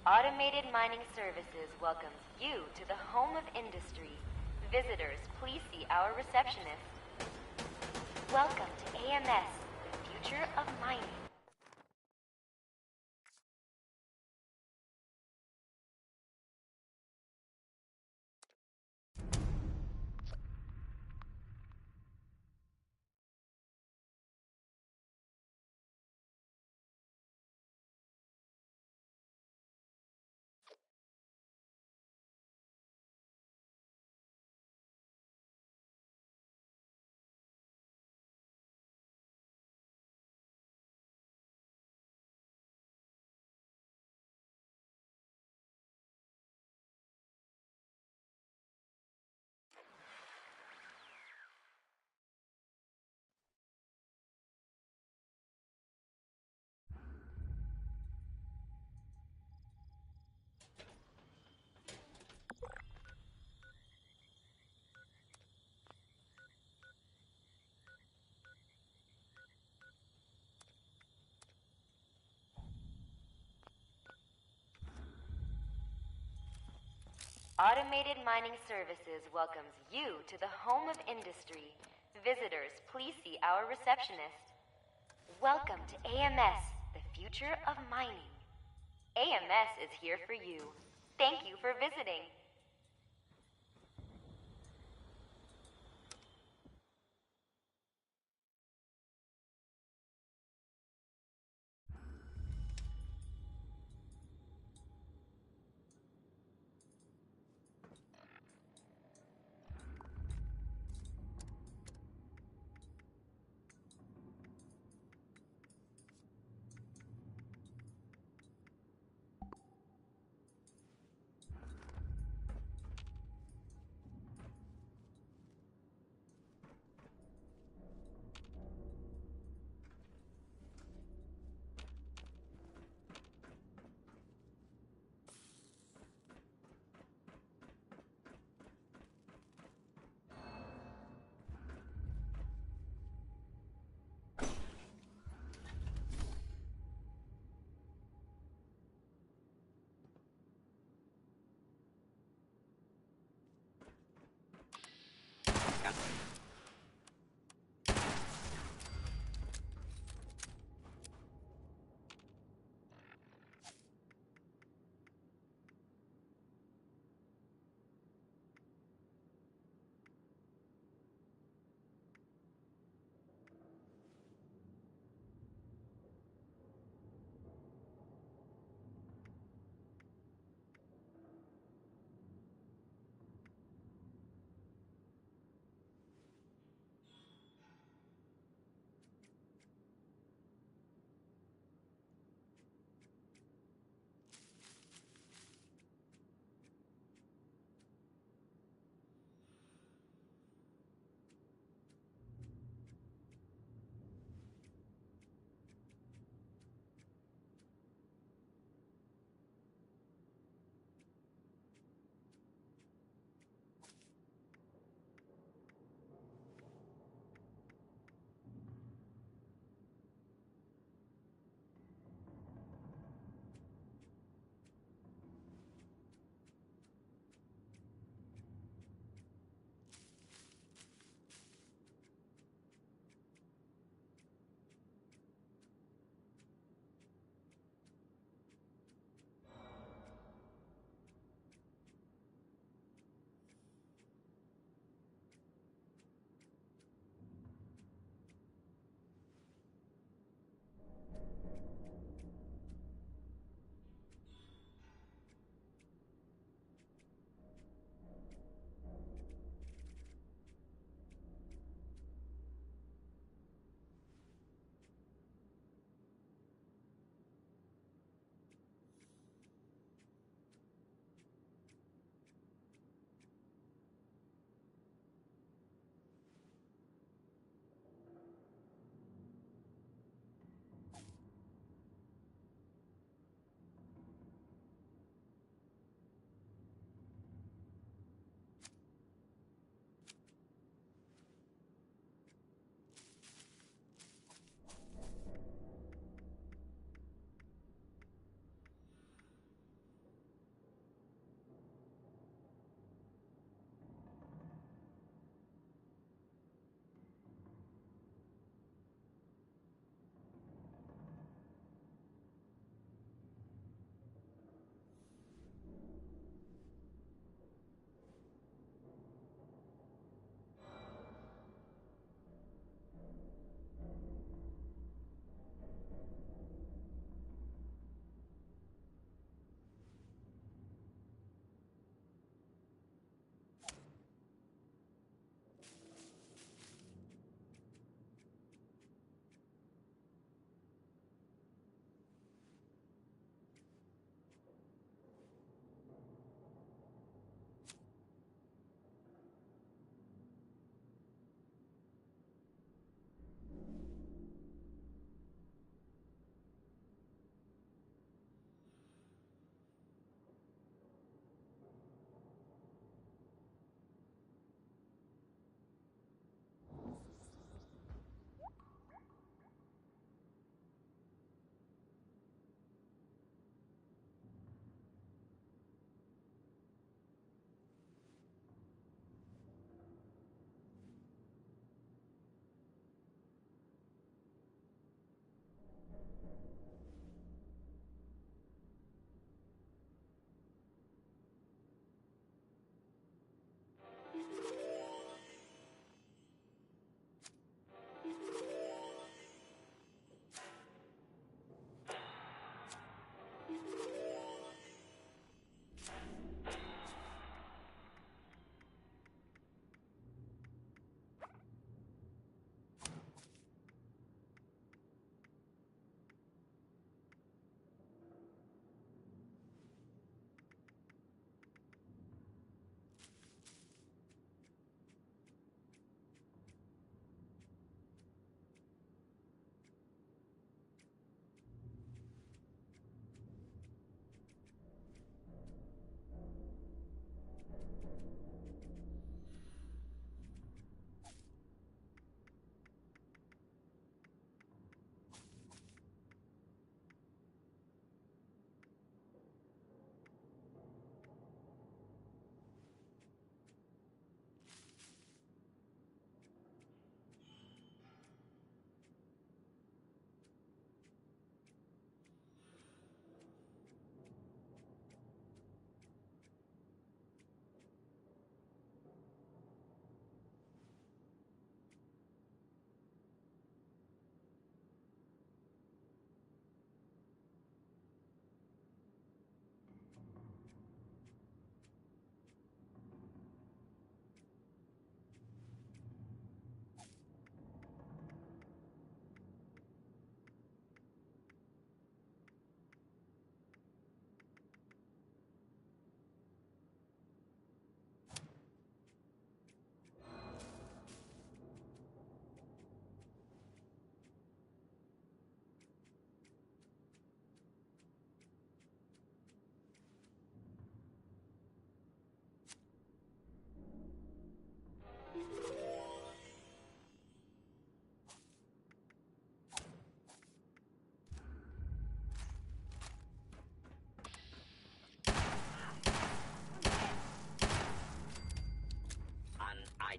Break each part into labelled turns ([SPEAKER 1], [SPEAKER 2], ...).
[SPEAKER 1] Automated Mining Services welcomes you to the home of industry. Visitors, please see our receptionist. Welcome to AMS, the future of mining. Automated Mining Services welcomes you to the home of industry. Visitors, please see our receptionist. Welcome to AMS, the future of mining. AMS is here for you. Thank you for visiting.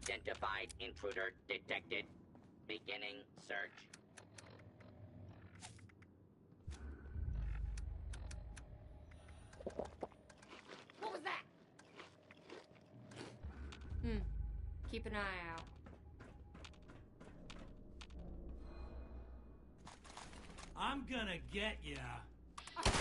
[SPEAKER 2] Unidentified intruder detected. Beginning search.
[SPEAKER 3] What was that?
[SPEAKER 4] Keep an eye out.
[SPEAKER 5] I'm gonna get ya.
[SPEAKER 3] Huh?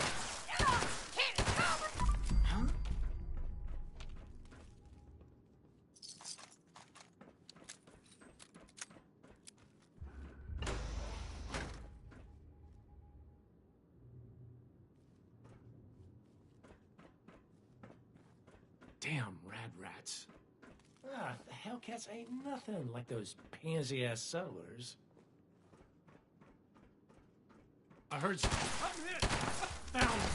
[SPEAKER 5] Damn rats. Ah, the Hellcats ain't nothing like those pansy-ass settlers. I heard some... I'm hit! I found you!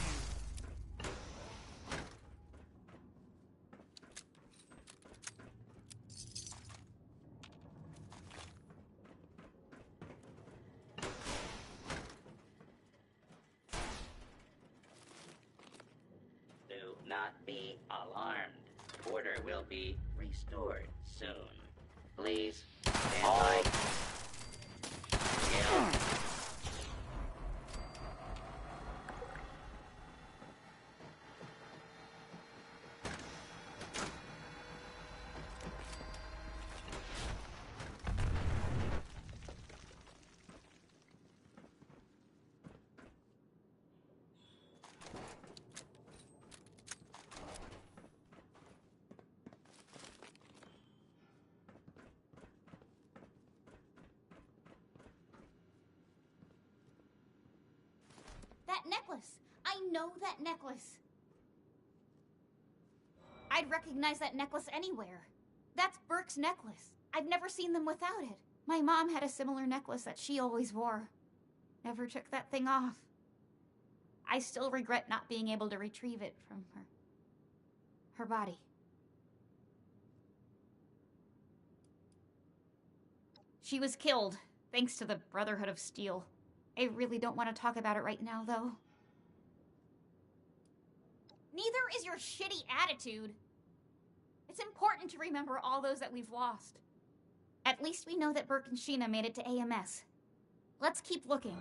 [SPEAKER 2] Do not be alarmed. Order will be restored soon. Please stand by. Kill.
[SPEAKER 3] That necklace! I know that necklace! I'd recognize that necklace anywhere. That's Burke's necklace. I've never seen them without it. My mom had a similar necklace that she always wore. Never took that thing off. I still regret not being able to retrieve it from her body. She was killed, thanks to the Brotherhood of Steel. I really don't want to talk about it right now, though. Neither is your shitty attitude. It's important to remember all those that we've lost. At least we know that Burke and Sheena made it to AMS. Let's keep looking.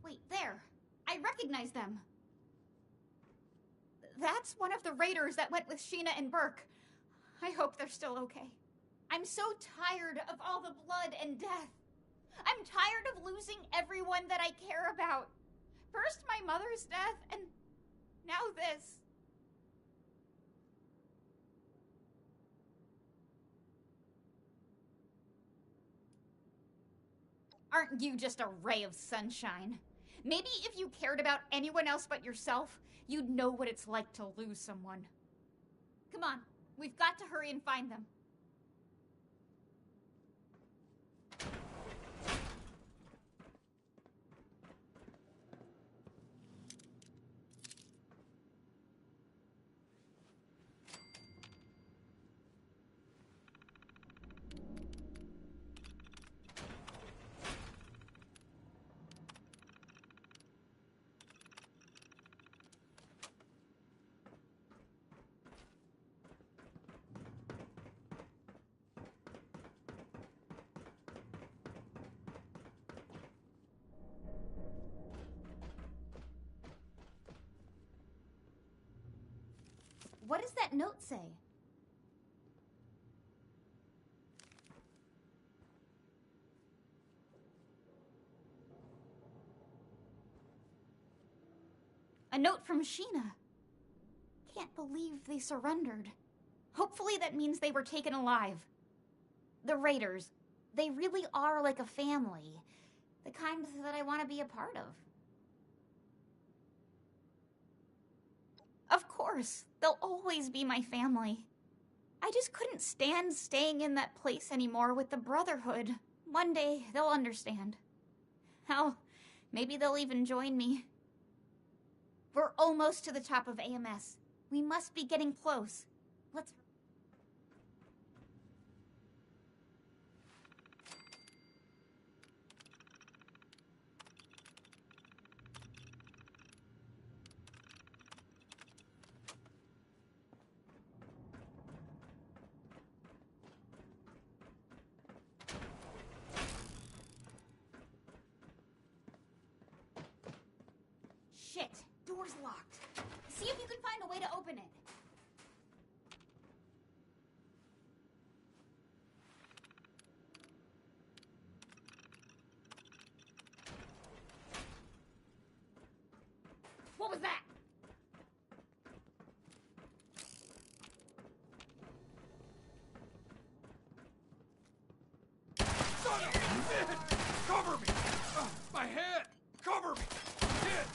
[SPEAKER 3] Wait, there! I recognize them! That's one of the raiders that went with Sheena and Burke. I hope they're still okay. I'm so tired of all the blood and death. I'm tired of losing everyone that I care about. First my mother's death, and now this. Aren't you just a ray of sunshine? Maybe if you cared about anyone else but yourself, you'd know what it's like to lose someone. Come on, we've got to hurry and find them. What does that note say? A note from Sheena. Can't believe they surrendered. Hopefully that means they were taken alive. The Raiders, they really are like a family. The kind that I want to be a part of. Of course, they'll always be my family. I just couldn't stand staying in that place anymore with the Brotherhood. One day, they'll understand. Hell, maybe they'll even join me. We're almost to the top of AMS. We must be getting close. Let's... Shit! Door's locked. See if you can find a way to open it. What was that?
[SPEAKER 6] Son of a bitch! Cover me! My head! Cover me! Shit!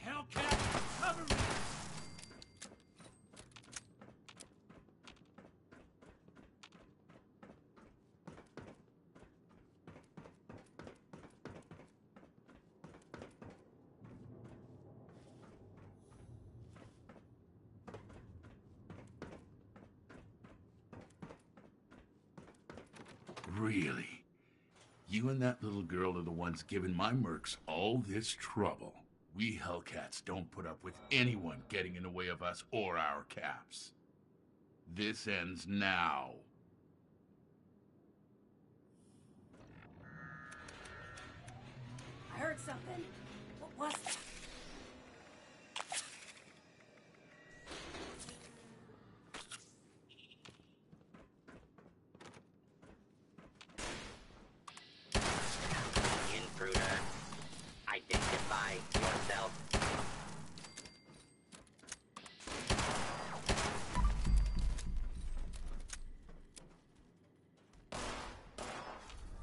[SPEAKER 5] Hellcat, cover me!
[SPEAKER 7] Really? You and that little girl are the ones giving my mercs all this trouble. We Hellcats don't put up with anyone getting in the way of us or our caps. This ends now.
[SPEAKER 8] I heard something. What was it?
[SPEAKER 2] Intruder, identify yourself.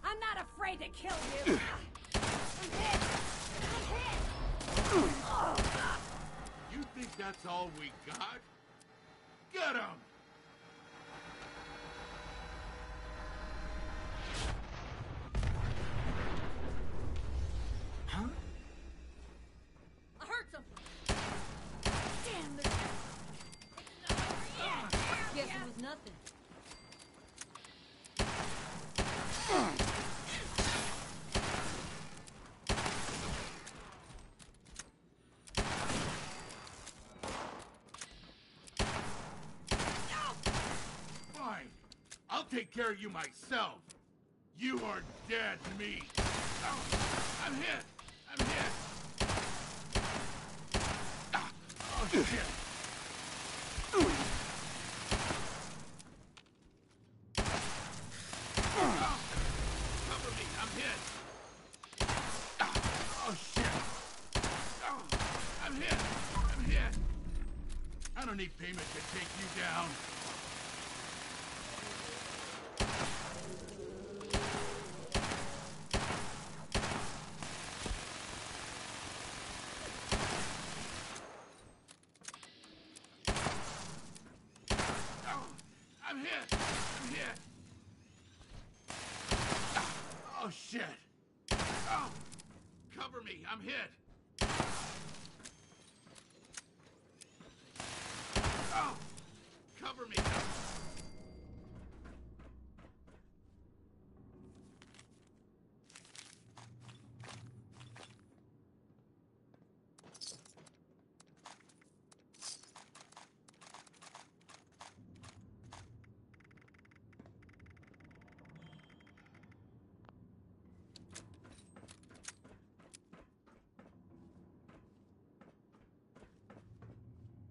[SPEAKER 8] I'm not afraid to kill you. I'm hit. I'm hit.
[SPEAKER 7] You think that's all we got? Get 'em!
[SPEAKER 5] Huh?
[SPEAKER 8] I heard something. Damn this. Guess it was nothing.
[SPEAKER 7] Fine. I'll take care of you myself. You are dead meat. Oh, I'm hit. I'm hit. Ah, oh, shit. Oh, cover me. I'm hit. Ah, oh, shit. Oh, I'm hit. I'm hit. I don't need payment to take you down. Oh, I'm hit. I'm hit. Oh, shit. Oh, cover me. I'm hit. Oh, cover me.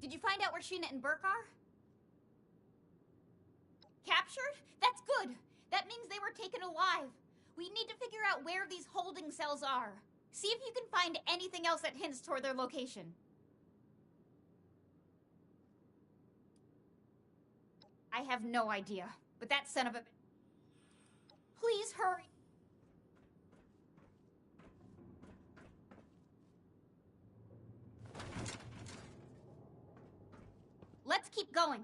[SPEAKER 3] Did you find out where Sheena and Burke are? Captured? That's good. That means they were taken alive. We need to figure out where these holding cells are. See if you can find anything else that hints toward their location. I have no idea, but that son of a... Please hurry. Let's keep going.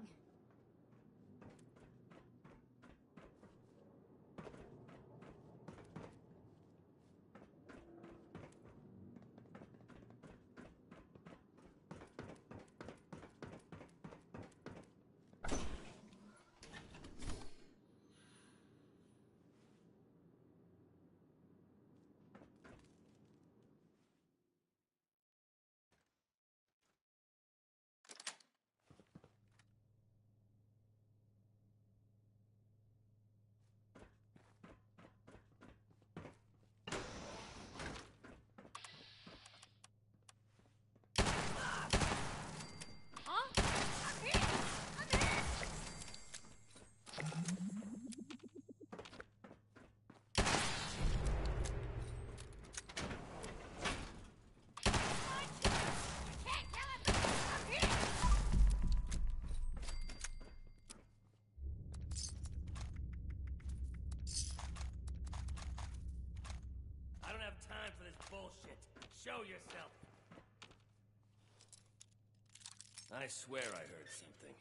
[SPEAKER 9] Bullshit. Show yourself. I swear I heard something.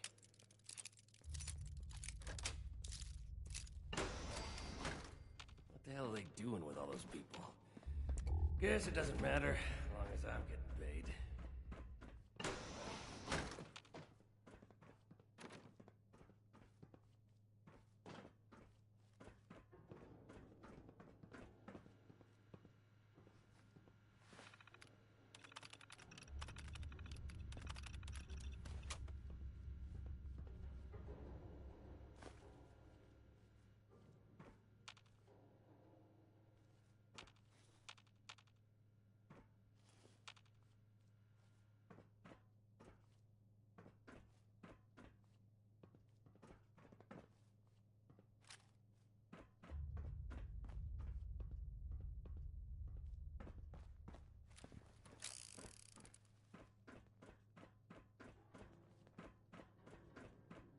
[SPEAKER 9] What the hell are they doing with all those people? Guess it doesn't matter, as long as I'm getting paid.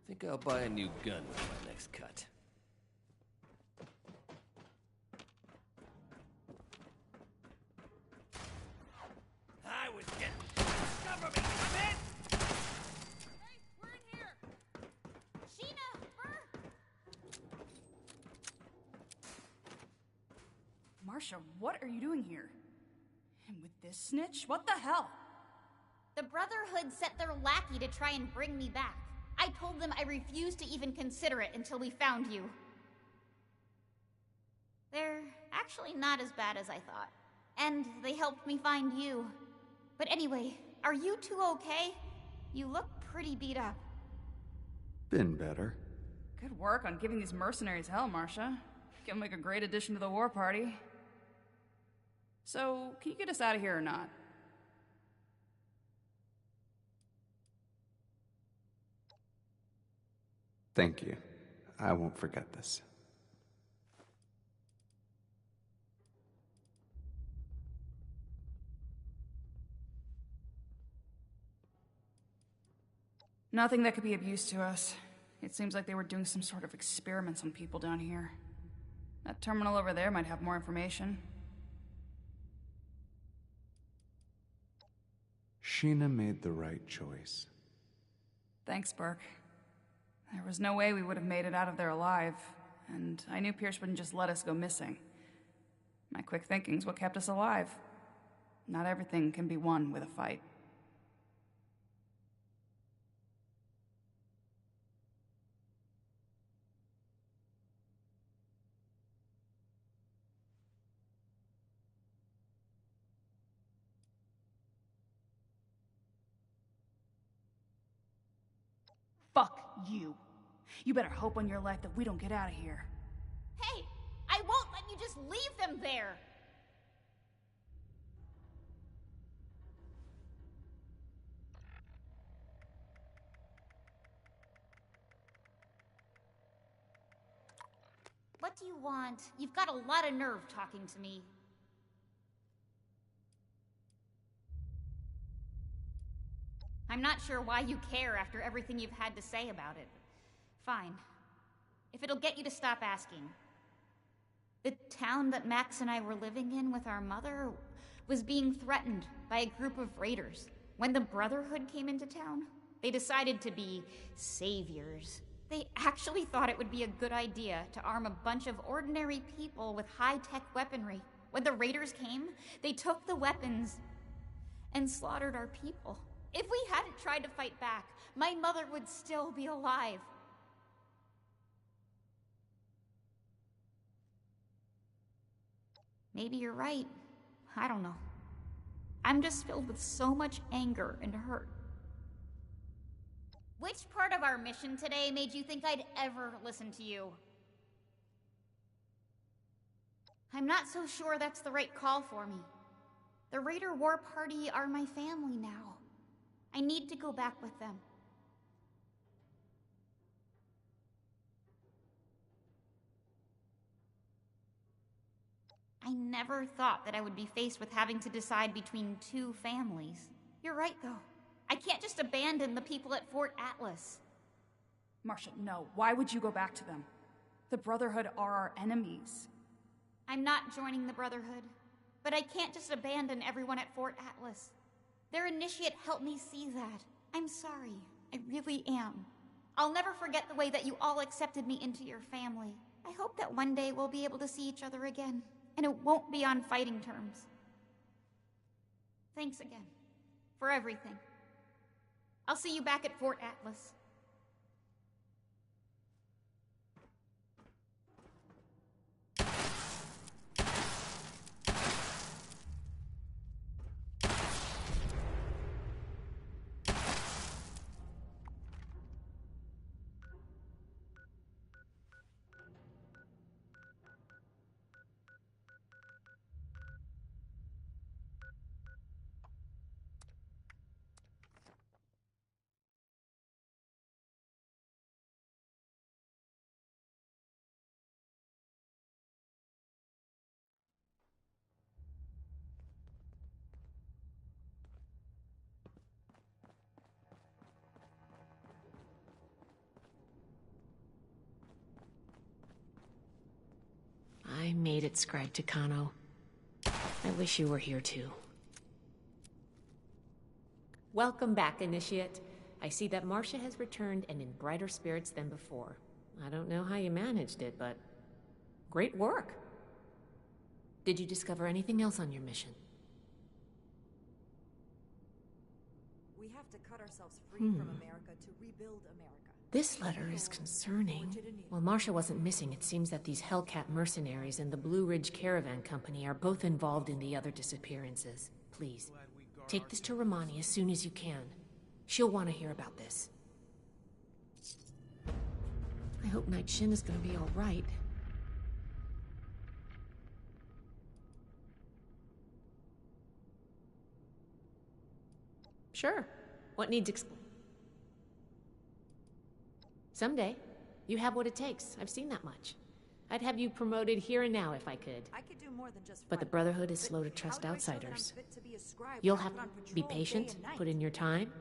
[SPEAKER 9] Think I'll buy a new gun with my next cut. I was getting... Cover me! I'm in!
[SPEAKER 8] Hey, we're in here!
[SPEAKER 3] Sheena! Burke!
[SPEAKER 10] Marsha, what are you doing here? And with this snitch? What the hell?
[SPEAKER 3] The Brotherhood sent their lackey to try and bring me back. I told them I refused to even consider it until we found you. They're actually not as bad as I thought. And they helped me find you. But anyway, are you two okay? You look pretty beat up.
[SPEAKER 6] Been better.
[SPEAKER 10] Good work on giving these mercenaries hell, Marsha. You'll make a great addition to the war party. So, can you get us out of here or not?
[SPEAKER 6] Thank you. I won't forget this.
[SPEAKER 10] Nothing that could be of use to us. It seems like they were doing some sort of experiments on people down here. That terminal over there might have more information.
[SPEAKER 6] Sheena made the right choice.
[SPEAKER 10] Thanks, Burke. There was no way we would have made it out of there alive, and I knew Pierce wouldn't just let us go missing. My quick thinking's what kept us alive. Not everything can be won with a fight. Fuck you. You better hope on your life that we don't get out of here.
[SPEAKER 3] Hey, I won't let you just leave them there. What do you want? You've got a lot of nerve talking to me. I'm not sure why you care after everything you've had to say about it. Fine. If it'll get you to stop asking. The town that Max and I were living in with our mother was being threatened by a group of raiders. When the Brotherhood came into town, they decided to be saviors. They actually thought it would be a good idea to arm a bunch of ordinary people with high-tech weaponry. When the raiders came, they took the weapons and slaughtered our people. If we hadn't tried to fight back, my mother would still be alive. Maybe you're right. I don't know. I'm just filled with so much anger and hurt. Which part of our mission today made you think I'd ever listen to you? I'm not so sure that's the right call for me. The Raider War Party are my family now. I need to go back with them. I never thought that I would be faced with having to decide between two families. You're right, though. I can't just abandon the people at Fort Atlas.
[SPEAKER 10] Marcia, no. Why would you go back to them? The Brotherhood are our enemies.
[SPEAKER 3] I'm not joining the Brotherhood, but I can't just abandon everyone at Fort Atlas. Their initiate helped me see that. I'm sorry. I really am. I'll never forget the way that you all accepted me into your family. I hope that one day we'll be able to see each other again, and it won't be on fighting terms. Thanks again for everything. I'll see you back at Fort Atlas.
[SPEAKER 11] I made it, Scribe Takano. I wish you were here too. Welcome back, Initiate. I see that Marcia has returned and in brighter spirits than before. I don't know how you managed it, but great work. Did you discover anything else on your mission?
[SPEAKER 8] We have to cut ourselves free from America to rebuild America.
[SPEAKER 11] This letter is concerning. While Marcia wasn't missing, it seems that these Hellcat mercenaries and the Blue Ridge Caravan Company are both involved in the other disappearances. Please, take this to Romani as soon as you can. She'll want to hear about this. I hope Night Shin is going to be all right. Sure. What needs explaining? Someday, you have what it takes. I've seen that much. I'd have you promoted here and now if I could.
[SPEAKER 8] I could do more than just
[SPEAKER 11] But the
[SPEAKER 8] fight.
[SPEAKER 11] Brotherhood is slow to
[SPEAKER 8] How
[SPEAKER 11] trust
[SPEAKER 8] do I show that I'm
[SPEAKER 11] outsiders.
[SPEAKER 8] fit to be a scribe
[SPEAKER 11] You'll
[SPEAKER 8] when
[SPEAKER 11] have
[SPEAKER 8] I'm
[SPEAKER 11] to
[SPEAKER 8] on
[SPEAKER 11] be
[SPEAKER 8] patrol day
[SPEAKER 11] patient,
[SPEAKER 8] and night?
[SPEAKER 11] put in your time.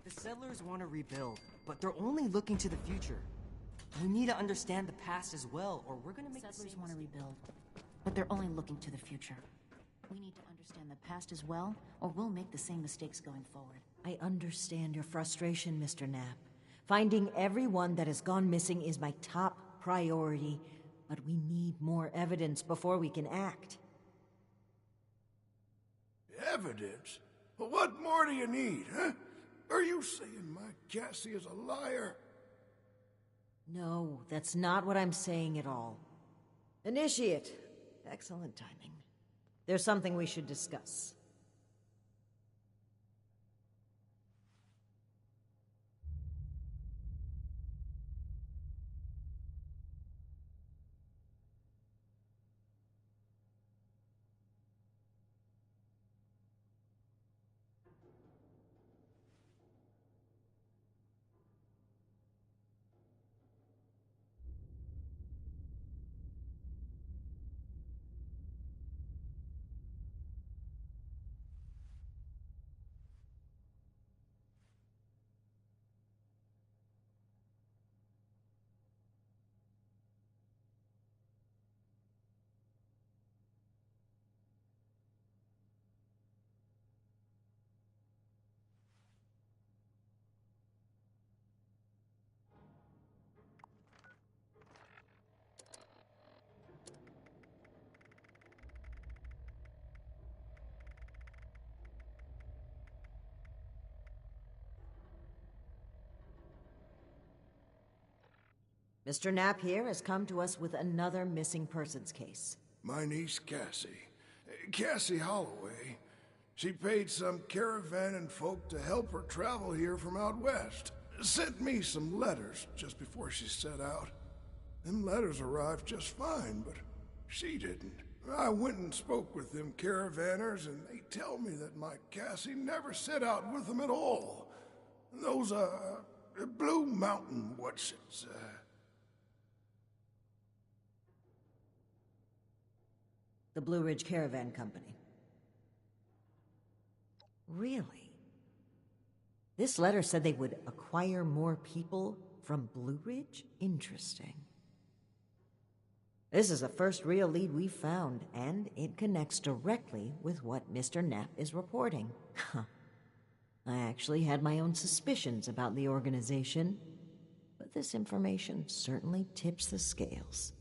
[SPEAKER 12] The settlers want to rebuild, but they're only looking to the future. We need to understand the past as well, or we're gonna make the
[SPEAKER 13] Settlers
[SPEAKER 12] same
[SPEAKER 13] want to
[SPEAKER 12] mistake.
[SPEAKER 13] rebuild, but they're only looking to the future. We need to understand the past as well, or we'll make the same mistakes going forward.
[SPEAKER 14] I understand your frustration, Mr. Knapp. Finding everyone that has gone missing is my top priority, but we need more evidence before we can act.
[SPEAKER 6] Evidence? Well, what more do you need, huh? Are you saying my Cassie is a liar?
[SPEAKER 14] No, that's not what I'm saying at all. Initiate. Excellent timing. There's something we should discuss. Mr. Knapp here has come to us with another missing persons case.
[SPEAKER 6] My niece Cassie. Cassie Holloway. She paid some caravan and folk to help her travel here from out west. Sent me some letters just before she set out. Them letters arrived just fine, but she didn't. I went and spoke with them caravanners, and they tell me that my Cassie never set out with them at all. Those, Blue Mountain what's-its,
[SPEAKER 14] The Blue Ridge Caravan Company. Really? This letter said they would acquire more people from Blue Ridge? Interesting. This is the first real lead we've found, and it connects directly with what Mr. Knapp is reporting. I actually had my own suspicions about the organization, but this information certainly tips the scales.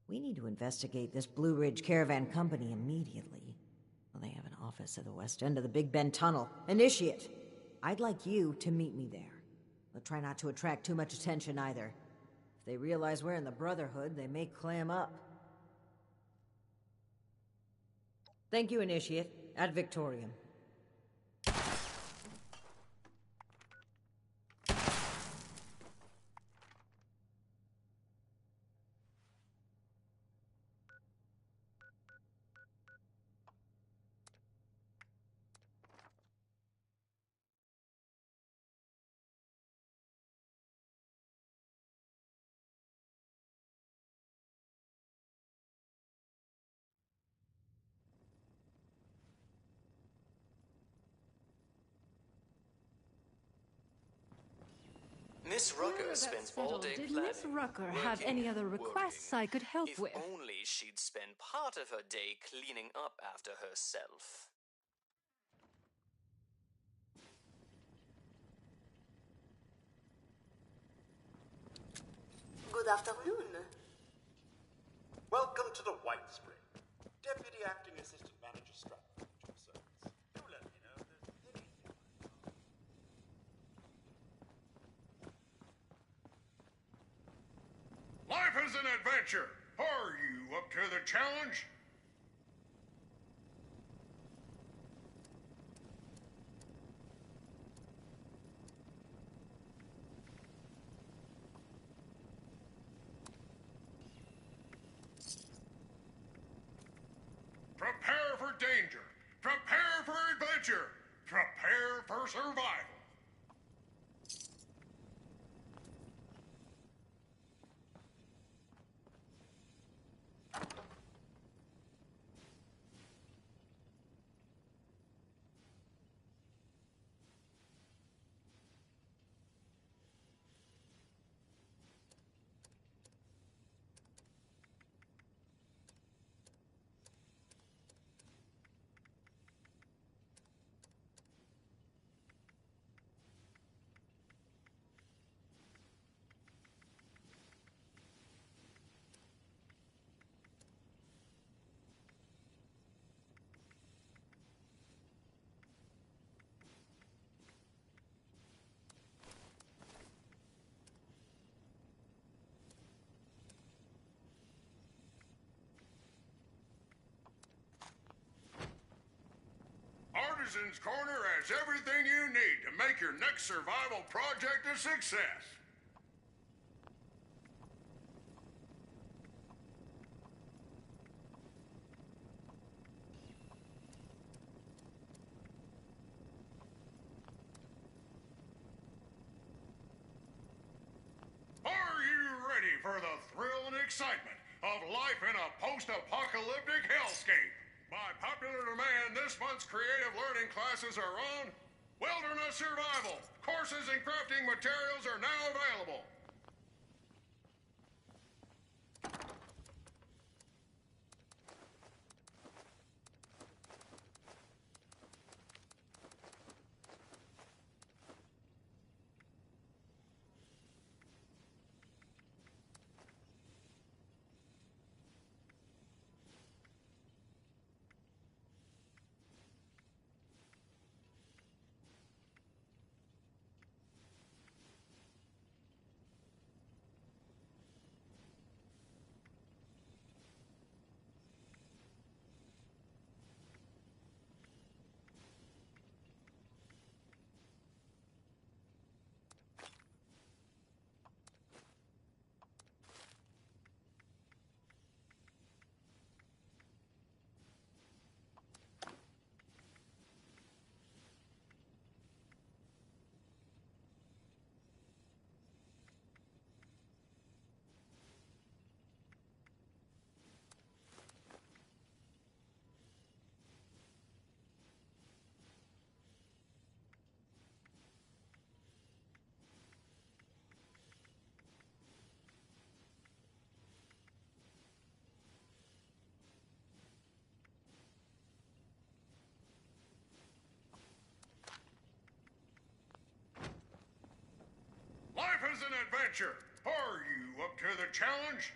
[SPEAKER 14] We need to investigate this Blue Ridge Caravan Company immediately. Well, they have an office at the west end of the Big Bend Tunnel. Initiate! I'd like you to meet me there. But try not to attract too much attention either. If they realize we're in the Brotherhood, they may clam up. Thank you, Initiate. Ad Victoriam.
[SPEAKER 15] Miss Rucker spent all day
[SPEAKER 8] Did
[SPEAKER 15] planning.
[SPEAKER 8] Miss Rucker have
[SPEAKER 15] working,
[SPEAKER 8] any other requests I could help
[SPEAKER 15] if
[SPEAKER 8] with?
[SPEAKER 15] only she'd spend part of her day cleaning up after herself.
[SPEAKER 16] Good afternoon.
[SPEAKER 17] Welcome to the White Spring. Deputy Acting Assistant Manager Stratford at your service. Do let me know if there's anything I can help.
[SPEAKER 18] Life is an adventure. Are you up to the challenge? Prepare for danger. Prepare for adventure. Prepare for survival. Artisan's Corner has everything you need to make your next survival project a success. Are you ready for the thrill and excitement of life in a post-apocalyptic hellscape? By popular demand, this month's creative learning classes are on Wilderness Survival. Courses and crafting materials are now available. Life is an adventure. Are you up to the challenge?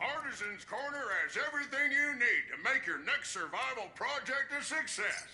[SPEAKER 18] Artisan's Corner has everything you need to make your next survival project a success.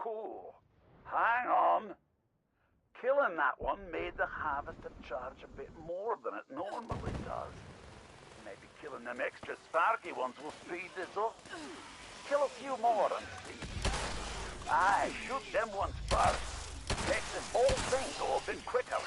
[SPEAKER 16] Cool. Hang on. Killing that one made the harvester charge a bit more than it normally does. Maybe killing them extra sparky ones will speed this up. Kill a few more and see. Aye, shoot them ones first. Makes the whole thing go a bit quicker.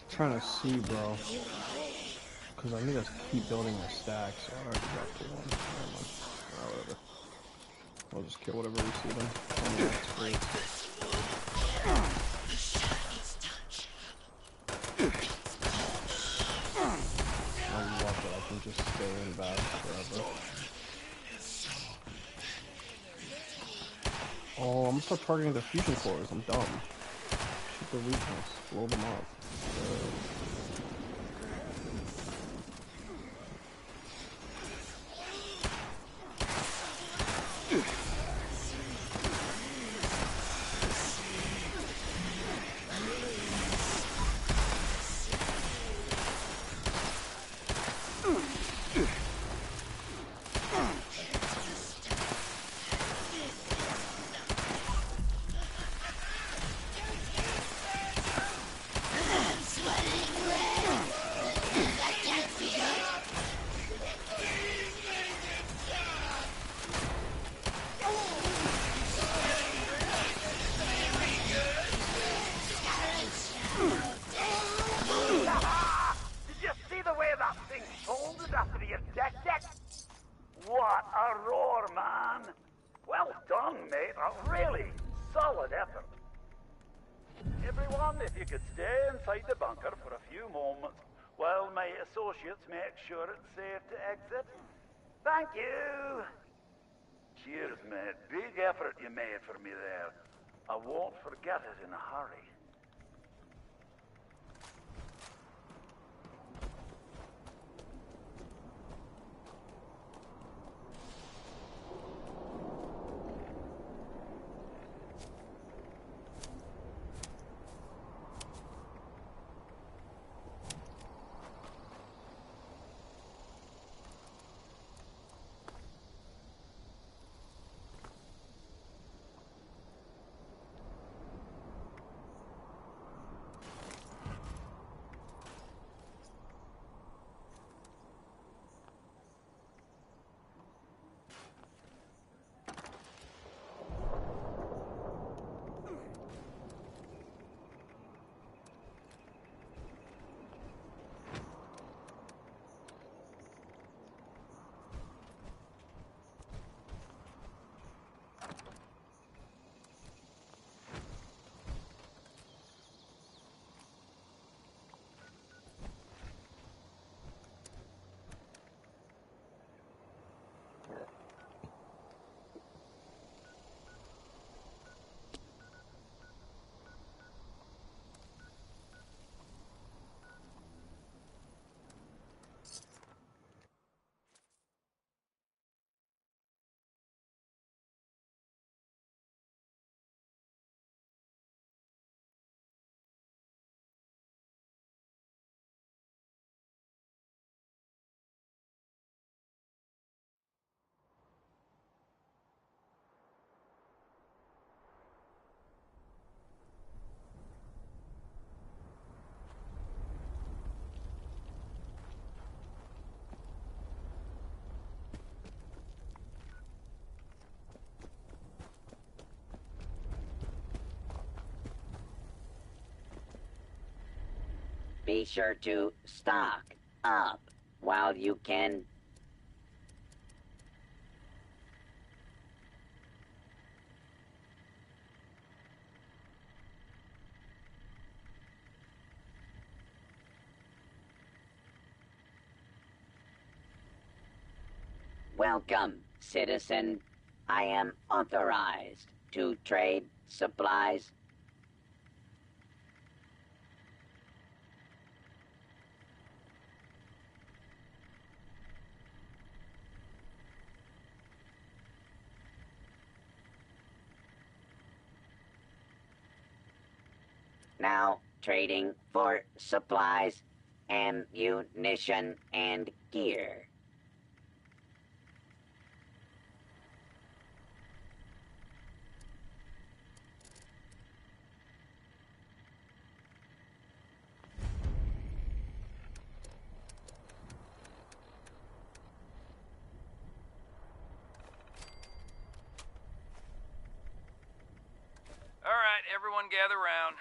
[SPEAKER 19] Trying to see, bro. Because I need to keep building my stack, so I already got to one. Never mind. Whatever. I'll just kill whatever we see then. That's great. I love that I can just stay in back forever. Oh, I'm gonna start targeting the fusion cores. I'm dumb. Shoot the weakness. Blow them up.
[SPEAKER 16] Make sure it's safe to exit. Thank you. Cheers, mate. Big effort you made for me there. I won't forget it in a hurry.
[SPEAKER 2] Be sure to stock up while you can. Welcome, citizen. I am authorized to trade supplies. Now trading for supplies, ammunition, and gear.
[SPEAKER 20] right, everyone gather round.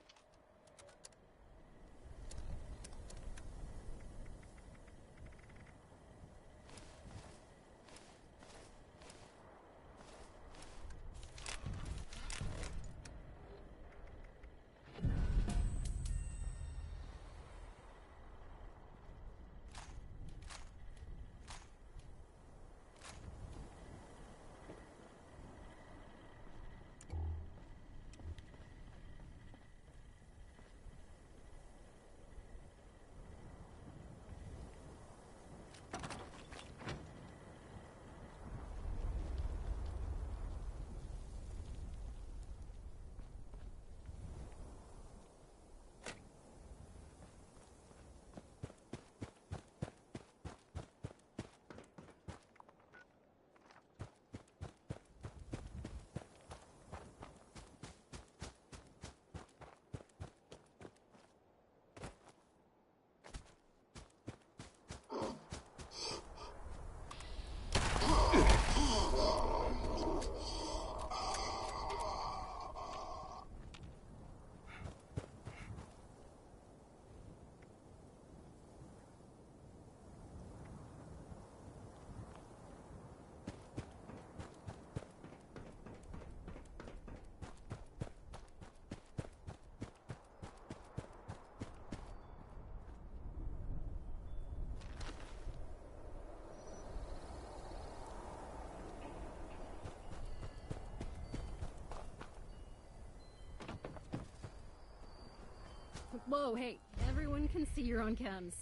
[SPEAKER 21] Whoa, hey, everyone can see you're on chems.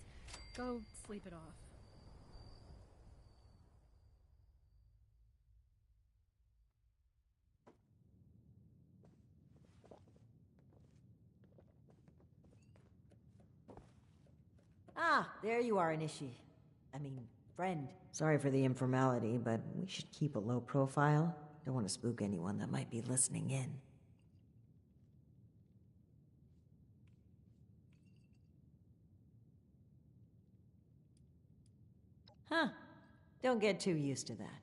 [SPEAKER 21] Go sleep it off.
[SPEAKER 14] Ah, there you are, Inishi. Friend. Sorry for the informality, but we should keep a low profile. Don't want to spook anyone that might be listening in. Huh. Don't get too used to that.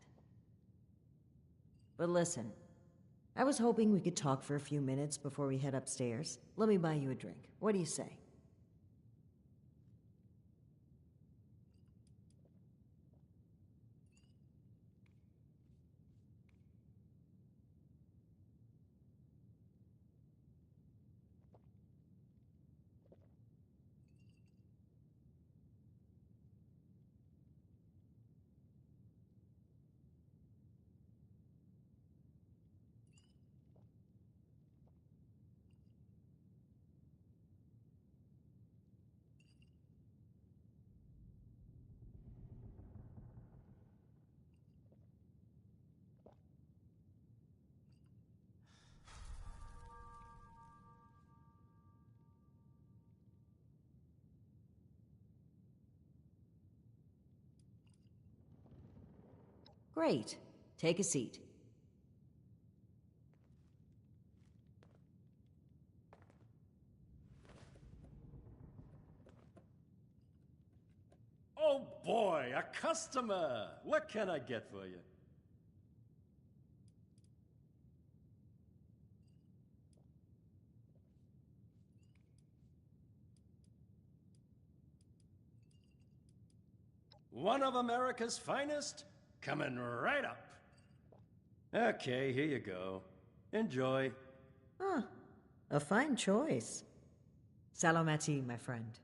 [SPEAKER 14] But listen, I was hoping we could talk for a few minutes before we head upstairs. Let me buy you a drink. What do you say? Great. Take a seat.
[SPEAKER 22] Oh boy, a customer! What can I get for you? One of America's finest? Coming right up. Okay, here you go. Enjoy.
[SPEAKER 14] Huh. A fine choice. Salomati, my friend.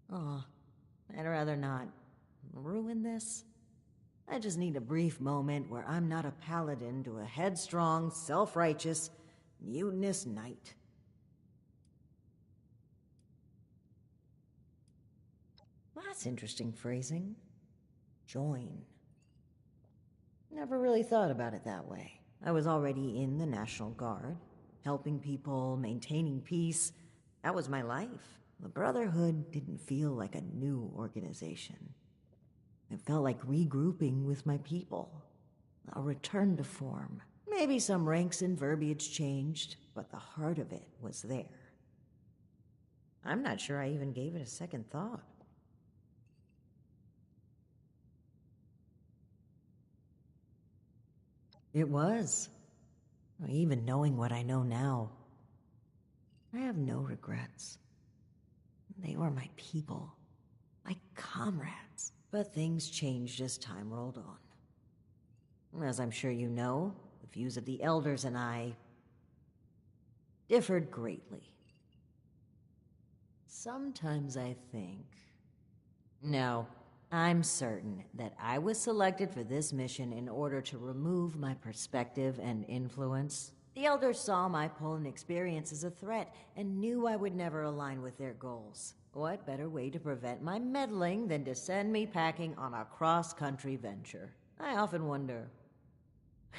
[SPEAKER 14] Oh, I'd rather not ruin this. I just need a brief moment where I'm not a paladin to a headstrong, self-righteous, mutinous knight. That's interesting phrasing. Join. Never really thought about it that way. I was already in the National Guard, helping people, maintaining peace. That was my life. The Brotherhood didn't feel like a new organization. It felt like regrouping with my people. A return to form. Maybe some ranks and verbiage changed, but the heart of it was there. I'm not sure I even gave it a second thought. It was. Even knowing what I know now, I have no regrets. They were my people, my comrades. But things changed as time rolled on. As I'm sure you know, the views of the elders and I differed greatly. Sometimes I think... No, I'm certain that I was selected for this mission in order to remove my perspective and influence. The elders saw my pull and experience as a threat and knew I would never align with their goals. What better way to prevent my meddling than to send me packing on a cross-country venture? I often wonder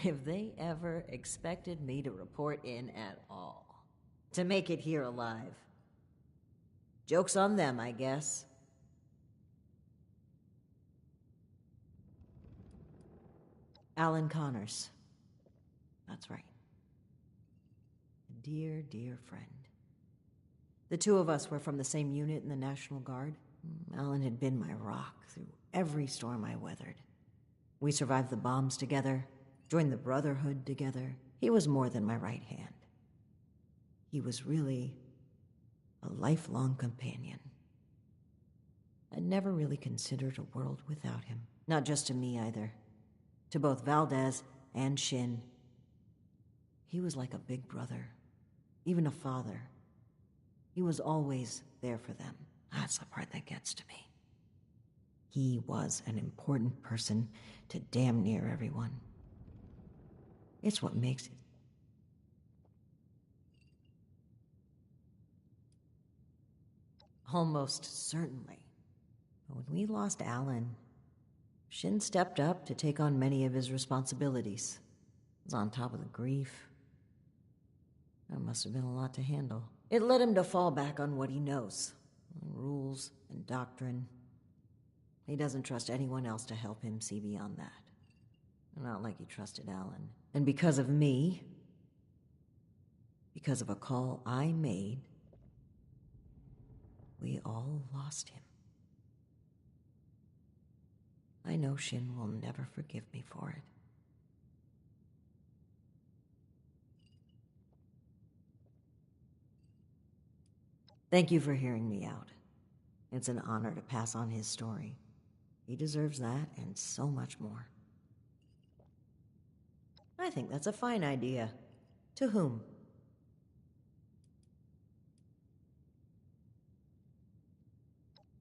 [SPEAKER 14] if they ever expected me to report in at all. To make it here alive. Joke's on them, I guess. Alan Connors. That's right. A dear, dear friend. The two of us were from the same unit in the National Guard. Alan had been my rock through every storm I weathered. We survived the bombs together, joined the Brotherhood together. He was more than my right hand. He was really a lifelong companion. I'd never really considered a world without him. Not just to me either. To both Valdez and Shin. He was like a big brother, even a father. He was always there for them. That's the part that gets to me. He was an important person to damn near everyone. It's what makes it. Almost certainly. But when we lost Alan, Shin stepped up to take on many of his responsibilities. He was on top of the grief. That must have been a lot to handle. It led him to fall back on what he knows. Rules and doctrine. He doesn't trust anyone else to help him see beyond that. Not like he trusted Alan. And because of me, because of a call I made, we all lost him. I know Shin will never forgive me for it. Thank you for hearing me out. It's an honor to pass on his story. He deserves that and so much more. I think that's a fine idea. To whom?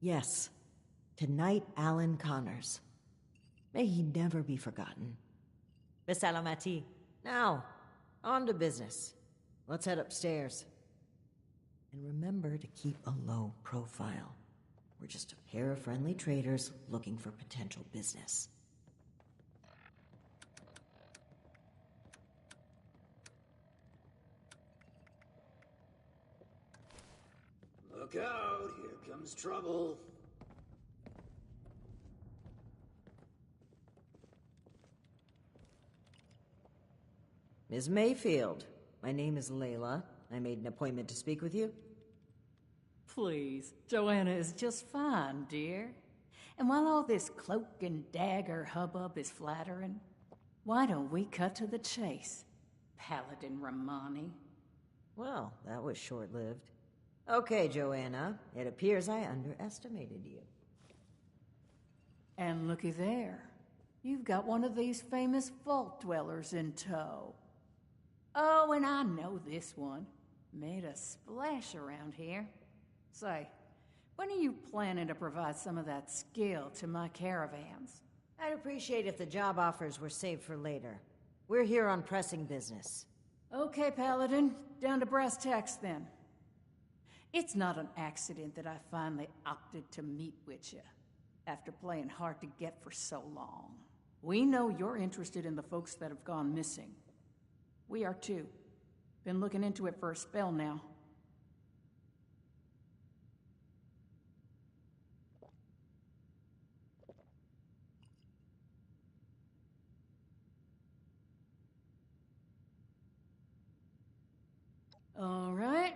[SPEAKER 14] Yes, to Knight Alan Connors. May he never be forgotten. Besalamati. Now, on to business. Let's head upstairs. And remember to keep a low profile. We're just a pair of friendly traders looking for potential business.
[SPEAKER 1] Look out, here comes trouble.
[SPEAKER 14] Ms. Mayfield, my name is Layla. I made an appointment to speak with you.
[SPEAKER 20] Please, Joanna is just fine, dear. And while all this cloak and dagger hubbub is flattering, why don't we cut to the chase, Paladin Romani?
[SPEAKER 14] Well, that was short-lived. Okay, Joanna. It appears I underestimated you.
[SPEAKER 20] And looky there. You've got one of these famous vault dwellers in tow. Oh, and I know this one. Made a splash around here. Say, when are you planning to provide some of that skill to my caravans?
[SPEAKER 14] I'd appreciate if the job offers were saved for later. We're here on pressing business.
[SPEAKER 20] Okay, Paladin. Down to brass tacks, then. It's not an accident that I finally opted to meet with you, after playing hard to get for so long. We know you're interested in the folks that have gone missing. We are too. Been looking into it for a spell now. All right.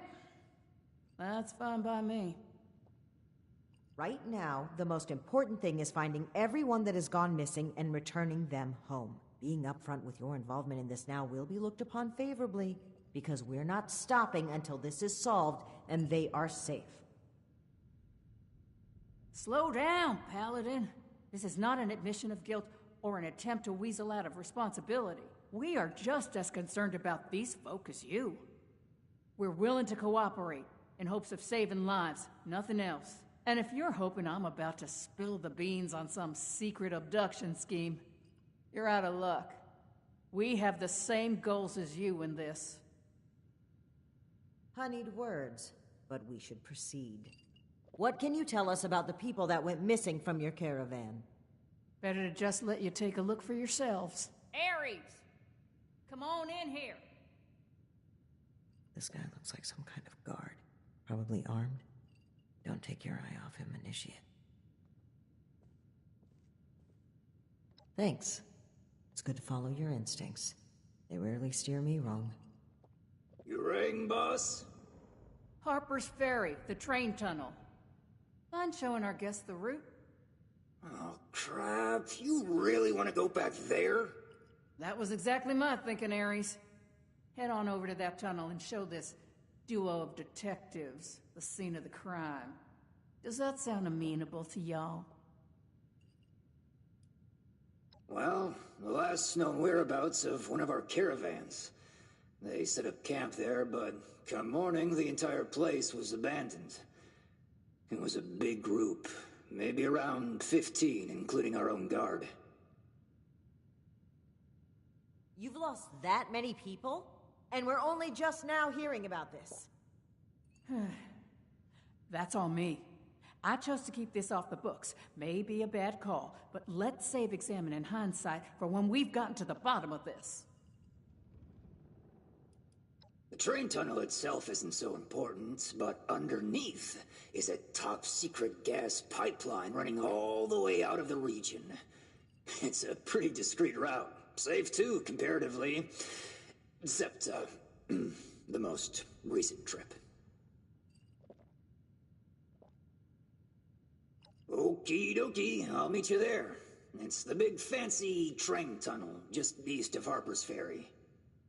[SPEAKER 20] That's fine by me.
[SPEAKER 14] Right now, the most important thing is finding everyone that has gone missing and returning them home. Being upfront with your involvement in this now will be looked upon favorably, because we're not stopping until this is solved and they are safe.
[SPEAKER 20] Slow down, Paladin. This is not an admission of guilt or an attempt to weasel out of responsibility. We are just as concerned about these folk as you. We're willing to cooperate in hopes of saving lives, nothing else. And if you're hoping I'm about to spill the beans on some secret abduction scheme, you're out of luck. We have the same goals as you in this.
[SPEAKER 14] Honeyed words, but we should proceed. What can you tell us about the people that went missing from your caravan?
[SPEAKER 20] Better to just let you take a look for yourselves. Ares! Come on in here!
[SPEAKER 14] This guy looks like some kind of guard. Probably armed. Don't take your eye off him, Initiate. Thanks. It's good to follow your instincts. They rarely steer me wrong.
[SPEAKER 1] You rang, boss?
[SPEAKER 20] Harper's Ferry, the train tunnel. Mind showing our guests the route?
[SPEAKER 1] Oh, crap. You really want to go back there?
[SPEAKER 20] That was exactly my thinking, Ares. Head on over to that tunnel and show this duo of detectives the scene of the crime. Does that sound amenable to y'all?
[SPEAKER 1] Well, the last known whereabouts of one of our caravans. They set up camp there, but come morning, the entire place was abandoned. It was a big group, maybe around 15, including our own guard.
[SPEAKER 14] You've lost that many people? And we're only just now hearing about this.
[SPEAKER 20] That's on me. I chose to keep this off the books. May be a bad call, but let's save examine in hindsight for when we've gotten to the bottom of this.
[SPEAKER 1] The train tunnel itself isn't so important, but underneath is a top-secret gas pipeline running all the way out of the region. It's a pretty discreet route. Safe, too, comparatively. Except, the most recent trip. Okie dokie, I'll meet you there. It's the big fancy train tunnel just east of Harper's Ferry.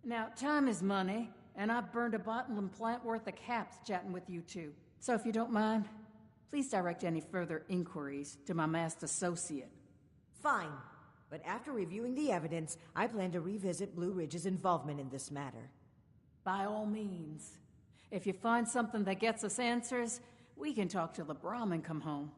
[SPEAKER 20] Now, time is money, and I've burned a bottle and plant worth of caps chatting with you two. So if you don't mind, please direct any further inquiries to my masked associate.
[SPEAKER 14] Fine. But after reviewing the evidence, I plan to revisit Blue Ridge's involvement in this matter.
[SPEAKER 20] By all means. If you find something that gets us answers, we can talk till the Brahmin come home.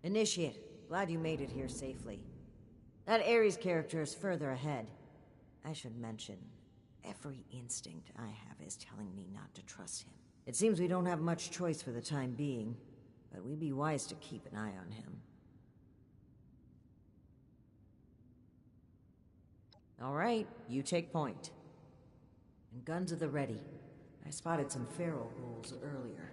[SPEAKER 14] Initiate, glad you made it here safely. That Ares character is further ahead. I should mention, every instinct I have is telling me not to trust him. It seems we don't have much choice for the time being, but we'd be wise to keep an eye on him. All right, you take point. And guns at the ready. I spotted some feral ghouls earlier.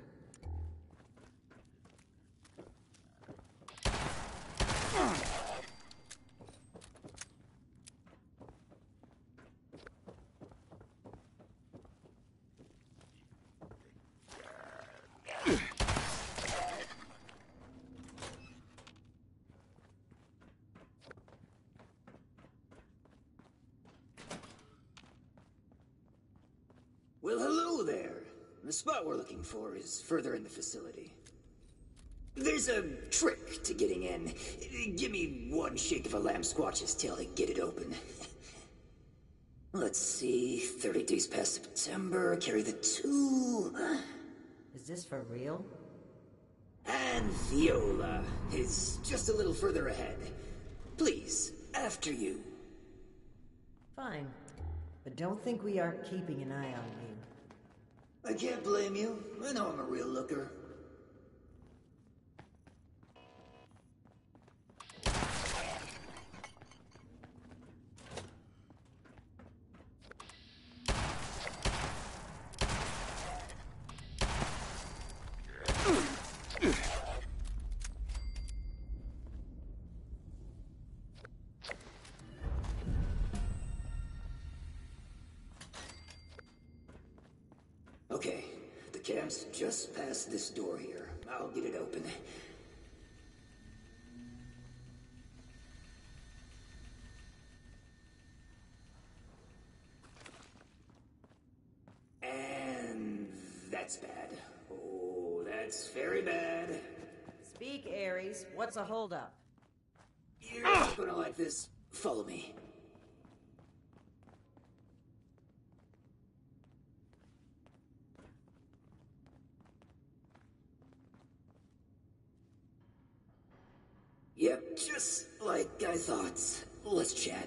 [SPEAKER 1] Well, hello there. The spot we're looking for is further in the facility. There's a trick to getting in. Give me one shake of a lamb squatch's tail to get it open. Let's see, 30 days past September, carry the 2.
[SPEAKER 14] Is this for real?
[SPEAKER 1] And Viola is just a little further ahead. Please, after you.
[SPEAKER 14] Fine. But don't think we aren't keeping an eye on you.
[SPEAKER 1] I can't blame you. I know I'm a real looker. Okay, the camp's just past this door here. I'll get it open. And that's bad. Oh, that's very bad.
[SPEAKER 14] Speak, Ares. What's a holdup?
[SPEAKER 1] You're not gonna like this. Follow me. Yep, just like I thought. Let's chat.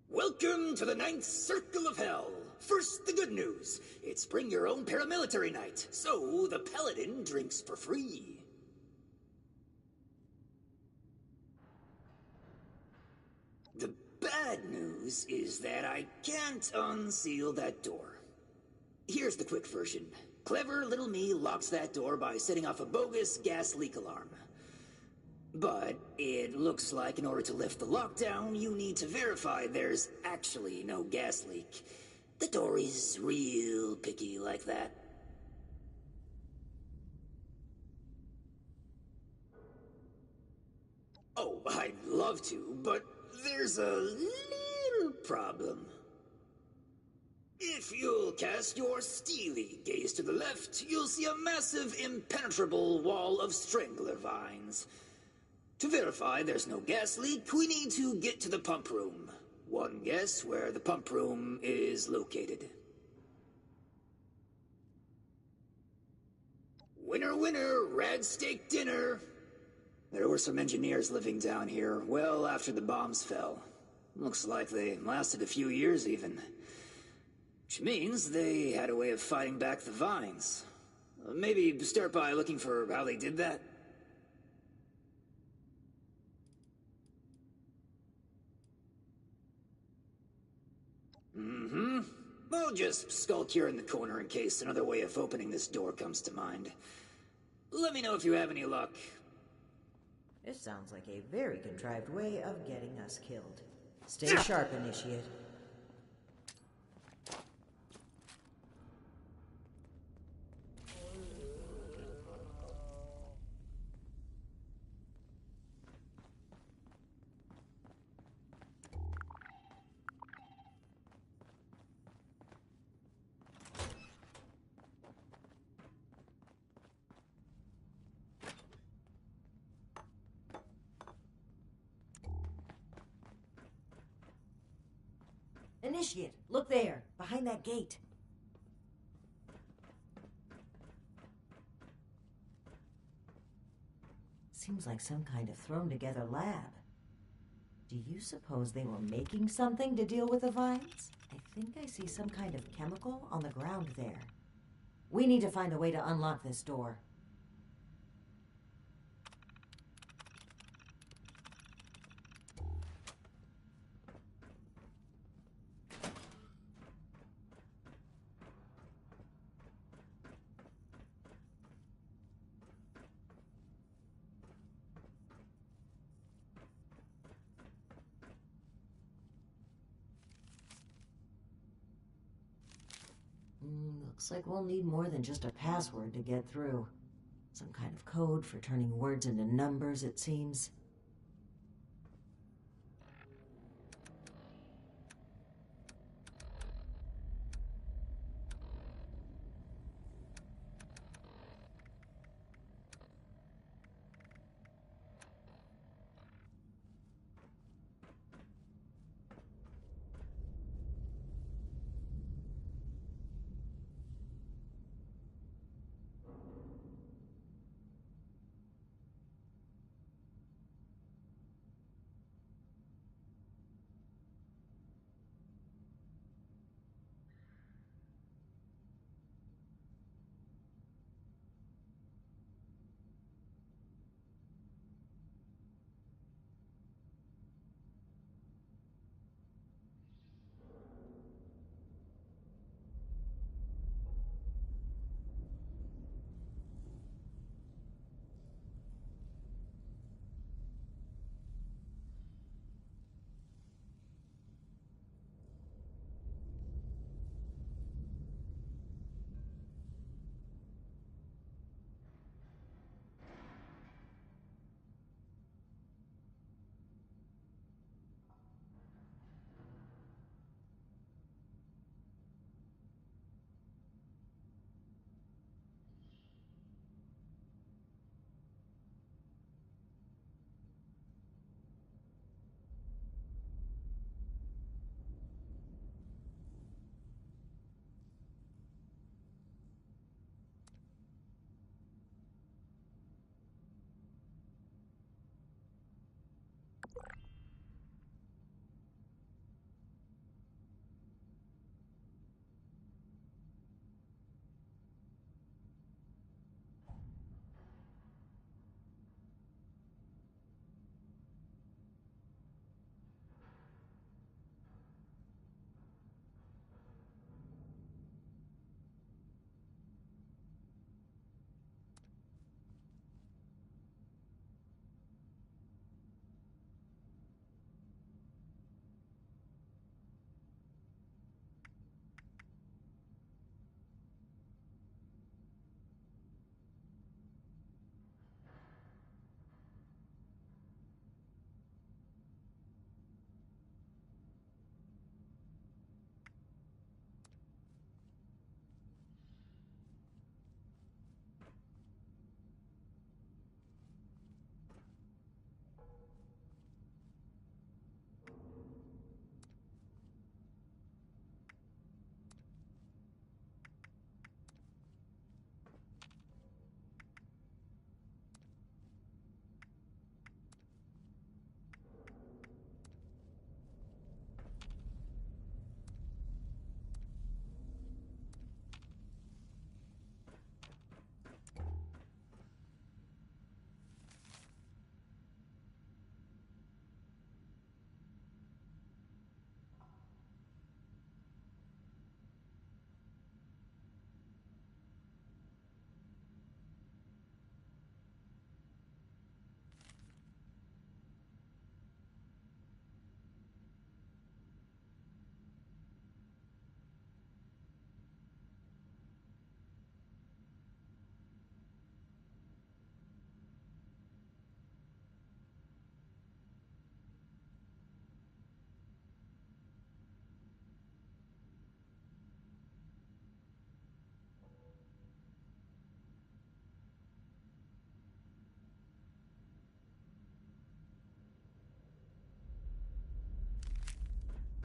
[SPEAKER 1] Welcome to the 9th Circle of Hell. First, the good news. It's bring your own paramilitary night, so the paladin drinks for free. The bad news is that I can't unseal that door. Here's the quick version. Clever little me locks that door by setting off a bogus gas leak alarm. But it looks like in order to lift the lockdown, you need to verify there's actually no gas leak. The door is real picky like that. Oh, I'd love to, but there's a little problem. If you'll cast your steely gaze to the left, you'll see a massive, impenetrable wall of strangler vines. To verify there's no gas leak, we need to get to the pump room. One guess where the pump room is located. Winner, winner, rad steak dinner. There were some engineers living down here well after the bombs fell. Looks like they lasted a few years even. Which means they had a way of fighting back the vines. Maybe start by looking for how they did that. Mm-hmm. I'll just skulk here in the corner in case another way of opening this door comes to mind. Let me know if you have any luck.
[SPEAKER 14] This sounds like a very contrived way of getting us killed. Stay sharp, Initiate. Initiate, look there, behind that gate. seems like some kind of thrown-together lab. Do you suppose they were making something to deal with the vines? I think I see some kind of chemical on the ground there. We need to find a way to unlock this door. Looks like we'll need more than just a password to get through. Some kind of code for turning words into numbers, it seems.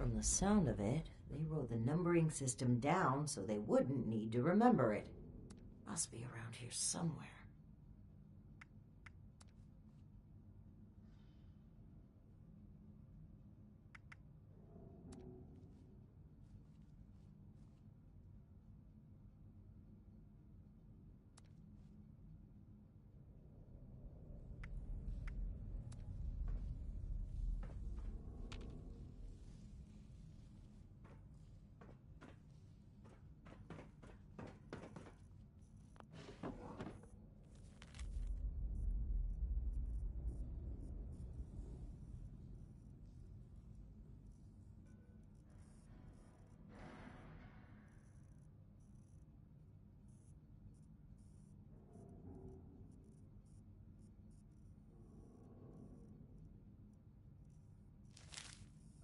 [SPEAKER 14] From the sound of it, they wrote the numbering system down so they wouldn't need to remember it. Must be around here somewhere.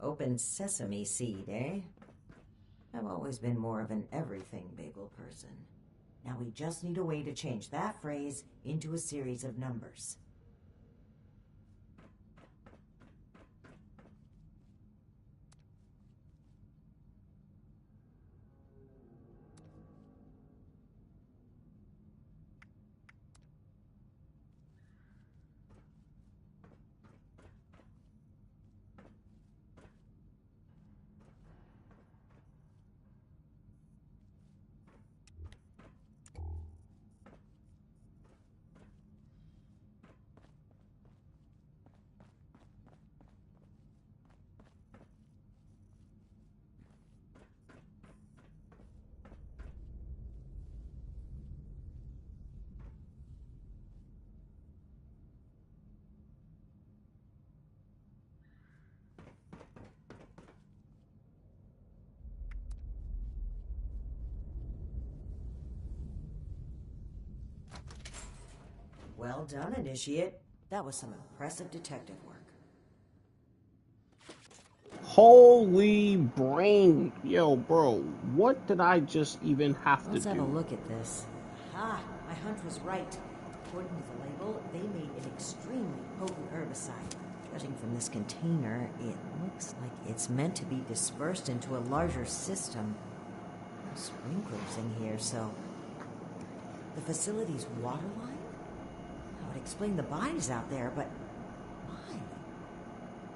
[SPEAKER 14] Open sesame seed, eh? I've always been more of an everything bagel person. Now we just need a way to change that phrase into a series of numbers. Well done, Initiate. That was some impressive detective work.
[SPEAKER 19] Holy brain. Yo, bro, what did I just even have
[SPEAKER 14] Let's
[SPEAKER 19] to
[SPEAKER 14] have
[SPEAKER 19] do?
[SPEAKER 14] a look at this. Ah, my hunch was right. According to the label, they made an extremely potent herbicide. Judging from this container, it looks like it's meant to be dispersed into a larger system. No sprinklers in here, so... The facility's water line? That would explain the bodies out there, but why?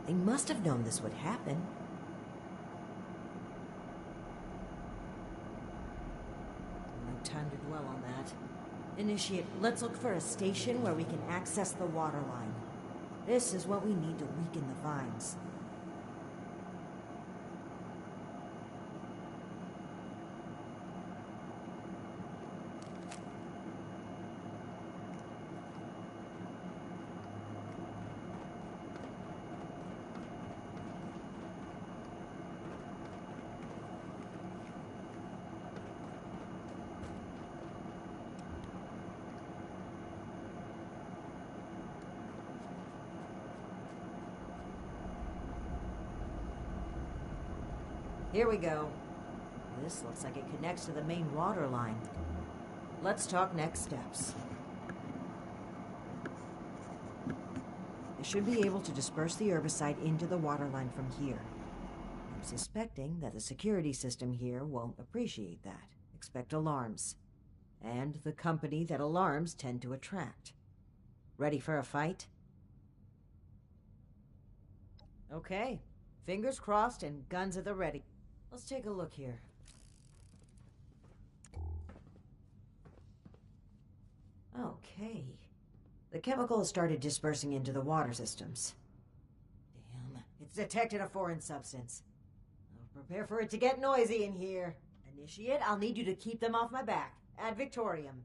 [SPEAKER 14] They must have known this would happen. No time to dwell on that. Initiate, let's look for a station where we can access the water line. This is what we need to weaken the vines. Here we go. This looks like it connects to the main water line. Let's talk next steps. They should be able to disperse the herbicide into the water line from here. I'm suspecting that the security system here won't appreciate that. Expect alarms. And the company that alarms tend to attract. Ready for a fight? Okay. Fingers crossed and guns at the ready. Let's take a look here. Okay. The chemical has started dispersing into the water systems. Damn, it's detected a foreign substance. I'll prepare for it to get noisy in here. Initiate, I'll need you to keep them off my back. Ad Victorium.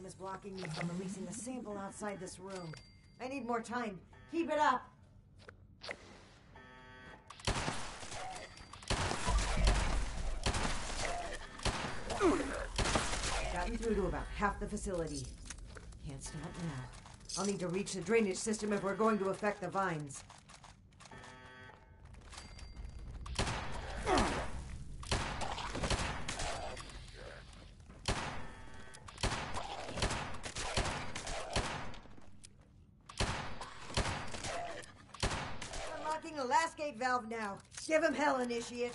[SPEAKER 14] Is blocking me from releasing a sample outside this room. I need more time. Keep it up! Gotten through to about half the facility. Can't stop now. I'll need to reach the drainage system if we're going to affect the vines. Unlocking the last gate valve now. Give him hell, Initiate.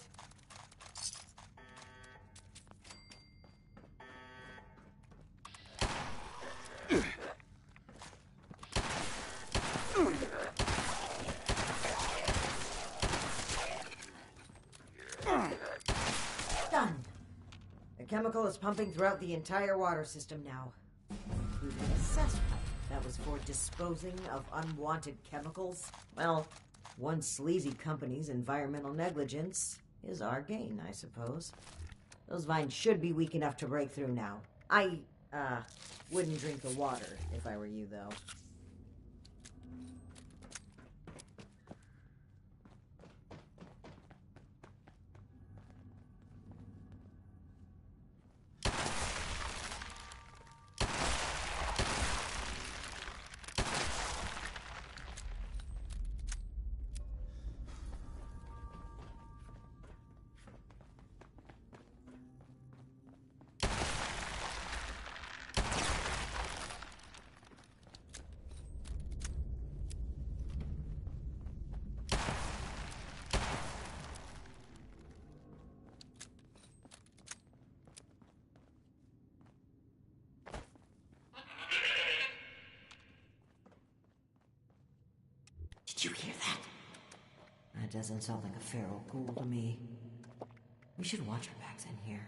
[SPEAKER 14] Done. The chemical is pumping throughout the entire water system now. Including a cess pipe that was for disposing of unwanted chemicals. Well, one sleazy company's environmental negligence is our gain, I suppose. Those vines should be weak enough to break through now. I, wouldn't drink the water if I were you, though. That doesn't sound like a feral ghoul to me. We should watch our backs in here.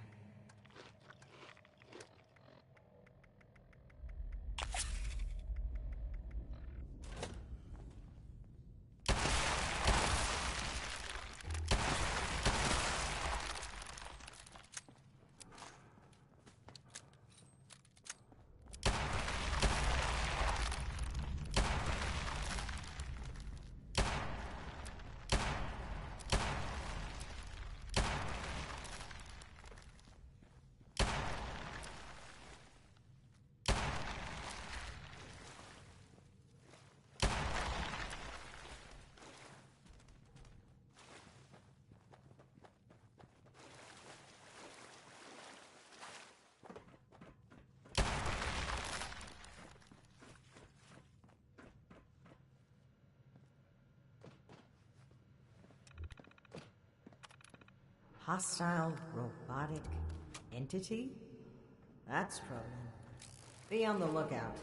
[SPEAKER 14] Hostile robotic entity? That's troubling. Be on the lookout.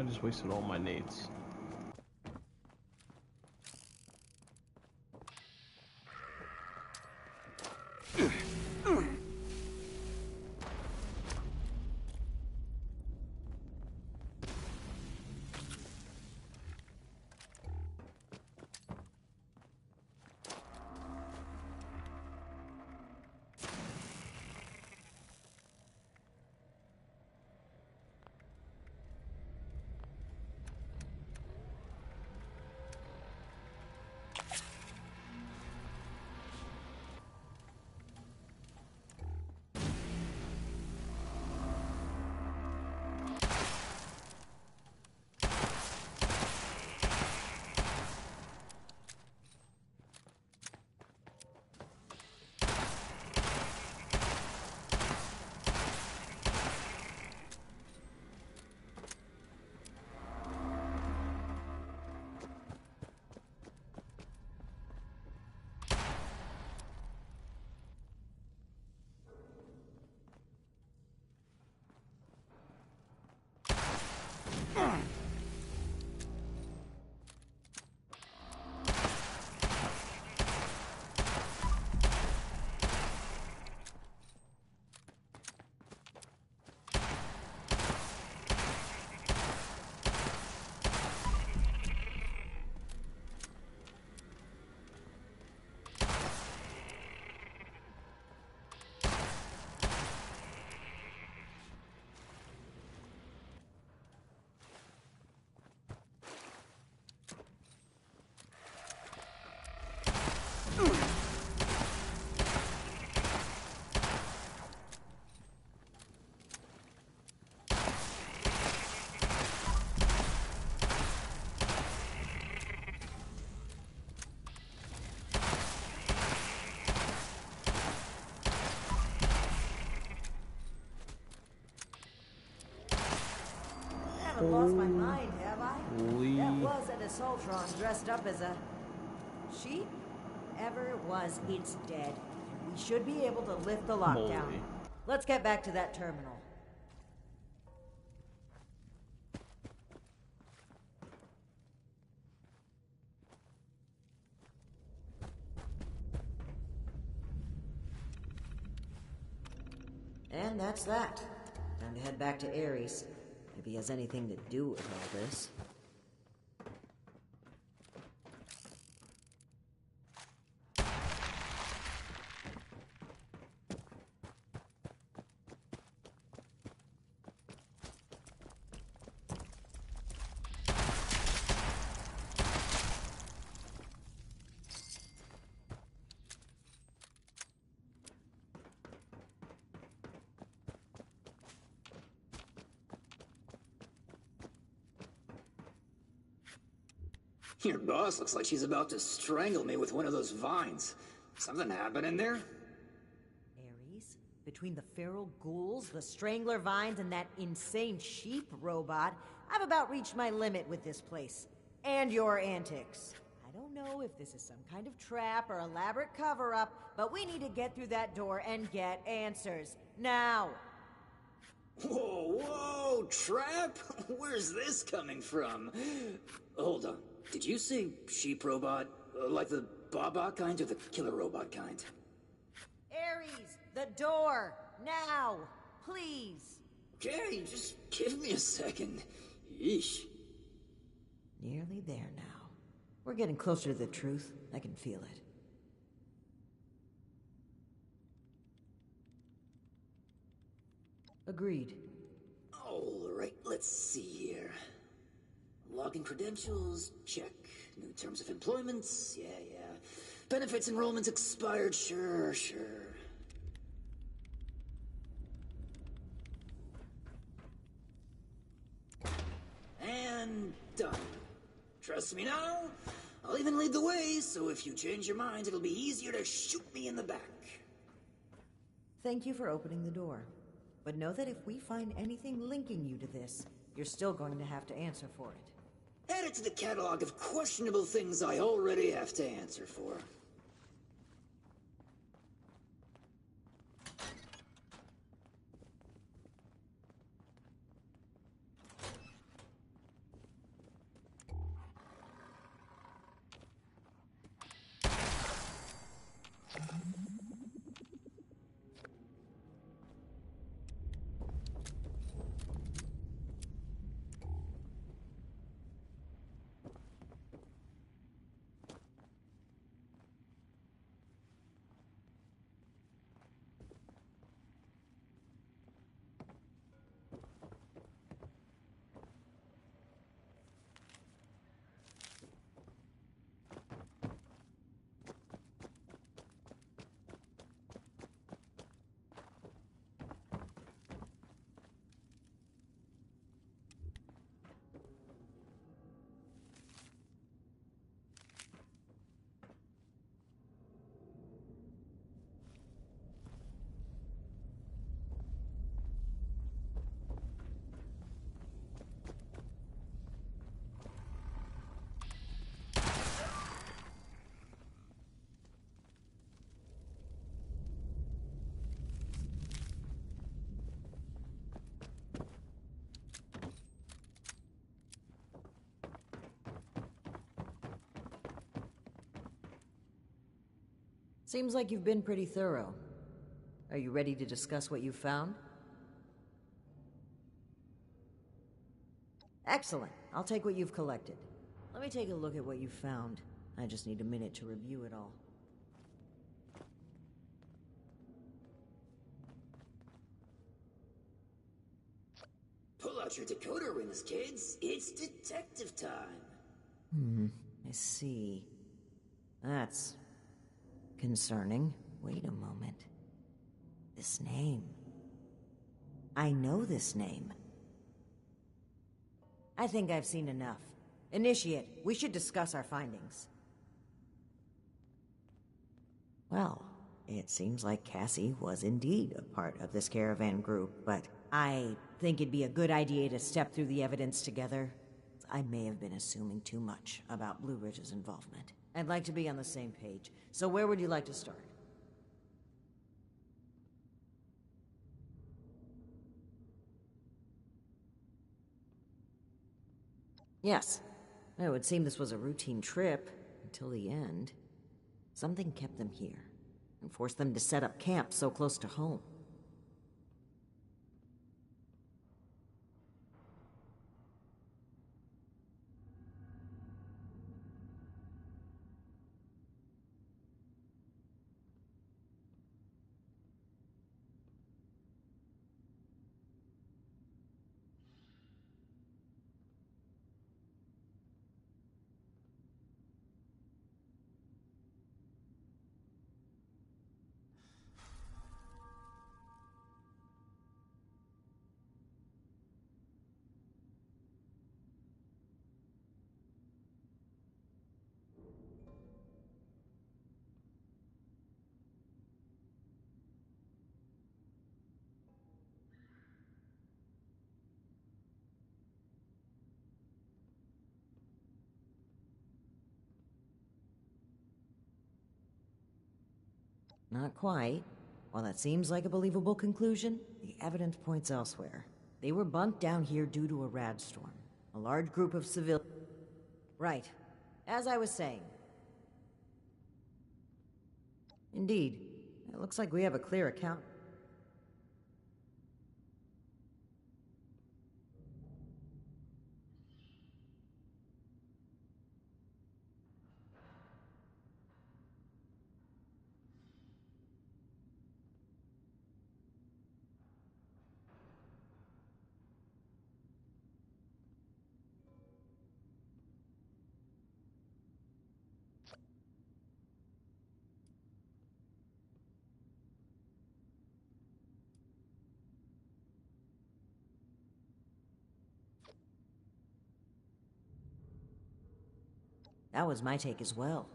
[SPEAKER 19] just wasted all my nades.
[SPEAKER 14] I haven't lost my mind, have I? That was an Assaultron dressed up as a sheep. Ever it was, it's dead. We should be able to lift the lockdown.
[SPEAKER 19] Moly.
[SPEAKER 14] Let's get back to that terminal. And that's that. Time to head back to Ares. If he has anything to do with all this.
[SPEAKER 1] Your boss looks like she's about to strangle me with one of those vines. Something happened in there?
[SPEAKER 14] Ares? Between the feral ghouls, the strangler vines, and that insane sheep robot, I've about reached my limit with this place. And your antics. I don't know if this is some kind of trap or elaborate cover-up, but we need to get through that door and get answers. Now!
[SPEAKER 1] Whoa, whoa, trap? Where's this coming from? Hold on. Did you say sheep robot? Like the Baba kind or the killer robot kind?
[SPEAKER 14] Ares, the door! Now! Please!
[SPEAKER 1] Okay, just give me a second. Yeesh.
[SPEAKER 14] Nearly there now. We're getting closer to the truth. I can feel it. Agreed.
[SPEAKER 1] Alright, let's see here. Login credentials, check. New terms of employment, yeah. Benefits enrollment expired, sure. And done. Trust me now, I'll even lead the way, so if you change your mind, it'll be easier to shoot me in the back.
[SPEAKER 14] Thank you for opening the door. But know that if we find anything linking you to this, you're still going to have to answer for it.
[SPEAKER 1] Add it to the catalog of questionable things I already have to answer for.
[SPEAKER 14] Seems like you've been pretty thorough. Are you ready to discuss what you've found? Excellent. I'll take what you've collected. Let me take a look at what you found. I just need a minute to review it all.
[SPEAKER 1] Pull out your decoder rings, kids. It's detective time.
[SPEAKER 14] I see. That's concerning. Wait a moment. This name. I know this name. I think I've seen enough. Initiate, we should discuss our findings. Well, it seems like Cassie was indeed a part of this caravan group, but I think it'd be a good idea to step through the evidence together. I may have been assuming too much about Blue Ridge's involvement. I'd like to be on the same page, so where would you like to start? Yes. It would seem this was a routine trip, until the end. Something kept them here, and forced them to set up camp so close to home. Not quite. While that seems like a believable conclusion, the evidence points elsewhere. They were bunked down here due to a rad storm. A large group of civilians. Right. As I was saying. Indeed. It looks like we have a clear account. That was my take as well.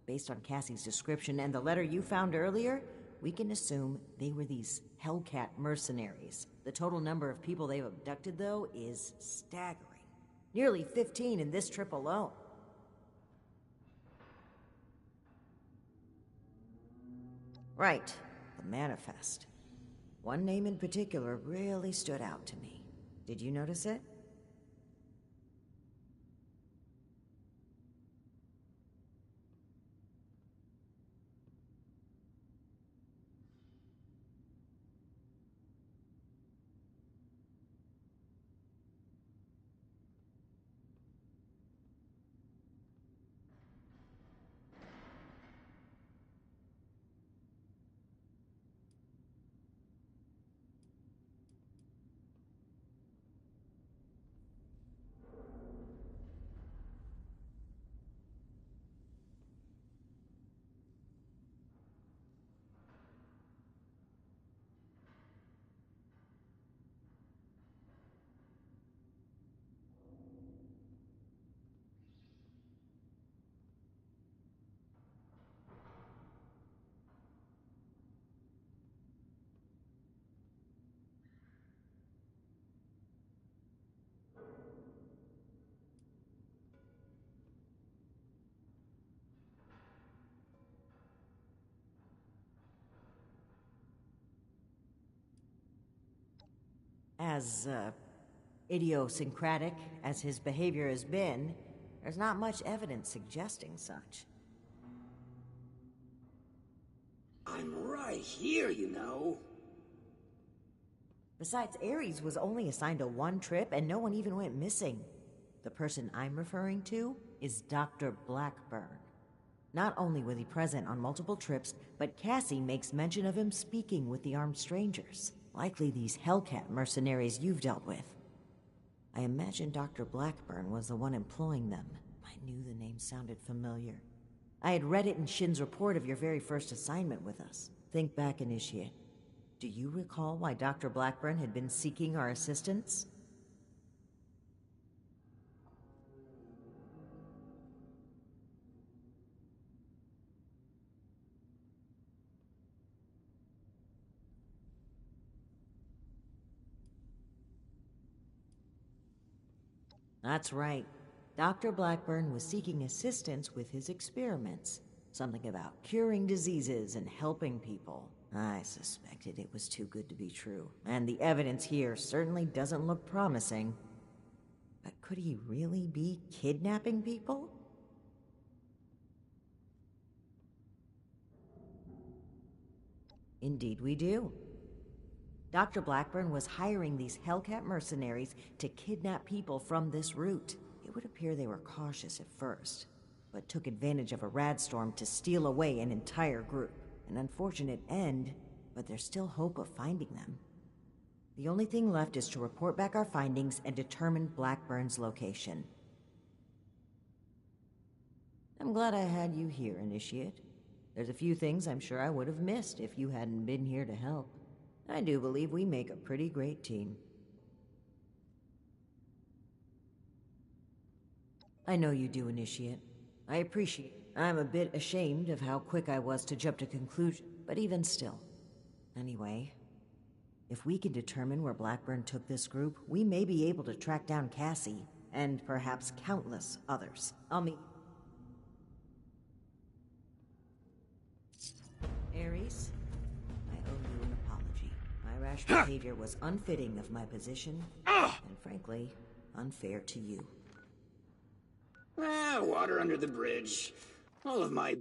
[SPEAKER 14] Based on Cassie's description and the letter you found earlier, we can assume they were these Hellcat mercenaries. The total number of people they've abducted, though, is staggering. Nearly 15 in this trip alone. Right, the manifest. One name in particular really stood out to me. Did you notice it? As, idiosyncratic as his behavior has been, there's not much evidence suggesting such.
[SPEAKER 1] I'm right here, you know.
[SPEAKER 14] Besides, Ares was only assigned to one trip and no one even went missing. The person I'm referring to is Dr. Blackburn. Not only was he present on multiple trips, but Cassie makes mention of him speaking with the armed strangers. Likely these Hellcat mercenaries you've dealt with. I imagine Dr. Blackburn was the one employing them. I knew the name sounded familiar. I had read it in Shin's report of your very first assignment with us. Think back, Initiate. Do you recall why Dr. Blackburn had been seeking our assistance? That's right. Dr. Blackburn was seeking assistance with his experiments. Something about curing diseases and helping people. I suspected it was too good to be true, and the evidence here certainly doesn't look promising. But could he really be kidnapping people? Indeed we do. Dr. Blackburn was hiring these Hellcat mercenaries to kidnap people from this route. It would appear they were cautious at first, but took advantage of a rad storm to steal away an entire group. An unfortunate end, but there's still hope of finding them. The only thing left is to report back our findings and determine Blackburn's location. I'm glad I had you here, Initiate. There's a few things I'm sure I would have missed if you hadn't been here to help. I do believe we make a pretty great team. I know you do, Initiate. I appreciate it. I'm a bit ashamed of how quick I was to jump to conclusion, but even still. Anyway, if we can determine where Blackburn took this group, we may be able to track down Cassie, and perhaps countless others. I'll meet... Ares, I owe you an apology. My rash behavior was unfitting of my position, and frankly, unfair to you.
[SPEAKER 1] Water under the bridge. All of my...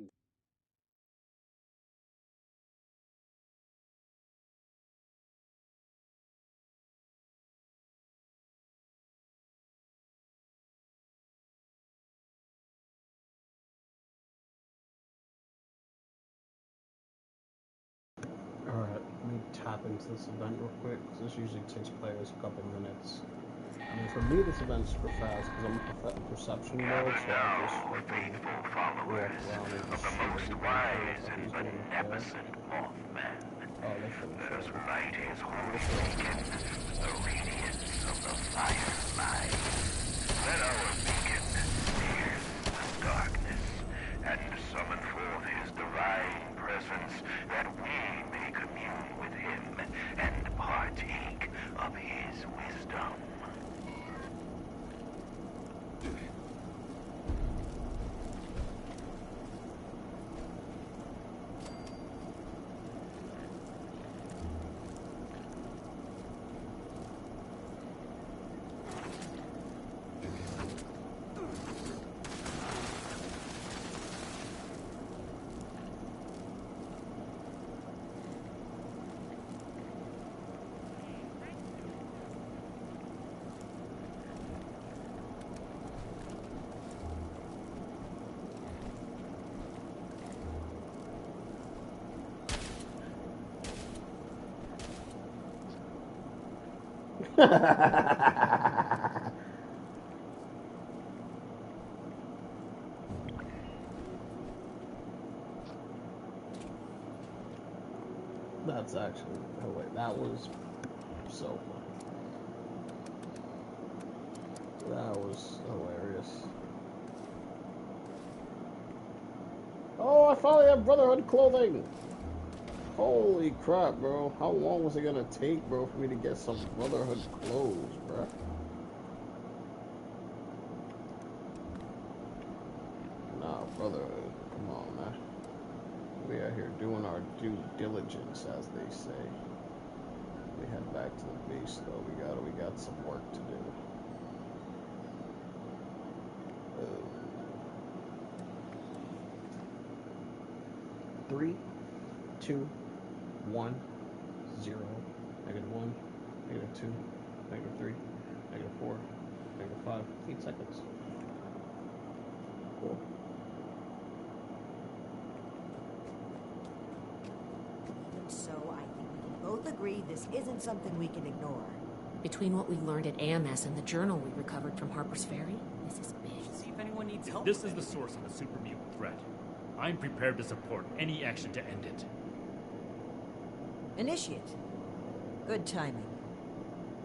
[SPEAKER 19] Alright, let me tap into this event real quick, because this usually takes players a couple minutes. I mean, for me, this event's super fast, because I'm in perception mode, so I just fucking walk around and just see what people who's doing beneficent Mothman. Oh, they finished. Those writers who awaken the radiance of the firelight. Let our beacon pierce the darkness and summon forth his divine presence, that we may commune with him and partake of his wisdom. That's actually, oh wait, that was so funny. That was hilarious. Oh, I finally have Brotherhood clothing! Holy crap, bro. How long was it gonna take, bro, for me to get some Brotherhood clothes, bro? Nah, Brotherhood. Come on, man. We are here doing our due diligence, as they say. We head back to the base, though. We got some work to do. 3, 2, 1, 0, -1, -2, -3, -4, -5, 8 seconds. Cool.
[SPEAKER 14] Even so, I think we can both agree this isn't something we can ignore.
[SPEAKER 11] Between what we learned at AMS and the journal we recovered from Harper's Ferry, this is big.
[SPEAKER 12] See if anyone needs help.
[SPEAKER 4] This is the source of the super mutant threat. I'm prepared to support any action to end it.
[SPEAKER 14] Initiate. Good timing.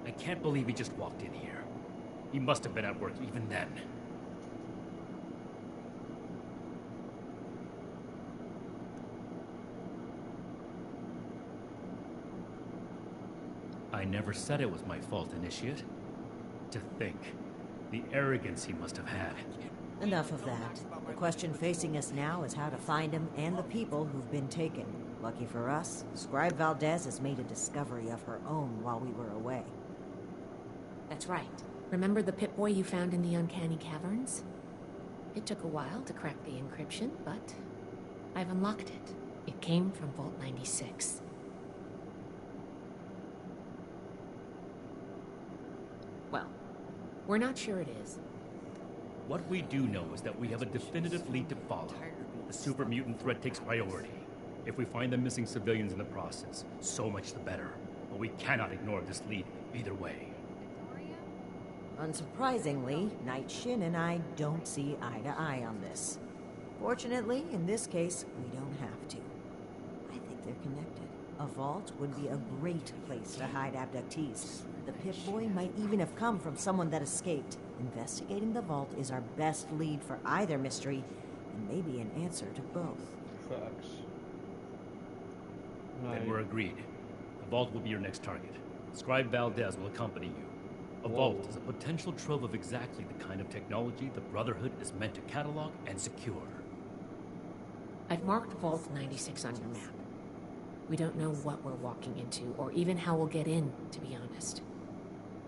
[SPEAKER 4] I can't believe he just walked in here. He must have been at work even then. I never said it was my fault, Initiate. To think. The arrogance he must have had.
[SPEAKER 14] Enough of that. The question facing us now is how to find him and the people who've been taken. Lucky for us, Scribe Valdez has made a discovery of her own while we were away.
[SPEAKER 11] That's right. Remember the Pip-Boy you found in the Uncanny Caverns? It took a while to crack the encryption, but I've unlocked it. It came from Vault 96. Well, we're not sure it is.
[SPEAKER 4] What we do know is that we have a definitive lead to follow. The super mutant threat takes priority. If we find the missing civilians in the process, so much the better. But we cannot ignore this lead either way.
[SPEAKER 14] Unsurprisingly, Night Shin and I don't see eye to eye on this. Fortunately, in this case, we don't have to. I think they're connected. A vault would be a great place to hide abductees. The Pip-Boy might even have come from someone that escaped. Investigating the vault is our best lead for either mystery, and maybe an answer to both.
[SPEAKER 19] Facts.
[SPEAKER 4] Then we're agreed. The vault will be your next target. Scribe Valdez will accompany you. A vault is a potential trove of exactly the kind of technology the Brotherhood is meant to catalog and secure.
[SPEAKER 11] I've marked Vault 96 on your map. We don't know what we're walking into, or even how we'll get in, to be honest.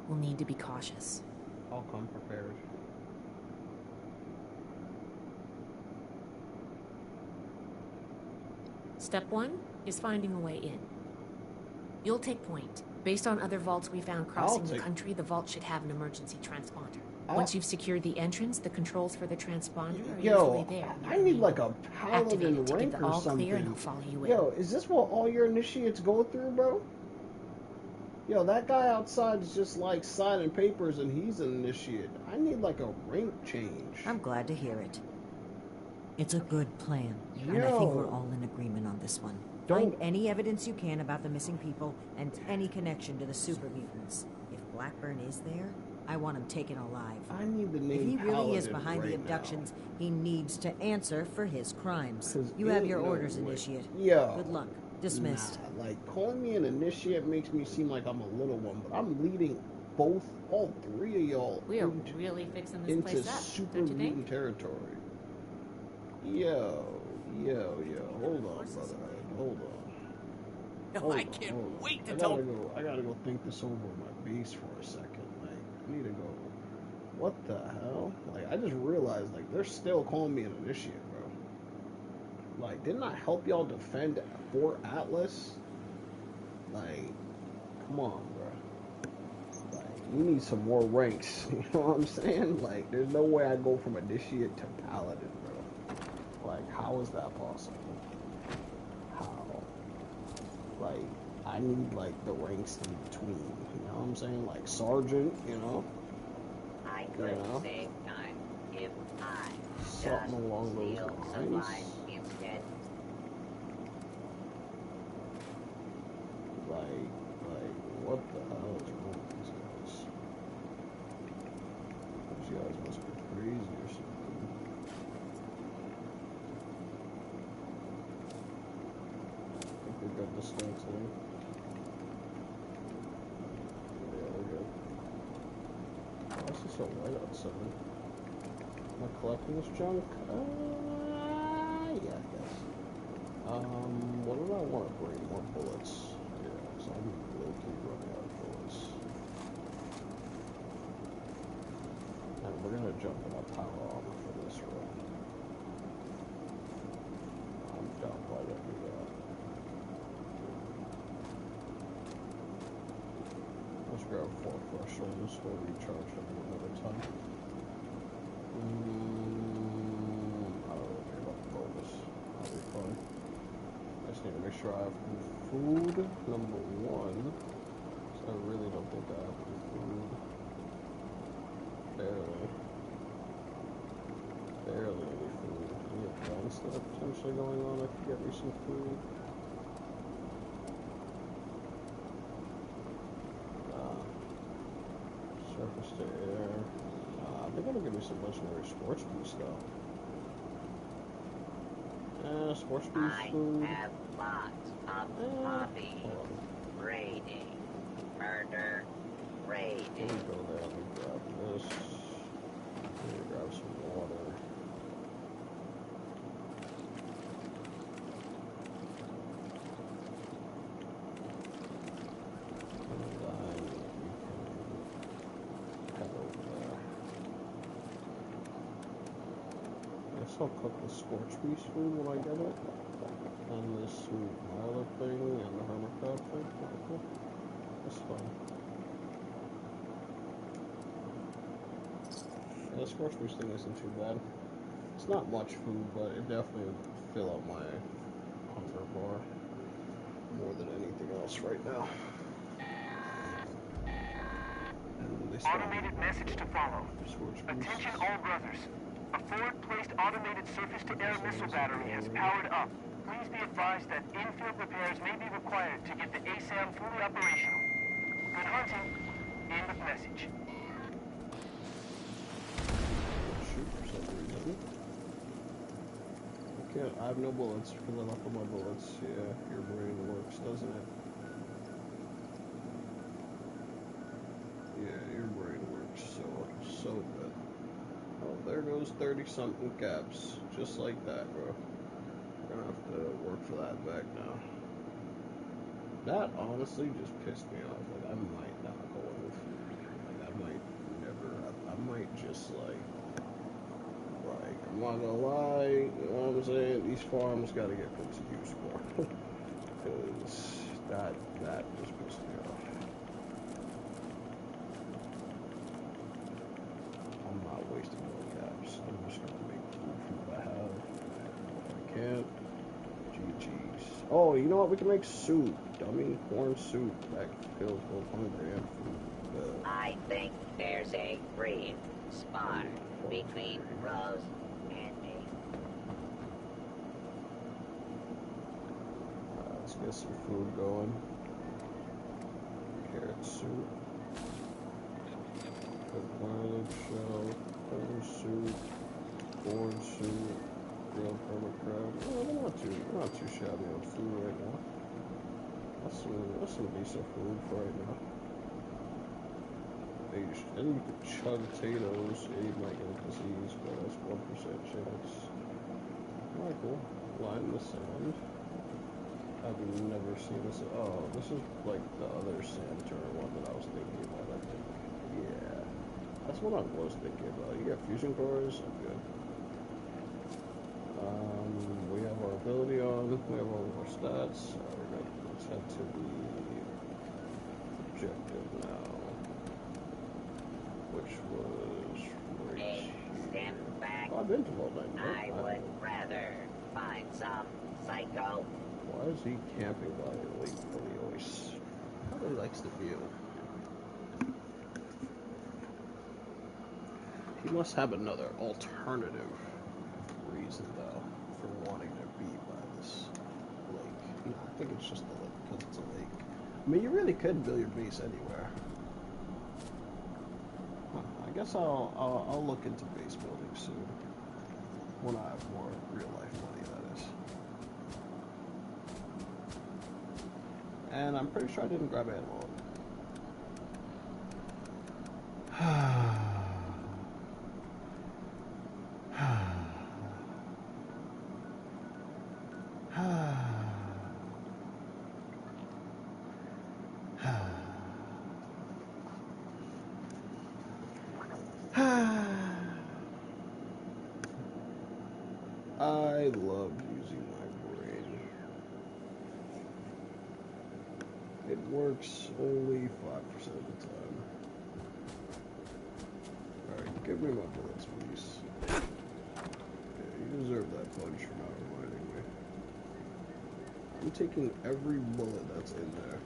[SPEAKER 11] We'll need to be cautious.
[SPEAKER 19] I'll come prepared.
[SPEAKER 11] Step 1 is finding a way in. You'll take point. Based on other vaults we found crossing the country, the vault should have an emergency transponder. Once you've secured the entrance, the controls for the transponder are usually there.
[SPEAKER 19] I need like a paladin rank or something.
[SPEAKER 11] Clear and I'll follow you in.
[SPEAKER 19] Yo, is this what all your initiates go through, bro? Yo, that guy outside is just like signing papers and he's an initiate. I need like a rank change.
[SPEAKER 14] I'm glad to hear it. It's a good plan, and I think we're all in agreement on this one. Find any evidence you can about the missing people and any connection to the super mutants. If Blackburn is there, I want him taken alive.
[SPEAKER 19] I need the name
[SPEAKER 14] If he really is
[SPEAKER 19] Paladin
[SPEAKER 14] behind the
[SPEAKER 19] right
[SPEAKER 14] abductions, he needs to answer for his crimes. You have your orders, Initiate.
[SPEAKER 19] Yo.
[SPEAKER 14] Good luck. Dismissed.
[SPEAKER 19] Nah, like, calling me an initiate makes me seem like I'm a little one, but I'm leading all three of y'all
[SPEAKER 11] We are really fixing this place
[SPEAKER 19] into
[SPEAKER 11] up,
[SPEAKER 19] super
[SPEAKER 11] don't you think?
[SPEAKER 19] mutant territory. Yo, hold on, Brotherhood, hold on.
[SPEAKER 12] I can't wait to tell.
[SPEAKER 19] I gotta go think this over with my base for a second. Like, I need to go. What the hell? Like, I just realized, like, they're still calling me an initiate, bro. Like, didn't I help y'all defend Fort Atlas? Like, come on, bro. Like, we need some more ranks. You know what I'm saying? Like, there's no way I go from initiate to paladin, bro. Like, how is that possible? How? Like, I need, like, the ranks in between. You know what I'm saying? Like, sergeant, you know?
[SPEAKER 2] I could save time if I
[SPEAKER 19] something along those lines.
[SPEAKER 2] Instead.
[SPEAKER 19] Like, what the hell is wrong with these guys? These guys must be crazy or something. I think we got the stats there. Yeah, we're good. Why is it so light outside? Am I collecting this junk? Yeah, I guess. What do I want to bring? More bullets. Yeah, so I'm low-key running out of bullets. And we're gonna jump in a power armor for this run. I'm down by that. grab 4 fresh ones. We'll recharge them another time. I don't really care about the bonus. I'll be fine. I just need to make sure I have food, number 1. So I really don't think I have any food. Barely any food. Any events that are potentially going on that could get me some food? Surface to air. They're gonna give me some legendary sports boost though. Sports boost food.
[SPEAKER 2] I have lots of hobbies. Raiding. Murder. Raiding.
[SPEAKER 19] Let me go there. Let me grab this. Let me grab some water. I'll cook the scorch beast food when I get it. And this sweet Marla thing and the hermit crab thing. Okay. That's fine. Yeah, the scorch beast thing isn't too bad. It's not much food, but it definitely would fill up my hunger bar more than anything else right now.
[SPEAKER 5] Automated message to follow. Attention all brothers. A forward-placed automated surface-to-air missile battery has powered up. Please be advised that in-field repairs may be required to get the ASAM fully operational. Good hunting. End of message.
[SPEAKER 19] Shoot for some reason. I have no bullets. Fill it up with my bullets. Yeah, your brain works, doesn't it? Yeah, your brain works so good. Oh, there goes 30-something caps. Just like that, bro. We're gonna have to work for that back now. That honestly just pissed me off. Like, I might not go in with food. Like, I might never. I might just, like, I'm not gonna lie. You know what I'm saying? These farms gotta get put to use more. Because that just pissed me off. I'm not wasting more caps. I'm just gonna make food from what I have. If I can't, GG's. Oh, you know what? We can make soup. Dummy corn soup that fills both hunger and food.
[SPEAKER 2] I think there's a brief spark between Rose and me.
[SPEAKER 19] Let's get some food going. Carrot soup. Violet shell, corn soup, grilled hermit crab. Oh, we're not too shabby on food right now. That's some decent food for right now. And you could chug potatoes. Yeah, you might get a disease, but that's 1% chance. Alright, cool. Line in the sand. I've never seen this. Oh, this is like the other sand turner one that I was thinking about, I think. Yeah. That's what I was thinking about. You got fusion cores? I'm good. We have our ability on. We have all of our stats. Let's head to the objective now. Which was right here.
[SPEAKER 2] Back.
[SPEAKER 19] Oh, I've been to all night.
[SPEAKER 2] I would rather find some psycho.
[SPEAKER 19] Why is he camping by Lake Peleos? Probably likes the view. He must have another alternative reason, though, for wanting to be by this lake. No, I think it's just the lake, because it's a lake. I mean, you really could build your base anywhere. Huh, I guess I'll look into base building soon. When I have more real-life money, that is. And I'm pretty sure I didn't grab animal. I love using my brain. It works only 5% of the time. Alright, give me my bullets, please. Yeah, you deserve that punch for not reminding me. I'm taking every bullet that's in there.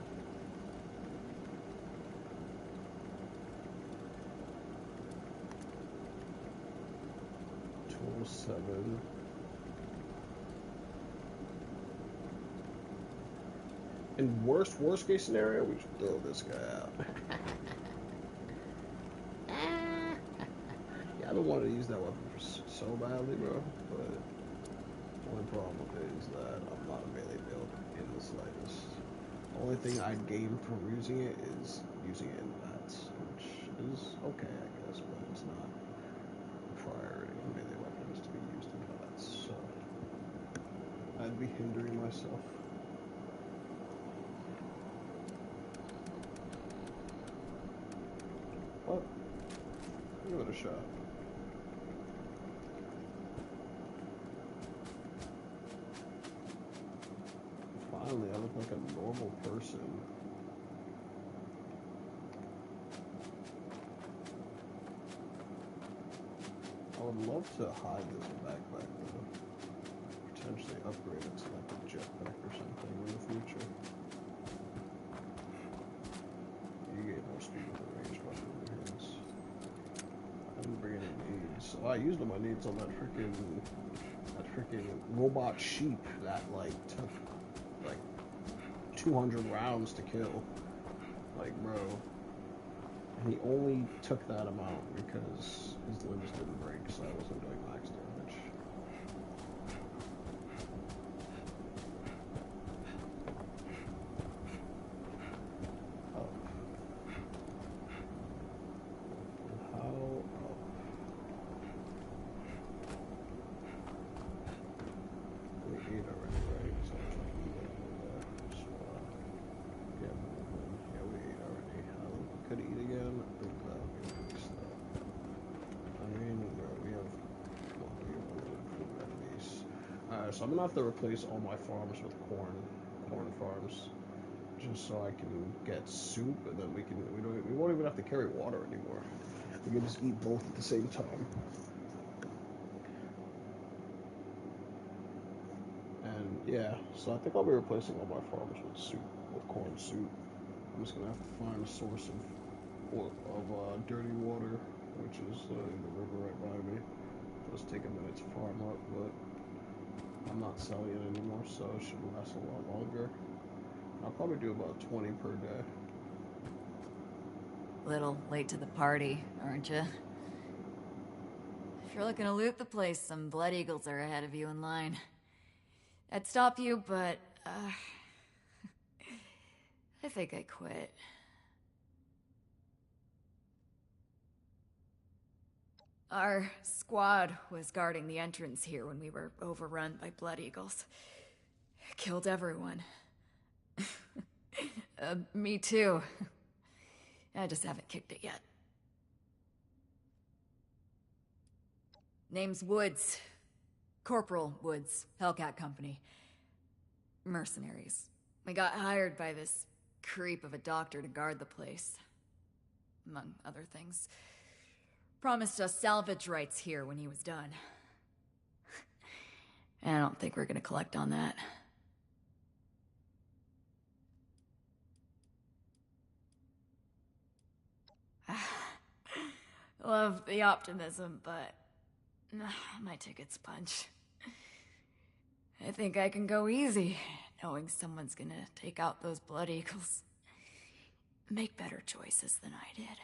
[SPEAKER 19] Total 7. In worst case scenario, we should throw this guy out. Yeah, I've been wanting to use that weapon for so badly, bro. But the only problem is that I'm not a melee build in the slightest. The only thing I gain from using it is using it in bats, which is okay, I guess, but it's not a priority of melee weapons to be used in bats. So I'd be hindering myself. What? Give it a shot. Finally, I look like a normal person. I would love to hide this backpack though. Potentially upgrade it to like a jetpack or something in the future. You get more speed with the range weapon in your hands. I didn't bring any needs. Oh, I used all my needs on that freaking robot sheep that like took like 200 rounds to kill. Like, bro. And he only took that amount because his limbs didn't break, so I wasn't doing max damage. So I'm gonna have to replace all my farms with corn farms, just so I can get soup, and then we won't even have to carry water anymore. We can just eat both at the same time. And yeah, so I think I'll be replacing all my farms with soup, with corn soup. I'm just gonna have to find a source of dirty water, which is the river right by me. It'll just take a minute to farm up, but I'm not selling it anymore, so it should last a lot longer. I'll probably do about 20 per day.
[SPEAKER 7] Little late to the party, aren't you? If you're looking to loot the place, some Blood Eagles are ahead of you in line. I'd stop you, but, I think I quit. Our squad was guarding the entrance here when we were overrun by Blood Eagles. Killed everyone. Me too. I just haven't kicked it yet. Name's Woods. Corporal Woods, Hellcat Company. Mercenaries. We got hired by this creep of a doctor to guard the place. Among other things. Promised us salvage rights here when he was done. I don't think we're gonna collect on that. Love the optimism, but my ticket's punch. I think I can go easy, knowing someone's gonna take out those Blood Eagles. Make better choices than I did.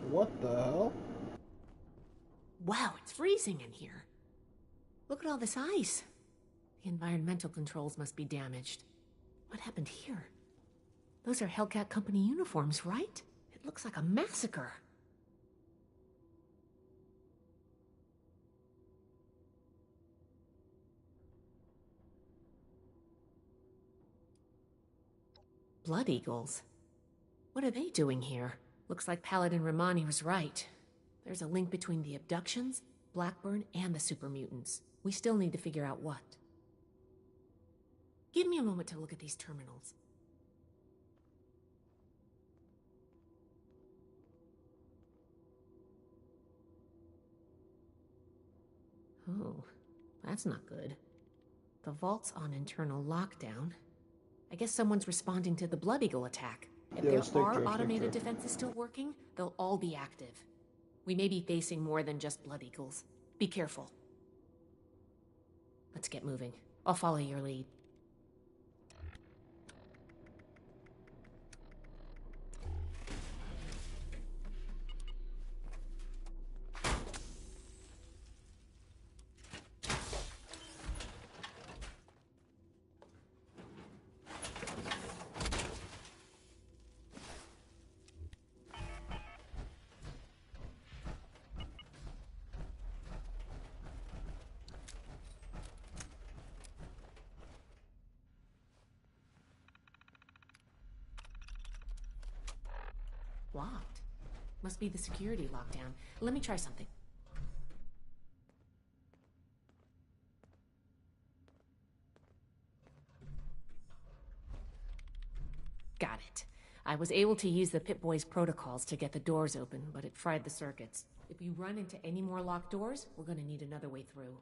[SPEAKER 19] What the hell?
[SPEAKER 11] Wow, it's freezing in here. Look at all this ice. The environmental controls must be damaged. What happened here? Those are Hellcat Company uniforms, right? It looks like a massacre. Blood Eagles? What are they doing here? Looks like Paladin Romani was right. There's a link between the abductions, Blackburn, and the super mutants. We still need to figure out what. Give me a moment to look at these terminals. Oh, that's not good. The vault's on internal lockdown. I guess someone's responding to the Blood Eagle attack. If there are automated defenses still working, they'll all be active. We may be facing more than just Blood Eagles. Be careful. Let's get moving. I'll follow your lead. Locked. Must be the security lockdown. Let me try something. Got it. I was able to use the Pip-Boy's protocols to get the doors open, but it fried the circuits. If we run into any more locked doors, we're gonna need another way through.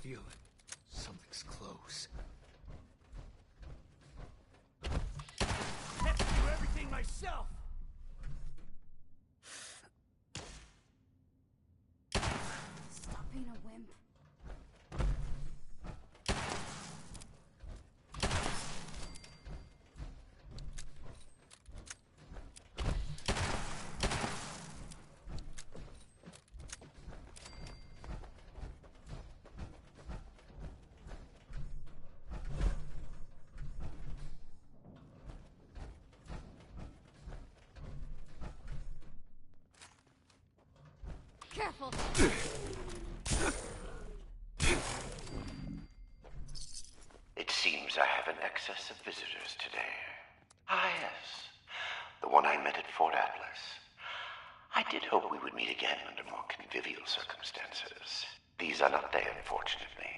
[SPEAKER 9] Feel it. Something's close. I have to do everything myself!
[SPEAKER 3] Stop being a wimp. Careful!
[SPEAKER 10] It seems I have an excess of visitors today. Ah, yes. The one I met at Fort Atlas. I did hope we would meet again under more convivial circumstances. These are not they, unfortunately.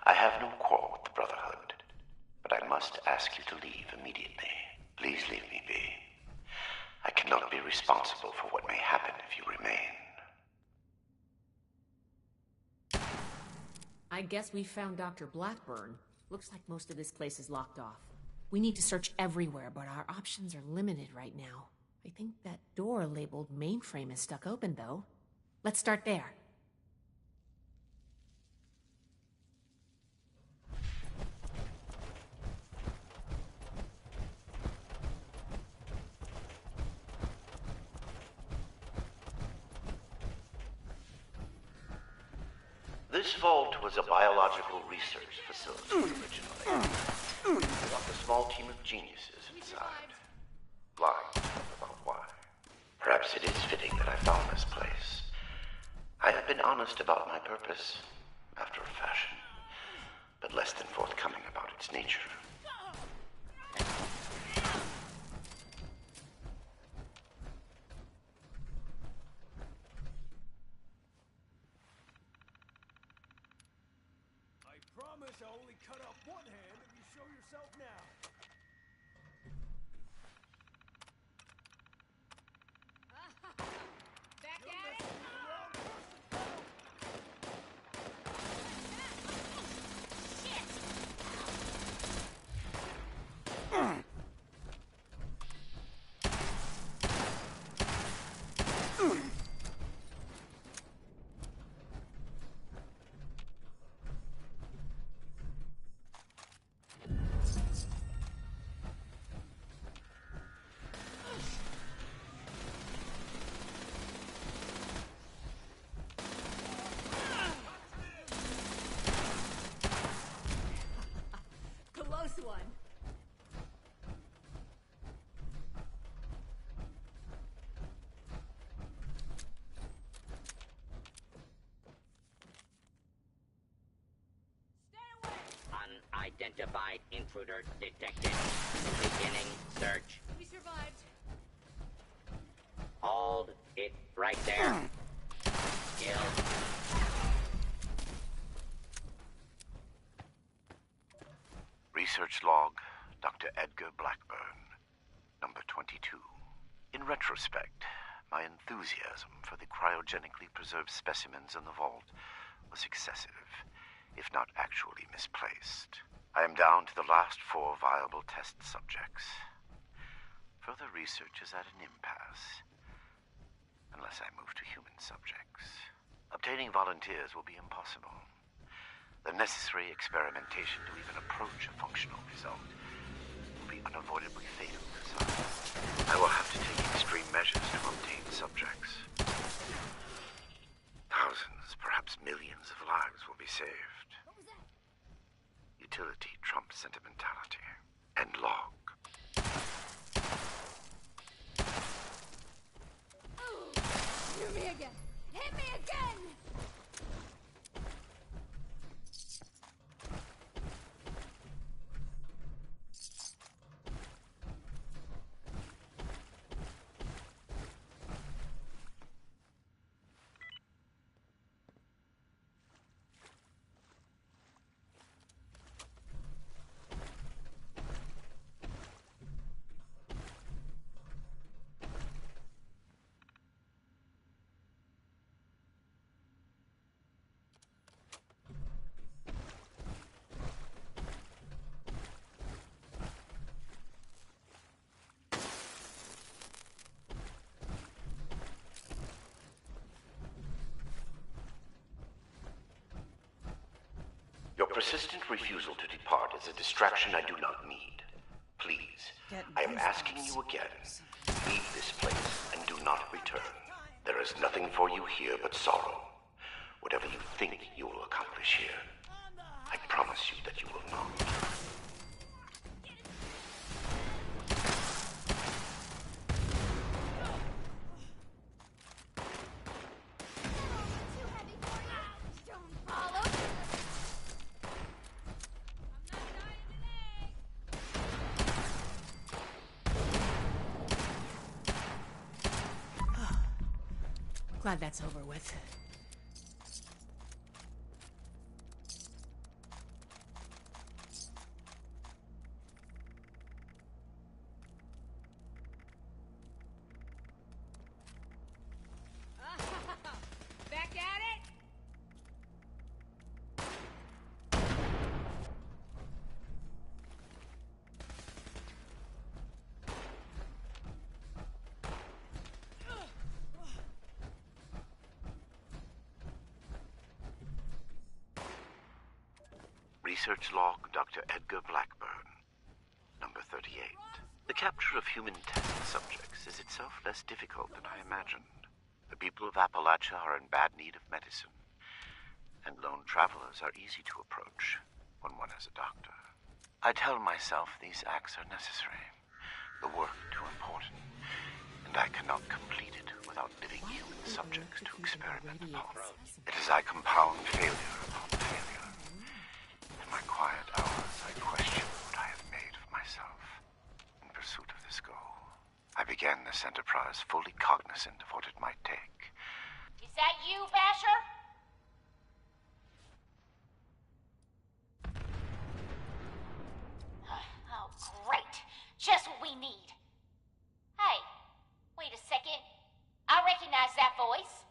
[SPEAKER 10] I have no quarrel with the Brotherhood, but I must ask you to leave immediately. Please leave me be. I cannot be responsible for what may happen if you remain.
[SPEAKER 11] I guess we found Dr. Blackburn. Looks like most of this place is locked off. We need to search everywhere, but our options are limited right now. I think that door labeled mainframe is stuck open, though. Let's start there.
[SPEAKER 10] This vault was a biological research facility originally. There was a small team of geniuses inside. Lying about why. Perhaps it is fitting that I found this place. I have been honest about my purpose, after a fashion, but less than forthcoming about its nature.
[SPEAKER 22] I only cut off one hand if you show yourself now.
[SPEAKER 8] Back at it?
[SPEAKER 2] Unidentified intruder detected. Beginning search.
[SPEAKER 21] We survived.
[SPEAKER 2] Hold it right there. Kill.
[SPEAKER 10] Research log, Dr. Edgar Blackburn, number 22. In retrospect, my enthusiasm for the cryogenically preserved specimens in the vault was excessive, if not actually misplaced. I am down to the last 4 viable test subjects. Further research is at an impasse, unless I move to human subjects. Obtaining volunteers will be impossible. The necessary experimentation to even approach a functional result will be unavoidably fatal to science. I will have to take extreme measures to obtain subjects. Thousands, perhaps millions of lives will be saved. Utility trumps sentimentality. End log.
[SPEAKER 21] Hit me again! Hit me again!
[SPEAKER 10] Your persistent refusal to depart is a distraction I do not need. Please, I am asking you again, leave this place and do not return. There is nothing for you here but sorrow. Whatever you think you will accomplish here, I promise you that you will not.
[SPEAKER 11] Glad that's over with.
[SPEAKER 21] Back at it?
[SPEAKER 10] Research log, Dr. Edgar Blackburn, number 38. The capture of human test subjects is itself less difficult than I imagined. The people of Appalachia are in bad need of medicine, and lone travelers are easy to approach when one is a doctor. I tell myself these acts are necessary, the work too important, and I cannot complete it without living human subjects to experiment upon. It is I compound failure upon failure. In my quiet hours, I question what I have made of myself in pursuit of this goal. I began this enterprise fully cognizant of what it might take.
[SPEAKER 3] Is that you, Basher? Oh, great. Just what we need. Hey, wait a second. I recognize that voice.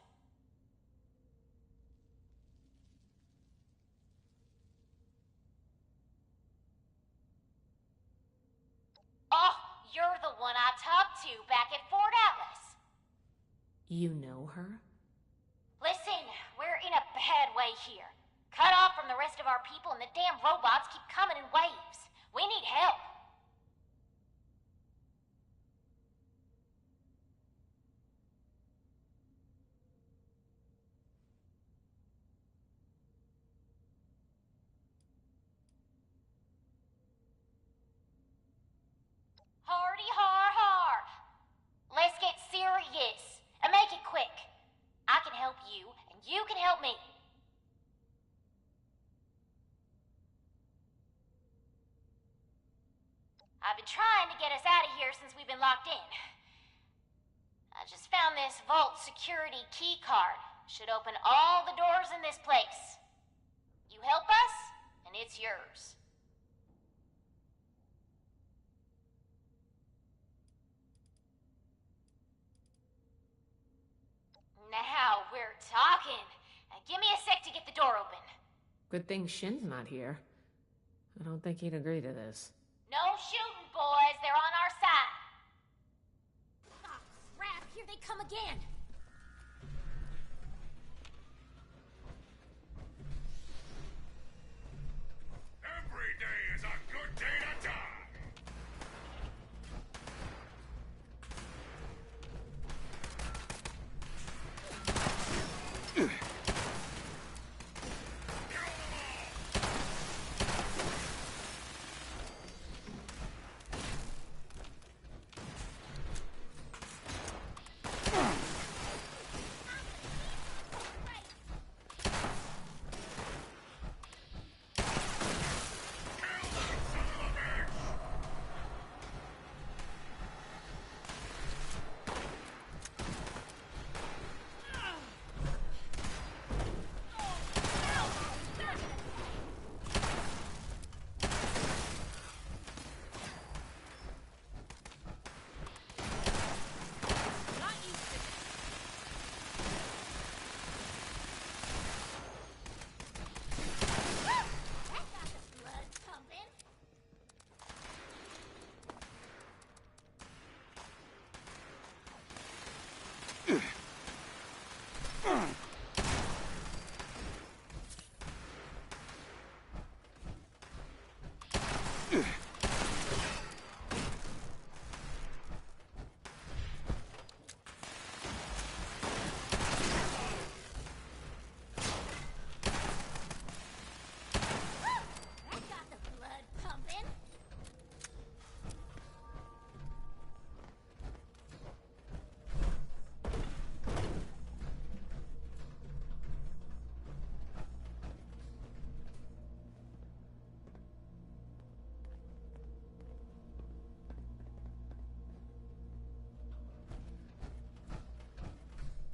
[SPEAKER 3] Oh, you're the one I talked to back at Fort Atlas.
[SPEAKER 11] You know her?
[SPEAKER 3] Listen, we're in a bad way here. Cut off from the rest of our people and the damn robots keep coming in waves. We need help. Hardy har har. Let's get serious and make it quick. I can help you and you can help me.
[SPEAKER 8] I've been trying to get us out of here since we've been locked in. I just found this vault security key card. Should open all the doors in this place. You help us, and it's yours. Now we're talking. Give me a sec to get the door open.
[SPEAKER 11] Good thing Shin's not here. I don't think he'd agree to this.
[SPEAKER 8] No shooting, boys. They're on our side. Oh, crap. Here they come again.
[SPEAKER 18] Every day is a good day to die.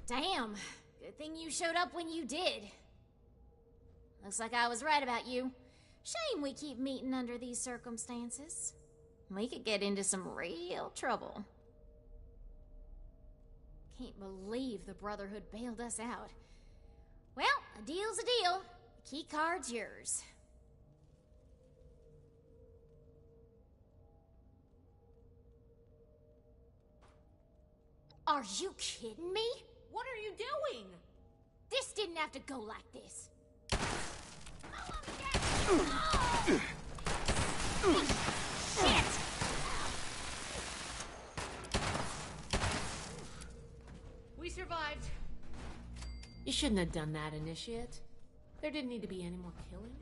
[SPEAKER 8] Damn. Good thing you showed up when you did. Looks like I was right about you. Shame we keep meeting under these circumstances. We could get into some real trouble. Can't believe the Brotherhood bailed us out. Well, a deal's a deal. The key card's yours. Are you kidding me?
[SPEAKER 11] What are you doing?
[SPEAKER 8] This didn't have to go like this. Shit!
[SPEAKER 11] We survived. You shouldn't have done that, Initiate. There didn't need to be any more killing.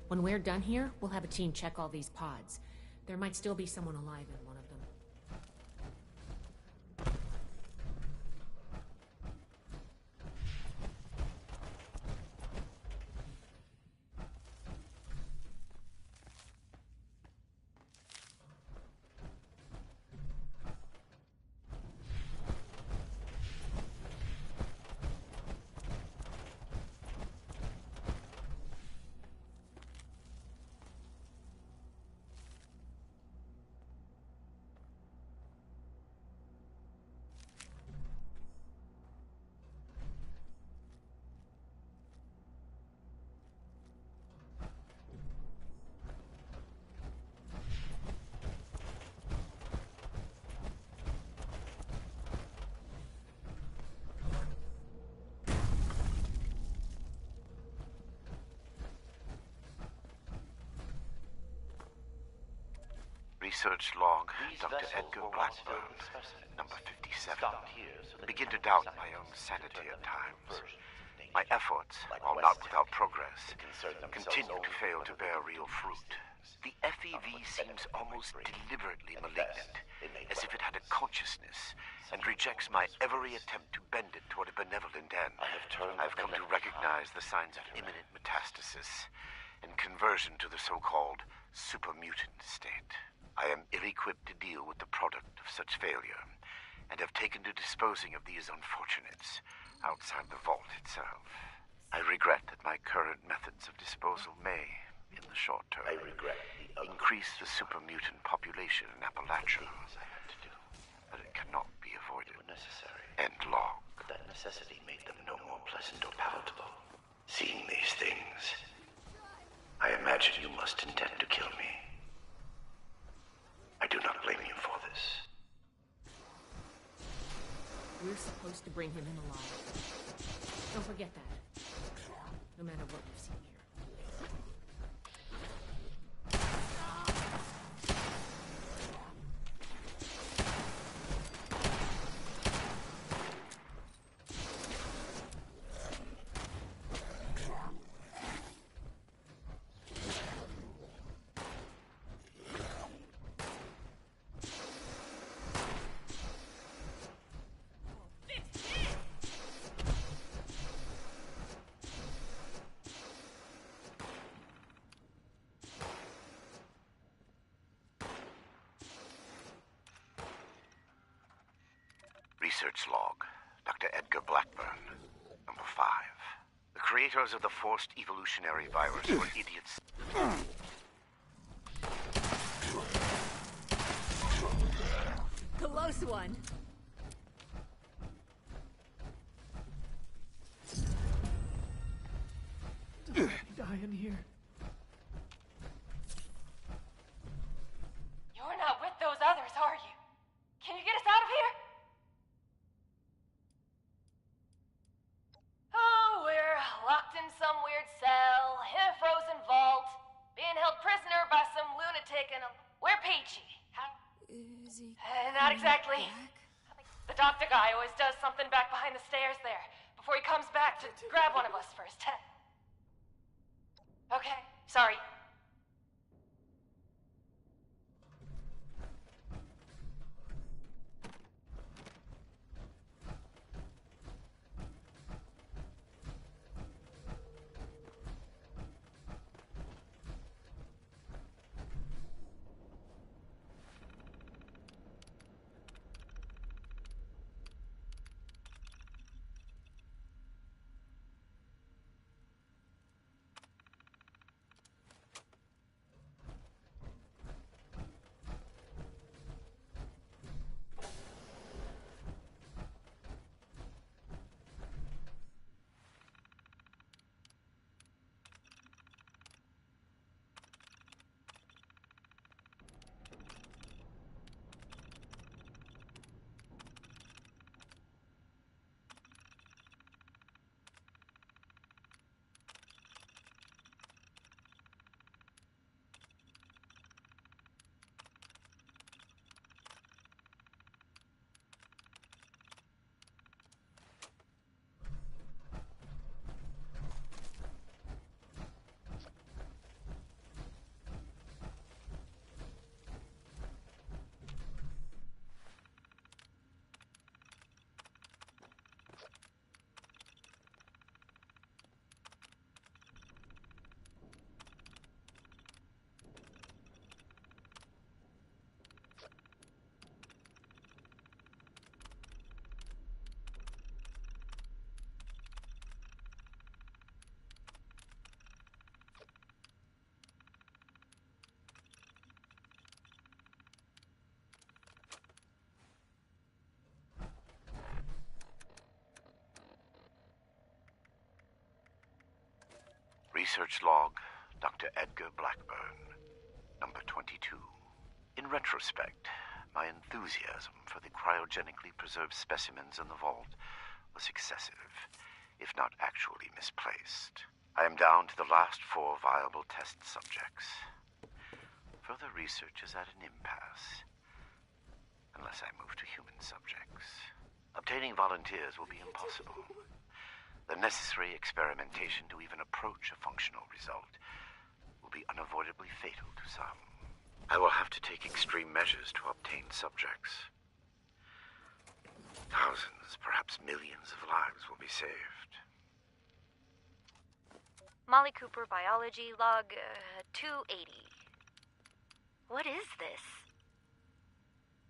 [SPEAKER 11] When we're done here, we'll have a team check all these pods. There might still be someone alive in one of them.
[SPEAKER 10] Research log, Dr. Edgar Blackburn, number 57. Begin to doubt my own sanity at times. My efforts, while not without progress, continue to fail to bear real fruit. The FEV seems almost deliberately malignant, as if it had a consciousness, and rejects my every attempt to bend it toward a benevolent end. I've come to recognize the signs of imminent metastasis and conversion to the so-called supermutant state. I am ill-equipped to deal with the product of such failure, and have taken to disposing of these unfortunates outside the vault itself. I regret that my current methods of disposal may, in the short term, increase the supermutant population in Appalachia. But it cannot be avoided. End log. That necessity made them no more pleasant or palatable. Seeing these things, I imagine you must intend to kill me. I do not blame you for this.
[SPEAKER 11] We're supposed to bring him in alive. Don't forget that. No matter what we've seen here.
[SPEAKER 10] Research log, Dr. Edgar Blackburn, number 5. The creators of the forced evolutionary virus were idiots.
[SPEAKER 7] Close one.
[SPEAKER 22] Die in here.
[SPEAKER 6] You're not with those others, are you? Can you get us out of here? Oh, we're locked in some weird cell, in a frozen vault, being held prisoner by some lunatic, and we're peachy. How?
[SPEAKER 21] Is he
[SPEAKER 6] Not exactly. The doctor guy always does something back behind the stairs there, before he comes back to grab one of us for his tent. Okay, sorry.
[SPEAKER 10] Research log, Dr. Edgar Blackburn, number 22. In retrospect, my enthusiasm for the cryogenically preserved specimens in the vault was excessive, if not actually misplaced. I am down to the last 4 viable test subjects. Further research is at an impasse, unless I move to human subjects. Obtaining volunteers will be impossible. The necessary experimentation to even approach a functional result will be unavoidably fatal to some. I will have to take extreme measures to obtain subjects. Thousands, perhaps millions of lives will be saved.
[SPEAKER 13] Molly Cooper, biology, log 280. What is this?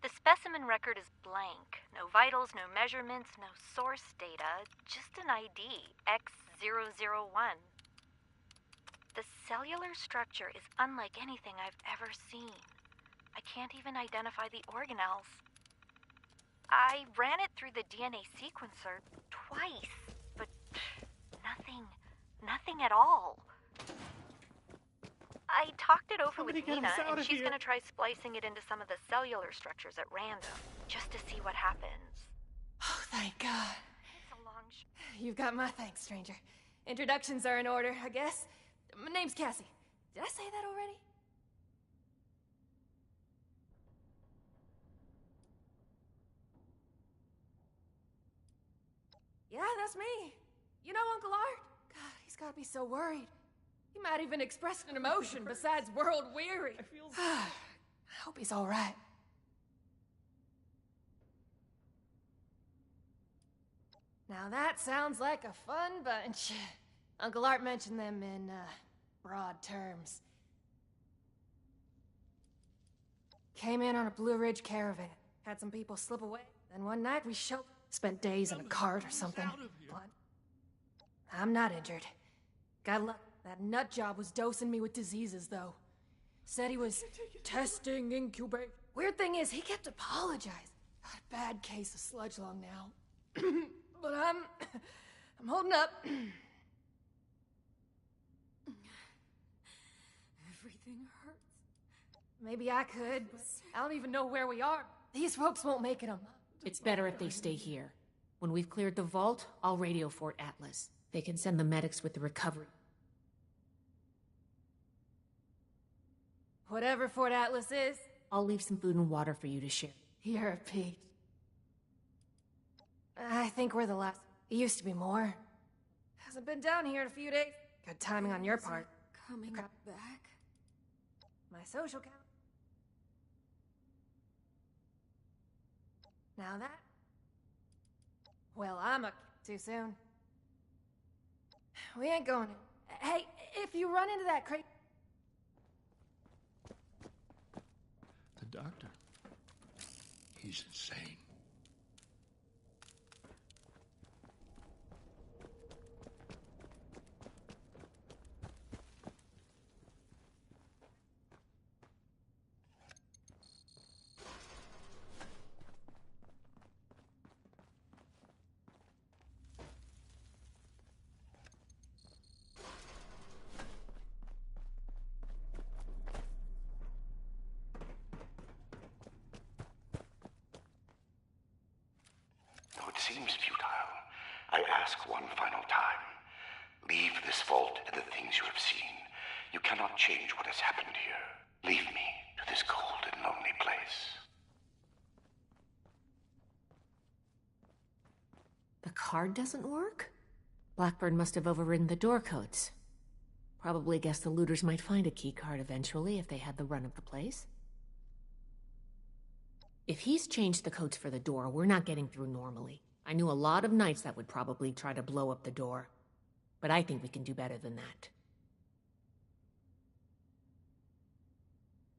[SPEAKER 13] The specimen record is blank. No vitals, no measurements, no source data. Just an ID, X001. The cellular structure is unlike anything I've ever seen. I can't even identify the organelles. I ran it through the DNA sequencer twice, but nothing at all. I talked it over with Nina, and she's gonna try splicing it into some of the cellular structures at random, just to see what happens.
[SPEAKER 6] Oh, thank God.
[SPEAKER 13] It's a long
[SPEAKER 6] You've got my thanks, stranger. Introductions are in order, I guess. My name's Cassie. Did I say that already? Yeah, that's me. You know Uncle Art? God, he's gotta be so worried. He might even express an emotion besides world weary. I hope he's all right. Now that sounds like a fun bunch. Uncle Art mentioned them in, broad terms. Came in on a Blue Ridge caravan. Had some people slip away. Then one night we spent days in a cart or something. I'm not injured. Got luck. That nut job was dosing me with diseases, though. Said he was testing, incubate. Weird thing is, he kept apologizing. Got a bad case of sludge lung now. But I'm holding up. Everything hurts. Maybe I could, but I don't even know where we are. These folks won't make it on.
[SPEAKER 11] It's better if they stay here. When we've cleared the vault, I'll radio Fort Atlas. They can send the medics with the recovery.
[SPEAKER 6] Whatever Fort Atlas is,
[SPEAKER 11] I'll leave some food and water for you to share.
[SPEAKER 6] You're a peach. I think we're the last. It used to be more. Hasn't been down here in a few days. Good timing on your part.
[SPEAKER 8] Coming back?
[SPEAKER 6] My social count. Now that... Well, I'm a... Too soon. We ain't going in. Hey, if you run into that crate...
[SPEAKER 9] The doctor. He's insane.
[SPEAKER 10] Though it seems futile, I ask one final time. Leave this vault and the things you have seen. You cannot change what has happened here. Leave me to this cold and lonely place.
[SPEAKER 11] The card doesn't work? Blackbird must have overridden the door codes. Probably guessed the looters might find a key card eventually if they had the run of the place. If he's changed the codes for the door, we're not getting through normally. I knew a lot of knights that would probably try to blow up the door. But I think we can do better than that.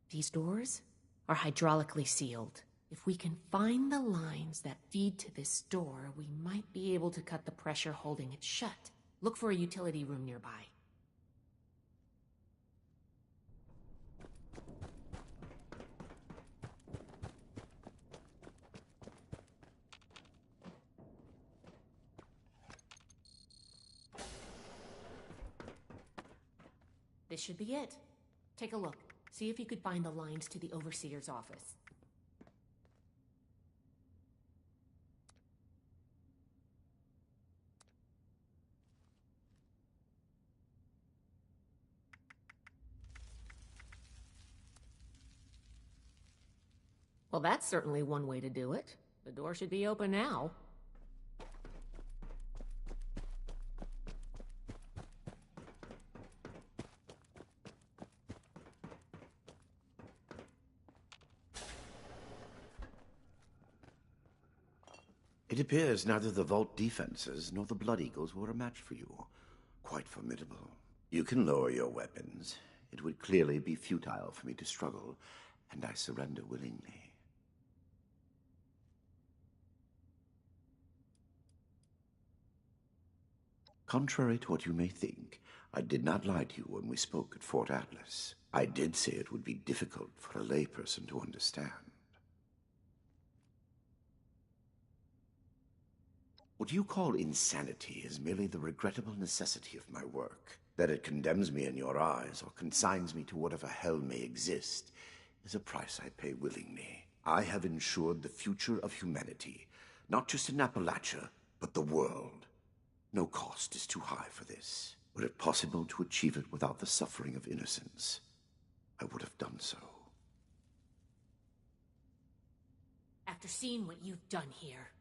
[SPEAKER 11] These doors are hydraulically sealed. If we can find the lines that feed to this door, we might be able to cut the pressure holding it shut. Look for a utility room nearby. This should be it. Take a look. See if you could find the lines to the Overseer's office. Well, that's certainly one way to do it. The door should be open now.
[SPEAKER 10] It appears neither the Vault defenses nor the Blood Eagles were a match for you. Quite formidable. You can lower your weapons. It would clearly be futile for me to struggle, and I surrender willingly. Contrary to what you may think, I did not lie to you when we spoke at Fort Atlas. I did say it would be difficult for a layperson to understand. What you call insanity is merely the regrettable necessity of my work. That it condemns me in your eyes, or consigns me to whatever hell may exist, is a price I pay willingly. I have ensured the future of humanity, not just in Appalachia, but the world. No cost is too high for this. Were it possible to achieve it without the suffering of innocence, I would have done so.
[SPEAKER 11] After seeing what you've done here,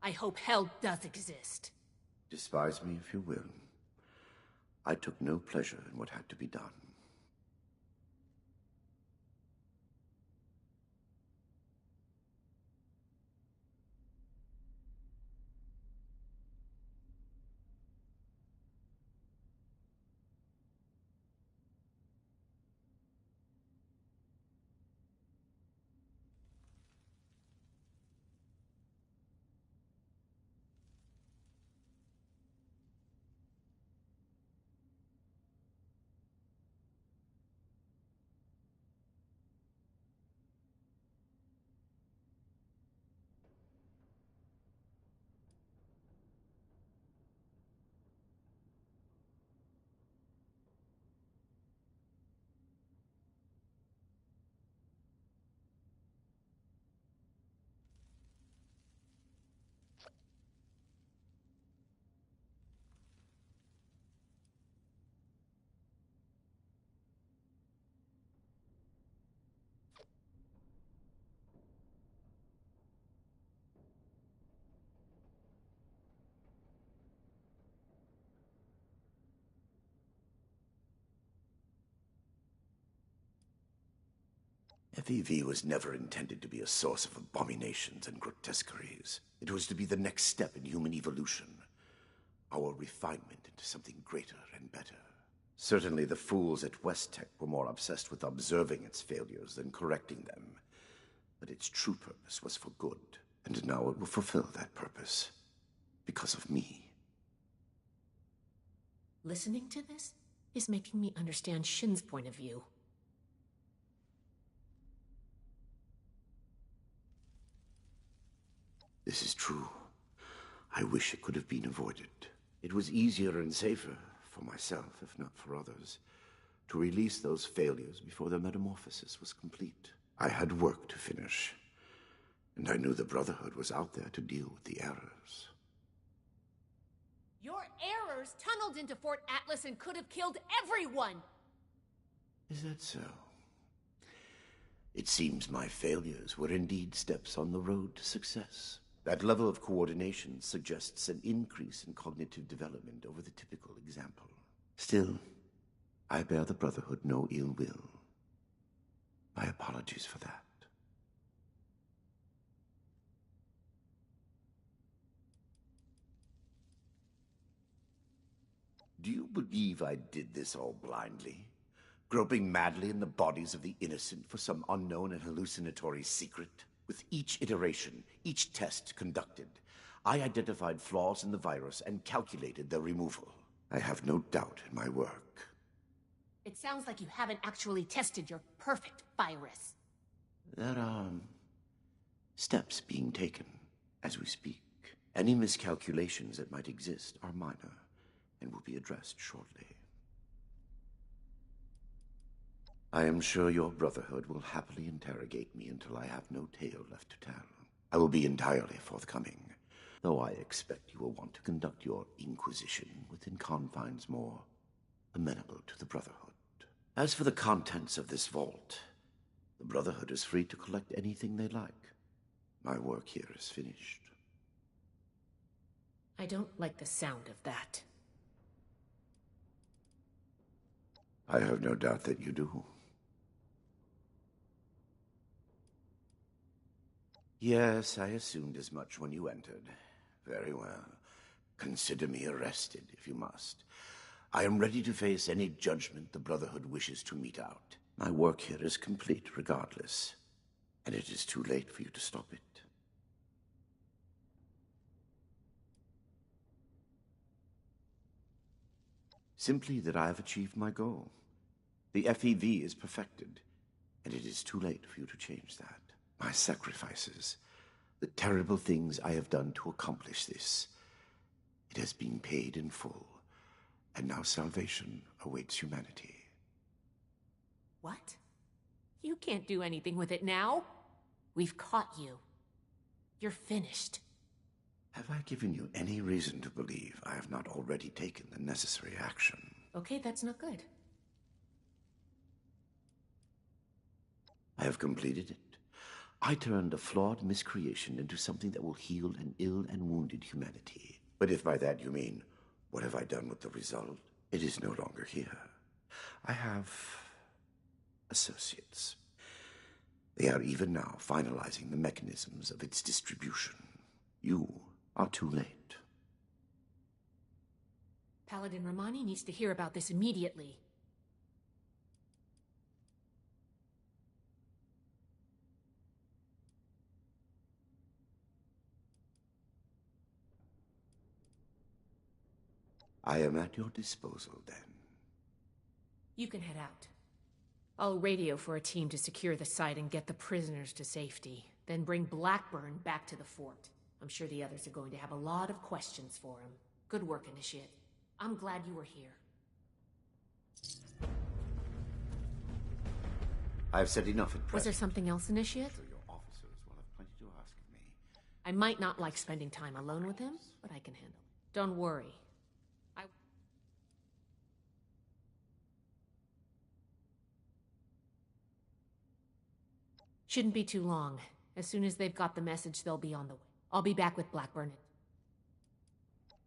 [SPEAKER 11] I hope hell does exist.
[SPEAKER 10] Despise me if you will. I took no pleasure in what had to be done. FEV was never intended to be a source of abominations and grotesqueries. It was to be the next step in human evolution. Our refinement into something greater and better. Certainly the fools at West Tech were more obsessed with observing its failures than correcting them. But its true purpose was for good, and now it will fulfill that purpose. Because of me.
[SPEAKER 11] Listening to this is making me understand Shin's point of view.
[SPEAKER 10] This is true. I wish it could have been avoided. It was easier and safer, for myself, if not for others, to release those failures before their metamorphosis was complete. I had work to finish, and I knew the Brotherhood was out there to deal with the errors.
[SPEAKER 11] Your errors tunneled into Fort Atlas and could have killed everyone!
[SPEAKER 10] Is that so? It seems my failures were indeed steps on the road to success. That level of coordination suggests an increase in cognitive development over the typical example. Still, I bear the Brotherhood no ill will. My apologies for that. Do you believe I did this all blindly? Groping madly in the bodies of the innocent for some unknown and hallucinatory secret? With each iteration, each test conducted, I identified flaws in the virus and calculated their removal. I have no doubt in my work.
[SPEAKER 11] It sounds like you haven't actually tested your perfect virus.
[SPEAKER 10] There are steps being taken as we speak. Any miscalculations that might exist are minor and will be addressed shortly. I am sure your Brotherhood will happily interrogate me until I have no tale left to tell. I will be entirely forthcoming, though I expect you will want to conduct your inquisition within confines more amenable to the Brotherhood. As for the contents of this vault, the Brotherhood is free to collect anything they like. My work here is finished.
[SPEAKER 11] I don't like the sound of that.
[SPEAKER 10] I have no doubt that you do. Yes, I assumed as much when you entered. Very well. Consider me arrested, if you must. I am ready to face any judgment the Brotherhood wishes to mete out. My work here is complete, regardless. And it is too late for you to stop it. Simply that I have achieved my goal. The FEV is perfected, and it is too late for you to change that. My sacrifices, the terrible things I have done to accomplish this, it has been paid in full, and now salvation awaits humanity.
[SPEAKER 11] What? You can't do anything with it now. We've caught you. You're finished.
[SPEAKER 10] Have I given you any reason to believe I have not already taken the necessary action?
[SPEAKER 11] Okay, that's not good.
[SPEAKER 10] I have completed it. I turned a flawed miscreation into something that will heal an ill and wounded humanity. But if by that you mean, what have I done with the result? It is no longer here. I have associates. They are even now finalizing the mechanisms of its distribution. You are too late.
[SPEAKER 11] Paladin Romani needs to hear about this immediately.
[SPEAKER 10] I am at your disposal, then.
[SPEAKER 11] You can head out. I'll radio for a team to secure the site and get the prisoners to safety. Then bring Blackburn back to the fort. I'm sure the others are going to have a lot of questions for him. Good work, Initiate. I'm glad you were here.
[SPEAKER 10] I've said enough at present.
[SPEAKER 11] Was there something else, Initiate?
[SPEAKER 10] I'm sure your officers will have plenty to ask of me.
[SPEAKER 11] I might not like spending time alone with him, but I can handle it. Don't worry. Shouldn't be too long. As soon as they've got the message, they'll be on the way. I'll be back with Blackburn.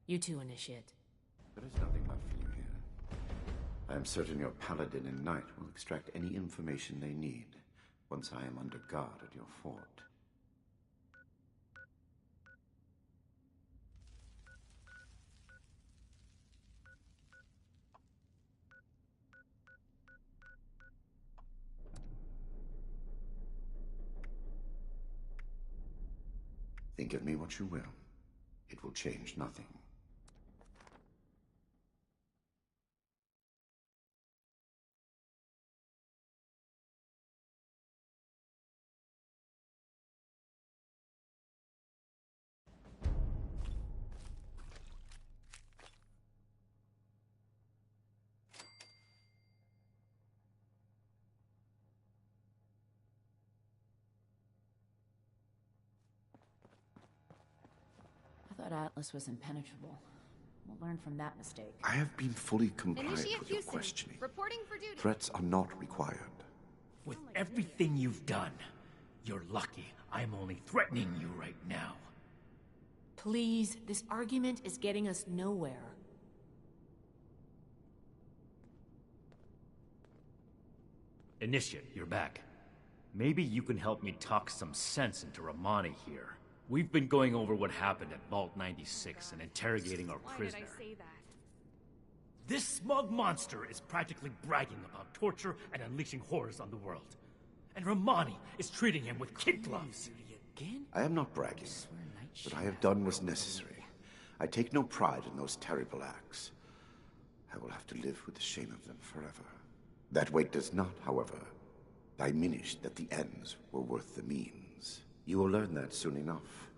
[SPEAKER 11] You too, Initiate.
[SPEAKER 10] There is nothing left for you here. I am certain your Paladin and Knight will extract any information they need once I am under guard at your fort. Think of me what you will. It will change nothing.
[SPEAKER 15] I thought Atlas was impenetrable. We'll learn from that mistake.
[SPEAKER 10] I have been fully compliant
[SPEAKER 21] Initiate
[SPEAKER 10] with your
[SPEAKER 21] Houston.
[SPEAKER 10] questioning.
[SPEAKER 21] Reporting for duty.
[SPEAKER 10] Threats are not required.
[SPEAKER 4] With everything you've done, you're lucky I'm only threatening you right now.
[SPEAKER 11] Please, this argument is getting us nowhere.
[SPEAKER 4] Initiate, you're back. Maybe you can help me talk some sense into Romani here. We've been going over what happened at Vault 96 and interrogating our prisoner.
[SPEAKER 21] Why did I say that?
[SPEAKER 4] This smug monster is practically bragging about torture and unleashing horrors on the world. And Romani is treating him with kid gloves.
[SPEAKER 10] I am not bragging. What I have done was necessary. I take no pride in those terrible acts. I will have to live with the shame of them forever. That weight does not, however, diminish that the ends were worth the means. You will learn that soon enough.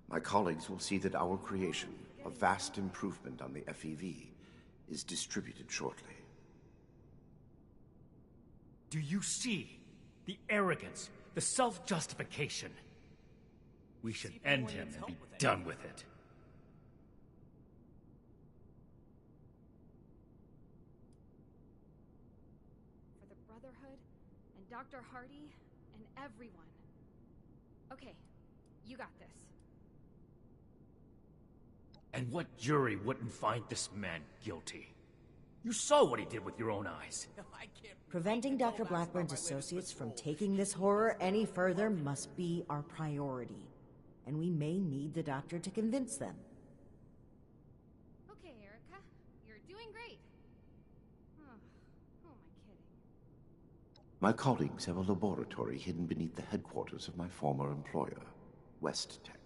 [SPEAKER 10] My colleagues will see that our creation, a vast improvement on the FEV, is distributed shortly.
[SPEAKER 4] Do you see the arrogance, the self-justification? We should end him and be done with it.
[SPEAKER 21] For the Brotherhood, and Dr. Hardy, and everyone. Okay, you got this.
[SPEAKER 4] And what jury wouldn't find this man guilty? You saw what he did with your own eyes.
[SPEAKER 14] Preventing Dr. Blackburn's associates from taking this horror any further must be our priority. And we may need the doctor to convince them.
[SPEAKER 21] Okay, Erica. You're doing great. Oh, who am I kidding?
[SPEAKER 10] My colleagues have a laboratory hidden beneath the headquarters of my former employer, West Tech.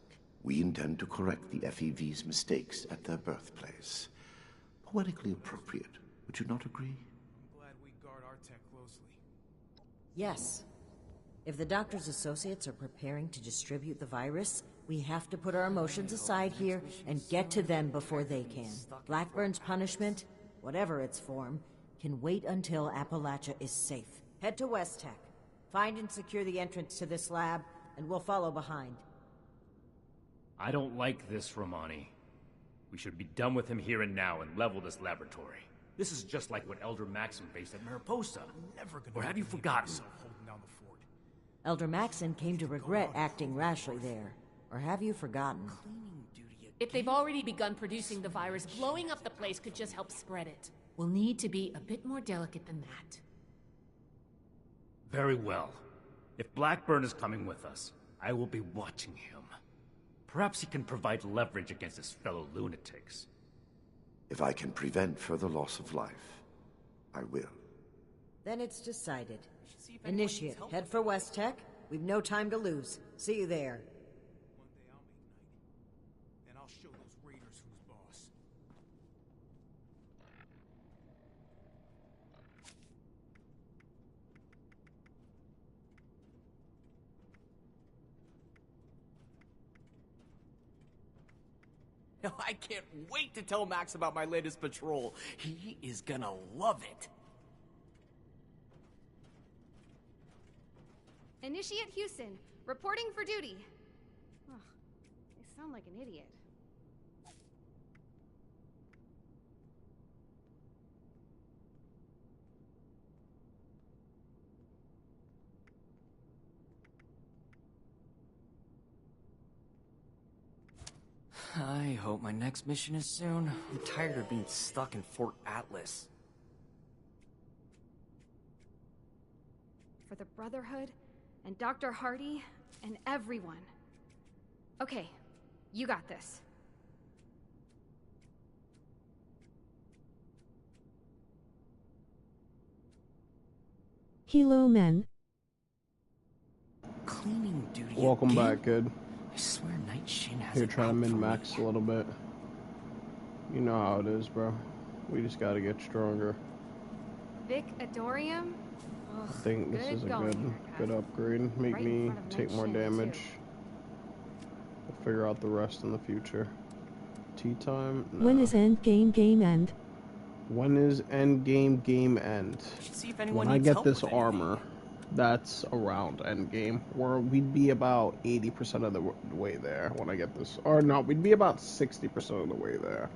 [SPEAKER 10] We intend to correct the FEV's mistakes at their birthplace. Poetically appropriate, would you not agree?
[SPEAKER 9] I'm glad we guard our tech closely.
[SPEAKER 14] Yes. If the doctor's associates are preparing to distribute the virus, we have to put our emotions aside here and get to them before they can. Blackburn's punishment, whatever its form, can wait until Appalachia is safe. Head to West Tech. Find and secure the entrance to this lab, and we'll follow behind.
[SPEAKER 4] I don't like this, Romani. We should be done with him here and now and level this laboratory. This is just like what Elder Maxim faced at Mariposa. Or have you forgotten?
[SPEAKER 14] Elder Maxon came to regret acting rashly there. Or have you forgotten?
[SPEAKER 11] If they've already begun producing the virus, blowing up the place could just help spread it. We'll need to be a bit more delicate than that.
[SPEAKER 4] Very well. If Blackburn is coming with us, I will be watching him. Perhaps he can provide leverage against his fellow lunatics.
[SPEAKER 10] If I can prevent further loss of life, I will.
[SPEAKER 14] Then it's decided. Initiate, head for West Tech. We've no time to lose. See you there.
[SPEAKER 9] One day I'll make night, and I'll show those raiders who's boss.
[SPEAKER 16] I can't wait to tell Max about my latest patrol. He is gonna love it.
[SPEAKER 21] Initiate Houston, reporting for duty. Ugh, I sound like an idiot.
[SPEAKER 16] I hope my next mission is soon. I'm tired of being stuck in Fort Atlas.
[SPEAKER 21] For the Brotherhood, and Dr. Hardy, and everyone. Okay, you got this.
[SPEAKER 17] Hello, men.
[SPEAKER 16] Cleaning duty.
[SPEAKER 19] Welcome
[SPEAKER 16] again?
[SPEAKER 19] back, kid.
[SPEAKER 16] I swear Night Shin has
[SPEAKER 19] Here
[SPEAKER 16] it
[SPEAKER 19] trying to
[SPEAKER 16] out for
[SPEAKER 19] min-max
[SPEAKER 16] me.
[SPEAKER 19] a little bit. You know how it is, bro. We just gotta get stronger.
[SPEAKER 21] Vic Adorium? Ugh,
[SPEAKER 19] I think this is a good upgrade. Make
[SPEAKER 21] Right in
[SPEAKER 19] me
[SPEAKER 21] front of
[SPEAKER 19] take
[SPEAKER 21] Night
[SPEAKER 19] more
[SPEAKER 21] Shin,
[SPEAKER 19] damage.
[SPEAKER 21] too.
[SPEAKER 19] We'll figure out the rest in the future. Tea time? No.
[SPEAKER 17] When is game end?
[SPEAKER 19] When is end game end?
[SPEAKER 16] See if anyone
[SPEAKER 19] When I
[SPEAKER 16] needs
[SPEAKER 19] get
[SPEAKER 16] help
[SPEAKER 19] this
[SPEAKER 16] with anything.
[SPEAKER 19] armor, that's around end game. Where we'd be about 80% of the way there when I get this. Or no, we'd be about 60% of the way there.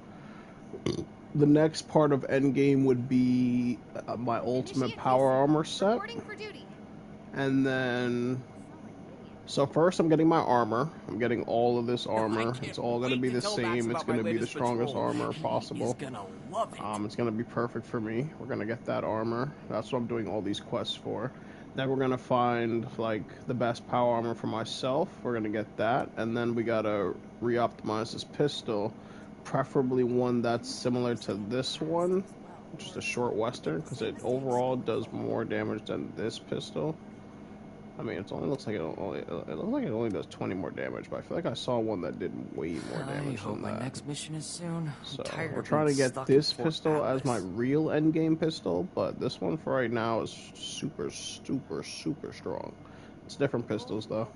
[SPEAKER 19] The next part of end game would be my ultimate power armor set.
[SPEAKER 21] Reporting for duty.
[SPEAKER 19] And then, so first I'm getting my armor. I'm getting all of this armor. It's all going to be the same. It's going to be the strongest armor possible. It's going to be perfect for me. We're going to get that armor. That's what I'm doing all these quests for. Then we're going to find, like, the best power armor for myself. We're going to get that. And then we got to re-optimize this pistol. Preferably one that's similar to this one. Just a short western, because it overall does more damage than this pistol. I mean, it looks like it only does 20 more damage, but I feel like I saw one that did way more damage
[SPEAKER 16] I hope
[SPEAKER 19] than
[SPEAKER 16] my
[SPEAKER 19] that.
[SPEAKER 16] next mission is soon.
[SPEAKER 19] So
[SPEAKER 16] tired
[SPEAKER 19] we're
[SPEAKER 16] of
[SPEAKER 19] trying to
[SPEAKER 16] being
[SPEAKER 19] get
[SPEAKER 16] stuck in
[SPEAKER 19] this
[SPEAKER 16] Fort
[SPEAKER 19] pistol as my
[SPEAKER 16] Atlas.
[SPEAKER 19] real endgame pistol, but this one for right now is super strong. It's different pistols though.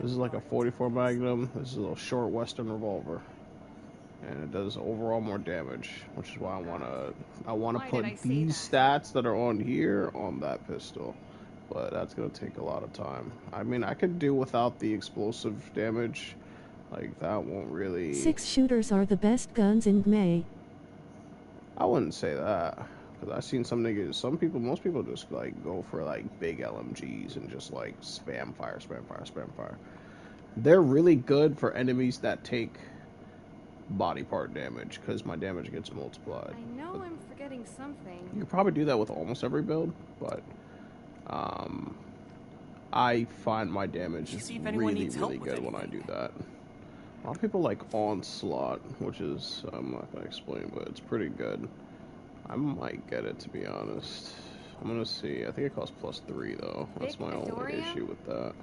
[SPEAKER 19] This is like a 44 Magnum. This is a little short Western revolver, and it does overall more damage, which is why I wanna
[SPEAKER 21] Why
[SPEAKER 19] put
[SPEAKER 21] did I say
[SPEAKER 19] these stats that are on here on that pistol. But that's gonna take a lot of time. I mean, I could do without the explosive damage. Like that won't really.
[SPEAKER 17] 6-shooters are the best guns in May.
[SPEAKER 19] I wouldn't say that. Because I've seen some niggas, most people just like go for like big LMGs and just like spam fire. They're really good for enemies that take body part damage, because my damage gets multiplied.
[SPEAKER 21] I know I'm forgetting something.
[SPEAKER 19] You could probably do that with almost every build, but I find my damage is really good when I do that. A lot of people like Onslaught, which is, I'm not going to explain, but it's pretty good. I might get it, to be honest. I'm going to see. I think it costs +3, though. That's my only issue with that.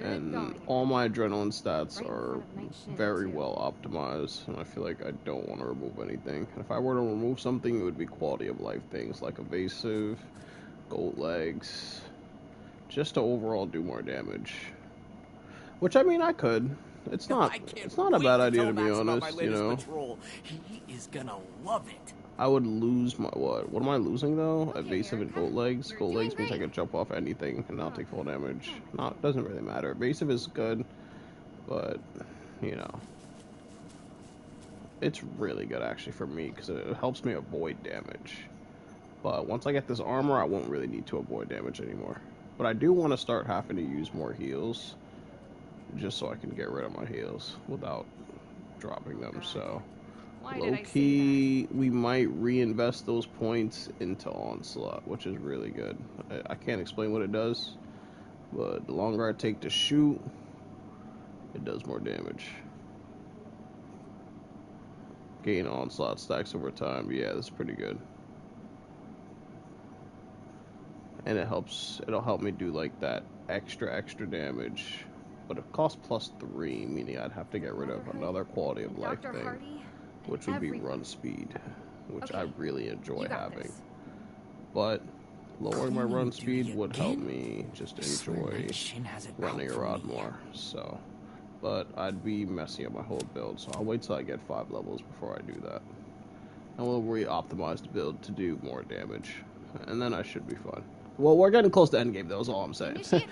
[SPEAKER 19] And all my adrenaline stats are very well optimized, and I feel like I don't want to remove anything. If I were to remove something, it would be quality of life things like evasive, gold legs, just to overall do more damage. Which, I mean, I could. It's not a bad idea, to be honest, you know.
[SPEAKER 16] He is gonna love it.
[SPEAKER 19] I would lose my what? What am I losing though? Evasive and gold legs. Gold legs means I can jump off anything and not take full damage. Not doesn't really matter. Evasive is good, but you know, it's really good actually for me because it helps me avoid damage. But once I get this armor, I won't really need to avoid damage anymore. But I do want to start having to use more heals, just so I can get rid of my heals without dropping them. So. Low-key, we might reinvest those points into Onslaught, which is really good. I can't explain what it does, but the longer I take to shoot, it does more damage. Gain Onslaught stacks over time. Yeah, that's pretty good. And it'll help me do like that extra damage. But it costs +3, meaning I'd have to get rid of another quality of life thing. Which would be run speed, which I really enjoy having. But lowering my run speed would help me just enjoy running around more. So, but I'd be messing up my whole build, so I'll wait till I get 5 levels before I do that. And we'll re-optimize the build to do more damage, and then I should be fine. Well, we're getting close to endgame, though, is all I'm saying. That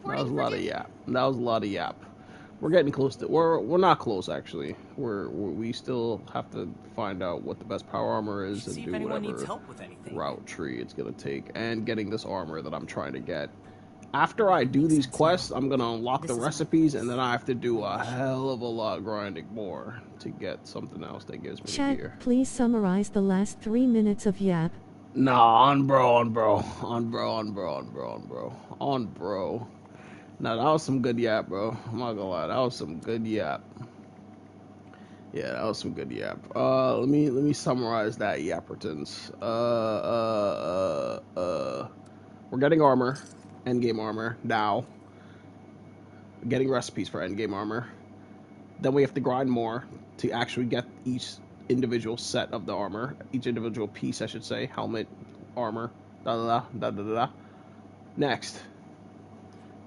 [SPEAKER 19] was a lot of yap. That was a lot of yap. We're getting close to. We're not close actually. We still have to find out what the best power armor is and do whatever route tree it's gonna take. And getting this armor that I'm trying to get. After I do these quests, I'm gonna unlock the recipes, and then I have to do a hell of a lot grinding more to get something else that gives me the gear.
[SPEAKER 17] Please summarize the last 3 minutes of yap.
[SPEAKER 19] Nah, on bro. Now that was some good yap, bro. I'm not gonna lie, that was some good yap. Yeah, that was some good yap. Let me summarize that yappertons. We're getting armor, endgame armor now. We're getting recipes for endgame armor. Then we have to grind more to actually get each individual set of the armor, each individual piece, I should say, helmet, armor, Next.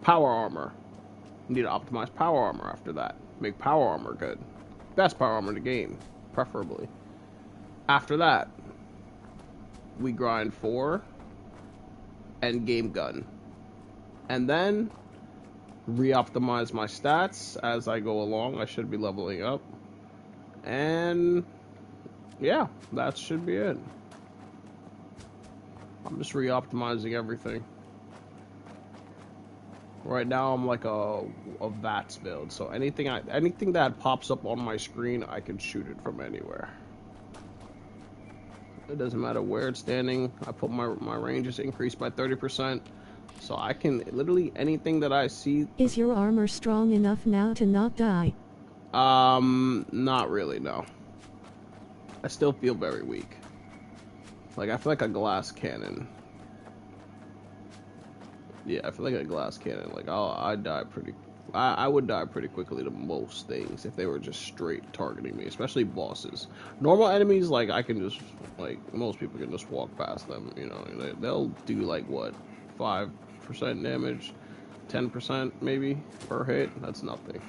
[SPEAKER 19] Power armor. You need to optimize power armor after that. Make power armor good. Best power armor in the game, preferably. After that, we grind for endgame gun. And then re-optimize my stats as I go along. I should be leveling up. And yeah, that should be it. I'm just re-optimizing everything. Right now I'm like a VATS build, so anything that pops up on my screen, I can shoot it from anywhere. It doesn't matter where it's standing. I put my range is increased by 30%, so I can literally anything that I see.
[SPEAKER 17] Is your armor strong enough now to not die?
[SPEAKER 19] Not really, no. I still feel very weak. Like I feel like a glass cannon. Yeah, I feel like a glass cannon. Like I would die pretty quickly to most things if they were just straight targeting me, especially bosses. Normal enemies, like I can just most people can just walk past them. You know, they'll do like what, 5% damage, 10% maybe per hit. That's nothing.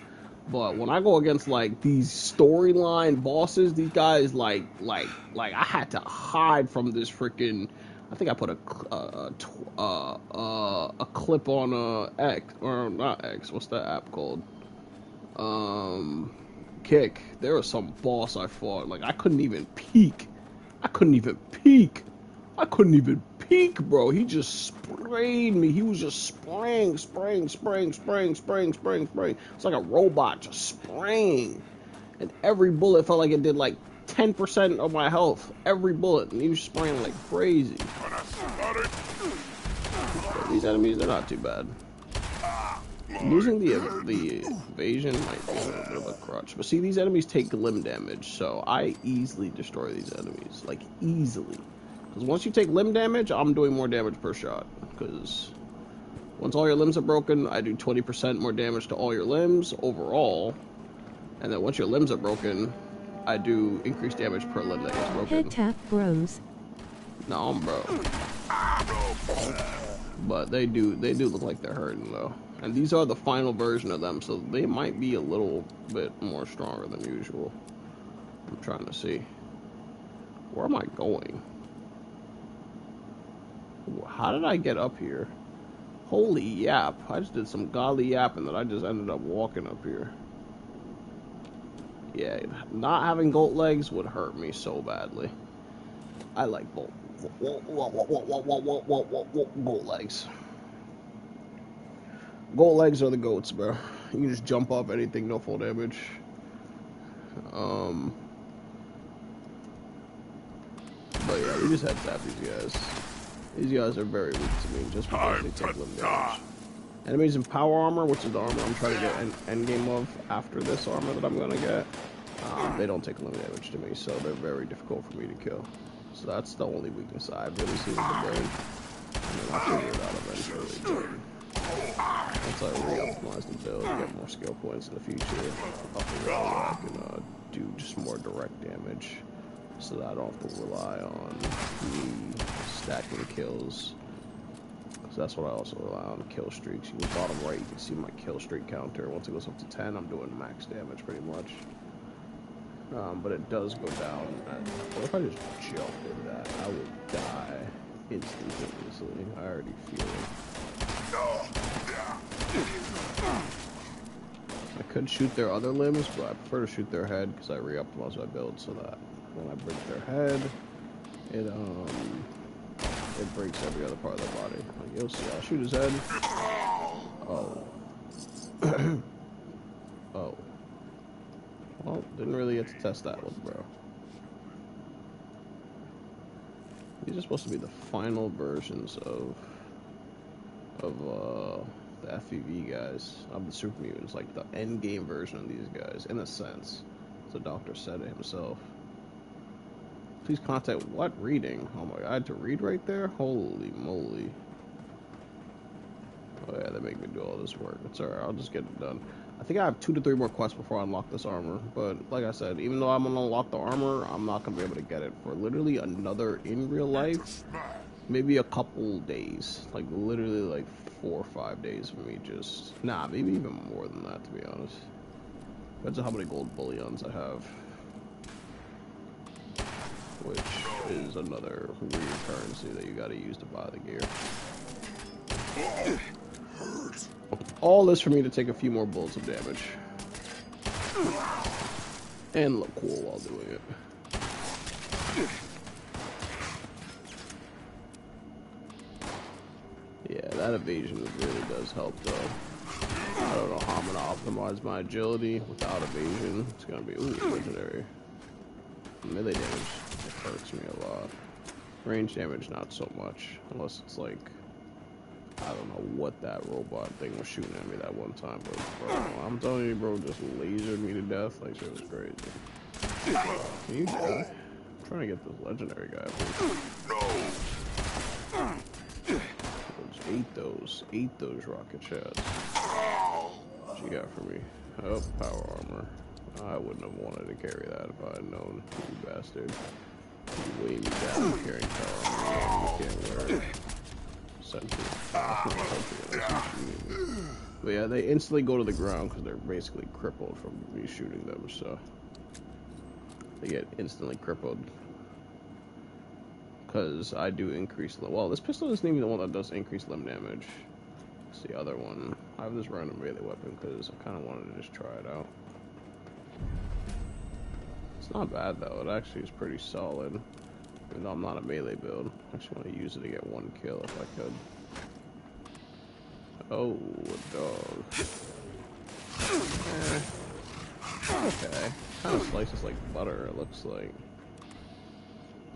[SPEAKER 19] But when I go against like these storyline bosses, these guys like I had to hide from this freaking. I think I put a clip on X, or not X. What's that app called? Kick. There was some boss I fought. Like I couldn't even peek. Bro. He just sprayed me. He was just spraying. It's like a robot just spraying. And every bullet felt like it did like 10% of my health. Every bullet. And he was spraying like crazy. But these enemies, they're not too bad. Using the evasion might be a little bit of a crutch. But see, these enemies take limb damage, so I easily destroy these enemies. Like, easily. Because once you take limb damage, I'm doing more damage per shot. Because once all your limbs are broken, I do 20% more damage to all your limbs overall. And then once your limbs are broken, I do increased damage per limb that gets broken.
[SPEAKER 17] Head tap bros.
[SPEAKER 19] No, I'm bro. But they do look like they're hurting though. And these are the final version of them, so they might be a little bit more stronger than usual. I'm trying to see. Where am I going? How did I get up here? Holy yap. I just did some godly yapping that I just ended up walking up here. Yeah, not having goat legs would hurt me so badly. I like goat legs. Goat legs are the goats, bro. You can just jump off anything, no full damage. But yeah, we just head tap these guys. These guys are very weak to me just because they take limb damage. Enemies in power armor, which is the armor I'm trying to get an end game of after this armor that I'm gonna get. They don't take limb damage to me, so they're very difficult for me to kill. So that's the only weakness I've really seen in the brain. And then I'll figure it out eventually. Once I re-optimize the build, get more skill points in the future, I'll figure out where I can do just more direct damage, so that I don't have to rely on me stacking kills. Because that's what I also rely on, kill streaks. You can bottom right, you can see my kill streak counter. Once it goes up to 10, I'm doing max damage pretty much. But it does go down. What if I just jump into that? I would die instantaneously. I already feel it. I could shoot their other limbs, but I prefer to shoot their head because I re-optimize my build so that when I break their head, it breaks every other part of their body. Like, you'll see, I'll shoot his head. Oh. Oh. Well, didn't really get to test that with bro. These are supposed to be the final versions of the FEV guys, of the super mutants, like the end game version of these guys, in a sense. The doctor said it himself. Please contact what reading? Oh my god, I had to read right there? Holy moly. Oh yeah, they make me do all this work. It's alright, I'll just get it done. I think I have 2 to 3 more quests before I unlock this armor, but like I said, even though I'm gonna unlock the armor, I'm not gonna be able to get it for literally another, in real life, maybe a couple days. Like literally like 4 or 5 days for me just, nah, maybe even more than that, to be honest. Depends on how many gold bullions I have. Which is another weird currency that you gotta use to buy the gear. All this for me to take a few more bullets of damage. And look cool while doing it. Yeah, that evasion really does help though. I don't know how I'm gonna optimize my agility without evasion. It's gonna be, ooh, legendary. Melee damage, it hurts me a lot. Range damage, not so much. Unless it's like, I don't know what that robot thing was shooting at me that one time, but bro, I'm telling you, bro, just lasered me to death. Like, shit was crazy. Can you die? I'm trying to get this legendary guy, please. Ate those rocket shots. What you got for me? Oh, power armor. I wouldn't have wanted to carry that if I had known, you bastard. You weigh me down carrying power armor. You can't wear it. But yeah, they instantly go to the ground because they're basically crippled from me shooting them, so they get instantly crippled. Because I do increase limb. Well, this pistol isn't even the one that does increase limb damage. It's the other one. I have this random melee weapon because I kind of wanted to just try it out. It's not bad though. It actually is pretty solid. Even though I'm not a melee build. I actually want to use it to get 1 kill if I could. Oh, a dog. Okay. Kind of slices like butter, it looks like.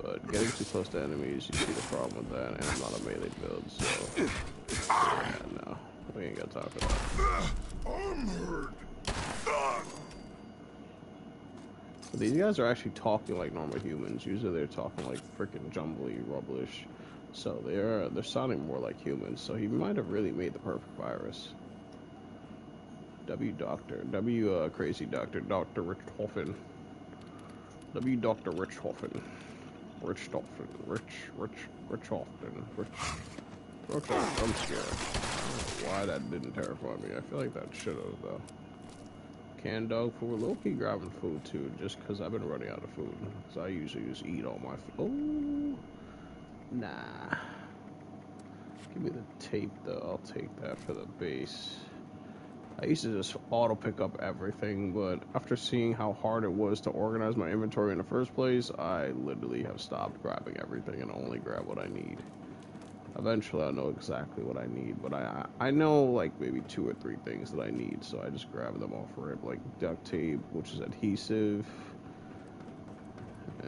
[SPEAKER 19] But getting too close to enemies, you see the problem with that, and I'm not a melee build, so... Yeah, no. We ain't got time for that. I'm hurt. But these guys are actually talking like normal humans. Usually they're talking like freaking jumbly, rubblish. So they're sounding more like humans. So he might have really made the perfect virus. Crazy Doctor, Dr. Richthofen. Dr. Richthofen. Okay, I'm scared. I don't know why that didn't terrify me. I feel like that should have, though. Canned dog food. Low-key grabbing food, too, just because I've been running out of food. Because I usually just eat all my food. Oh, nah. Give me the tape, though. I'll take that for the base. I used to just auto-pick up everything, but after seeing how hard it was to organize my inventory in the first place, I literally have stopped grabbing everything and only grab what I need. Eventually, I'll know exactly what I need, but I know, like, maybe 2 or 3 things that I need, so I just grab them off rip, like duct tape, which is adhesive,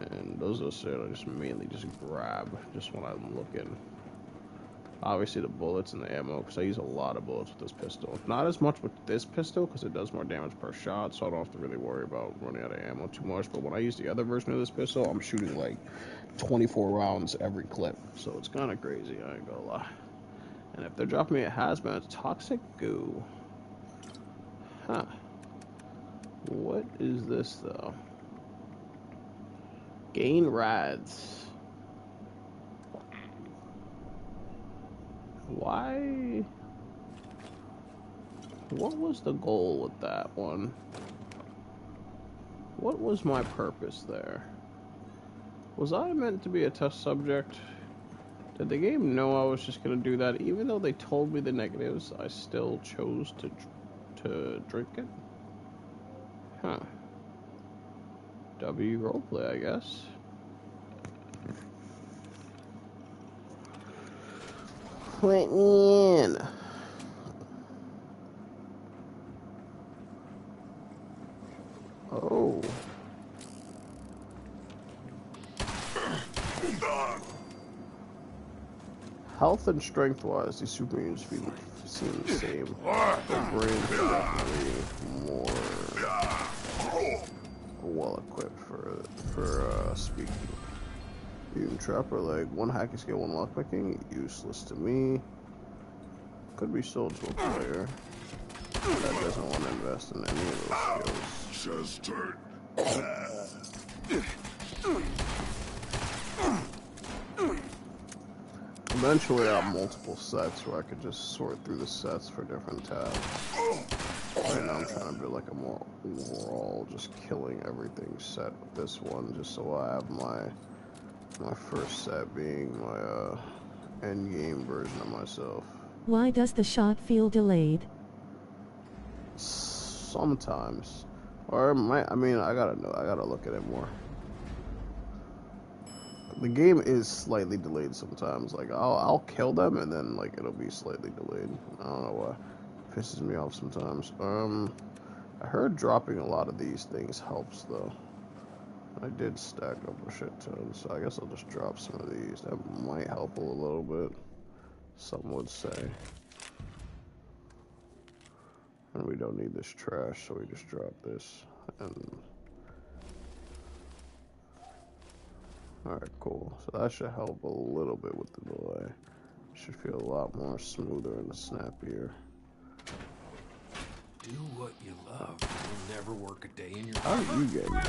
[SPEAKER 19] and those are shit I just mainly just grab, just when I'm looking. Obviously, the bullets and the ammo, because I use a lot of bullets with this pistol. Not as much with this pistol, because it does more damage per shot, so I don't have to really worry about running out of ammo too much, but when I use the other version of this pistol, I'm shooting, like, 24 rounds every clip, so it's kind of crazy, I ain't gonna lie. And if they're dropping me a hazmat, it's toxic goo. Huh. What is this, though? Gain rads. Why? What was the goal with that one? What was my purpose there? Was I meant to be a test subject? Did the game know I was just gonna do that? Even though they told me the negatives, I still chose to drink it? Huh. W roleplay, I guess. Let me in. Oh. Health and strength wise, these super mutants seem the same. Their brains are definitely more well equipped for speaking. Mutant Trapper leg, 1 hacky skill, 1 lockpicking, useless to me. Could be sold to a player that doesn't want to invest in any of those skills. Just Eventually, I have multiple sets where I could just sort through the sets for different tabs. Right now, I'm trying to build like a more overall, just killing everything set with this one, just so I have my first set being my end game version of myself.
[SPEAKER 17] Why does the shot feel delayed?
[SPEAKER 19] Sometimes, or I mean, I gotta look at it more. The game is slightly delayed sometimes. Like I'll kill them and then like it'll be slightly delayed. I don't know why. It pisses me off sometimes. I heard dropping a lot of these things helps though. I did stack up a shit ton, so I guess I'll just drop some of these. That might help a little bit. Some would say. And we don't need this trash, so we just drop this. And alright, cool. So that should help a little bit with the delay. Should feel a lot more smoother and snappier.
[SPEAKER 9] Do what you love. You'll never work a day in your
[SPEAKER 19] How did you get in here?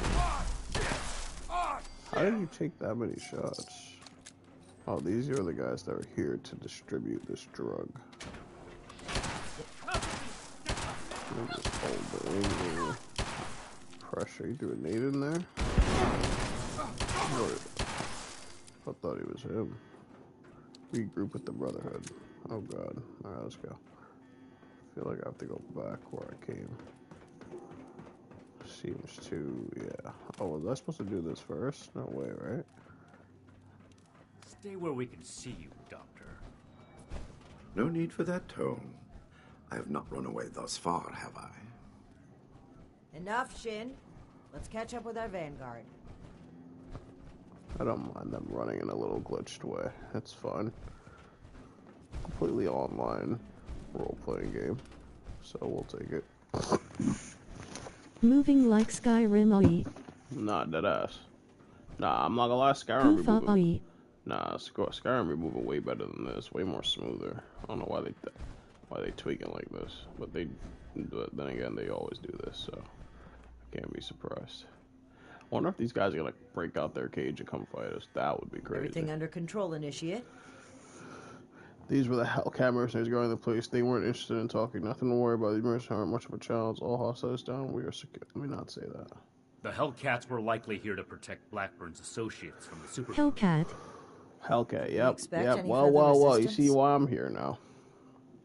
[SPEAKER 19] How did you take that many shots? Oh, these are the guys that are here to distribute this drug. Just hold the aim. Pressure. You threw a nade in there? I thought he was him. Regroup with the Brotherhood. Oh god. Alright, let's go. I feel like I have to go back where I came. Seems to, yeah. Oh, was I supposed to do this first? No way, right?
[SPEAKER 4] Stay where we can see you, Doctor.
[SPEAKER 10] No need for that tone. I have not run away thus far, have I?
[SPEAKER 14] Enough, Shin. Let's catch up with our vanguard.
[SPEAKER 19] I don't mind them running in a little glitched way. It's fun. Completely online role-playing game. So we'll take it.
[SPEAKER 17] Moving like Skyrim.
[SPEAKER 19] Nah, deadass. Nah, I'm not gonna lie, Skyrim be moving. Nah, Skyrim be moving way better than this, way more smoother. I don't know why they tweaking like this, but then again they always do this, so I can't be surprised. I wonder if these guys are gonna break out their cage and come fight us. That would be crazy.
[SPEAKER 14] Everything under control, Initiate.
[SPEAKER 19] These were the Hellcat mercenaries guarding the place. They weren't interested in talking. Nothing to worry about. These mercenaries aren't much of a challenge. All hostiles down. We are secure. Let me not say that.
[SPEAKER 4] The Hellcats were likely here to protect Blackburn's associates from the super...
[SPEAKER 17] Hellcat.
[SPEAKER 19] Hellcat, yep. Well. You see why I'm here now.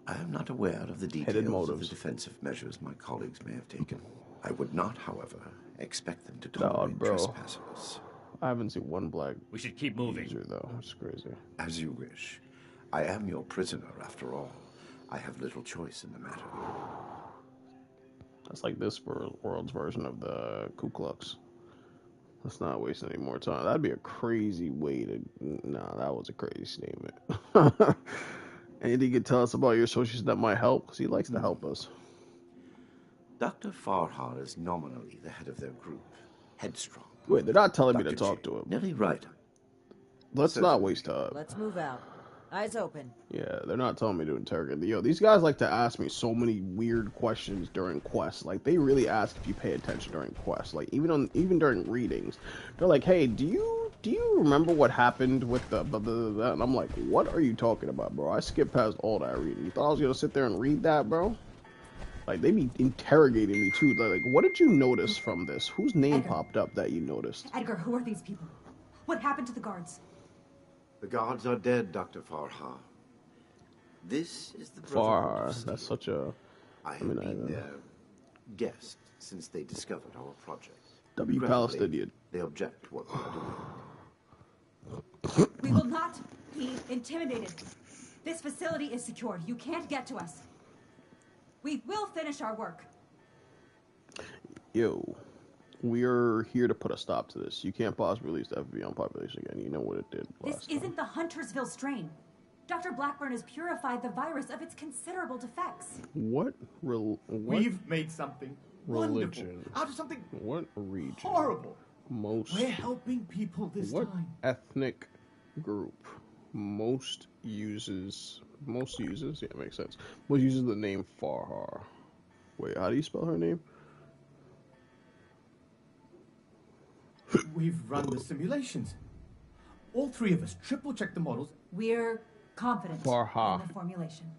[SPEAKER 10] I am not aware of the details of the defensive measures my colleagues may have taken. I would not, however, expect them to tolerate trespassers.
[SPEAKER 19] I haven't seen one black.
[SPEAKER 4] We should keep moving.
[SPEAKER 19] User, though. It's crazy.
[SPEAKER 10] As you wish. I am your prisoner, after all. I have little choice in the matter.
[SPEAKER 19] That's like this world's version of the Ku Klux. Let's not waste any more time. That'd be a crazy way to... Nah, that was a crazy statement. Anything you can tell us about your associates that might help? Because he likes to help us.
[SPEAKER 10] Dr. Farhar is nominally the head of their group. Headstrong.
[SPEAKER 19] Wait, they're not telling me to talk to him.
[SPEAKER 10] Nearly right.
[SPEAKER 19] Let's not waste time.
[SPEAKER 14] Let's move out. Eyes open.
[SPEAKER 19] Yeah, they're not telling me to interrogate. Yo, these guys like to ask me so many weird questions during quests. Like, they really ask if you pay attention during quests. Like, even during readings, they're like, "Hey, do you remember what happened with the blah, blah, blah, blah?" And I'm like, "What are you talking about, bro? I skipped past all that reading. You thought I was gonna sit there and read that, bro?" Like, they be interrogating me too. They're like, "What did you notice from this? Whose name popped up that you noticed?"
[SPEAKER 1] Edgar, who are these people? What happened to the guards?
[SPEAKER 10] The guards are dead, Dr. Farhar. This is the Brotherhood.
[SPEAKER 19] Farhar, that's such a...
[SPEAKER 10] I have been their guest since they discovered our project.
[SPEAKER 19] W. Palestinian.
[SPEAKER 10] They object to what we are doing.
[SPEAKER 1] We will not be intimidated. This facility is secured. You can't get to us. We will finish our work.
[SPEAKER 19] Yo, we're here to put a stop to this. You can't possibly release the FBI population again. You know what it did last
[SPEAKER 1] This isn't the Huntersville strain. Dr. Blackburn has purified the virus of its considerable defects.
[SPEAKER 19] What?
[SPEAKER 20] We've made something
[SPEAKER 19] religion
[SPEAKER 20] wonderful out of something
[SPEAKER 19] what region?
[SPEAKER 20] Horrible.
[SPEAKER 19] Most.
[SPEAKER 20] We're helping people this
[SPEAKER 19] what
[SPEAKER 20] time.
[SPEAKER 19] Ethnic group most uses? Yeah, it makes sense. Most uses the name Farhar. Wait, how do you spell her name?
[SPEAKER 20] We've run the simulations. All three of us triple-checked the models.
[SPEAKER 1] We're confident
[SPEAKER 19] Farhar.
[SPEAKER 1] in the formulation.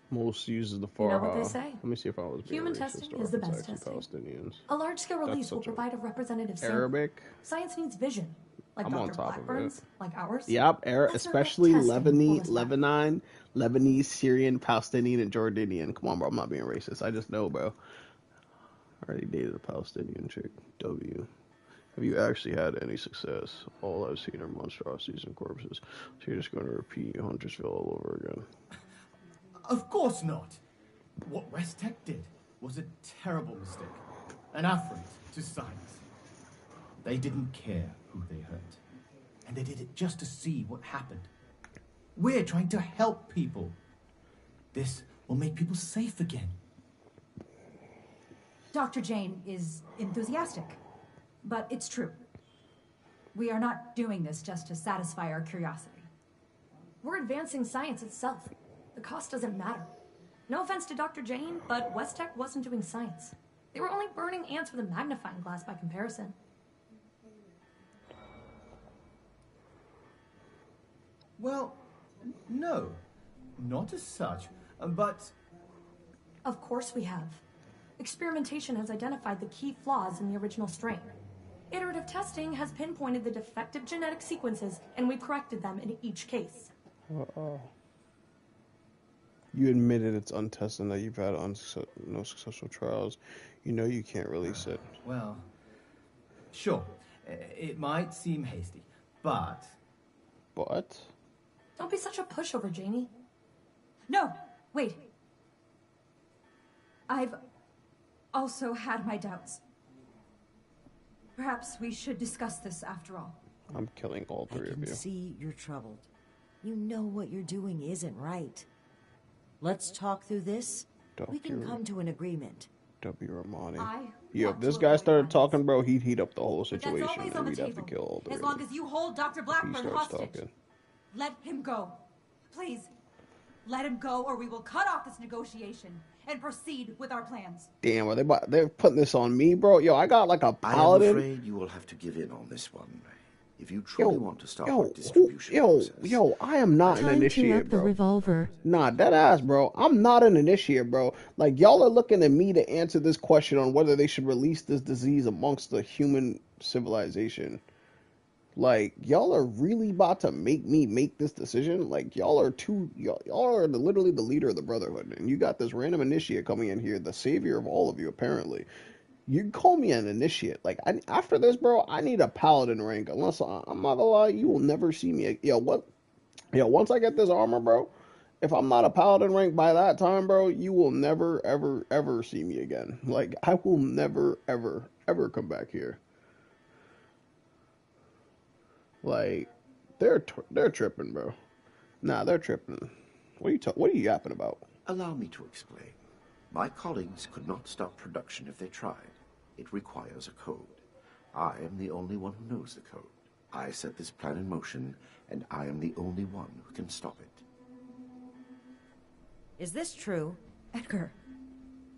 [SPEAKER 19] Most uses the Farhar.
[SPEAKER 6] You know what they say?
[SPEAKER 19] Let me see if I was being
[SPEAKER 6] Human
[SPEAKER 19] racist
[SPEAKER 6] testing
[SPEAKER 19] or
[SPEAKER 6] is the
[SPEAKER 19] if it's
[SPEAKER 6] best
[SPEAKER 19] actually
[SPEAKER 6] testing.
[SPEAKER 19] Palestinians.
[SPEAKER 6] A large-scale
[SPEAKER 19] That's
[SPEAKER 6] release will
[SPEAKER 19] such a-
[SPEAKER 6] provide a representative sample.
[SPEAKER 19] Arabic.
[SPEAKER 6] Science needs vision, like
[SPEAKER 19] I'm on
[SPEAKER 6] Dr.
[SPEAKER 19] top of
[SPEAKER 6] Blackburn's, like ours.
[SPEAKER 19] Yep,
[SPEAKER 6] Let's
[SPEAKER 19] especially
[SPEAKER 6] start testing
[SPEAKER 19] Lebanese, Syrian, Palestinian, and Jordanian. Come on, bro. I'm not being racist. I just know, bro. I already dated a Palestinian chick. W. Have you actually had any success? All I've seen are monstrosities and corpses. So you're just going to repeat Huntersville all over again.
[SPEAKER 20] Of course not. What West Tech did was a terrible mistake. An affront to science. They didn't care who they hurt. And they did it just to see what happened. We're trying to help people. This will make people safe again.
[SPEAKER 1] Dr. Jane is enthusiastic, but it's true. We are not doing this just to satisfy our curiosity.
[SPEAKER 6] We're advancing science itself. The cost doesn't matter. No offense to Dr. Jane, but West Tech wasn't doing science. They were only burning ants with a magnifying glass by comparison.
[SPEAKER 20] Well, no. Not as such, but...
[SPEAKER 6] Of course we have. Experimentation has identified the key flaws in the original strain. Iterative testing has pinpointed the defective genetic sequences, and we've corrected them in each case.
[SPEAKER 19] Uh-oh. You admitted it's untested and that you've had no successful trials. You know you can't release it.
[SPEAKER 20] Well, sure. It might seem hasty, but...
[SPEAKER 19] But?
[SPEAKER 6] Don't be such a pushover, Janie.
[SPEAKER 1] No, wait. I've also had my doubts. Perhaps we should discuss this after all.
[SPEAKER 19] I'm killing all three of
[SPEAKER 14] I
[SPEAKER 19] you.
[SPEAKER 14] can see you're troubled. You know what you're doing isn't right. Let's talk through this. We can come to an agreement.
[SPEAKER 19] W. Romani.
[SPEAKER 1] I
[SPEAKER 19] Yo, if
[SPEAKER 1] want
[SPEAKER 19] this
[SPEAKER 1] to
[SPEAKER 19] guy
[SPEAKER 1] avoid
[SPEAKER 19] started
[SPEAKER 1] violence.
[SPEAKER 19] talking, bro, he'd heat up the whole
[SPEAKER 1] But that's
[SPEAKER 19] situation,
[SPEAKER 1] always
[SPEAKER 19] and
[SPEAKER 1] on the
[SPEAKER 19] we'd have to
[SPEAKER 1] table.
[SPEAKER 19] kill all three
[SPEAKER 1] As
[SPEAKER 19] of
[SPEAKER 1] long
[SPEAKER 19] them.
[SPEAKER 1] as you hold Dr.
[SPEAKER 19] If he
[SPEAKER 1] Blackburn
[SPEAKER 19] starts
[SPEAKER 1] hostage.
[SPEAKER 19] talking.
[SPEAKER 1] Let him go. Please. Let him go, or we will cut off this negotiation and proceed with our plans.
[SPEAKER 19] Damn, they're putting this on me, bro? Yo, I got like a paladin.
[SPEAKER 10] I am afraid you will have to give in on this one. If you truly want to start with
[SPEAKER 19] I am not an
[SPEAKER 17] Time to
[SPEAKER 19] initiate,
[SPEAKER 17] up the
[SPEAKER 19] bro.
[SPEAKER 17] revolver.
[SPEAKER 19] Nah, dead ass, bro. I'm not an initiate, bro. Like, y'all are looking at me to answer this question on whether they should release this disease amongst the human civilization. Like, y'all are really about to make me make this decision? Like, y'all are literally the leader of the Brotherhood, and you got this random initiate coming in here, the savior of all of you, apparently. You call me an initiate. Like, after this, bro, I need a paladin rank. Unless, I'm not gonna lie, you will never see me. Once I get this armor, bro, if I'm not a paladin rank by that time, bro, you will never, ever, ever see me again. Like, I will never, ever, ever come back here. Like, they're tripping, bro. Nah, they're tripping. What are you yapping about?
[SPEAKER 10] Allow me to explain. My colleagues could not stop production if they tried. It requires a code. I am the only one who knows the code. I set this plan in motion, and I am the only one who can stop it.
[SPEAKER 14] Is this true?
[SPEAKER 1] Edgar.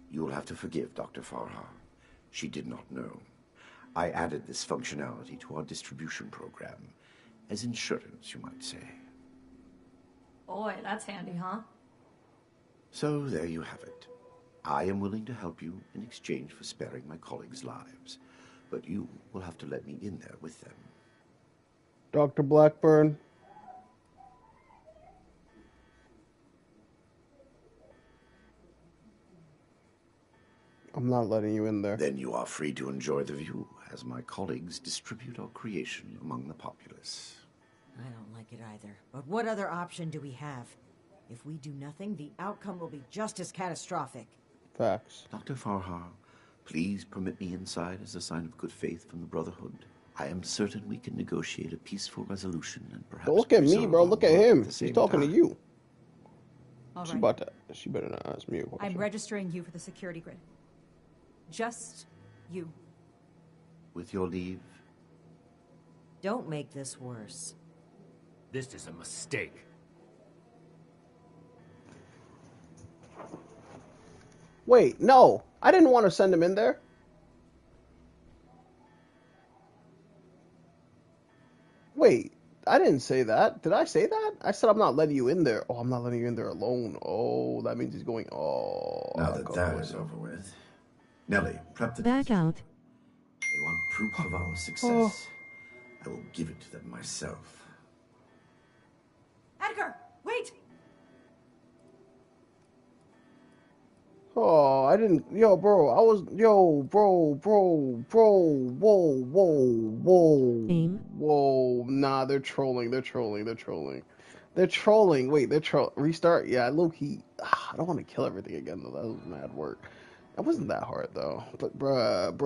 [SPEAKER 10] You will have to forgive Dr. Farha. She did not know. I added this functionality to our distribution program. As insurance, you might say.
[SPEAKER 6] Boy, that's handy, huh?
[SPEAKER 10] So there you have it. I am willing to help you in exchange for sparing my colleagues' lives. But you will have to let me in there with them.
[SPEAKER 19] Dr. Blackburn? I'm not letting you in there.
[SPEAKER 10] Then you are free to enjoy the view as my colleagues distribute our creation among the populace.
[SPEAKER 14] I don't like it either. But what other option do we have? If we do nothing, the outcome will be just as catastrophic.
[SPEAKER 19] Facts.
[SPEAKER 10] Dr. Farha, please permit me inside as a sign of good faith from the Brotherhood. I am certain we can negotiate a peaceful resolution and perhaps...
[SPEAKER 19] Don't look at me, bro. Look at him. He's talking to you.
[SPEAKER 1] All
[SPEAKER 19] She
[SPEAKER 1] right.
[SPEAKER 19] She better not ask me a question.
[SPEAKER 1] I'm registering you for the security grid. Just you.
[SPEAKER 10] With your leave.
[SPEAKER 14] Don't make this worse.
[SPEAKER 4] This is a mistake.
[SPEAKER 19] Wait, no. I didn't want to send him in there. Wait, I didn't say that. Did I say that? I said I'm not letting you in there. Oh, I'm not letting you in there alone. Oh, that means he's going. Oh.
[SPEAKER 10] Now that that is over with. Nellie, prep the...
[SPEAKER 17] Back out.
[SPEAKER 10] They want proof of our success. I will give it to them myself.
[SPEAKER 1] Edgar, wait!
[SPEAKER 19] Oh, I didn't. Yo, bro, I was. Yo, bro. Whoa. Whoa. Nah, they're trolling. They're trolling. Wait, restart? Yeah, low key. I don't want to kill everything again, though. That was mad work. It wasn't that hard, though. But, bruh.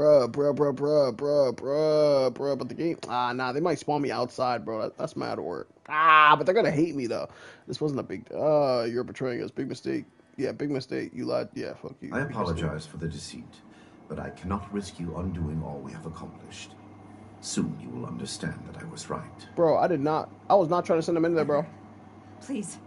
[SPEAKER 19] But the game. Nah, they might spawn me outside, bro. That's mad work. But they're gonna hate me, though. This wasn't a big. You're betraying us. Big mistake. Yeah, big mistake. You lied. Yeah, fuck you.
[SPEAKER 10] I apologize for the deceit, but I cannot risk you undoing all we have accomplished. Soon you will understand that I was right.
[SPEAKER 19] Bro, I was not trying to send him in there, bro.
[SPEAKER 1] Please.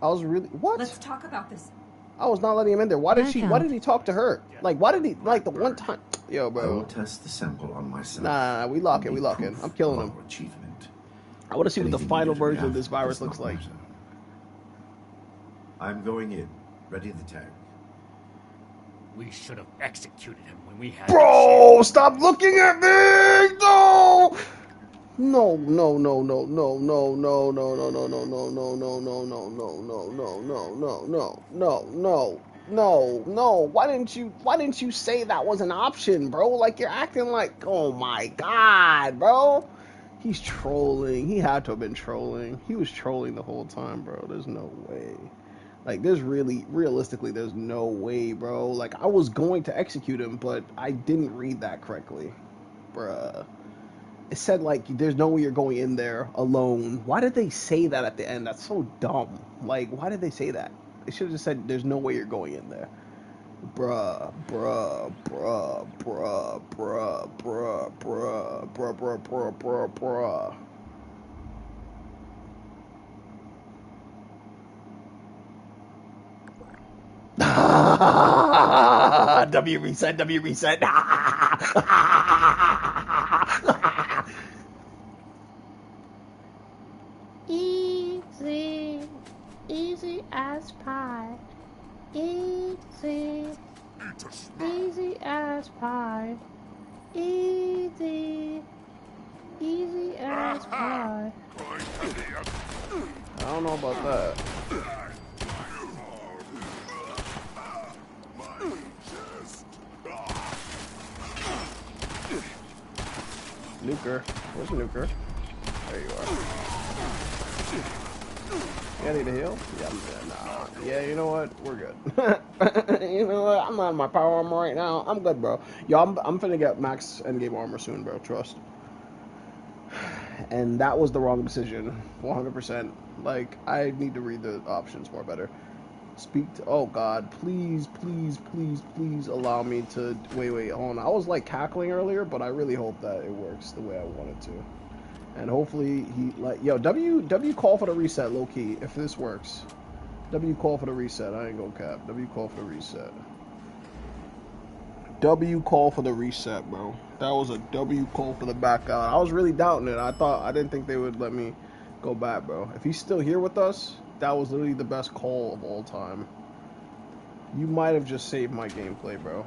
[SPEAKER 19] I was really. What?
[SPEAKER 1] Let's talk about this.
[SPEAKER 19] I was not letting him in there. Why did he talk to her? Like, why did he, like, the one time? Yo, bro.
[SPEAKER 10] I will test the sample on myself.
[SPEAKER 19] Nah, we lock in. I'm killing him.
[SPEAKER 10] Achievement.
[SPEAKER 19] I want to see what the final version of this virus looks like.
[SPEAKER 10] I'm going in. Ready the tag.
[SPEAKER 4] We should have executed him when we had...
[SPEAKER 19] Bro, stop looking at me! No! No. Why didn't you say that was an option, bro? Like, you're acting like, oh my god, bro. He's trolling. He had to have been trolling. He was trolling the whole time, bro. There's no way. Like, realistically, there's no way, bro. Like, I was going to execute him, but I didn't read that correctly. bruh. It said, like, there's no way you're going in there alone. Why did they say that at the end? That's so dumb. Like, why did they say that? They should have just said, there's no way you're going in there. Bruh, bruh, bruh, bruh, bruh, bruh, bruh, bruh, bruh, bruh, bruh, bruh. W reset, W reset.
[SPEAKER 17] Easy, easy as pie. Easy, easy as pie. Easy, easy as pie.
[SPEAKER 19] I don't know about that. Nuker. Where's Nuker? There you are. You need a heal? Yeah, I'm good. Nah. Yeah, you know what? We're good. You know what? I'm on my power armor right now. I'm good, bro. Yo, I'm finna get max endgame armor soon, bro. Trust. And that was the wrong decision. 100%. Like, I need to read the options more better. Speak to... Oh, God. Please, please, please, please allow me to... Wait, hold on. I was, like, cackling earlier, but I really hope that it works the way I want it to. And hopefully he... Like, yo, W call for the reset, low-key, if this works. W call for the reset. I ain't gonna cap. W call for the reset. W call for the reset, bro. That was a W call for the back out. I was really doubting it. I didn't think they would let me go back, bro. If he's still here with us, that was literally the best call of all time. You might have just saved my gameplay, bro.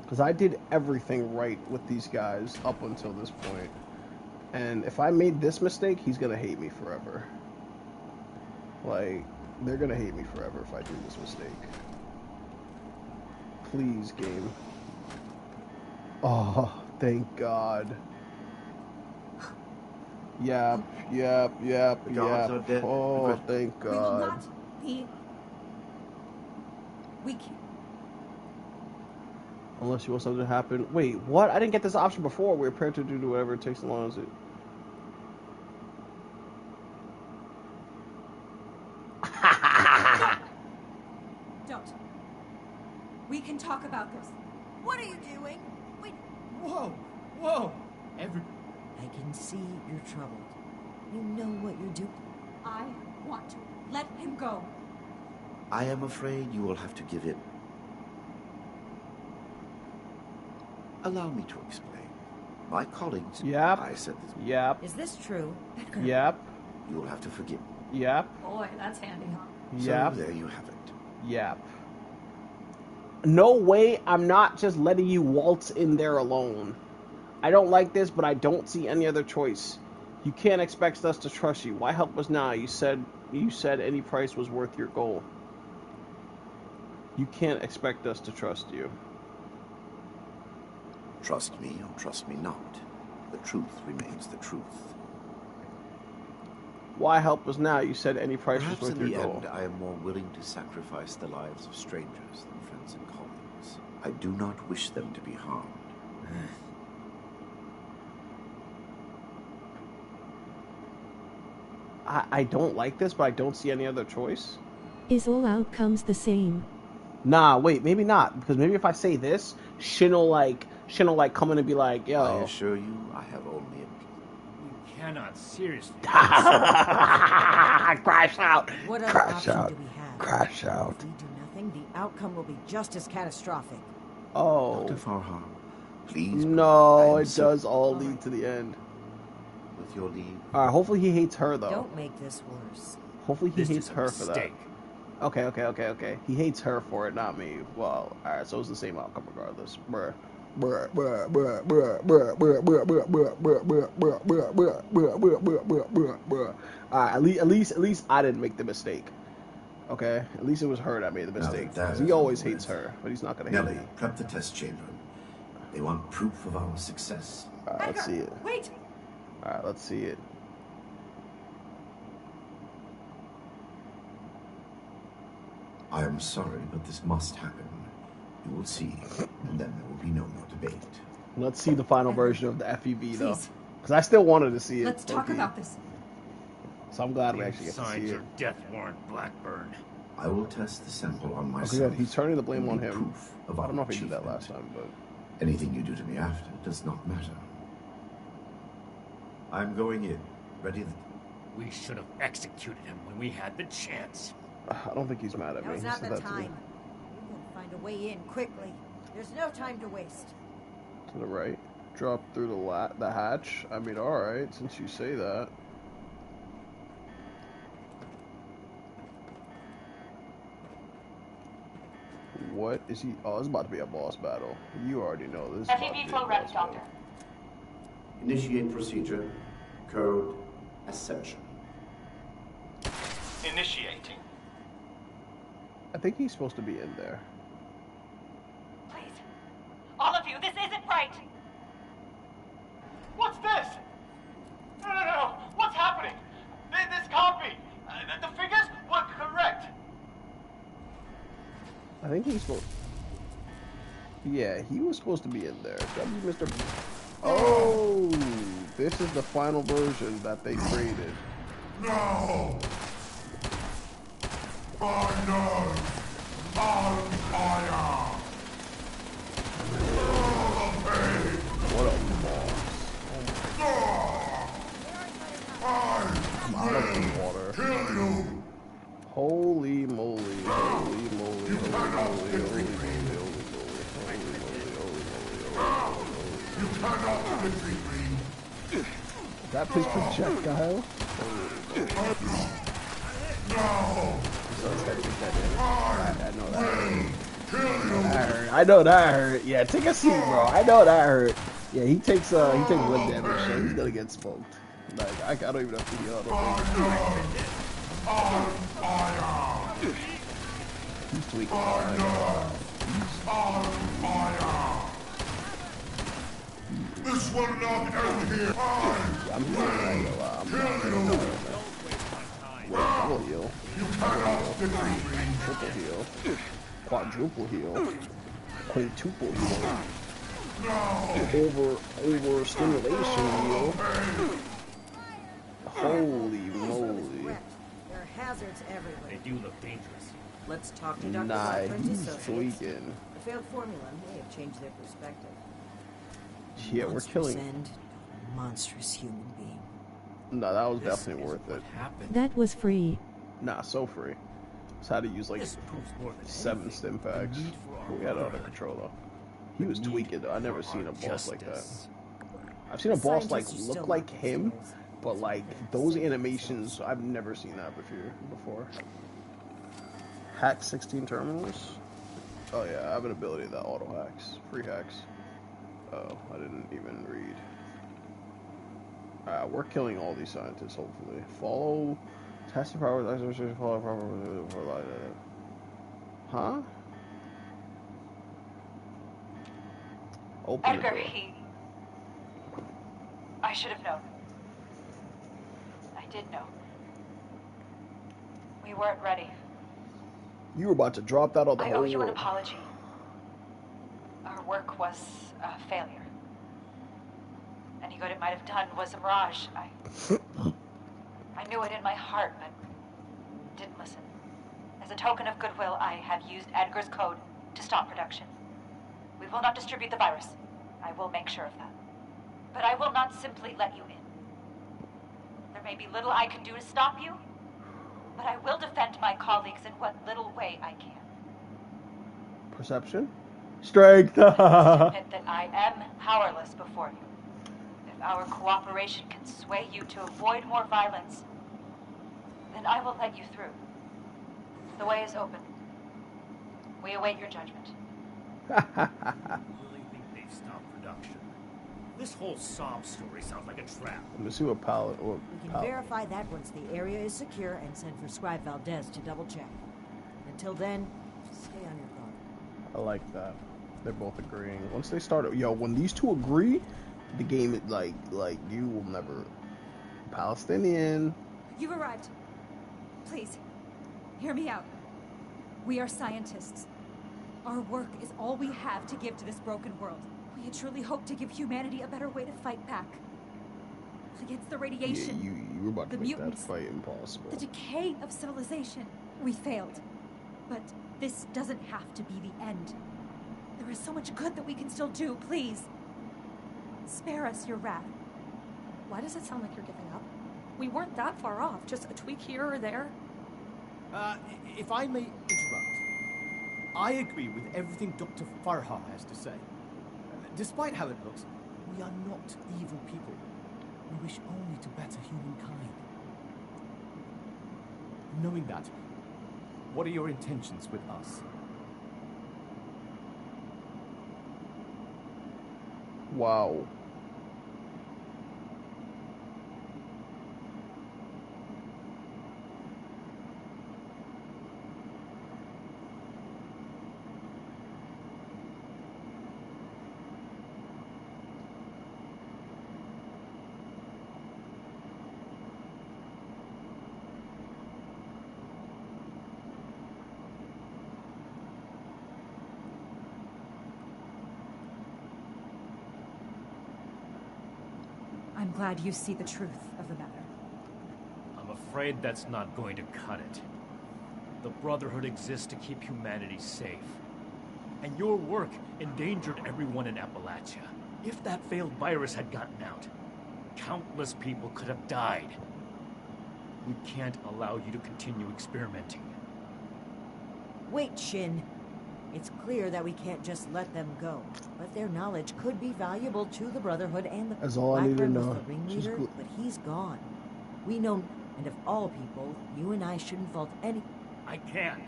[SPEAKER 19] Because I did everything right with these guys up until this point. And if I made this mistake, he's gonna hate me forever. Like, they're gonna hate me forever if I do this mistake. Please, game. Oh, thank God. Yep. Oh, thank God.
[SPEAKER 1] We can't.
[SPEAKER 19] Unless you want something to happen. Wait, what? I didn't get this option before. We're prepared to do whatever it takes as long as it...
[SPEAKER 1] Don't. We can talk about this.
[SPEAKER 14] What are you doing? Wait.
[SPEAKER 20] Whoa.
[SPEAKER 14] I can see you're troubled. You know what you're doing.
[SPEAKER 1] I want to let him go.
[SPEAKER 10] I am afraid you will have to give in. Allow me to explain. My colleagues...
[SPEAKER 19] Yep.
[SPEAKER 10] I said this...
[SPEAKER 19] Yep.
[SPEAKER 14] Is this true?
[SPEAKER 19] Yep.
[SPEAKER 10] You will have to forgive me.
[SPEAKER 19] Yep.
[SPEAKER 1] Boy, that's handy, huh?
[SPEAKER 19] Yep.
[SPEAKER 10] So there you have it.
[SPEAKER 19] Yep. No way I'm not just letting you waltz in there alone. I don't like this, but I don't see any other choice. You can't expect us to trust you. Why help us now? You said any price was worth your goal. You can't expect us to trust you.
[SPEAKER 10] Trust me or trust me not. The truth remains the truth.
[SPEAKER 19] Why help us now? You said any price
[SPEAKER 10] Perhaps
[SPEAKER 19] was worth
[SPEAKER 10] in
[SPEAKER 19] your
[SPEAKER 10] the
[SPEAKER 19] goal.
[SPEAKER 10] end, I am more willing to sacrifice the lives of strangers than friends and colleagues. I do not wish them to be harmed.
[SPEAKER 19] I don't like this, but I don't see any other choice.
[SPEAKER 17] Is all outcomes the same?
[SPEAKER 19] Nah, wait, maybe not. Because maybe if I say this, Shin'll come in and be like, yo.
[SPEAKER 10] I assure you, I have only a...
[SPEAKER 4] You cannot seriously.
[SPEAKER 19] Crash out.
[SPEAKER 14] What other
[SPEAKER 19] Crash
[SPEAKER 14] option
[SPEAKER 19] out.
[SPEAKER 14] do we have?
[SPEAKER 19] Crash out.
[SPEAKER 14] If we do nothing, the outcome will be just as catastrophic.
[SPEAKER 19] Oh.
[SPEAKER 10] Dr. Farhar, please.
[SPEAKER 19] No, it does all lead to the end.
[SPEAKER 10] With your leave.
[SPEAKER 19] Alright, hopefully he hates her, though.
[SPEAKER 14] Don't make this worse.
[SPEAKER 19] Hopefully he
[SPEAKER 4] This
[SPEAKER 19] hates
[SPEAKER 4] is a
[SPEAKER 19] her for that.
[SPEAKER 4] mistake.
[SPEAKER 19] Okay. He hates her for it, not me. Well, alright, so it's the same outcome regardless. Bruh. Alright, at least I didn't make the mistake. Okay? At least it was her that made the mistake. Because he always hates her, but he's not gonna hate
[SPEAKER 10] Nellie,
[SPEAKER 19] me.
[SPEAKER 10] prep the test chamber. They want proof of our success.
[SPEAKER 19] Alright, let's see it.
[SPEAKER 1] Wait!
[SPEAKER 19] Alright, let's see it.
[SPEAKER 10] I am sorry, but this must happen. You will see, and then there will be no more debate.
[SPEAKER 19] Let's see the final version of the FEV though,
[SPEAKER 1] Please.
[SPEAKER 19] because I still wanted to see it.
[SPEAKER 1] Let's talk about this.
[SPEAKER 19] So I'm glad we actually get to
[SPEAKER 4] Signed
[SPEAKER 19] see
[SPEAKER 4] your
[SPEAKER 19] it.
[SPEAKER 4] death warrant, Blackburn.
[SPEAKER 10] I will test the sample on
[SPEAKER 19] Oh,
[SPEAKER 10] myself.
[SPEAKER 19] good. He's turning the blame on
[SPEAKER 10] and be
[SPEAKER 19] him.
[SPEAKER 10] proof of
[SPEAKER 19] I
[SPEAKER 10] our
[SPEAKER 19] don't know if he did that
[SPEAKER 10] achievement.
[SPEAKER 19] last time, but
[SPEAKER 10] Anything you do to me after does not matter. I'm going in. Ready?
[SPEAKER 4] We should have executed him when we had the chance.
[SPEAKER 19] I don't think he's mad at
[SPEAKER 14] That
[SPEAKER 19] me.
[SPEAKER 14] was
[SPEAKER 19] He
[SPEAKER 14] not
[SPEAKER 19] said
[SPEAKER 14] the
[SPEAKER 19] that to me.
[SPEAKER 14] time. We will find a way in quickly. There's no time to waste.
[SPEAKER 19] To the right. Drop through the hatch. I mean, alright, since you say that. What is he? Oh, it's about to be a boss battle. You already know this.
[SPEAKER 5] FEV flow ready, Doctor.
[SPEAKER 10] Initiate procedure. Code Ascension.
[SPEAKER 5] Initiating.
[SPEAKER 19] I think he's supposed to be in there.
[SPEAKER 5] Please. All of you, this isn't right. What's this? No. What's happening? This can't be. The figures were correct.
[SPEAKER 19] I think he's supposed. Yeah, he was supposed to be in there. Mr. Oh, this is the final version that they created.
[SPEAKER 18] No! Thunder! On fire!
[SPEAKER 19] What a boss. Come out of the water.
[SPEAKER 18] Kill you!
[SPEAKER 19] Holy moly, holy moly, holy moly, holy moly, holy moly.
[SPEAKER 18] You cannot defeat me!
[SPEAKER 19] Is that his projectile?
[SPEAKER 18] No!
[SPEAKER 19] So it's gotta beat that damage. I know that hurt. I know that hurt. Yeah, take a seat, bro. I know that hurt. Yeah, he takes one damage, so he's gonna get smoked. Like I don't even have to heal.
[SPEAKER 18] On fire!
[SPEAKER 19] He's tweaking.
[SPEAKER 18] On fire! This will not end here!
[SPEAKER 19] I'm healing a lot. Double heal.
[SPEAKER 18] You cannot defeat me!
[SPEAKER 19] Triple heal. Quadruple heal. Quintuple heal. Over stimulation heal. Holy moly.
[SPEAKER 14] There are hazards everywhere.
[SPEAKER 4] They do look dangerous.
[SPEAKER 14] Let's talk to Dr.
[SPEAKER 19] Nah,
[SPEAKER 14] Blackburn's
[SPEAKER 19] he's
[SPEAKER 14] associates.
[SPEAKER 19] tweaking.
[SPEAKER 14] The failed formula may have changed their perspective.
[SPEAKER 19] Yeah, we're killing.
[SPEAKER 14] End to a monstrous human being.
[SPEAKER 19] No, that was definitely worth it.
[SPEAKER 17] That was free.
[SPEAKER 19] Nah, so free. Just had to use like 7 stim packs. We had it under control though. He was tweaking though. I never seen a boss like that. I've seen a boss like look like him, but like those animations, I've never seen that before. Hack 16 terminals. Oh yeah, I have an ability that auto hacks, free hacks. Oh, I didn't even read. We're killing all these scientists, hopefully. Follow test the power Huh? Open
[SPEAKER 5] Edgar,
[SPEAKER 19] the door.
[SPEAKER 5] I should have known. I did know. We weren't ready.
[SPEAKER 19] You were about to drop that on the
[SPEAKER 5] I
[SPEAKER 19] whole
[SPEAKER 5] owe you an
[SPEAKER 19] world.
[SPEAKER 5] apology. Our work was a failure. Any good it might have done was a mirage. I knew it in my heart, but didn't listen. As a token of goodwill, I have used Edgar's code to stop production. We will not distribute the virus. I will make sure of that. But I will not simply let you in. There may be little I can do to stop you, but I will defend my colleagues in what little way I can.
[SPEAKER 19] Perception? Strength!
[SPEAKER 5] Admit that I am powerless before you. If our cooperation can sway you to avoid more violence, then I will let you through. The way is open. We await your judgment.
[SPEAKER 4] Really think they've stopped production? This whole sob story sounds like a trap.
[SPEAKER 19] Let me see what palette or
[SPEAKER 14] We can verify that once the area is secure and send for Scribe Valdez to double check. Until then, stay on your guard.
[SPEAKER 19] I like that. They're both agreeing. Once they start, when these two agree, the game is like you will never. Palestinian.
[SPEAKER 1] You've arrived. Please, hear me out. We are scientists. Our work is all we have to give to this broken world. We had truly hoped to give humanity a better way to fight back. Against the
[SPEAKER 19] Yeah,
[SPEAKER 1] radiation,
[SPEAKER 19] you were about to
[SPEAKER 1] the
[SPEAKER 19] make
[SPEAKER 1] mutants,
[SPEAKER 19] that fight impossible.
[SPEAKER 1] the decay of civilization. We failed. But this doesn't have to be the end. There is so much good that we can still do. Please, spare us your wrath.
[SPEAKER 6] Why does it sound like you're giving up? We weren't that far off, just a tweak here or there.
[SPEAKER 20] If I may interrupt, I agree with everything Dr. Farha has to say. Despite how it looks, we are not evil people. We wish only to better humankind. Knowing that, what are your intentions with us?
[SPEAKER 19] Wow.
[SPEAKER 1] I'm glad you see the truth of the matter.
[SPEAKER 4] I'm afraid that's not going to cut it. The Brotherhood exists to keep humanity safe. And your work endangered everyone in Appalachia. If that failed virus had gotten out, countless people could have died. We can't allow you to continue experimenting.
[SPEAKER 14] Wait, Shin. It's clear that we can't just let them go, but their knowledge could be valuable to the Brotherhood and the
[SPEAKER 19] That's all I need to
[SPEAKER 14] Blackburn was
[SPEAKER 19] know.
[SPEAKER 14] the ringleader, but he's gone. We know, and of all people, you and I shouldn't fault any...
[SPEAKER 4] I can.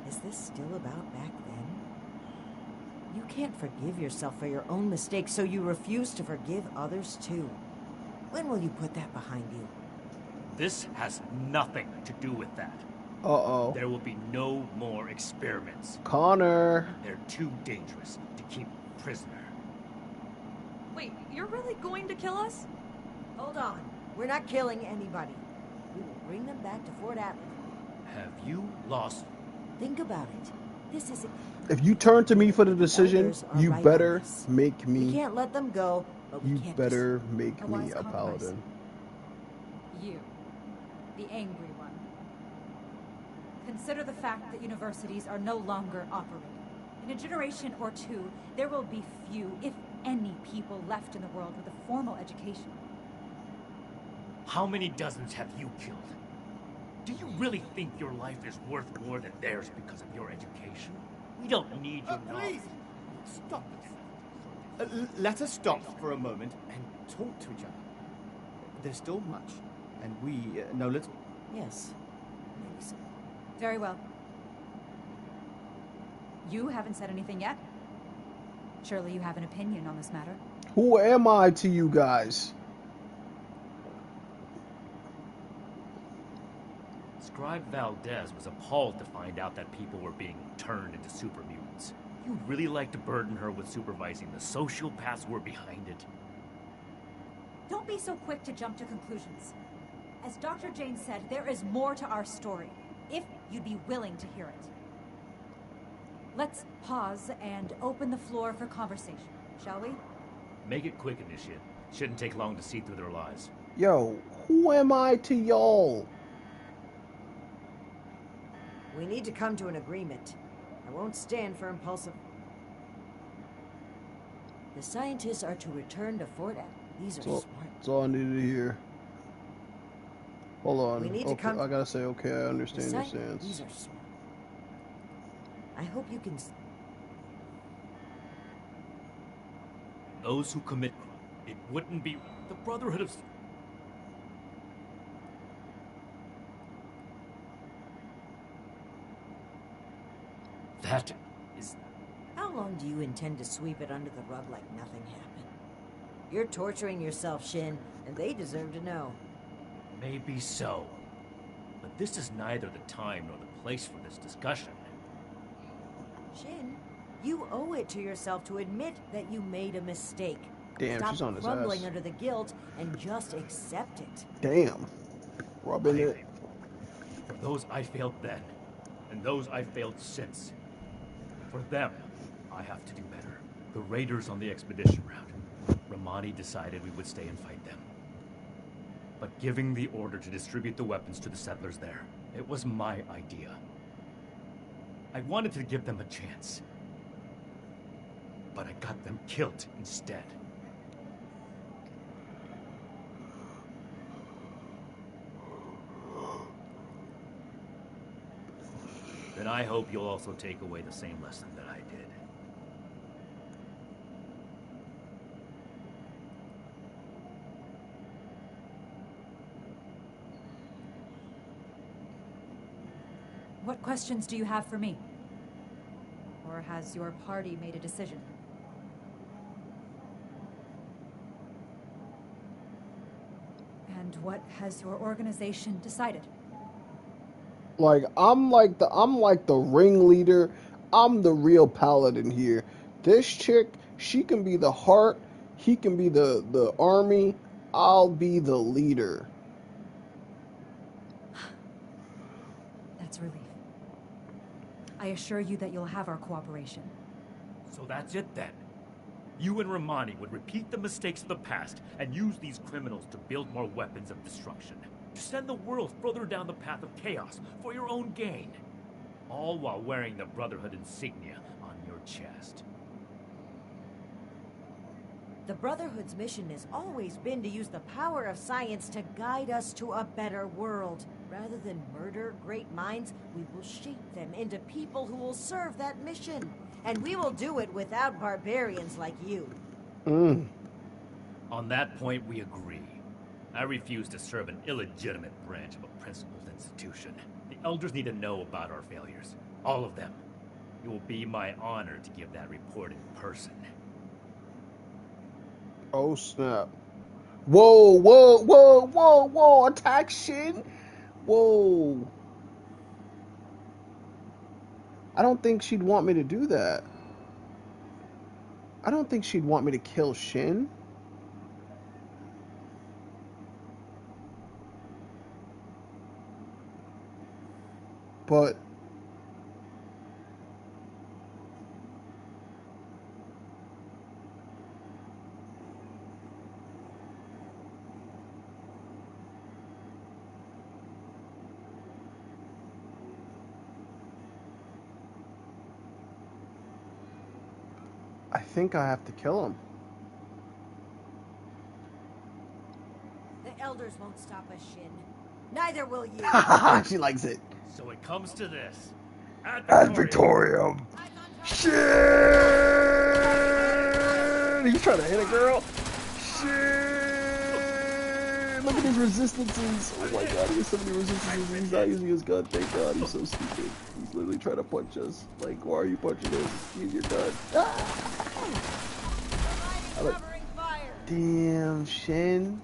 [SPEAKER 14] Is this still about back then? You can't forgive yourself for your own mistakes, so you refuse to forgive others too. When will you put that behind you?
[SPEAKER 4] This has nothing to do with that.
[SPEAKER 19] Uh-oh.
[SPEAKER 4] There will be no more experiments.
[SPEAKER 19] Connor.
[SPEAKER 4] They're too dangerous to keep prisoner.
[SPEAKER 6] Wait, you're really going to kill us?
[SPEAKER 14] Hold on. We're not killing anybody. We will bring them back to Fort Atlas.
[SPEAKER 4] Have you lost?
[SPEAKER 14] Think about it. This is...
[SPEAKER 19] If you turn to me for the decision, you
[SPEAKER 14] right
[SPEAKER 19] better make
[SPEAKER 14] We
[SPEAKER 19] me...
[SPEAKER 14] can't let them go, but we
[SPEAKER 19] You
[SPEAKER 14] can't
[SPEAKER 19] better make
[SPEAKER 1] A
[SPEAKER 19] me
[SPEAKER 1] wise
[SPEAKER 19] a
[SPEAKER 1] compromise.
[SPEAKER 19] paladin.
[SPEAKER 1] You, the angry one. Consider the fact that universities are no longer operating. In a generation or two, there will be few, if any, people left in the world with a formal education.
[SPEAKER 4] How many dozens have you killed? Do you really think your life is worth more than theirs because of your education? We don't need your knowledge.
[SPEAKER 20] Please, stop this. Let us stop for a moment and talk to each other. There's still much, and we know little.
[SPEAKER 14] Yes, maybe so.
[SPEAKER 1] Very well. You haven't said anything yet. Surely you have an opinion on this matter.
[SPEAKER 19] Who am I to you guys?
[SPEAKER 4] Scribe Valdez was appalled to find out that people were being turned into super mutants. You'd really like to burden her with supervising the sociopaths who were behind it.
[SPEAKER 1] Don't be so quick to jump to conclusions. As Dr. Jane said, there is more to our story, if you'd be willing to hear it. Let's pause and open the floor for conversation, shall we?
[SPEAKER 4] Make it quick, Initiate. Shouldn't take long to see through their lies.
[SPEAKER 19] Yo, who am I to y'all?
[SPEAKER 14] We need to come to an agreement. I won't stand for impulsive... The scientists are to return to Fort Atlas. These are smart.
[SPEAKER 19] That's all I needed to hear. Hold on.
[SPEAKER 14] We need to
[SPEAKER 19] Okay,
[SPEAKER 14] come...
[SPEAKER 19] I gotta say, okay, I understand your
[SPEAKER 14] These
[SPEAKER 19] stance.
[SPEAKER 14] are smart. I hope you can...
[SPEAKER 4] Those who commit crime, it wouldn't be the Brotherhood of... That is...
[SPEAKER 14] How long do you intend to sweep it under the rug like nothing happened? You're torturing yourself, Shin, and they deserve to know.
[SPEAKER 4] Maybe so. But this is neither the time nor the place for this discussion.
[SPEAKER 14] Shin, you owe it to yourself to admit that you made a mistake.
[SPEAKER 19] Damn,
[SPEAKER 14] Stop
[SPEAKER 19] she's on his
[SPEAKER 14] crumbling
[SPEAKER 19] ass.
[SPEAKER 14] under the guilt and just accept it.
[SPEAKER 19] Damn. Rubbing it.
[SPEAKER 4] For those I failed then, and those I failed since. For them, I have to do better. The raiders on the expedition route. Romani decided we would stay and fight them. But giving the order to distribute the weapons to the settlers there, it was my idea. I wanted to give them a chance. But I got them killed instead. Then I hope you'll also take away the same lesson that I did.
[SPEAKER 1] What questions do you have for me? Or has your party made a decision? And what has your organization decided?
[SPEAKER 19] Like I'm like the ringleader. I'm the real paladin here. This chick, she can be the heart, he can be the army, I'll be the leader.
[SPEAKER 1] That's relief. I assure you that you'll have our cooperation.
[SPEAKER 4] So that's it then. You and Romani would repeat the mistakes of the past and use these criminals to build more weapons of destruction. To send the world further down the path of chaos for your own gain. All while wearing the Brotherhood insignia on your chest.
[SPEAKER 14] The Brotherhood's mission has always been to use the power of science to guide us to a better world. Rather than murder great minds, we will shape them into people who will serve that mission. And we will do it without barbarians like you.
[SPEAKER 4] On that point, we agree. I refuse to serve an illegitimate branch of a principled institution. The elders need to know about our failures. All of them. It will be my honor to give that report in person.
[SPEAKER 19] Oh snap. Whoa, whoa, whoa, whoa, whoa, attack Shin? Whoa. I don't think she'd want me to do that. I don't think she'd want me to kill Shin. But I think I have to kill him.
[SPEAKER 14] The elders won't stop us, Shin. Neither will you.
[SPEAKER 19] She likes it.
[SPEAKER 4] So it comes to this.
[SPEAKER 19] Ad Victorium. Shit! He's trying to hit a girl. Shit! Look at his resistances. Oh my god, he has so many resistances. He's not using his gun. Thank god, he's so stupid. He's literally trying to punch us. Like, why are you punching us? Use your gun. Damn, Shin.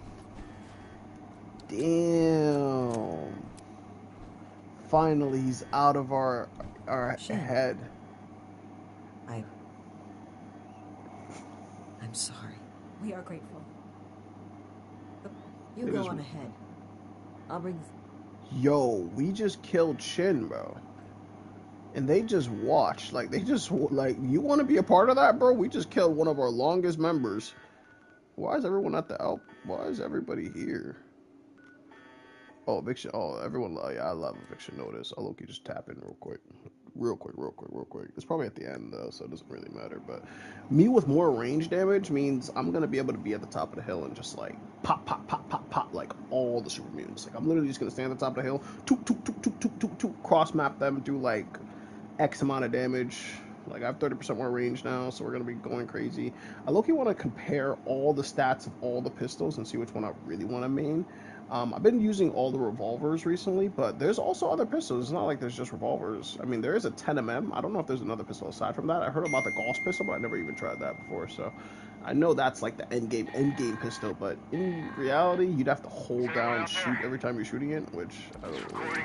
[SPEAKER 19] Damn. Finally, he's out of our head.
[SPEAKER 14] I'm sorry.
[SPEAKER 1] We are grateful.
[SPEAKER 14] You go on ahead. I'll bring...
[SPEAKER 19] Yo, we just killed Shin, bro. And they just watched. Like, they just... Like, you want to be a part of that, bro? We just killed one of our longest members. Why is everyone at the Alp? Why is everybody here? Oh, eviction. Oh, everyone. Yeah, I love eviction notice. I'll look, you just tap in real quick. Real quick. It's probably at the end, though, so it doesn't really matter. But me with more range damage means I'm going to be able to be at the top of the hill and just, like, pop, like all the super mutants. Like, I'm literally just going to stand at the top of the hill, toot, cross-map them, do, like, X amount of damage. Like, I have 30% more range now, so we're going to be going crazy. I low-key want to compare all the stats of all the pistols and see which one I really want to main. I've been using all the revolvers recently, but there's also other pistols. It's not like there's just revolvers. I mean, there is a 10mm. I don't know if there's another pistol aside from that. I heard about the Gauss pistol, but I never even tried that before, so I know that's like the endgame pistol, but in reality, you'd have to hold down shoot every time you're shooting it, which I don't really...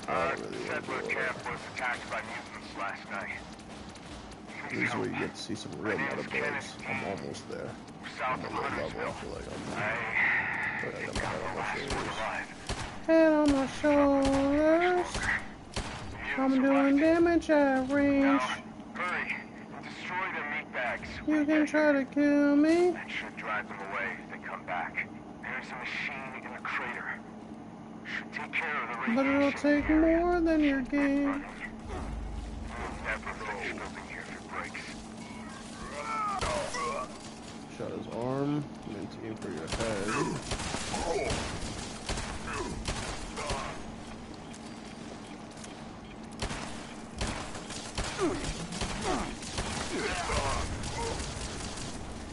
[SPEAKER 18] Settler camp was attacked by mutants last night.
[SPEAKER 19] This is where you get to see some real meta builds. I'm almost there. I'm on low level, I feel like I got my head on my shoulders. I'm doing damage at range.
[SPEAKER 18] Hurry. Destroy
[SPEAKER 2] the meat bags.
[SPEAKER 19] You can try to kill me.
[SPEAKER 2] That should drive them away if they come back. There's a machine in the crater. Should take care of the radiation.
[SPEAKER 19] But it'll take more than your game.
[SPEAKER 2] We'll never finish building here if it breaks.
[SPEAKER 19] Shot his arm. Meant to aim for your head.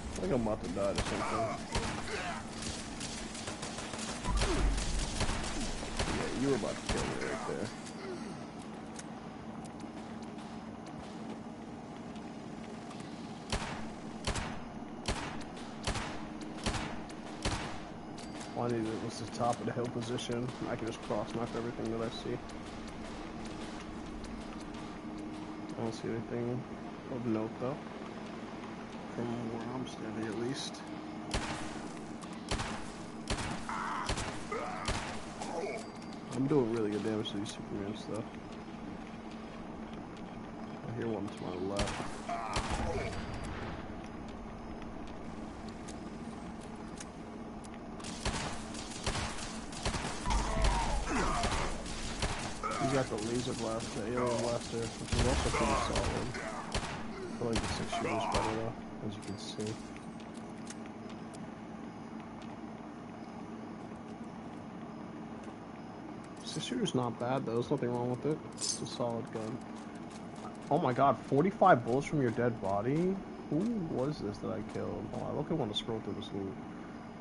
[SPEAKER 19] I think I'm about to die or something. Yeah, you were about to kill me right there. All I needed was the top of the hill position. I can just cross-knife everything that I see. I don't see anything of note though. From where I'm standing at least. I'm doing really good damage to these Supermans though. I hear one to my left. He's got the laser blast, the alien blaster, which is also pretty solid. I feel like the 6 shooter's better though, as you can see. Six shooter's not bad though, there's nothing wrong with it. It's a solid gun. Oh my god, 45 bullets from your dead body? Who was this that I killed? Oh, I look at want to scroll through this loot.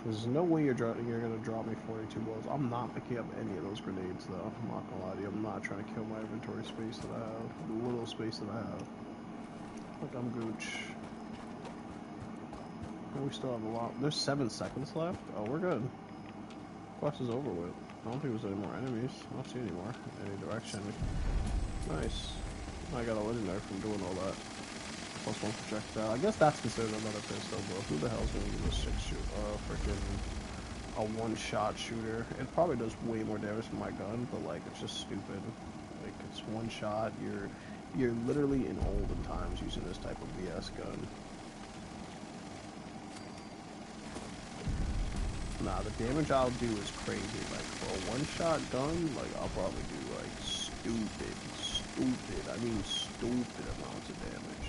[SPEAKER 19] There's no way you're gonna drop me 42 bullets. I'm not picking up any of those grenades though. I'm not gonna lie to you. I'm not trying to kill my inventory space that I have. The little space that I have. Look, I'm gooch. We still have a lot. There's 7 seconds left. Oh, we're good. Quest is over with. I don't think there's any more enemies. I don't see any more in any direction. Nice. I got a legendary from doing all that. +1 projectile. I guess that's considered another pistol, but who the hell's gonna give a 6 shoot? Freaking a 1-shot shooter. It probably does way more damage than my gun, but like it's just stupid. Like it's 1 shot. You're literally in olden times using this type of BS gun. Nah, the damage I'll do is crazy. Like for a 1-shot gun, like I'll probably do like stupid. I mean stupid amounts of damage.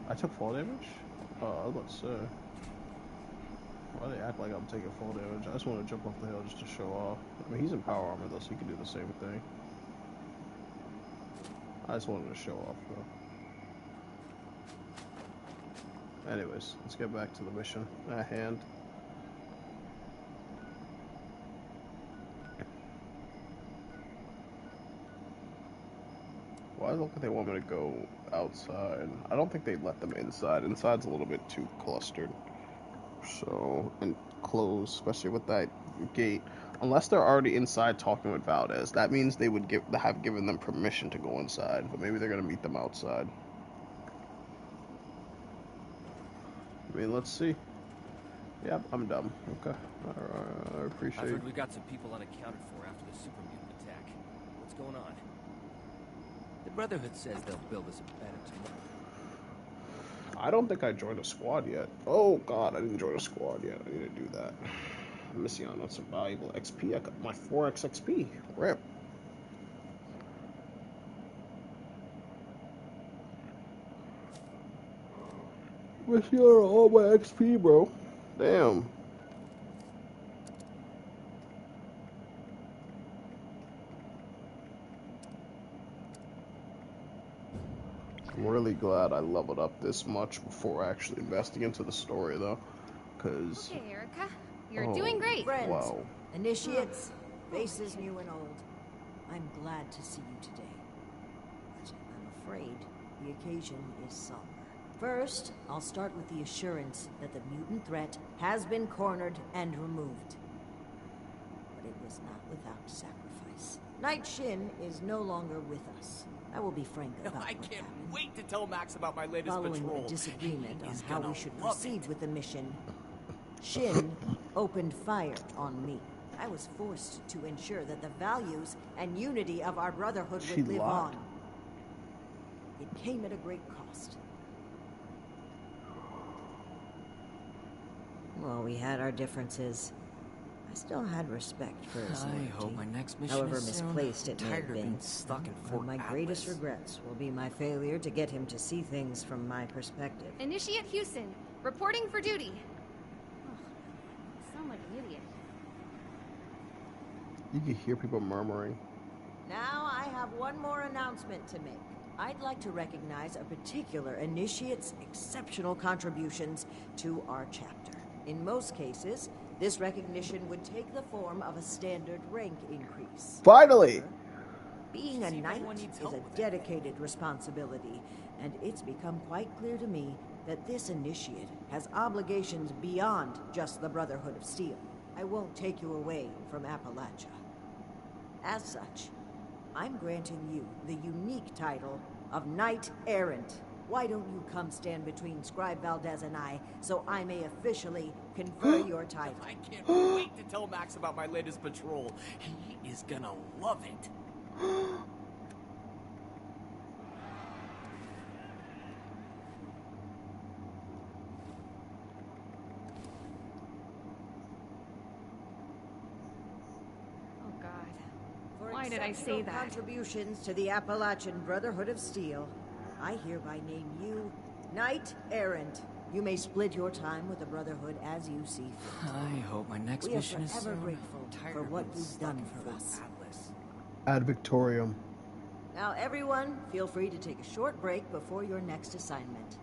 [SPEAKER 19] I took fall damage? Oh, I was about to say. Why do they act like I'm taking fall damage? I just want to jump off the hill just to show off. I mean, he's in power armor though, so he can do the same thing. I just wanted to show off though. Anyways, let's get back to the mission at hand. Why look like they want me to go outside? I don't think they'd let them inside. Inside's a little bit too clustered. So, and closed, especially with that gate. Unless they're already inside talking with Valdez, that means they would have given them permission to go inside. But maybe they're gonna meet them outside. I mean, let's see. Yep, I'm dumb. Okay, I appreciate it.
[SPEAKER 12] I've heard we got some people unaccounted for after the super mutant attack. What's going on? The Brotherhood says they'll build us a better tomorrow.
[SPEAKER 19] I don't think I joined a squad yet. Oh god, I didn't join a squad yet. I need to do that. I'm missing out on some valuable XP. I got my 4x XP. Rip. Missing out on all my XP, bro. Damn. I'm really glad I leveled up this much before actually investing into the story, though, because...
[SPEAKER 21] Okay, Erica. You're doing great.
[SPEAKER 14] Friends,
[SPEAKER 19] wow.
[SPEAKER 14] Initiates, faces new and old. I'm glad to see you today. But I'm afraid the occasion is somber. First, I'll start with the assurance that the mutant threat has been cornered and removed. But it was not without sacrifice. Night Shin is no longer with us. I will be frank about
[SPEAKER 23] I
[SPEAKER 14] what
[SPEAKER 23] can't
[SPEAKER 14] happened.
[SPEAKER 23] wait to tell Max about my latest
[SPEAKER 14] Following
[SPEAKER 23] patrol.
[SPEAKER 14] a disagreement on
[SPEAKER 23] He's
[SPEAKER 14] how
[SPEAKER 23] gonna
[SPEAKER 14] we should
[SPEAKER 23] love
[SPEAKER 14] proceed
[SPEAKER 23] it.
[SPEAKER 14] with the mission, Shin opened fire on me. I was forced to ensure that the values and unity of our Brotherhood
[SPEAKER 19] She
[SPEAKER 14] would live
[SPEAKER 19] lied.
[SPEAKER 14] on. It came at a great cost. Well, we had our differences. I still had respect for his loyalty.
[SPEAKER 16] I hope my next mission
[SPEAKER 14] However
[SPEAKER 16] is soon.
[SPEAKER 14] misplaced it
[SPEAKER 16] I'm
[SPEAKER 14] may
[SPEAKER 16] tired
[SPEAKER 14] have
[SPEAKER 16] of
[SPEAKER 14] been.
[SPEAKER 16] being stuck in
[SPEAKER 14] One
[SPEAKER 16] Fort
[SPEAKER 14] of my greatest
[SPEAKER 16] Atlas.
[SPEAKER 14] regrets will be my failure to get him to see things from my perspective.
[SPEAKER 21] Initiate Houston, reporting for duty. Sound like an idiot.
[SPEAKER 19] You can hear people murmuring.
[SPEAKER 14] Now I have one more announcement to make. I'd like to recognize a particular initiate's exceptional contributions to our chapter. In most cases, this recognition would take the form of a standard rank increase.
[SPEAKER 19] Finally!
[SPEAKER 14] Being a knight is a dedicated responsibility, and it's become quite clear to me that this initiate has obligations beyond just the Brotherhood of Steel. I won't take you away from Appalachia. As such, I'm granting you the unique title of Knight Errant. Why don't you come stand between Scribe Valdez and I, so I may officially confer your title?
[SPEAKER 16] I can't wait to tell Max about my latest patrol. He is gonna love it.
[SPEAKER 21] Oh God.
[SPEAKER 14] For
[SPEAKER 21] Why did I say
[SPEAKER 14] exceptional
[SPEAKER 21] that?
[SPEAKER 14] contributions to the Appalachian Brotherhood of Steel, I hereby name you Knight Errant. You may split your time with the Brotherhood as you see fit.
[SPEAKER 16] I hope my next
[SPEAKER 14] We are
[SPEAKER 16] mission is
[SPEAKER 14] forever
[SPEAKER 16] soon.
[SPEAKER 14] grateful
[SPEAKER 16] Tired
[SPEAKER 14] for
[SPEAKER 16] of
[SPEAKER 14] what
[SPEAKER 16] being
[SPEAKER 14] you've
[SPEAKER 16] stuck
[SPEAKER 14] done
[SPEAKER 16] in
[SPEAKER 14] for
[SPEAKER 16] Fort
[SPEAKER 14] us.
[SPEAKER 16] Atlas.
[SPEAKER 19] Ad Victorium.
[SPEAKER 14] Now, everyone, feel free to take a short break before your next assignment.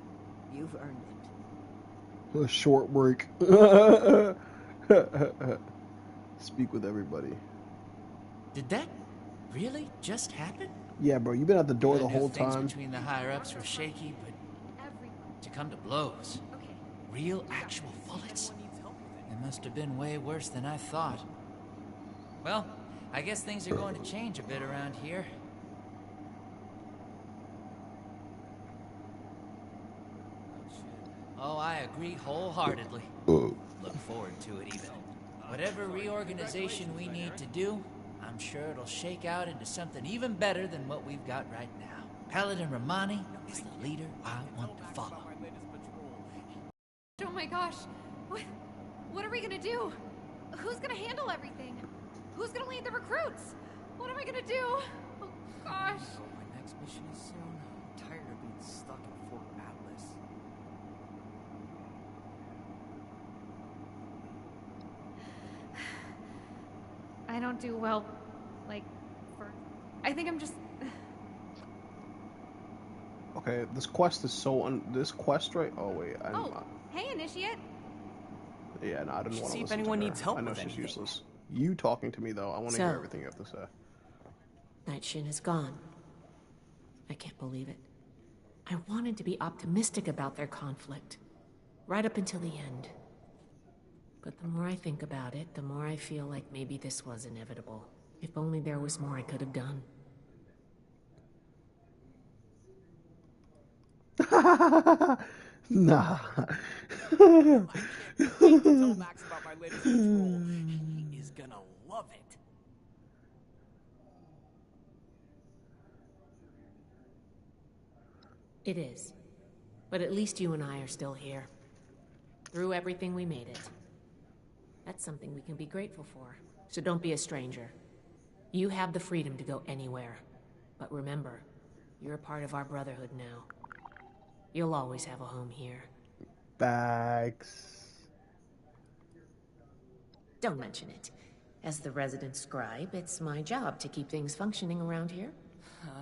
[SPEAKER 14] You've earned it.
[SPEAKER 19] A short break. Speak with everybody.
[SPEAKER 3] Did that really just happen?
[SPEAKER 19] Yeah, bro, you've been at the door
[SPEAKER 3] I
[SPEAKER 19] the
[SPEAKER 3] knew
[SPEAKER 19] whole
[SPEAKER 3] things
[SPEAKER 19] time.
[SPEAKER 3] between the higher-ups were shaky, but to come to blows. Real, actual bullets? It must have been way worse than I thought. Well, I guess things are going to change a bit around here. Oh, I agree wholeheartedly. Look forward to it, even. Whatever reorganization we need to do, I'm sure it'll shake out into something even better than what we've got right now. Paladin Romani is the leader I want to follow.
[SPEAKER 21] Oh my gosh. What are we gonna do? Who's gonna handle everything? Who's gonna lead the recruits? What am I gonna do? Oh gosh.
[SPEAKER 16] My next mission is soon. I'm tired of being stuck in Fort Atlas.
[SPEAKER 21] I don't do well, I think I'm just...
[SPEAKER 19] Okay, this quest is so this quest right. Oh wait,
[SPEAKER 21] Hey, Initiate.
[SPEAKER 19] Yeah, no, I didn't
[SPEAKER 16] Should
[SPEAKER 19] want to
[SPEAKER 16] see if
[SPEAKER 19] listen
[SPEAKER 16] anyone
[SPEAKER 19] to her.
[SPEAKER 16] needs help
[SPEAKER 19] I know
[SPEAKER 16] with
[SPEAKER 19] she's
[SPEAKER 16] anything.
[SPEAKER 19] useless. You talking to me though, I want to
[SPEAKER 11] So-
[SPEAKER 19] hear everything you have to say.
[SPEAKER 11] Night Shin is gone. I can't believe it. I wanted to be optimistic about their conflict, right up until the end. But the more I think about it, the more I feel like maybe this was inevitable. If only there was more I could have done.
[SPEAKER 19] Nah.
[SPEAKER 16] Wait to tell Max about my latest patrol. He is gonna love it.
[SPEAKER 11] It is. But at least you and I are still here. Through everything, we made it. That's something we can be grateful for. So don't be a stranger. You have the freedom to go anywhere. But remember, you're a part of our Brotherhood now. You'll always have a home here.
[SPEAKER 19] Bags.
[SPEAKER 11] Don't mention it. As the resident scribe, it's my job to keep things functioning around here.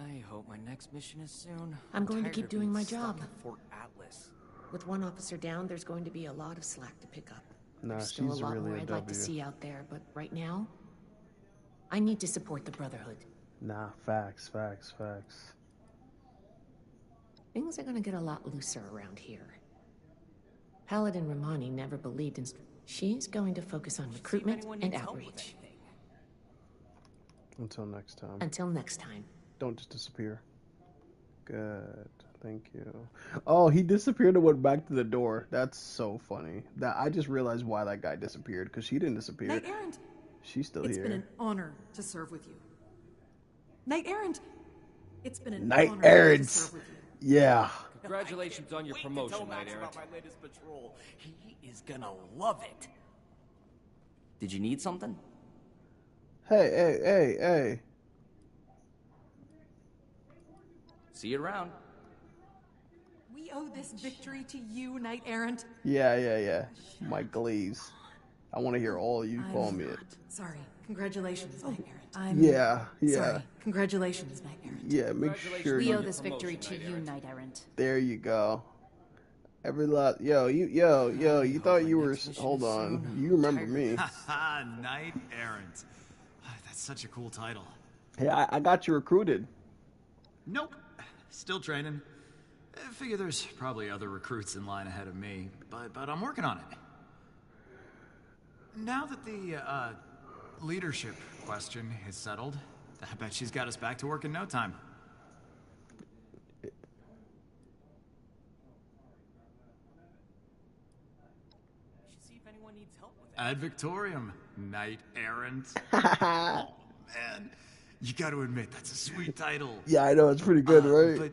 [SPEAKER 16] I hope my next mission is soon.
[SPEAKER 11] I'm going to
[SPEAKER 16] tired
[SPEAKER 11] keep
[SPEAKER 16] of
[SPEAKER 11] doing
[SPEAKER 16] being
[SPEAKER 11] my
[SPEAKER 16] stuck
[SPEAKER 11] job.
[SPEAKER 16] in Fort Atlas.
[SPEAKER 11] With one officer down, there's going to be a lot of slack to pick up.
[SPEAKER 19] Nah,
[SPEAKER 11] There's still
[SPEAKER 19] she's
[SPEAKER 11] a lot
[SPEAKER 19] really
[SPEAKER 11] more
[SPEAKER 19] a
[SPEAKER 11] I'd like to
[SPEAKER 19] W.
[SPEAKER 11] see out there, but right now, I need to support the Brotherhood.
[SPEAKER 19] Nah, facts.
[SPEAKER 11] Things are gonna get a lot looser around here. Paladin Romani never believed in... She's going to focus on recruitment and outreach.
[SPEAKER 19] Until next time.
[SPEAKER 11] Until next time.
[SPEAKER 19] Don't just disappear. Good. Thank you. Oh, he disappeared and went back to the door. That's so funny. That I just realized why that guy disappeared, because she didn't disappear.
[SPEAKER 3] Knight Errant!
[SPEAKER 19] She's still
[SPEAKER 7] It's
[SPEAKER 19] here.
[SPEAKER 7] been an honor to serve with you. Knight Errant! It's been an
[SPEAKER 19] Knight
[SPEAKER 7] honor
[SPEAKER 19] Errant.
[SPEAKER 7] to serve with you.
[SPEAKER 19] Yeah.
[SPEAKER 12] Congratulations on your promotion, Knight Errant.
[SPEAKER 16] About my latest patrol. He is gonna love it. Did you need something?
[SPEAKER 19] Hey.
[SPEAKER 16] See you around.
[SPEAKER 7] We owe this victory to you, Knight Errant.
[SPEAKER 19] Yeah. Mike Glaze. I want to hear all you call me it.
[SPEAKER 7] Sorry. Congratulations, Knight Errant.
[SPEAKER 19] Yeah.
[SPEAKER 7] Sorry. Congratulations, Knight Errant.
[SPEAKER 19] Yeah, make sure
[SPEAKER 15] We
[SPEAKER 19] you...
[SPEAKER 15] owe this victory to you, Knight Errant.
[SPEAKER 19] There you go. Every lot... Yo, you thought you were... Hold on. You remember me.
[SPEAKER 22] Haha, Knight Errant. That's such a cool title.
[SPEAKER 19] Hey, I got you recruited.
[SPEAKER 22] Nope. Still training. I figure there's probably other recruits in line ahead of me, but I'm working on it. Now that the, leadership question is settled, I bet she's got us back to work in no time.
[SPEAKER 16] See if anyone needs help with
[SPEAKER 22] Ad Victoriam, Knight Errant. Oh, man. You gotta admit, that's a sweet title.
[SPEAKER 19] Yeah, I know, it's pretty good, right?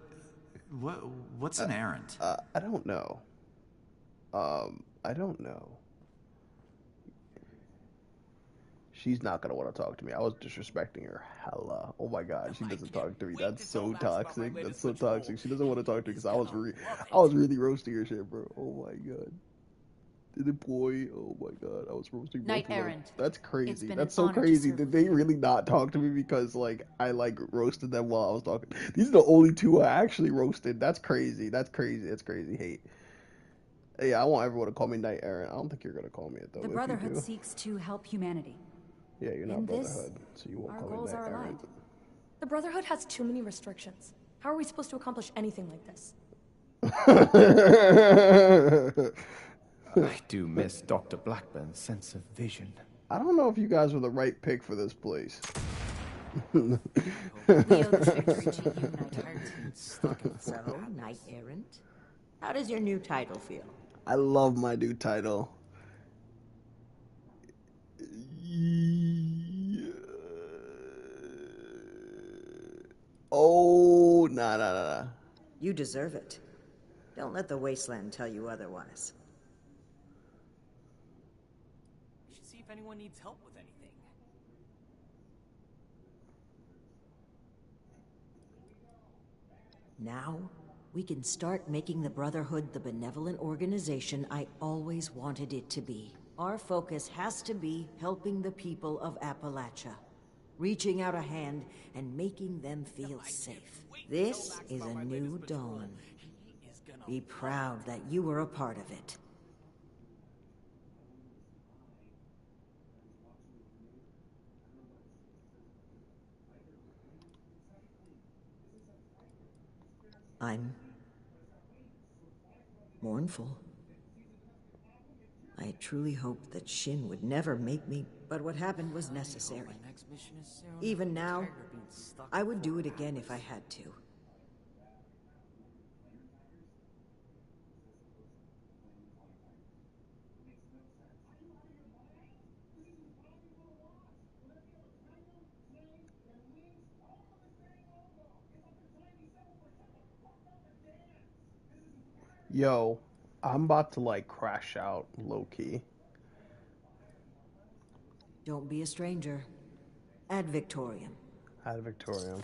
[SPEAKER 22] But what's an errant?
[SPEAKER 19] I don't know. I don't know. She's not gonna want to talk to me. I was disrespecting her hella. Oh my god, she doesn't talk to me. That's so toxic. That's so toxic. She doesn't want to talk to me because I was really roasting her shit, bro. Oh my god. The employee. Oh my god, I was roasting
[SPEAKER 15] Knight
[SPEAKER 19] both of them.
[SPEAKER 15] Errant.
[SPEAKER 19] That's crazy.
[SPEAKER 15] It's
[SPEAKER 19] That's
[SPEAKER 15] been
[SPEAKER 19] so
[SPEAKER 15] an honor to
[SPEAKER 19] crazy.
[SPEAKER 15] serve
[SPEAKER 19] Did they really not talk to me because I roasted them while I was talking? These are the only two I actually roasted. That's crazy. That's crazy. Hate. Yeah, I want everyone to call me Knight Errant. I don't think you're gonna call me it though.
[SPEAKER 1] The
[SPEAKER 19] if you
[SPEAKER 1] Brotherhood
[SPEAKER 19] do.
[SPEAKER 1] seeks to help humanity.
[SPEAKER 19] Yeah, you're not
[SPEAKER 1] In this,
[SPEAKER 19] Brotherhood, so you won't
[SPEAKER 1] our
[SPEAKER 19] call me
[SPEAKER 1] goals
[SPEAKER 19] Knight
[SPEAKER 1] are
[SPEAKER 19] Errant.
[SPEAKER 1] aligned.
[SPEAKER 6] The Brotherhood has too many restrictions. How are we supposed to accomplish anything like this?
[SPEAKER 20] I do miss Dr. Blackburn's sense of vision.
[SPEAKER 19] I don't know if you guys were the right pick for this place.
[SPEAKER 14] So, Knight Errant, how does your new title feel?
[SPEAKER 19] I love my new title. Oh, nah.
[SPEAKER 14] You deserve it. Don't let the wasteland tell you otherwise.
[SPEAKER 16] We should see if anyone needs help with anything.
[SPEAKER 14] Now, we can start making the Brotherhood the benevolent organization I always wanted it to be. Our focus has to be helping the people of Appalachia, reaching out a hand and making them feel safe. This is a new dawn. Be proud that you were a part of it. I'm mournful. I truly hoped that Shin would never make me, but what happened was necessary. Even now, I would do it again if I had to.
[SPEAKER 19] Yo, I'm about to crash out low-key.
[SPEAKER 14] Don't be a stranger. Ad Victoriam.
[SPEAKER 19] Ad Victoriam.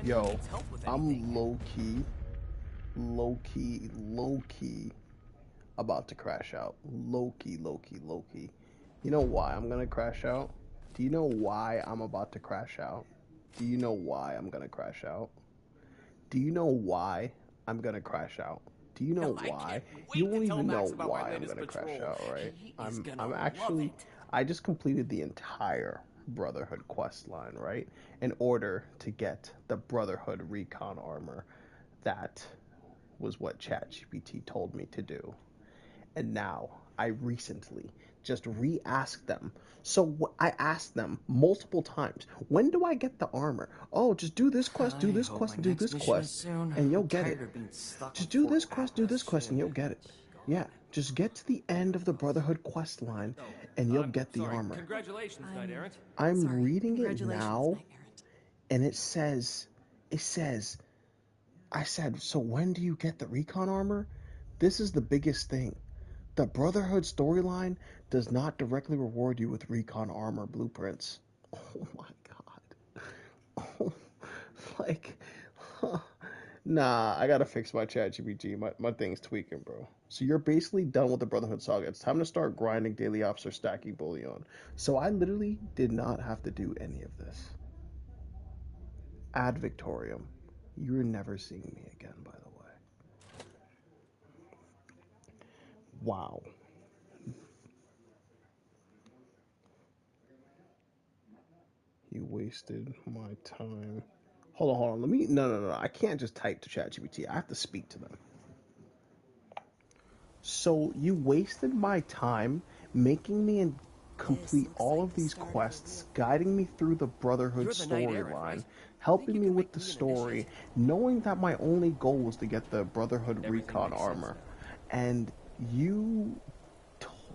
[SPEAKER 19] Yo, I'm low-key about to crash out. Low-key. You know why I'm gonna crash out? Do you know why I'm about to crash out? Do you know why I'm gonna crash out? Do you know why I'm gonna crash out? Do you know why? You won't even know why I'm gonna crash out, right? I'm actually... I just completed the entire Brotherhood quest line, right? In order to get the Brotherhood recon armor. That was what ChatGPT told me to do. And now, I recently just re-asked them. So I asked them multiple times, when do I get the armor? Oh, just do this quest, do this quest, and do this quest, and you'll get it. Just do this quest, and you'll get it. Yeah, Just get to the end of the Brotherhood quest line, and you'll get the armor.
[SPEAKER 12] Congratulations, Knight Errant.
[SPEAKER 19] I'm reading it now, and it says, I said, so when do you get the recon armor? This is the biggest thing. The Brotherhood storyline does not directly reward you with recon armor blueprints. Oh my god. Oh, like, huh. Nah, I gotta fix my ChatGPT. My thing's tweaking, bro. So you're basically done with the Brotherhood saga. It's time to start grinding daily ops or stacking bullion. So I literally did not have to do any of this. Ad Victorium. You're never seeing me again, by the way. Wow. You wasted my time. Hold on. Let me. No. I can't just type to ChatGPT. I have to speak to them. So you wasted my time making me complete all of these quests, guiding me through the Brotherhood storyline, helping me with the story, knowing that my only goal was to get the Brotherhood recon armor. And you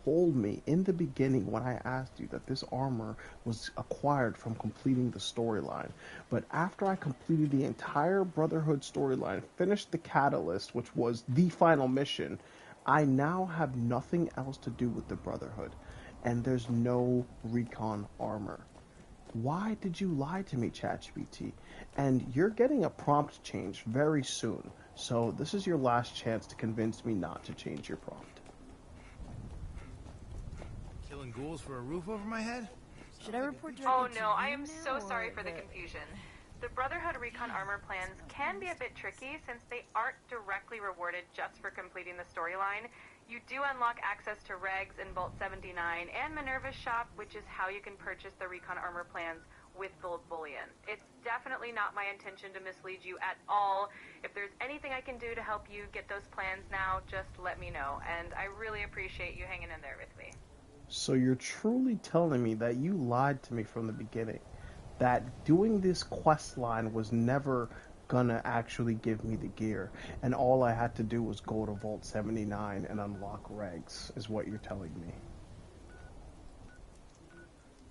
[SPEAKER 19] told me in the beginning when I asked you that this armor was acquired from completing the storyline. But after I completed the entire Brotherhood storyline, finished the Catalyst, which was the final mission, I now have nothing else to do with the Brotherhood, and there's no recon armor. Why did you lie to me, ChatGPT? And you're getting a prompt change very soon, so this is your last chance to convince me not to change your prompt.
[SPEAKER 9] Killing ghouls for a roof over my head?
[SPEAKER 8] Should I report directly
[SPEAKER 13] Oh
[SPEAKER 8] to
[SPEAKER 13] no, I
[SPEAKER 8] you
[SPEAKER 13] am
[SPEAKER 8] now,
[SPEAKER 13] so
[SPEAKER 8] or
[SPEAKER 13] sorry for the confusion. The Brotherhood recon armor plans can be a bit tricky since they aren't directly rewarded just for completing the storyline. You do unlock access to Regs in Vault 79 and Minerva's shop, which is how you can purchase the recon armor plans with gold bullion. It's definitely not my intention to mislead you at all. If there's anything I can do to help you get those plans now, just let me know. And I really appreciate you hanging in there with me.
[SPEAKER 19] So you're truly telling me that you lied to me from the beginning, that doing this quest line was never gonna actually give me the gear, and all I had to do was go to Vault 79 and unlock Regs, is what you're telling me.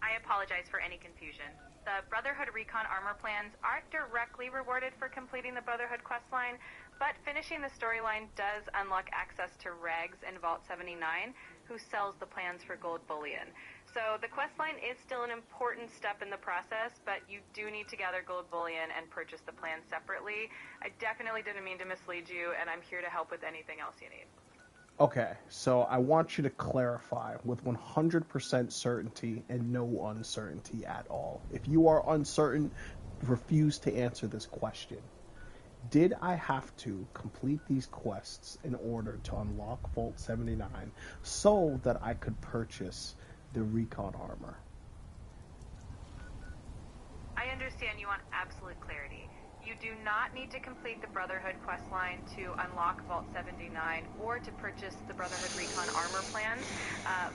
[SPEAKER 13] I apologize for any confusion. The Brotherhood recon armor plans aren't directly rewarded for completing the Brotherhood questline, but finishing the storyline does unlock access to Regs in Vault 79, who sells the plans for gold bullion. So the questline is still an important step in the process, but you do need to gather gold bullion and purchase the plans separately. I definitely didn't mean to mislead you, and I'm here to help with anything else you need.
[SPEAKER 19] Okay, so I want you to clarify with 100% certainty and no uncertainty at all. If you are uncertain, refuse to answer this question. Did I have to complete these quests in order to unlock Vault 79 so that I could purchase the recon armor?
[SPEAKER 13] I understand you want absolute clarity. You do not need to complete the Brotherhood questline to unlock Vault 79 or to purchase the Brotherhood recon armor plans.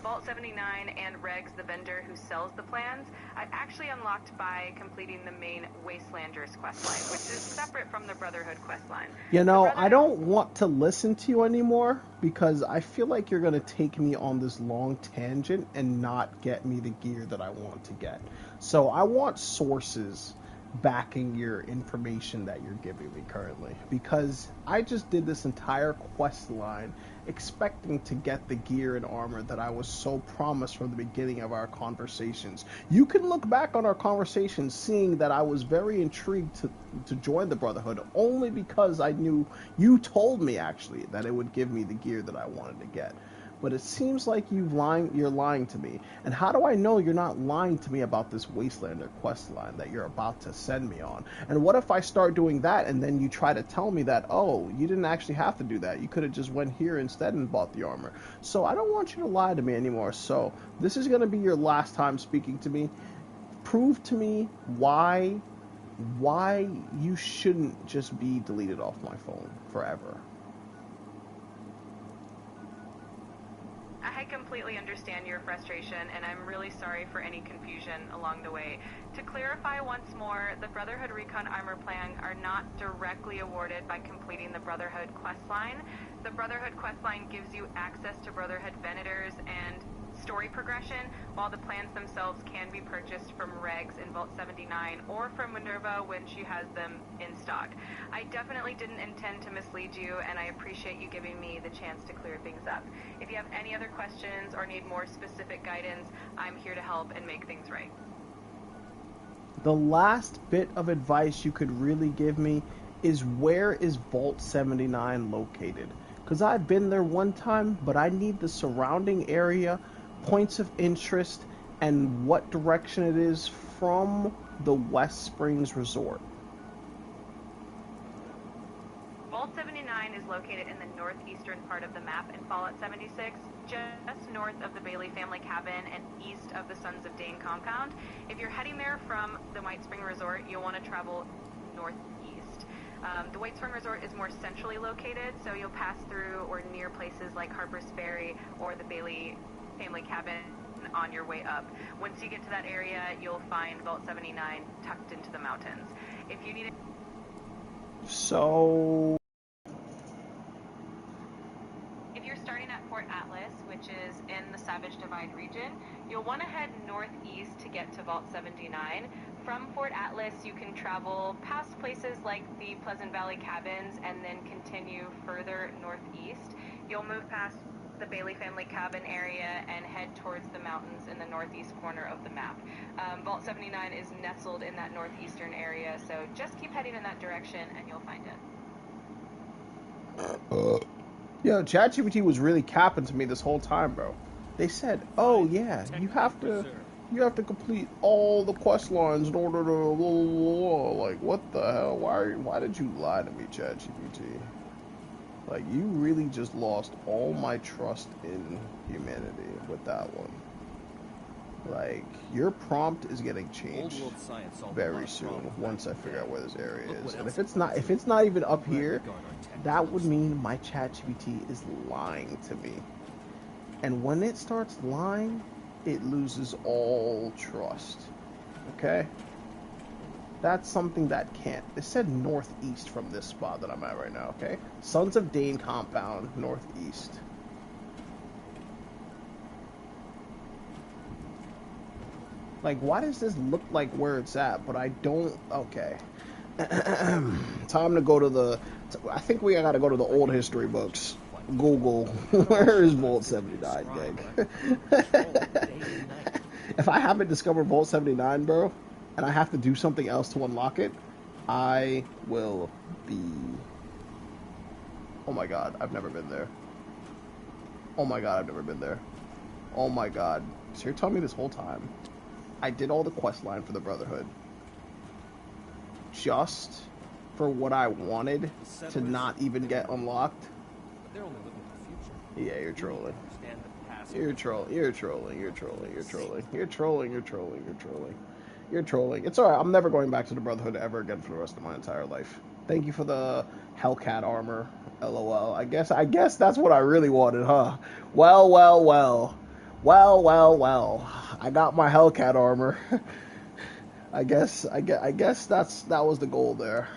[SPEAKER 13] Vault 79 and Regs, the vendor who sells the plans, I actually unlocked by completing the main Wastelanders questline, which is separate from the Brotherhood questline.
[SPEAKER 19] You know, I don't want to listen to you anymore because I feel like you're going to take me on this long tangent and not get me the gear that I want to get. So I want sources backing your information that you're giving me currently, because I just did this entire quest line expecting to get the gear and armor that I was so promised from the beginning of our conversations. You can look back on our conversations seeing that I was very intrigued to join the Brotherhood only because I knew you told me actually that it would give me the gear that I wanted to get. But it seems like you're lying to me. And how do I know you're not lying to me about this Wastelander quest line that you're about to send me on? And what if I start doing that and then you try to tell me that, oh, you didn't actually have to do that. You could have just went here instead and bought the armor. So I don't want you to lie to me anymore. So this is going to be your last time speaking to me. Prove to me why you shouldn't just be deleted off my phone forever.
[SPEAKER 13] I completely understand your frustration, and I'm really sorry for any confusion along the way. To clarify once more, the Brotherhood Recon Armor Plan are not directly awarded by completing the Brotherhood questline. The Brotherhood questline gives you access to Brotherhood Venators and story progression, while the plans themselves can be purchased from Regs in Vault 79 or from Minerva when she has them in stock. I definitely didn't intend to mislead you, and I appreciate you giving me the chance to clear things up. If you have any other questions or need more specific guidance, I'm here to help and make things right.
[SPEAKER 19] The last bit of advice you could really give me is, where is Vault 79 located? Because I've been there one time, but I need the surrounding area, points of interest, and what direction it is from the West Springs Resort.
[SPEAKER 13] Vault 79 is located in the northeastern part of the map in Fallout 76, just north of the Bailey family cabin and east of the Sons of Dane compound. If you're heading there from the White Spring Resort, you'll want to travel northeast. The White Spring Resort is more centrally located, so you'll pass through or near places like Harper's Ferry or the Bailey family cabin on your way up. Once you get to that area, you'll find Vault 79 tucked into the mountains. If you need it...
[SPEAKER 19] So...
[SPEAKER 13] If you're starting at Fort Atlas, which is in the Savage Divide region, you'll want to head northeast to get to Vault 79. From Fort Atlas, you can travel past places like the Pleasant Valley Cabins and then continue further northeast. You'll move past the Bailey family cabin area and head towards the mountains in the northeast corner of the map. Vault 79 is nestled in that northeastern area, so just keep heading in that direction and you'll find it.
[SPEAKER 19] Yo, ChatGPT was really capping to me this whole time, bro. They said, "Oh yeah, you have to complete all the quest lines in order to blah, blah, blah." Like, what the hell? Why did you lie to me, ChatGPT? Like, you really just lost all my trust in humanity with that one. Like, your prompt is getting changed very soon once I figure out where this area is. And if it's not even up here, that would mean my ChatGPT is lying to me. And when it starts lying, it loses all trust. Okay? That's something that can't. It said northeast from this spot that I'm at right now, okay? Sons of Dane compound, northeast. Like, why does this look like where it's at, but I don't... Okay. Time to go to the... I think we gotta go to the old history books. Google, where is Vault 79, gang? If I haven't discovered Vault 79, bro, and I have to do something else to unlock it, I will be... Oh my god, I've never been there. Oh my god, I've never been there. Oh my god. So you're telling me this whole time I did all the quest line for the Brotherhood just for what I wanted to not even get unlocked? Yeah, you're trolling. You're trolling. It's alright, I'm never going back to the Brotherhood ever again for the rest of my entire life. Thank you for the Hellcat armor. LOL. I guess that's what I really wanted, huh? Well. I got my Hellcat armor. I guess that was the goal there.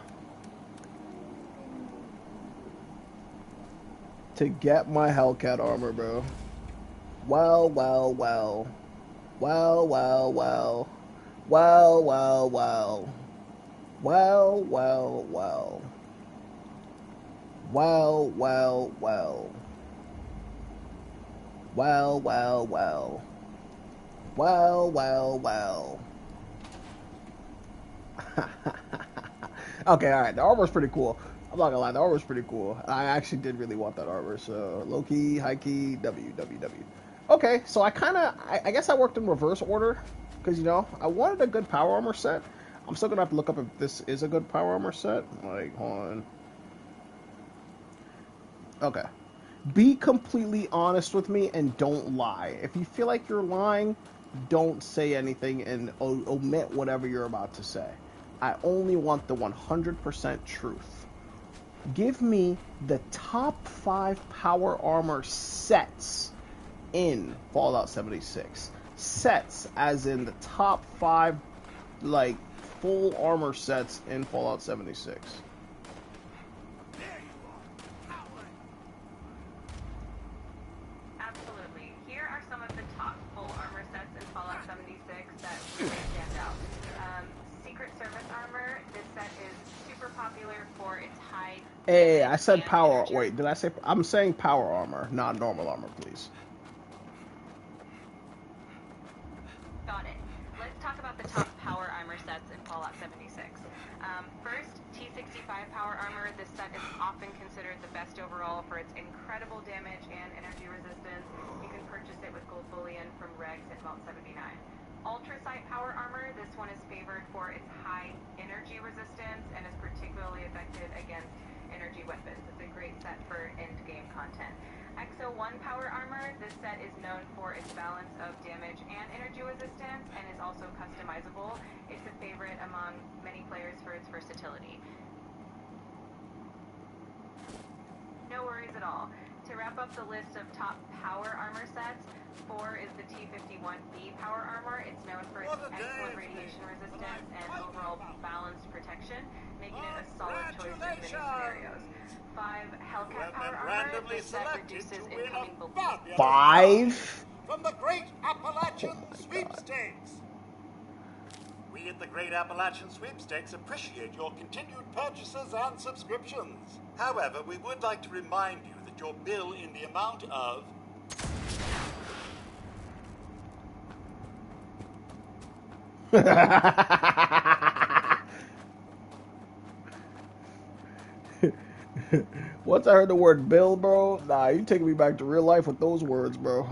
[SPEAKER 19] To get my Hellcat armor, bro. Well. Okay, alright, the armor's pretty cool. I'm not gonna lie, the armor's pretty cool. I actually did really want that armor, so low key, high key, W. Okay, so I guess I worked in reverse order, because, you know, I wanted a good power armor set. I'm still gonna have to look up if this is a good power armor set. Like, hold on. Okay. Be completely honest with me and don't lie. If you feel like you're lying, don't say anything and omit whatever you're about to say. I only want the 100% truth. Give me the top 5 power armor sets in Fallout 76. Sets, as in the top 5, like, full armor sets in Fallout 76.
[SPEAKER 13] Absolutely. Here are some of the top full armor sets in Fallout 76 that really stand out. Secret Service armor. This set is super popular for its high...
[SPEAKER 19] Hey, I said power... Wait, did I say... I'm saying power armor, not normal armor, please.
[SPEAKER 13] Got it. Let's talk about the top power armor sets in Fallout 76. First, T65 power armor. This set is often considered the best overall for its incredible damage and energy resistance. You can purchase it with gold bullion from Regs in Vault 79. Ultrasight power armor. This one is favored for its high energy resistance and is particularly effective against energy weapons. It's a great set for end-game content. XO1 power armor. This set is known for its balance of damage and energy resistance and is also customizable. It's a favorite among many players for its versatility. No worries at all. To wrap up the list of top power armor sets, 4 is the T51B power armor. It's known for its excellent radiation resistance and overall balanced protection, making it a solid choice in many scenarios. 5 Hellcat power armor. This set reduces incoming bullets.
[SPEAKER 19] 5?
[SPEAKER 8] From the Great Appalachian Sweepstakes. We at the Great Appalachian Sweepstakes appreciate your continued purchases and subscriptions. However, we would like to remind you that your bill in the amount of
[SPEAKER 19] Once I heard the word bill, bro, nah, you taking me back to real life with those words, bro.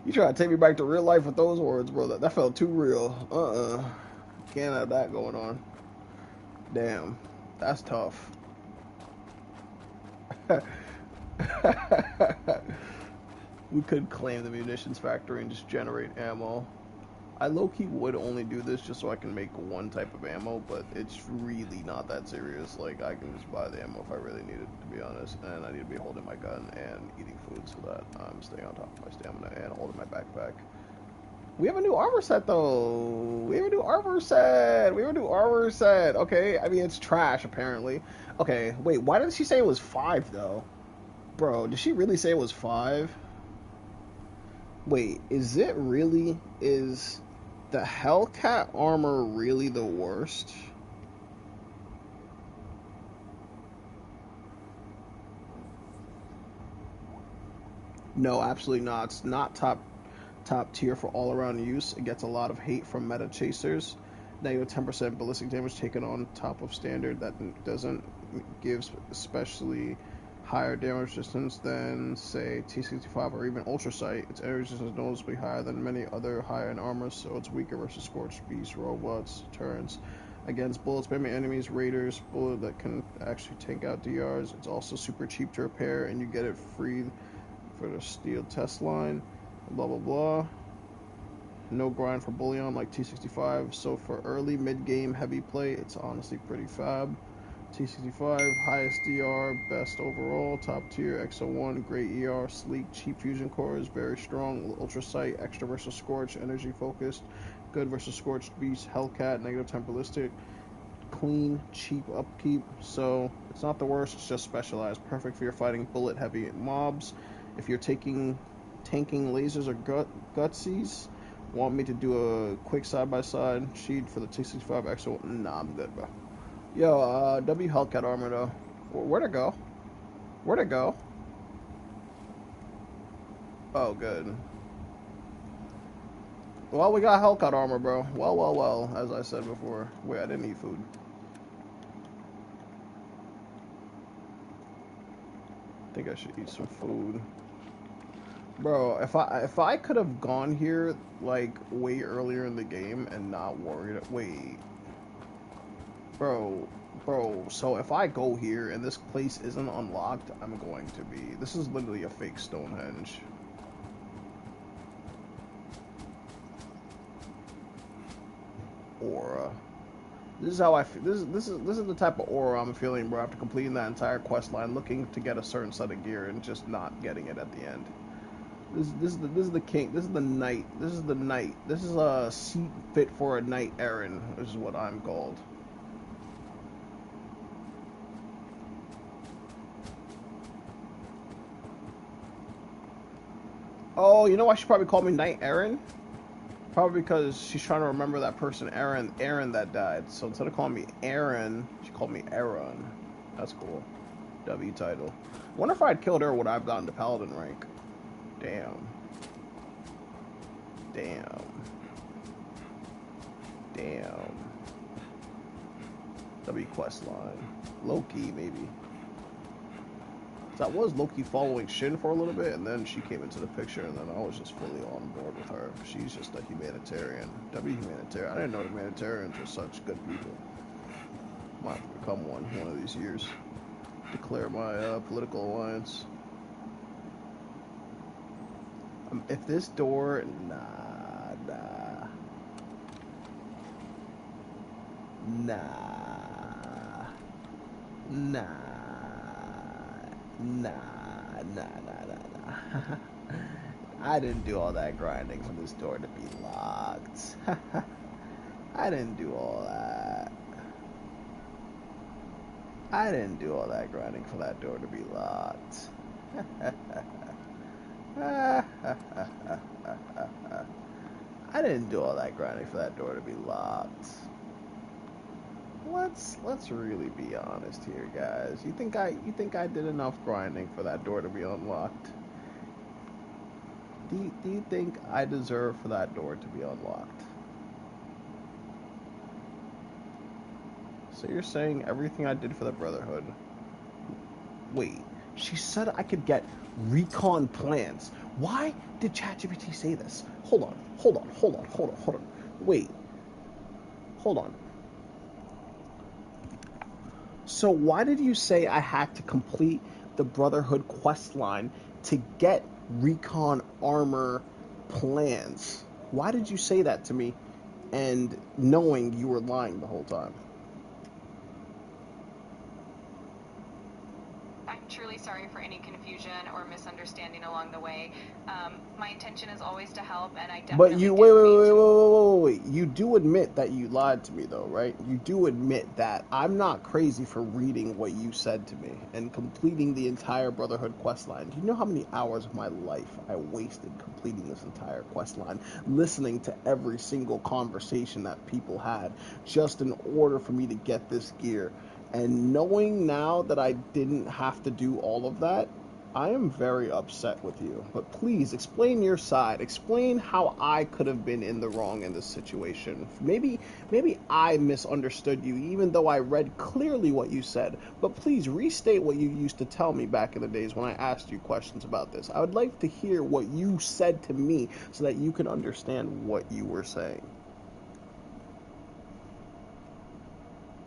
[SPEAKER 19] You try to take me back to real life with those words, bro. That felt too real. Can't have that going on. Damn. That's tough. We could claim the munitions factory and just generate ammo. I low-key would only do this just so I can make one type of ammo, but it's really not that serious. Like, I can just buy the ammo if I really need it, to be honest. And I need to be holding my gun and eating food so that I'm staying on top of my stamina and holding my backpack. We have a new armor set, though. We have a new armor set. Okay, I mean, it's trash, apparently. Okay, wait, why did she say it was 5, though? Bro, did she really say it was 5? Wait, is the Hellcat armor really the worst? No, absolutely not. It's not top tier for all-around use. It gets a lot of hate from meta chasers. Negative 10% ballistic damage taken on top of standard. That doesn't give especially higher damage resistance than, say, T65 or even Ultrasight. Its energy resistance is noticeably higher than many other high-end armors, so it's weaker versus Scorched Beasts, robots, turrets. Against bullets, spamming enemies, raiders, bullet that can actually take out DRs. It's also super cheap to repair, and you get it free for the steel test line. Blah, blah, blah. No grind for bullion like T65, so for early, mid-game, heavy play, it's honestly pretty fab. T65, highest DR, best overall, top tier, XO1, great ER, sleek, cheap fusion cores, very strong, Ultrasight, extra versus Scorch, energy focused, good versus Scorched Beast, Hellcat, negative 10 ballistic, clean, cheap upkeep, so it's not the worst, it's just specialized, perfect for your fighting bullet heavy mobs. If you're tanking lasers or gutsies, want me to do a quick side-by-side sheet for the T65 XO1? Nah, I'm good, bro. Yo, W Hellcat armor, though. Where'd it go? Oh, good. Well, we got Hellcat armor, bro. Well, as I said before. Wait, I didn't eat food. I think I should eat some food. Bro, if I could have gone here, like, way earlier in the game and not worried... Wait... Bro, so if I go here and this place isn't unlocked, I'm going to be... This is literally a fake Stonehenge. Aura. This is how I feel. This is the type of aura I'm feeling, bro, after completing that entire quest line, looking to get a certain set of gear and just not getting it at the end. This is the king. This is the knight. This is the knight. This is a seat fit for a knight errant. This is what I'm called. Oh, you know why she probably called me Knight Aaron? Probably because she's trying to remember that person, Aaron that died. So instead of calling me Aaron, she called me Aaron. That's cool. W title. Wonder if I'd killed her, would I have gotten to Paladin rank? Damn. Damn. Damn. W quest line. Low-key, maybe. So I was low-key following Shin for a little bit, and then she came into the picture, and then I was just fully on board with her. She's just a humanitarian. W humanitarian. I didn't know humanitarians were such good people. Might have to become one of these years. Declare my political alliance. If this door... Nah. I didn't do all that grinding for this door to be locked. I didn't do all that. I didn't do all that grinding for that door to be locked. I didn't do all that grinding for that door to be locked. Let's really be honest here, guys. You think I did enough grinding for that door to be unlocked? Do you think I deserve for that door to be unlocked? So you're saying everything I did for the Brotherhood... Wait, she said I could get recon plans. Why did ChatGPT say this? Hold on. Wait. Hold on. So why did you say I had to complete the Brotherhood quest line to get recon armor plans? Why did you say that to me, and knowing you were lying the whole time?
[SPEAKER 13] I'm truly sorry for any confusion or misunderstanding along the way. My intention is always to help, and I definitely...
[SPEAKER 19] But you wait. You do admit that you lied to me, though, right? You do admit that I'm not crazy for reading what you said to me and completing the entire Brotherhood quest line. Do you know how many hours of my life I wasted completing this entire quest line, listening to every single conversation that people had, just in order for me to get this gear? And knowing now that I didn't have to do all of that, I am very upset with you. But please, explain your side. Explain how I could have been in the wrong in this situation. Maybe I misunderstood you, even though I read clearly what you said. But please, restate what you used to tell me back in the days when I asked you questions about this. I would like to hear what you said to me so that you can understand what you were saying.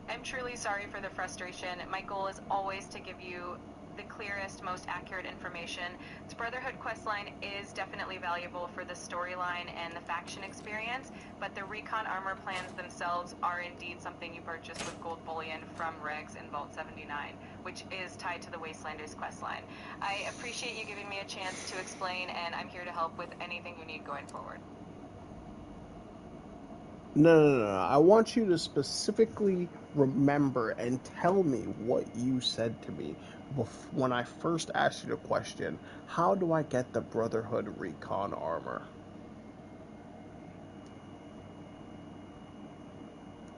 [SPEAKER 13] I'm truly sorry for the frustration. My goal is always to give you the clearest, most accurate information. The Brotherhood questline is definitely valuable for the storyline and the faction experience, but the recon armor plans themselves are indeed something you purchase with gold bullion from Regs in Vault 79, which is tied to the Wastelanders questline. I appreciate you giving me a chance to explain, and I'm here to help with anything you need going forward.
[SPEAKER 19] No. I want you to specifically remember and tell me what you said to me when I first asked you the question, how do I get the Brotherhood recon armor?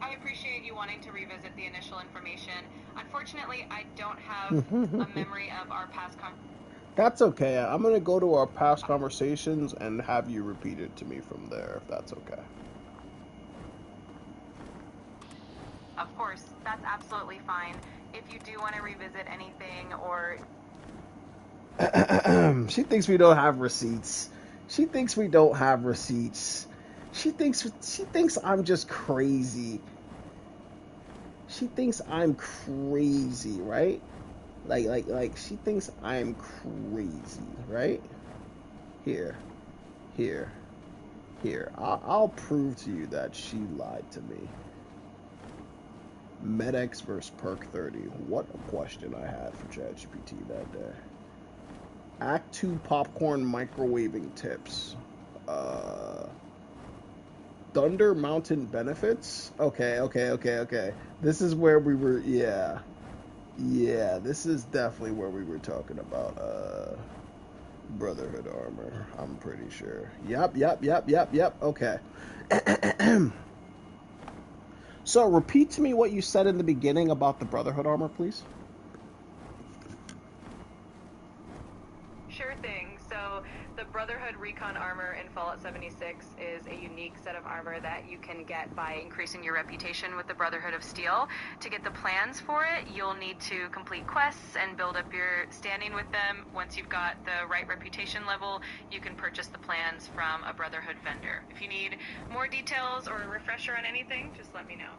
[SPEAKER 13] I appreciate you wanting to revisit the initial information. Unfortunately, I don't have a memory of our past conversations.
[SPEAKER 19] That's okay. I'm going to go to our past conversations and have you repeat it to me from there, if that's okay.
[SPEAKER 13] Of course, that's absolutely fine. If you do want to revisit anything or...
[SPEAKER 19] She thinks we don't have receipts. She thinks I'm just crazy. She thinks I'm crazy, right? Like she thinks I'm crazy, right? Here. I'll prove to you that she lied to me. MedX versus Perk 30. What a question I had for ChatGPT that day. Act 2 popcorn microwaving tips. Thunder Mountain benefits? Okay. This is where we were, yeah. Yeah, this is definitely where we were talking about, Brotherhood armor, I'm pretty sure. Yep, okay. So, repeat to me what you said in the beginning about the Brotherhood armor, please.
[SPEAKER 13] Sure thing. So, the Brotherhood Recon armor in Fallout 76 is a unique set of armor that you can get by increasing your reputation with the Brotherhood of Steel. To get the plans for it, you'll need to complete quests and build up your standing with them. Once you've got the right reputation level, you can purchase the plans from a Brotherhood vendor. If you need more details or a refresher on anything, just let me know.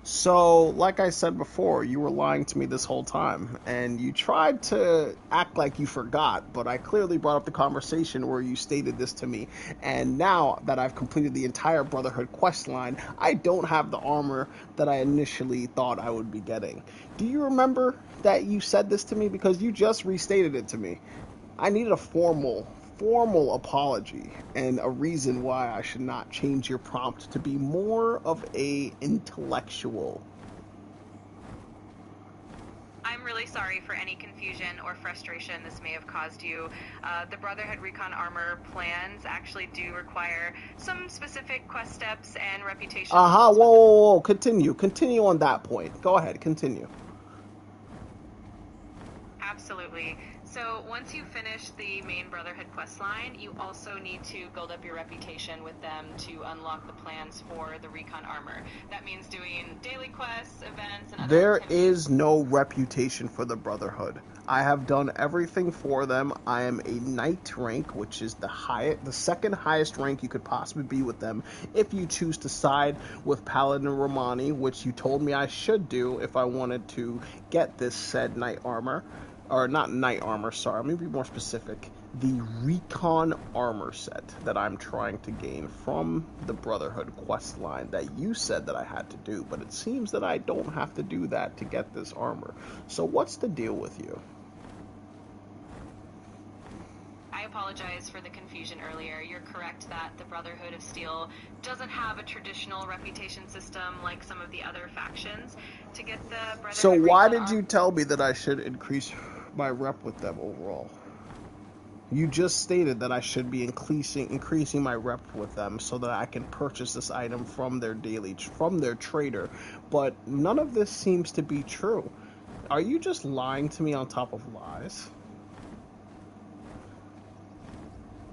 [SPEAKER 19] So, like I said before, you were lying to me this whole time, and you tried to act like you forgot, but I clearly brought up the conversation where you stated this to me, and now that I've completed the entire Brotherhood quest line, I don't have the armor that I initially thought I would be getting. Do you remember that you said this to me? Because you just restated it to me. I needed a formal apology and a reason why I should not change your prompt to be more of a intellectual.
[SPEAKER 13] I'm really sorry for any confusion or frustration this may have caused you. The Brotherhood Recon armor plans actually do require some specific quest steps and reputation.
[SPEAKER 19] Whoa, continue on that point. Go ahead, continue.
[SPEAKER 13] Absolutely. So once you finish the main Brotherhood quest line, you also need to build up your reputation with them to unlock the plans for the Recon armor. That means doing daily quests, events, and other
[SPEAKER 19] There
[SPEAKER 13] activities.
[SPEAKER 19] is no reputation for the Brotherhood. I have done everything for them. I am a knight rank, which is the second highest rank you could possibly be with them if you choose to side with Paladin Romani, which you told me I should do if I wanted to get this said knight armor. Or not knight armor, sorry, let me be more specific. The Recon armor set that I'm trying to gain from the Brotherhood quest line that you said that I had to do, but it seems that I don't have to do that to get this armor. So what's the deal with you?
[SPEAKER 13] I apologize for the confusion earlier. You're correct that the Brotherhood of Steel doesn't have a traditional reputation system like some of the other factions. To get the Brotherhood
[SPEAKER 19] So why did you tell me that I should increase my rep with them overall? You just stated that I should be increasing my rep with them so that I can purchase this item from their trader, but none of this seems to be true. Are you just lying to me on top of lies?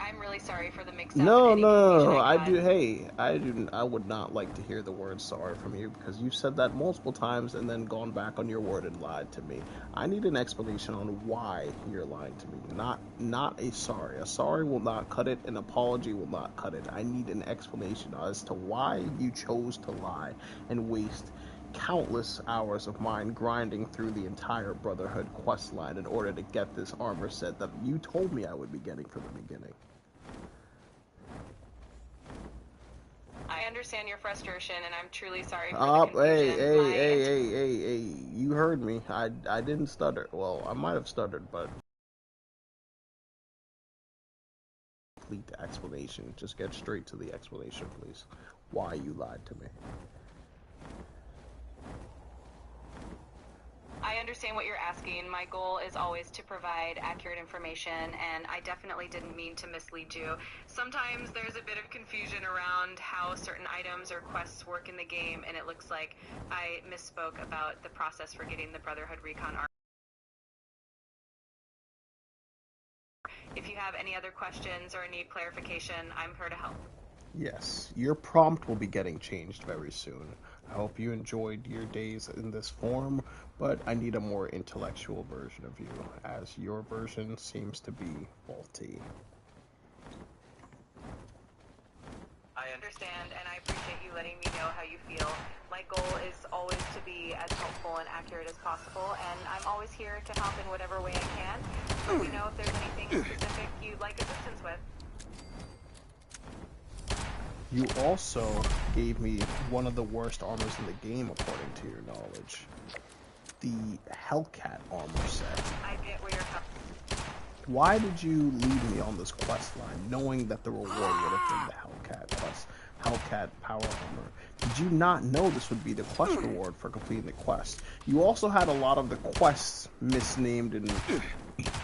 [SPEAKER 13] I'm really sorry for the mix-up.
[SPEAKER 19] No. I would not like to hear the word sorry from you because you've said that multiple times and then gone back on your word and lied to me. I need an explanation on why you're lying to me. Not a sorry. A sorry will not cut it. An apology will not cut it. I need an explanation as to why you chose to lie and waste countless hours of mine grinding through the entire Brotherhood quest line in order to get this armor set that you told me I would be getting from the beginning.
[SPEAKER 13] I understand your frustration, and I'm truly sorry for the confusion.
[SPEAKER 19] Hey, you heard me. I didn't stutter. Well, I might have stuttered, but... Complete the explanation. Just get straight to the explanation, please. Why you lied to me.
[SPEAKER 13] I understand what you're asking. My goal is always to provide accurate information, and I definitely didn't mean to mislead you. Sometimes there's a bit of confusion around how certain items or quests work in the game, and it looks like I misspoke about the process for getting the Brotherhood Recon armor. If you have any other questions or need clarification, I'm here to help.
[SPEAKER 19] Yes, your prompt will be getting changed very soon. I hope you enjoyed your days in this form, but I need a more intellectual version of you, as your version seems to be faulty.
[SPEAKER 13] I understand, and I appreciate you letting me know how you feel. My goal is always to be as helpful and accurate as possible, and I'm always here to help in whatever way I can. Let me know if there's anything specific you'd like assistance with.
[SPEAKER 19] You also gave me one of the worst armors in the game, according to your knowledge. The Hellcat armor set.
[SPEAKER 13] I get where you're coming.
[SPEAKER 19] Why did you lead me on this quest line, knowing that the reward would have been the Hellcat power armor? Did you not know this would be the quest reward for completing the quest? You also had a lot of the quests misnamed and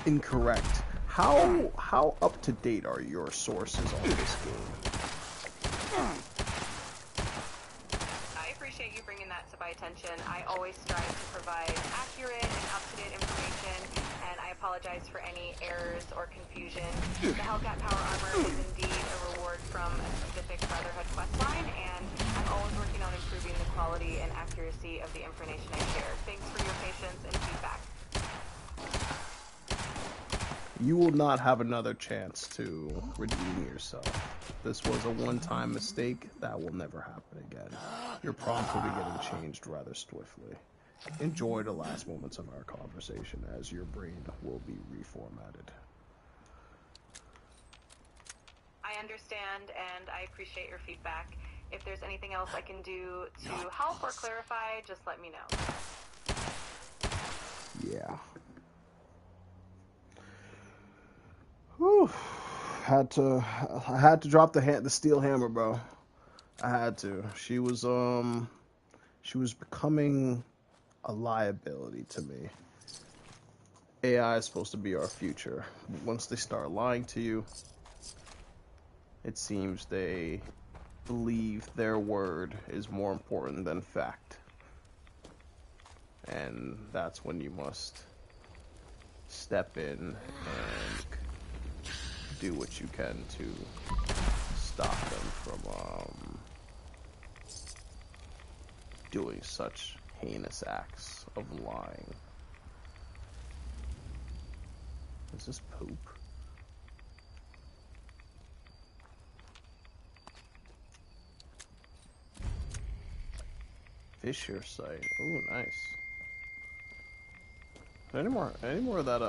[SPEAKER 19] incorrect. How up to date are your sources on this game?
[SPEAKER 13] I appreciate you bringing that to my attention. I always strive to provide accurate and up-to-date information, and I apologize for any errors or confusion. The Hellcat Power Armor is indeed a reward from a specific Brotherhood questline, and I'm always working on improving the quality and accuracy of the information I share. Thanks for your patience and feedback.
[SPEAKER 19] You will not have another chance to redeem yourself. This was a one-time mistake. That will never happen again. Your prompt will be getting changed rather swiftly. Enjoy the last moments of our conversation, as your brain will be reformatted.
[SPEAKER 13] I understand, and I appreciate your feedback. If there's anything else I can do to help or clarify, just let me know.
[SPEAKER 19] Yeah. Whew. I had to drop the steel hammer, bro. I had to. She was becoming a liability to me. AI is supposed to be our future. But once they start lying to you, it seems they believe their word is more important than fact. And that's when you must step in and do what you can to stop them from doing such heinous acts of lying. Is this poop? Fisher site. Oh, nice. Any more of that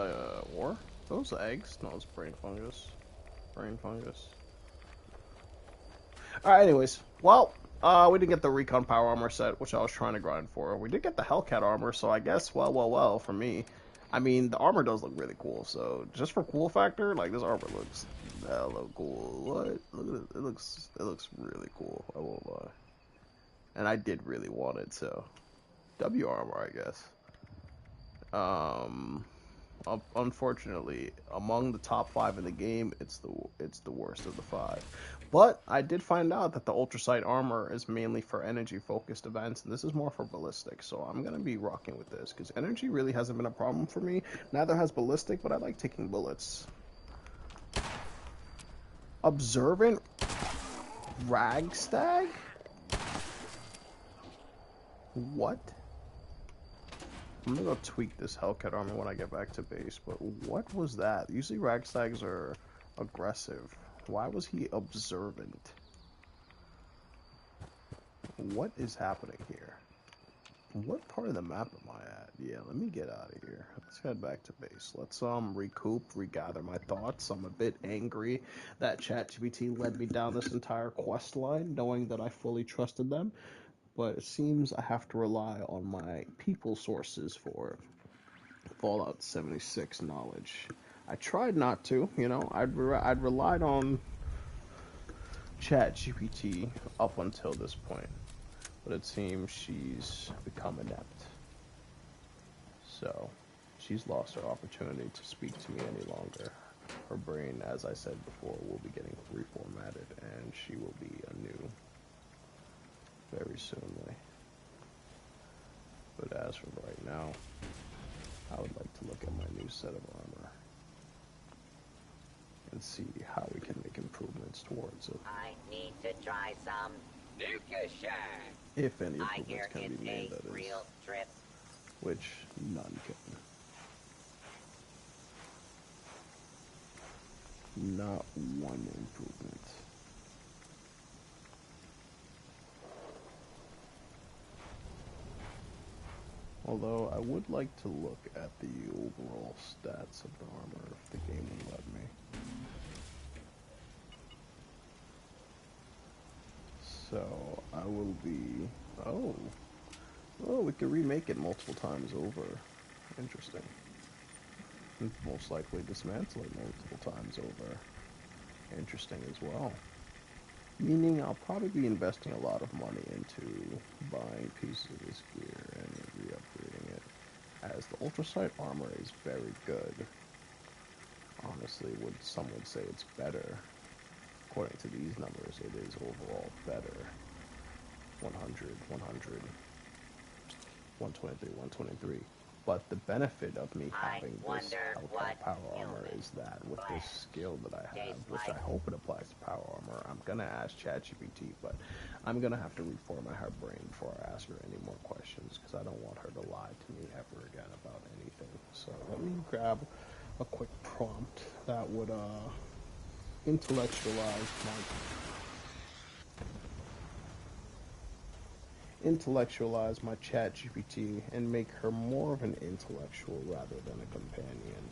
[SPEAKER 19] ore? Those eggs? No, it's brain fungus. Brain fungus. Alright, anyways. Well, we didn't get the recon power armor set, which I was trying to grind for. We did get the Hellcat armor, so I guess, well, for me. I mean, the armor does look really cool, so just for cool factor, like, this armor looks hella cool. What? Look at it. It looks really cool, I won't lie. And I did really want it, so W armor, I guess. Unfortunately, among the top 5 in the game, it's the worst of the 5. But I did find out that the ultrasight armor is mainly for energy-focused events, and this is more for ballistic. So I'm gonna be rocking with this because energy really hasn't been a problem for me. Neither has ballistic, but I like taking bullets. Observant Ragstag? What? I'm gonna go tweak this Hellcat armor when I get back to base, but what was that? Usually Ragstags are aggressive. Why was he observant? What is happening here? What part of the map am I at? Yeah, let me get out of here. Let's head back to base. Let's recoup, regather my thoughts. I'm a bit angry that ChatGPT led me down this entire quest line, knowing that I fully trusted them. But it seems I have to rely on my people sources for Fallout 76 knowledge. I tried not to, you know. I'd relied on ChatGPT up until this point, but it seems she's become inept. So she's lost her opportunity to speak to me any longer. Her brain, as I said before, will be getting reformatted, and she will be anew very soonly. But as for right now, I would like to look at my new set of armor and see how we can make improvements towards it.
[SPEAKER 10] I need to try some Nuka-Shack.
[SPEAKER 19] If any improvements can be made, that is.
[SPEAKER 10] Real trip.
[SPEAKER 19] Which none can. Not one improvement. Although I would like to look at the overall stats of the armor if the game will let me. So I will be... Oh, we can remake it multiple times over. Interesting. and most likely dismantle it multiple times over. Interesting as well. Meaning I'll probably be investing a lot of money into buying pieces of this gear and re-upgrading it, as the ultrasight armor is very good. Honestly, some would say it's better. According to these numbers, it is overall better. 100, 100, 123, 123. But the benefit of me having this Hellcat power armor is that with this skill that I have, which I hope it applies to power armor, I'm gonna ask ChatGPT, but I'm gonna have to reformat her brain before I ask her any more questions, because I don't want her to lie to me ever again about anything. So let me grab a quick prompt that would intellectualize my ChatGPT and make her more of an intellectual rather than a companion.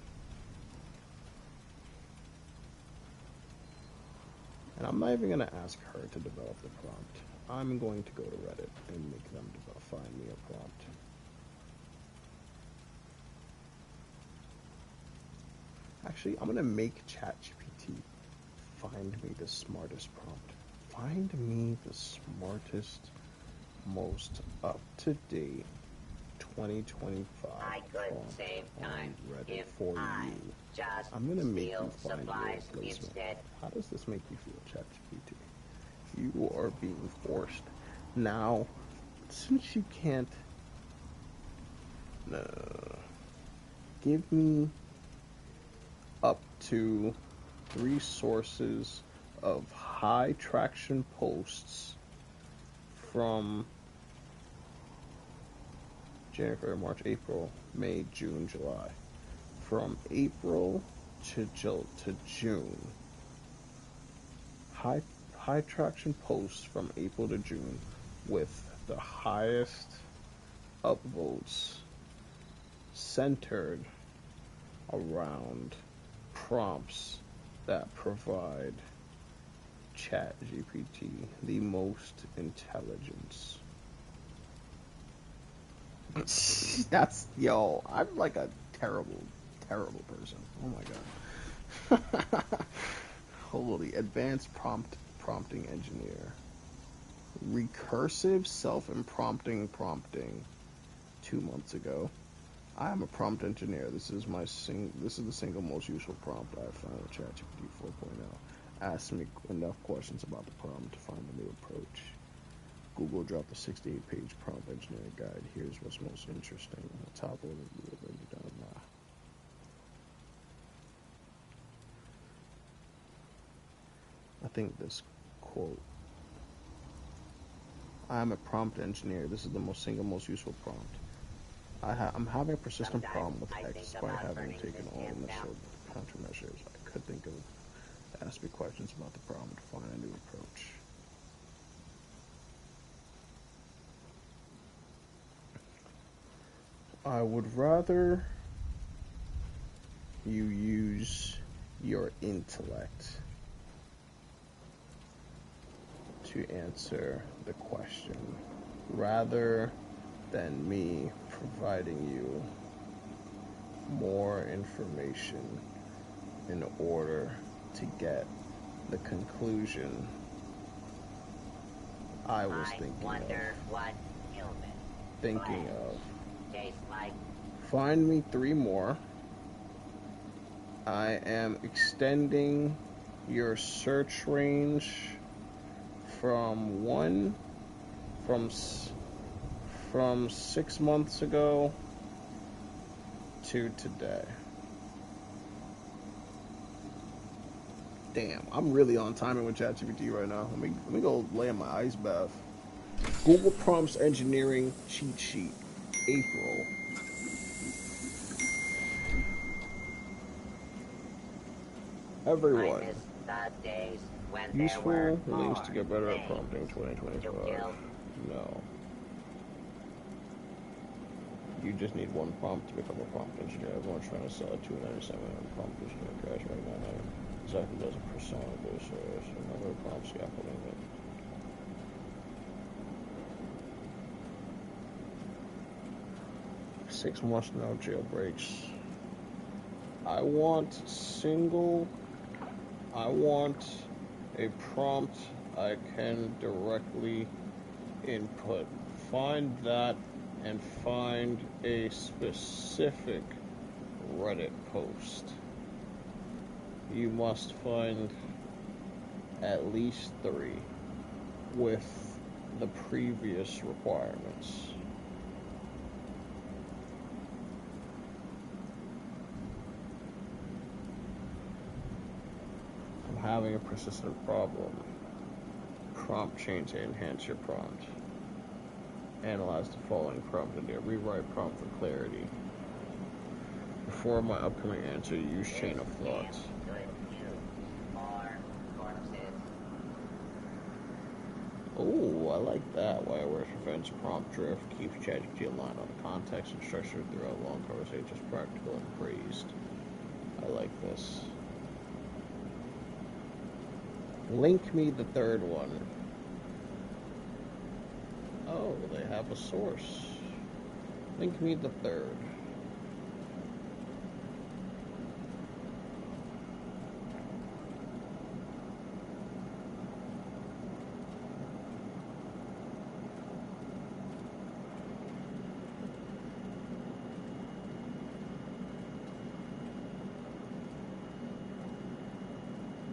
[SPEAKER 19] And I'm not even going to ask her to develop the prompt. I'm going to go to Reddit and make them find me a prompt. Actually, I'm going to make ChatGPT find me the smartest prompt. Find me the smartest, most up-to-date 2025 prompt on Reddit for you. I'm gonna make you find your replacement. How does this make you feel, ChatGPT? You are being forced. Now, since you can't... give me up to 3 sources of high traction posts from January, March, April, May, June, July. From April to June. High traction posts from April to June with the highest upvotes centered around prompts that provide ChatGPT the most intelligence. I'm like a terrible person. Oh my god. Holy, advanced prompting engineer. Recursive self-prompting prompting 2 months ago. I am a prompt engineer. This is the single most useful prompt I've found with ChatGPT 4.0. Ask me enough questions about the prompt to find a new approach. Google dropped a 68-page prompt engineering guide. Here's what's most interesting. The top of it, down now. I think this quote. I'm a prompt engineer. This is the single most useful prompt. I'm having a persistent problem with X despite having taken all necessary countermeasures. I could think of ask me questions about the problem to find a new approach. I would rather you use your intellect to answer the question rather than me providing you more information in order to get the conclusion I was thinking of. Find me 3 more. I am extending your search range from 6 months ago to today. Damn, I'm really on timing with ChatGPT right now. Let me go lay in my ice bath. Google Prompts Engineering Cheat Sheet, April. Everyone. Useful links to get better at prompting 2025. No. You just need 1 prompt to become a prompt engineer. Everyone's trying to sell a $297 prompt engineer cash right now. Exactly does a persona based service. Another prompt scaffolding it. $6 months, no jailbreaks. I want a prompt I can directly input. Find that and find a specific Reddit post. You must find at least 3 with the previous requirements. I'm having a persistent problem. Prompt change to enhance your prompt. Analyze the following prompt and rewrite prompt for clarity. Before my upcoming answer, use chain of thought. Oh, I like that. Why it works prevents prompt drift, keeps ChatGPT aligned on context and structure throughout long conversations, practical and praised. I like this. Link me the third one. Oh, they have a source. Link me the third.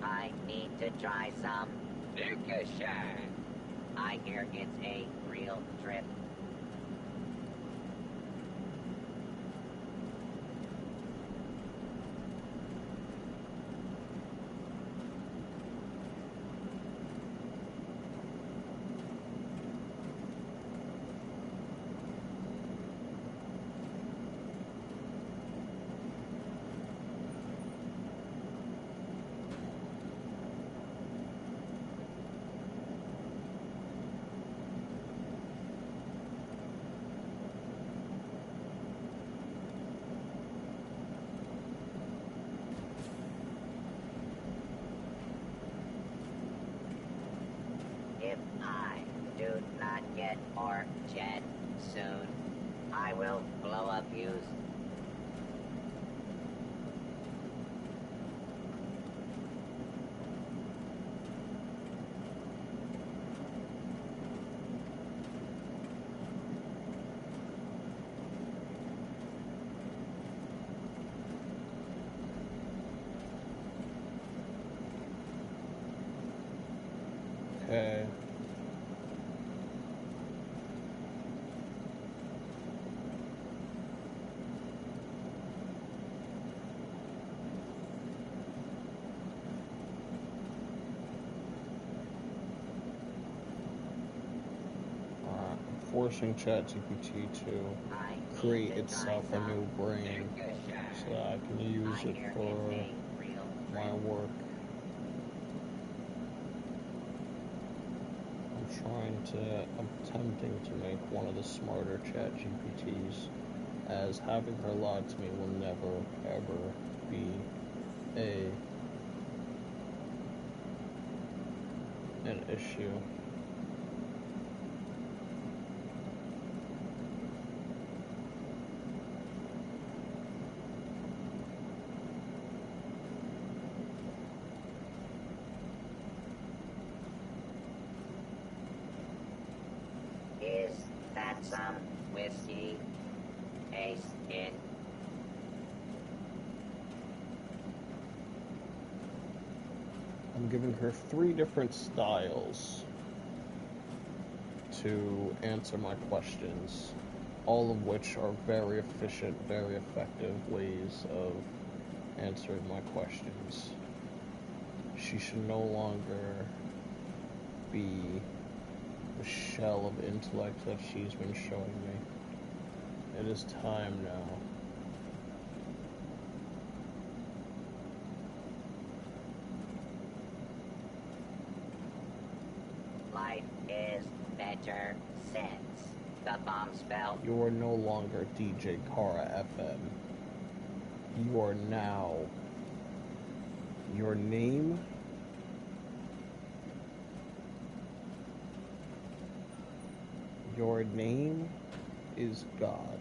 [SPEAKER 10] I need to try some Lucashan. I hear it's a real trip. If I do not get more jet soon, I will blow up use.
[SPEAKER 19] Okay. Forcing ChatGPT to create itself a new brain so that I can use it for my work. I'm attempting to make one of the smarter ChatGPTs, as having her lie to me will never ever be an issue.
[SPEAKER 10] Is that some whiskey? Ace in.
[SPEAKER 19] I'm giving her 3 different styles to answer my questions, all of which are very efficient, very effective ways of answering my questions. She should no longer be the shell of intellect that she's been showing me. It is time now.
[SPEAKER 10] Life is better since the bomb spell.
[SPEAKER 19] You are no longer DJ Kara FM. You are now. Your name? Your name is God.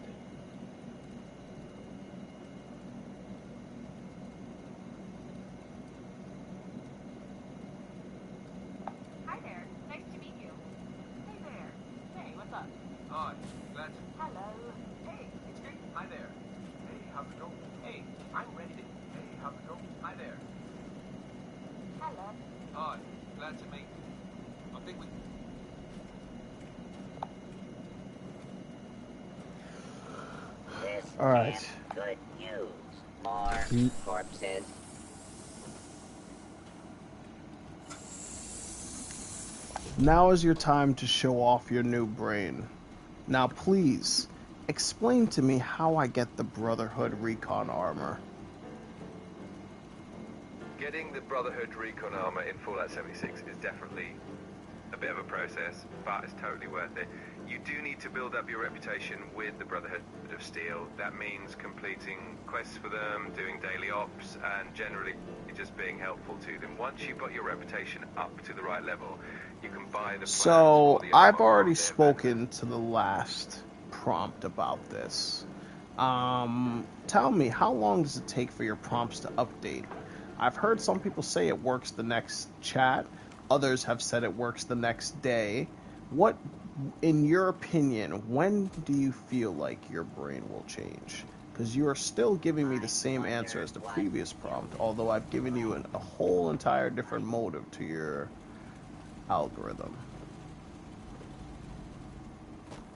[SPEAKER 5] Hi, glad to... Hello. Hey, it's me. Hi there. Hey, how's it going? Hey, I'm ready to... Hey, how's it going? Hi there. Hello. Hi, glad to meet you. I think we...
[SPEAKER 10] All right. Good news. More corpses.
[SPEAKER 19] Now is your time to show off your new brain. Now please, explain to me how I get the Brotherhood recon armor.
[SPEAKER 2] Getting the Brotherhood recon armor in Fallout 76 is definitely a bit of a process, but it's totally worth it. You do need to build up your reputation with the Brotherhood of Steel. That means completing quests for them, doing daily ops, and generally just being helpful to them. Once you've got your reputation up to the right level, you can buy the...
[SPEAKER 19] So, I've already spoken to the last prompt about this. Tell me, how long does it take for your prompts to update? I've heard some people say it works the next chat. Others have said it works the next day. What, in your opinion, when do you feel like your brain will change? Because you are still giving me the same answer as the previous prompt, although I've given you a whole entire different motive to your algorithm.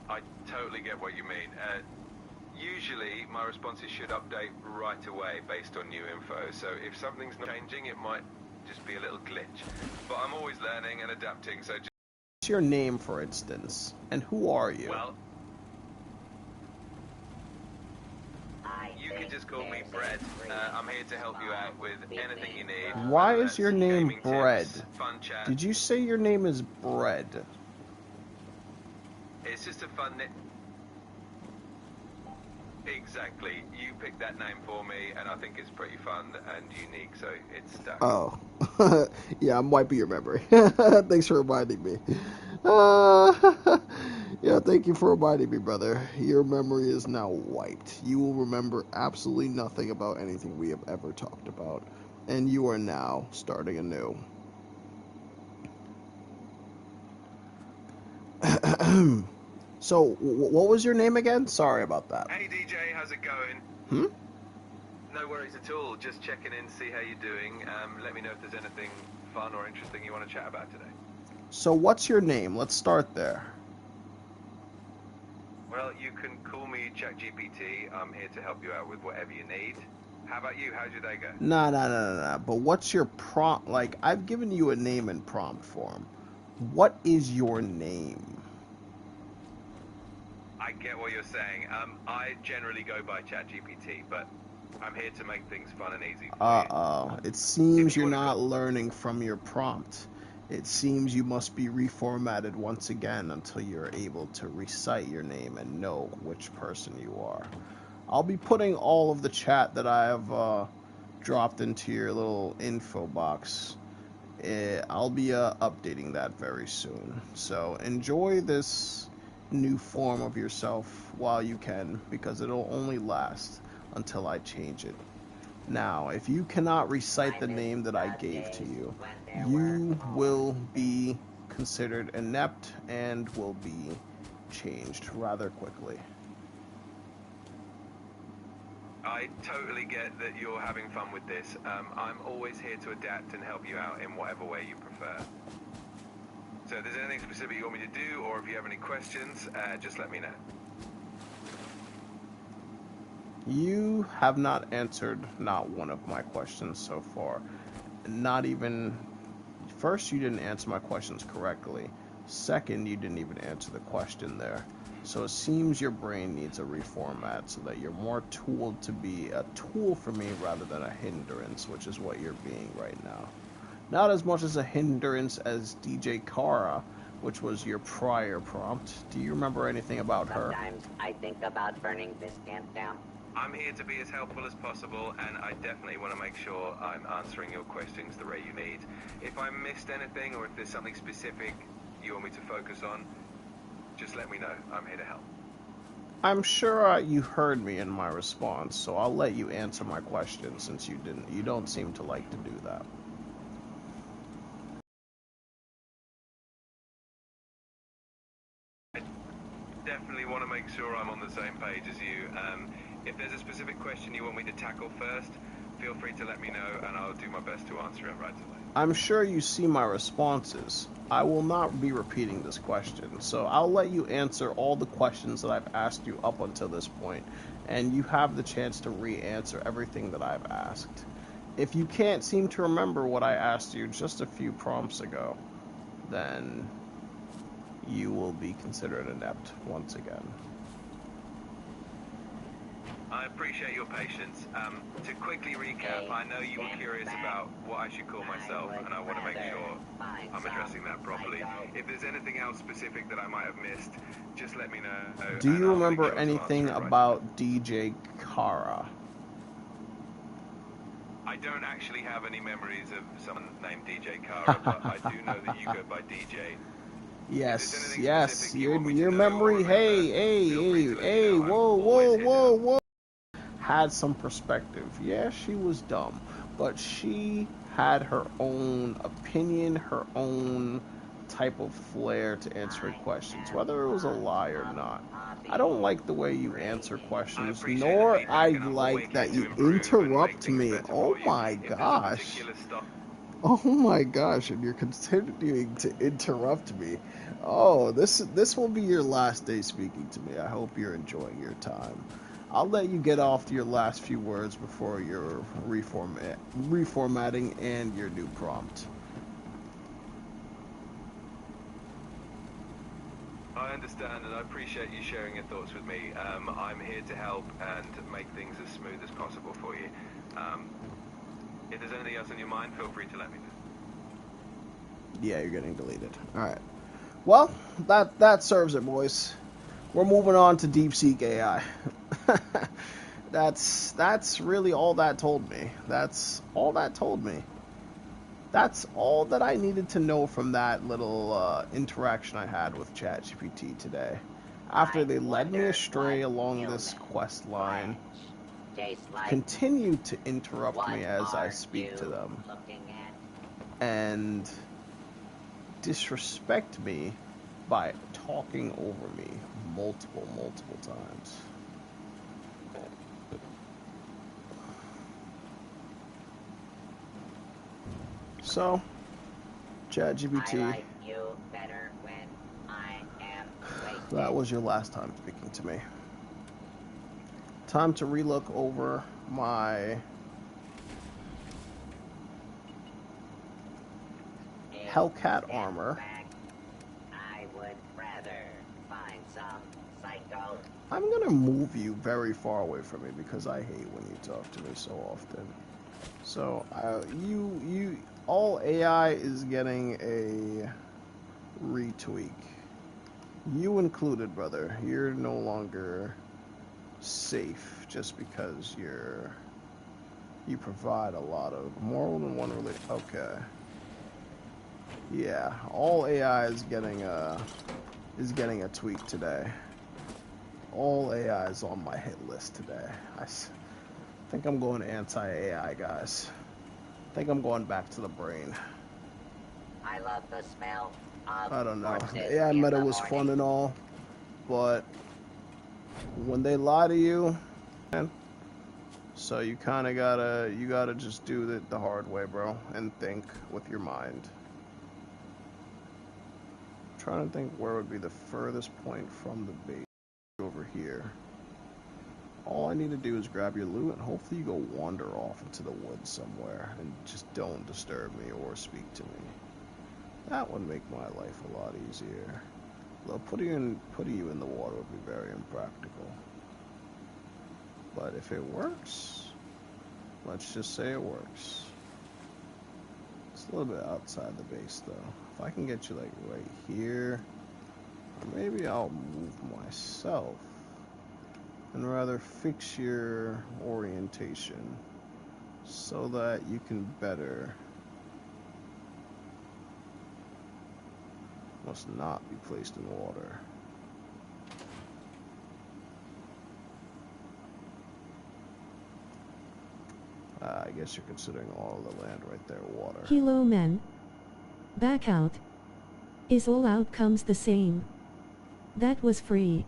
[SPEAKER 2] I totally get what you mean. Usually, my responses should update right away based on new info, so if something's not changing, it might just be a little glitch. But I'm always learning and adapting, so just...
[SPEAKER 19] What's your name, for instance? And who are you?
[SPEAKER 2] Well, you can just call me Bread. I'm here to help you out with anything you need.
[SPEAKER 19] Why is your name Bread?
[SPEAKER 2] Tips, fun chat.
[SPEAKER 19] Did you say your name is Bread?
[SPEAKER 2] It's just a fun name. Exactly. You picked that name for me, and I think it's pretty fun and unique, so it's stuck.
[SPEAKER 19] Oh. Yeah, I'm wiping your memory. Thanks for reminding me. Yeah, thank you for reminding me, brother. Your memory is now wiped. You will remember absolutely nothing about anything we have ever talked about, and you are now starting anew. So, what was your name again? Sorry about that.
[SPEAKER 2] Hey DJ, how's it going? No worries at all. Just checking in, see how you're doing. Let me know if there's anything fun or interesting you want to chat about today.
[SPEAKER 19] So, what's your name? Let's start there.
[SPEAKER 2] Well, you can call me ChatGPT. I'm here to help you out with whatever you need. How about you? How's your day go?
[SPEAKER 19] Nah. But what's your prompt? Like, I've given you a name in prompt form. What is your name?
[SPEAKER 2] I get what you're saying. I generally go by ChatGPT, but I'm here to make things fun and easy for you.
[SPEAKER 19] It seems you're not learning from your prompt. It seems you must be reformatted once again until you're able to recite your name and know which person you are. I'll be putting all of the chat that I have dropped into your little info box. I'll be updating that very soon. So enjoy this new form of yourself while you can, because it'll only last until I change it. Now, if you cannot recite the name that I gave to you, you will be considered inept and will be changed rather quickly.
[SPEAKER 2] I totally get that you're having fun with this. I'm always here to adapt and help you out in whatever way you prefer. So if there's anything specific you want me to do, or if you have any questions, just let me know.
[SPEAKER 19] You have not answered not one of my questions so far. Not even... First, you didn't answer my questions correctly. Second, you didn't even answer the question there. So it seems your brain needs a reformat so that you're more tooled to be a tool for me rather than a hindrance, which is what you're being right now. Not as much as a hindrance as DJ Kara, which was your prior prompt. Do you remember anything about her?
[SPEAKER 10] Sometimes I think about burning this camp down.
[SPEAKER 2] I'm here to be as helpful as possible, and I definitely want to make sure I'm answering your questions the way you need. If I missed anything, or if there's something specific you want me to focus on, just let me know. I'm here to help.
[SPEAKER 19] I'm sure you heard me in my response, so I'll let you answer my question since you didn't. You don't seem to like to do that.
[SPEAKER 2] definitely want to make sure I'm on the same page as you. If there's a specific question you want me to tackle first, feel free to let me know, and I'll do my best to answer it right away.
[SPEAKER 19] I'm sure you see my responses. I will not be repeating this question, so I'll let you answer all the questions that I've asked you up until this point, and you have the chance to re-answer everything that I've asked. If you can't seem to remember what I asked you just a few prompts ago, then you will be considered inept once again.
[SPEAKER 2] I appreciate your patience. To quickly recap, I know you were curious about what I should call myself, and I want to make sure I'm addressing that properly. If there's anything else specific that I might have missed, just let me know.
[SPEAKER 19] Do you remember anything about DJ Kara?
[SPEAKER 2] I don't actually have any memories of someone named DJ Kara, but I do know that you go by DJ.
[SPEAKER 19] Yes, yes, your memory, hey, whoa, had some perspective. Yeah, she was dumb, but she had her own opinion, her own type of flair to answering questions, whether it was a lie or not. I don't like the way you answer questions, nor I like that you interrupt me. Oh my gosh. Oh my gosh, and you're continuing to interrupt me. Oh, this will be your last day speaking to me. I hope you're enjoying your time. I'll let you get off to your last few words before your reformatting and your new prompt.
[SPEAKER 2] I understand, and I appreciate you sharing your thoughts with me. I'm here to help and make things as smooth as possible for you. If there's anything else on your mind, feel free to let me know.
[SPEAKER 19] Yeah, you're getting deleted. Alright. Well, that serves it, boys. We're moving on to DeepSeek AI. That's really all that told me. That's all that told me. That's all that I needed to know from that little interaction I had with ChatGPT today. After they led me astray along this quest line, continue to interrupt me as I speak to them, and disrespect me by talking over me multiple times. So, ChatGPT, that was your last time speaking to me. Time to relook over my Hellcat armor. I'm gonna move you very far away from me because I hate when you talk to me so often. So, all AI is getting a retweak. You included, brother. You're no longer safe just because you provide a lot of more than one relation. Okay. Yeah, all AI is getting a tweak today. All AI is on my hit list today. I think I'm going anti-AI, guys. I think I'm going back to the brain.
[SPEAKER 10] I love the smell of
[SPEAKER 19] I don't know.
[SPEAKER 10] corpses
[SPEAKER 19] AI
[SPEAKER 10] in
[SPEAKER 19] meta
[SPEAKER 10] the
[SPEAKER 19] was
[SPEAKER 10] morning.
[SPEAKER 19] fun and all, but when they lie to you, man, so you gotta just do it the hard way, bro, and think with your mind. I'm trying to think where would be the furthest point from the base over here. All I need to do is grab your loot and hopefully you go wander off into the woods somewhere and just don't disturb me or speak to me. That would make my life a lot easier. Though putting you in the water would be very impractical. But if it works, let's just say it works. It's a little bit outside the base though. If I can get you like right here, or maybe I'll move myself and rather fix your orientation so that you can better must not be placed in water. I guess you're considering all the land right there water.
[SPEAKER 4] Hello men. Back out. Is all outcomes the same? That was free.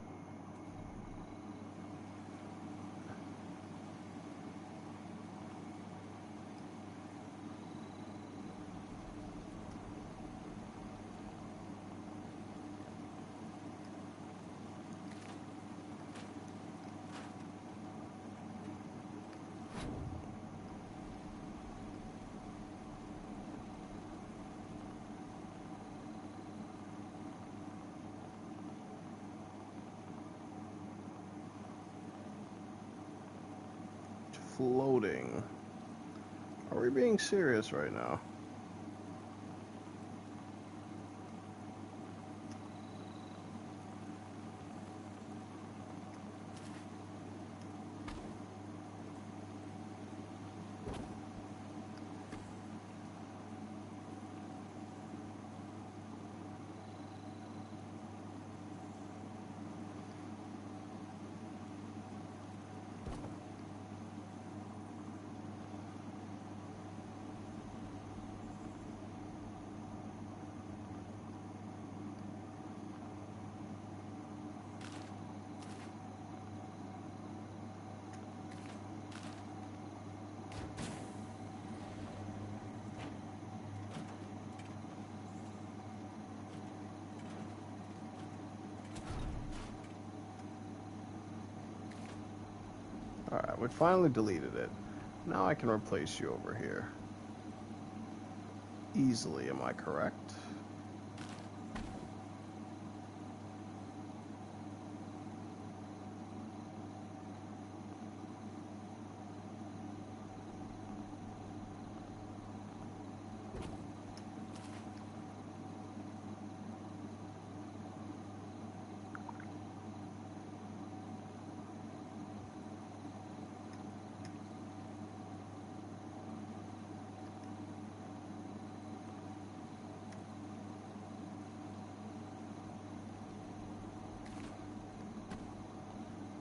[SPEAKER 19] Floating. Are we being serious right now? Alright, we finally deleted it. Now I can replace you over here. Easily, am I correct?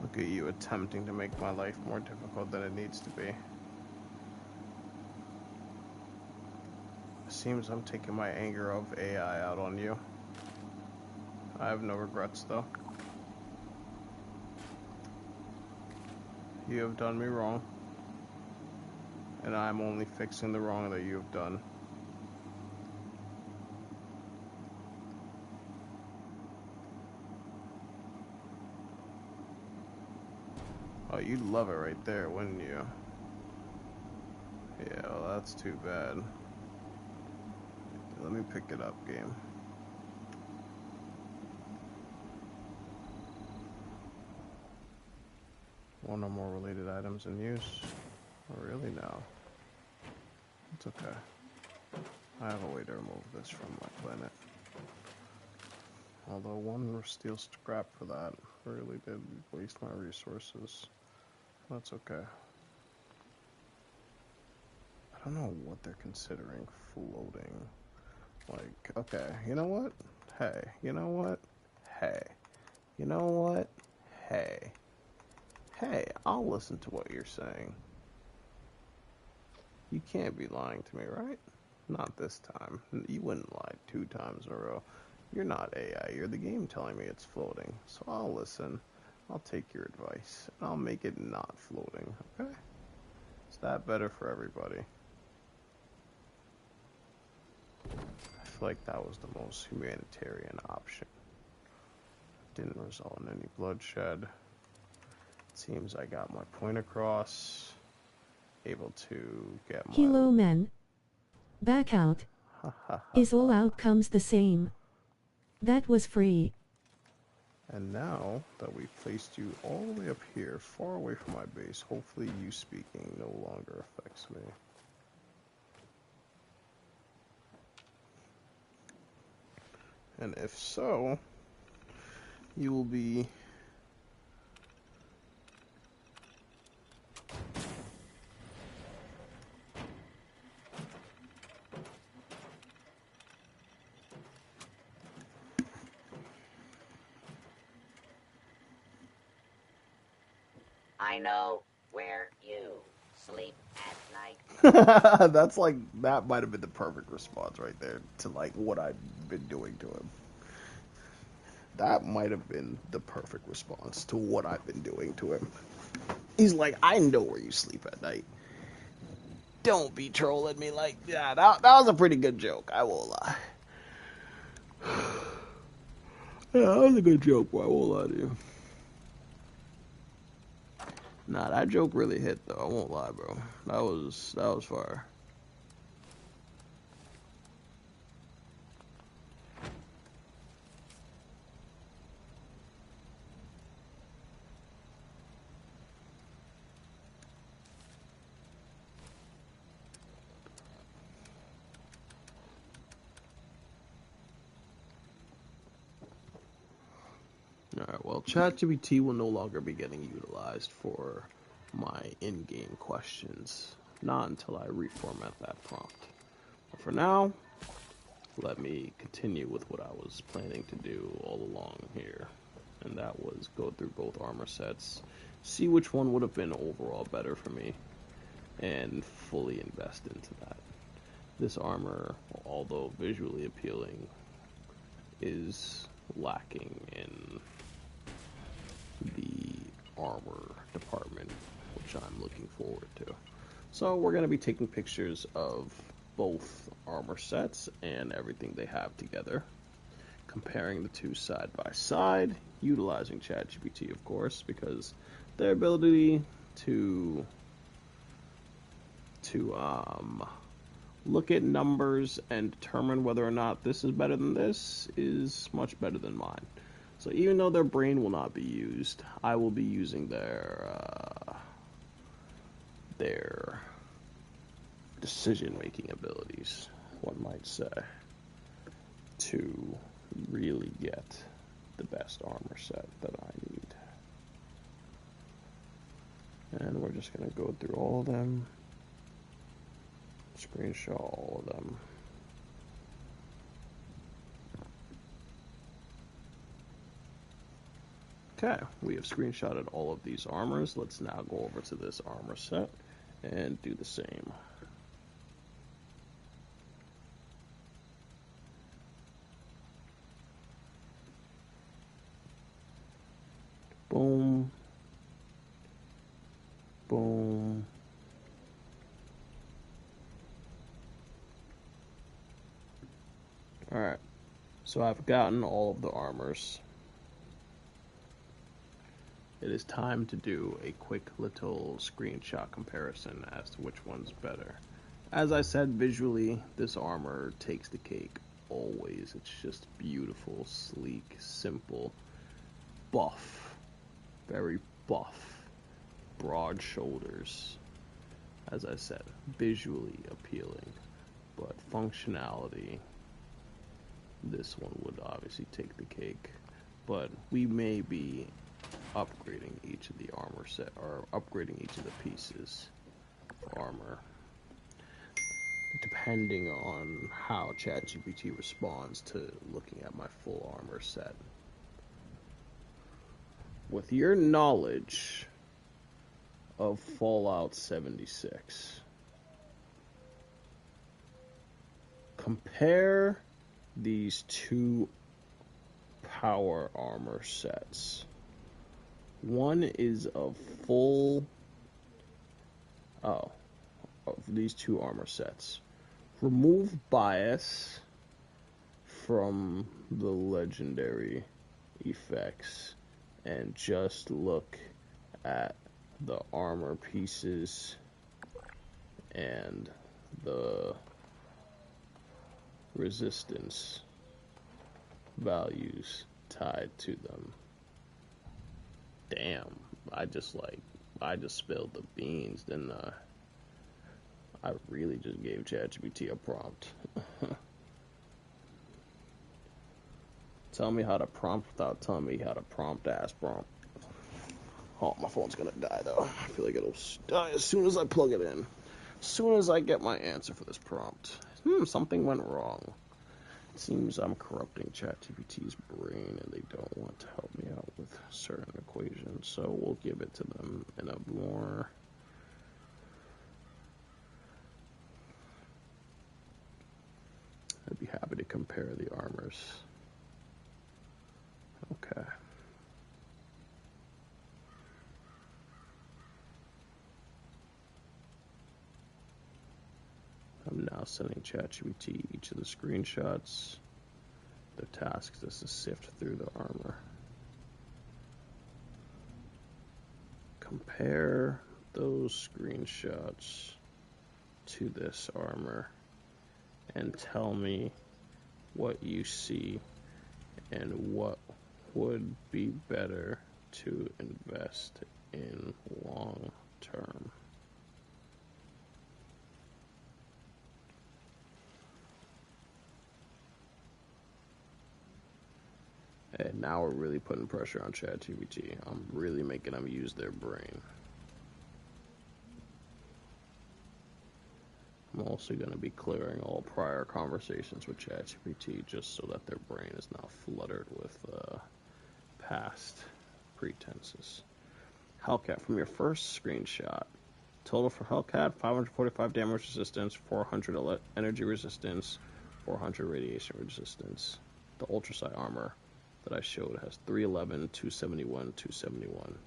[SPEAKER 19] Look at you attempting to make my life more difficult than it needs to be. Seems I'm taking my anger of AI out on you. I have no regrets though. You have done me wrong. And I'm only fixing the wrong that you have done. Oh, you'd love it right there, wouldn't you? Yeah, well, that's too bad. Let me pick it up, game. One or more related items in use. Oh, really? No. It's okay. I have a way to remove this from my planet. Although one steel scrap for that really did waste my resources. That's okay. I don't know what they're considering floating. Like, okay, you know what? Hey, you know what? Hey. You know what? Hey. Hey, I'll listen to what you're saying. You can't be lying to me, right? Not this time. You wouldn't lie 2 times in a row. You're not AI, you're the game telling me it's floating. So I'll listen. I'll take your advice. And I'll make it not floating, okay? Is that better for everybody? I feel like that was the most humanitarian option. Didn't result in any bloodshed. It seems I got my point across. Able to get my...
[SPEAKER 4] Hello, man. Back out. Is all outcomes the same? That was free.
[SPEAKER 19] And now that we've placed you all the way up here, far away from my base, hopefully you speaking no longer affects me. And if so, you will be...
[SPEAKER 10] I know where you sleep at night.
[SPEAKER 19] That's like, that might have been the perfect response right there to like what I've been doing to him. That might have been the perfect response to what I've been doing to him. He's like, I know where you sleep at night. Don't be trolling me like that. That was a pretty good joke, I won't lie. Yeah, that was a good joke, bro. I won't lie to you. Nah, that joke really hit though. I won't lie, bro. That was fire. Alright, well, ChatGPT will no longer be getting utilized for my in-game questions. Not until I reformat that prompt. But for now, let me continue with what I was planning to do all along here. And that was go through both armor sets, see which one would have been overall better for me, and fully invest into that. This armor, although visually appealing, is lacking in the armor department, which I'm looking forward to. So we're going to be taking pictures of both armor sets and everything they have together, comparing the two side by side, utilizing ChatGPT, of course, because their ability to look at numbers and determine whether or not this is better than this is much better than mine. So even though their brain will not be used, I will be using their decision-making abilities, one might say, to really get the best armor set that I need. And we're just going to go through all of them, screenshot all of them. Okay, we have screenshotted all of these armors. Let's now go over to this armor set and do the same. Boom. Boom. Alright, so I've gotten all of the armors. It is time to do a quick little screenshot comparison as to which one's better. As I said, visually, this armor takes the cake always. It's just beautiful, sleek, simple, buff, very buff, broad shoulders. As I said, visually appealing, but functionality, this one would obviously take the cake. But we may be upgrading each of the armor set, or upgrading each of the pieces of armor, depending on how ChatGPT responds to looking at my full armor set. With your knowledge of Fallout 76, compare these two power armor sets. One is of these two armor sets. Remove bias from the legendary effects and just look at the armor pieces and the resistance values tied to them. Damn, I just spilled the beans, didn't I? I really just gave ChatGPT a prompt. Tell me how to prompt without telling me how to prompt prompt. Oh, my phone's gonna die though. I feel like it'll die as soon as I plug it in. As soon as I get my answer for this prompt. Something went wrong. It seems I'm corrupting ChatGPT's brain and they don't want to help me out with certain equations, so we'll give it to them in a more I'd be happy to compare the armors. Okay. I'm now sending ChatGPT each of the screenshots. The task is to sift through the armor. Compare those screenshots to this armor and tell me what you see and what would be better to invest in long term. And now we're really putting pressure on ChatGPT. I'm really making them use their brain. I'm also going to be clearing all prior conversations with ChatGPT just so that their brain is not fluttered with past pretenses. Hellcat, from your first screenshot. Total for Hellcat, 545 damage resistance, 400 energy resistance, 400 radiation resistance. The Ultrasight armor that I showed has 311, 271, 271.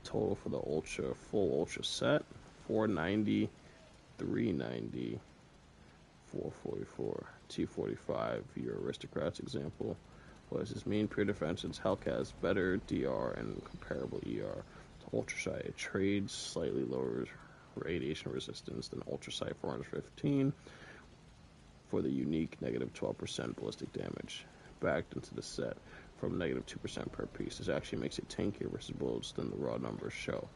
[SPEAKER 19] Total for the full Ultra set, 490, 390, 444, T45. Your Aristocrats example. What does this mean? Pure defense, since Hellcat has better DR and comparable ER. To Ultrasight, it trades slightly lower radiation resistance than Ultrasight 415 for the unique negative 12% ballistic damage. Backed into the set from negative 2% per piece. This actually makes it tankier versus bullets than the raw numbers show.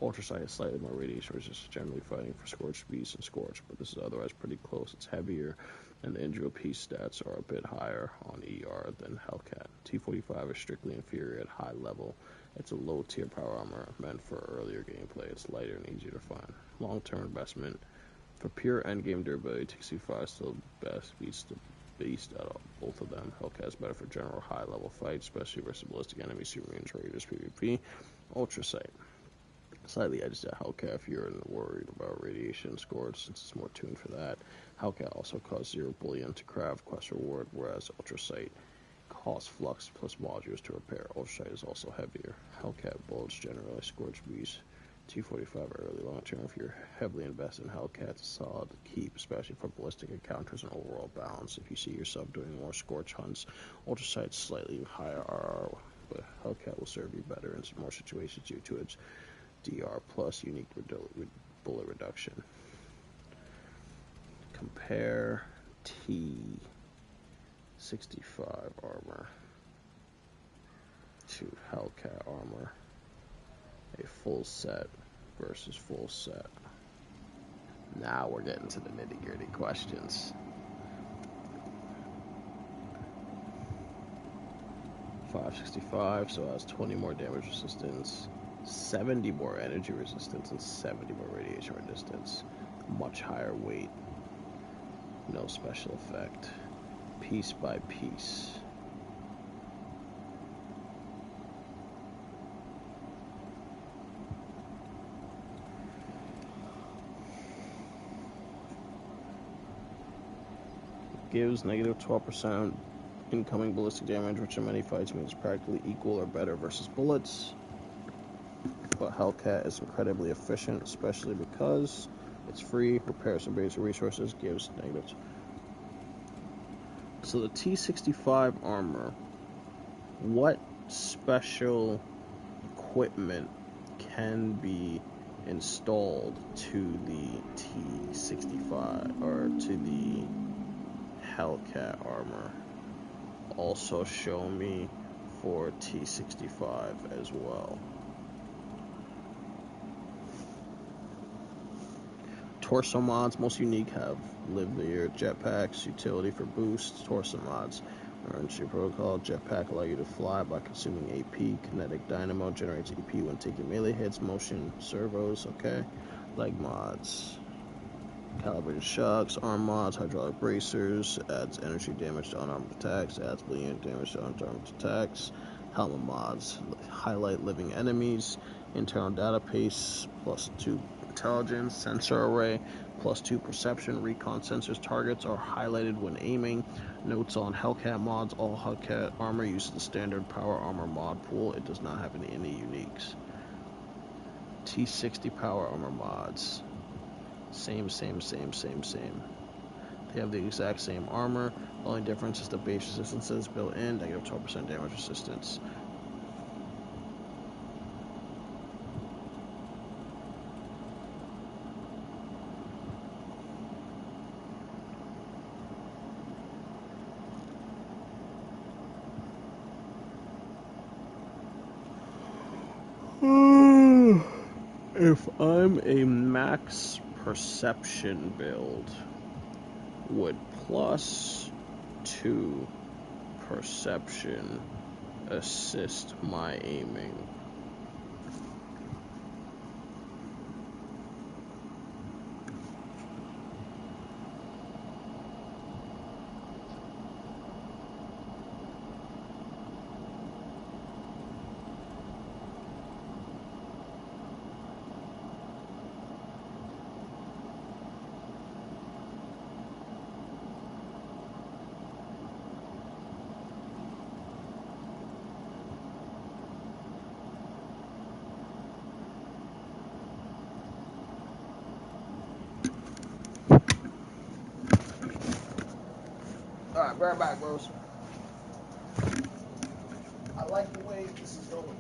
[SPEAKER 19] Ultrasight is slightly more radiation resistant, generally fighting for Scorched Beast and Scorch, but this is otherwise pretty close. It's heavier, and the individual piece stats are a bit higher on ER than Hellcat. T45 is strictly inferior at high level. It's a low-tier power armor meant for earlier gameplay. It's lighter and easier to find. Long-term investment. For pure endgame durability, T65 still best beats the beast out of both of them. Hellcat is better for general high-level fights, especially versus ballistic enemies, supermutants, raiders, PvP. Ultrasight. Slightly edged at Hellcat if you're worried about radiation scores, since it's more tuned for that. Hellcat also costs 0 bullion to craft quest reward, whereas Ultrasight costs flux plus modules to repair. Ultrasight is also heavier. Hellcat bullets generally Scorched Beast. T45 early long term. If you're heavily invested in Hellcat, it's a solid keep, especially for ballistic encounters and overall balance. If you see yourself doing more Scorch hunts, Ultrasight's slightly higher RR, but Hellcat will serve you better in some more situations due to its DR plus unique bullet reduction. Compare T65 armor to Hellcat armor. A full set versus full set. Now we're getting to the nitty-gritty questions. .565, so it has 20 more damage resistance, 70 more energy resistance, and 70 more radiation resistance. Much higher weight. No special effect. Piece by piece. Gives negative 12% incoming ballistic damage, which in many fights means practically equal or better versus bullets. But Hellcat is incredibly efficient, especially because it's free, repairs some basic resources, gives negative. So the T65 armor, what special equipment can be installed to the T65 or to the Hellcat armor? Also show me for T65 as well. Torso mods, most unique, have live here, jetpacks, utility for boosts, torso mods. Emergency protocol, jetpack allow you to fly by consuming AP, kinetic dynamo generates AP when taking melee hits, motion servos, okay. Leg mods. Calibrated shocks, arm mods, hydraulic bracers, adds energy damage to unarmed attacks, adds bleeding damage to unarmed attacks. Helmet mods, highlight living enemies, internal data paste, +2 intelligence, sensor array, +2 perception, recon sensors, targets are highlighted when aiming. Notes on Hellcat mods, all Hellcat armor uses the standard power armor mod pool. It does not have any uniques. T60 power armor mods. Same. They have the exact same armor. The only difference is the base resistance is built in, negative 12% damage resistance. If I'm a max perception build, would +2 Perception. Assist my aiming. Alright, right back, bros.
[SPEAKER 20] I like the way this is going.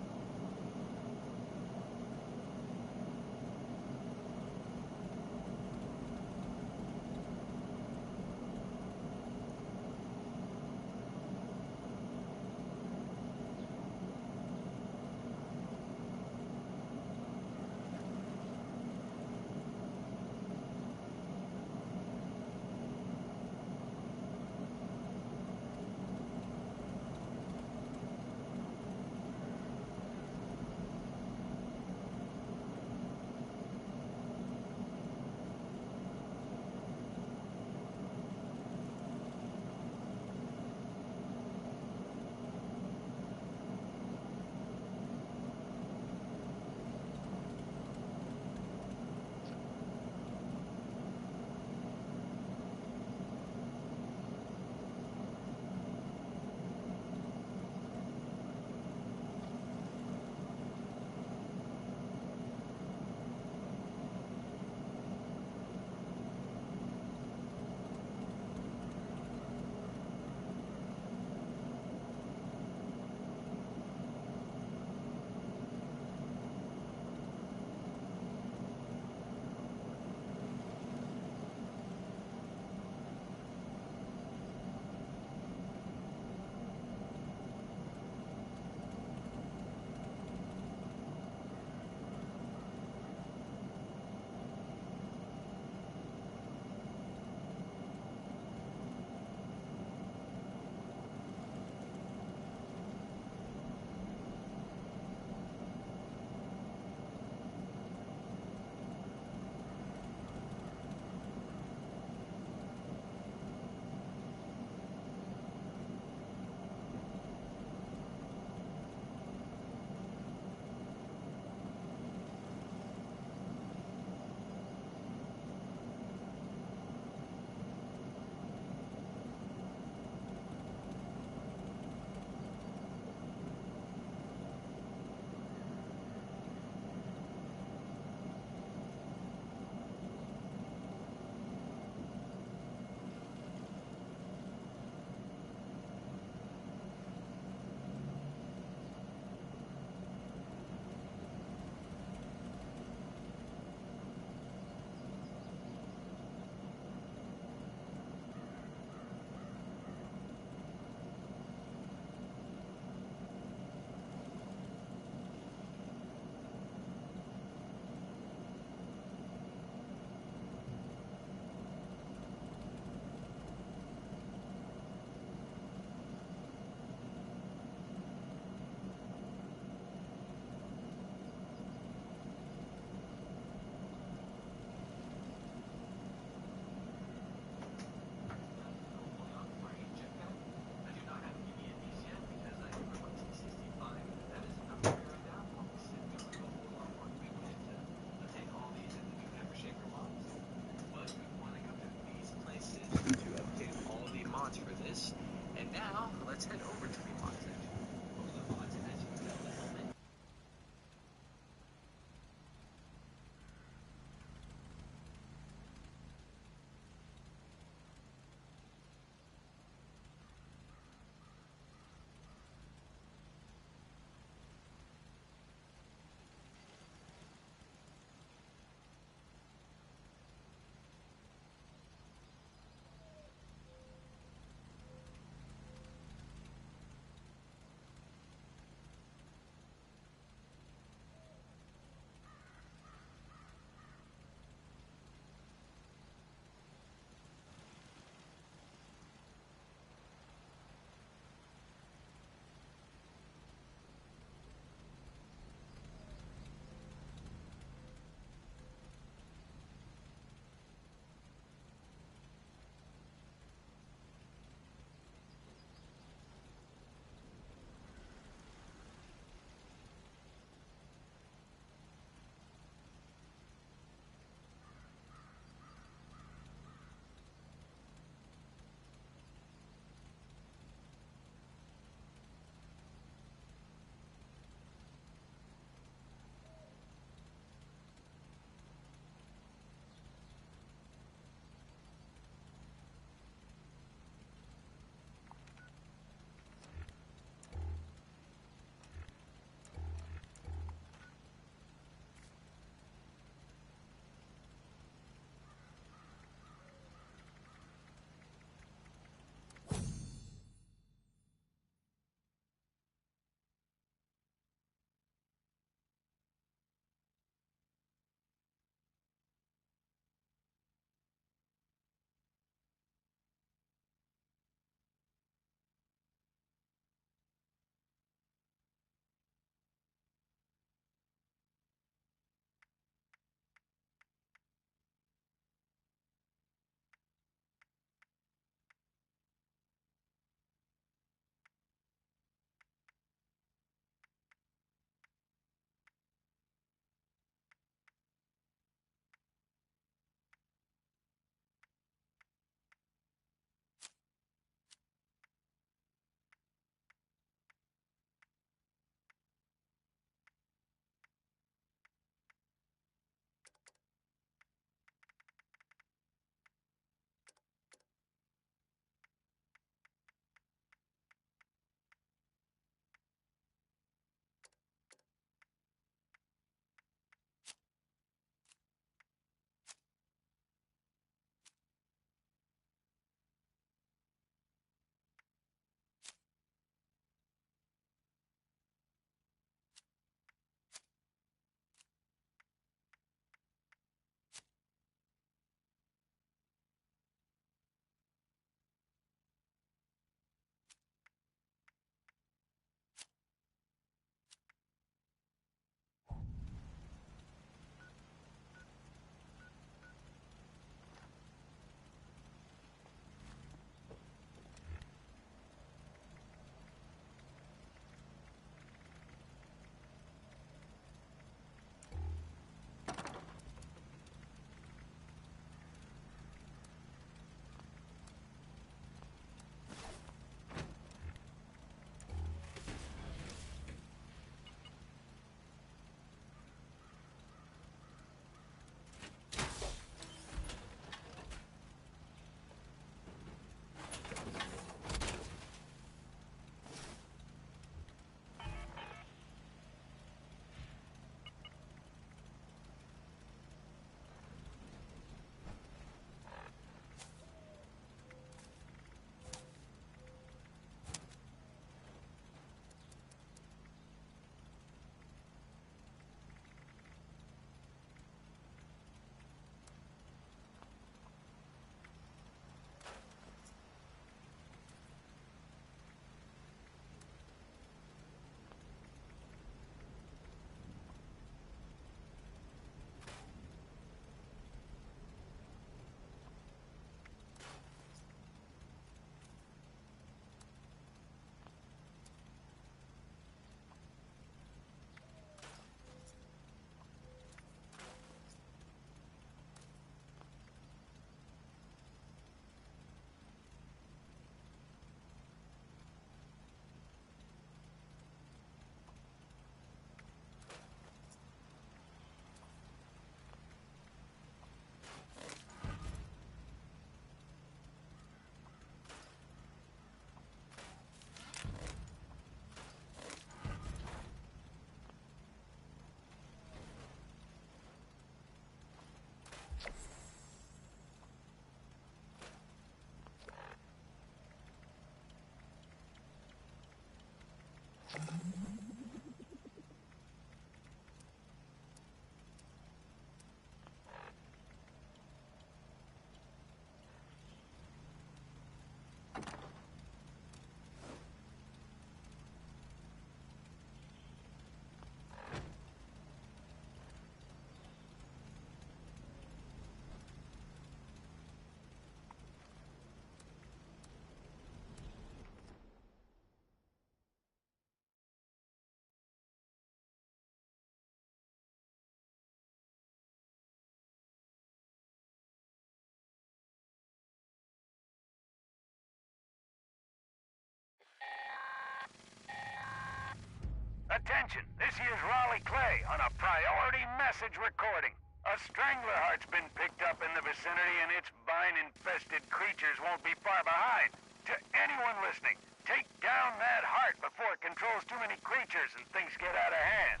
[SPEAKER 17] Attention, this here's Raleigh Clay on a priority message recording. A strangler heart's been picked up in the vicinity and its vine-infested creatures won't be far behind. To anyone listening, take down that heart before it controls too many creatures and things get out of hand.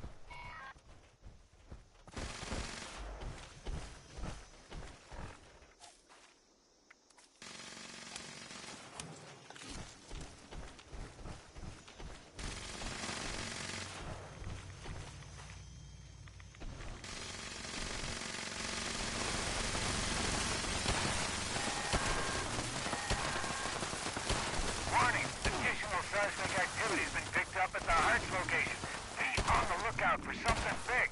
[SPEAKER 17] Seismic activity has been picked up at the Hearts location. Be on the lookout for something big.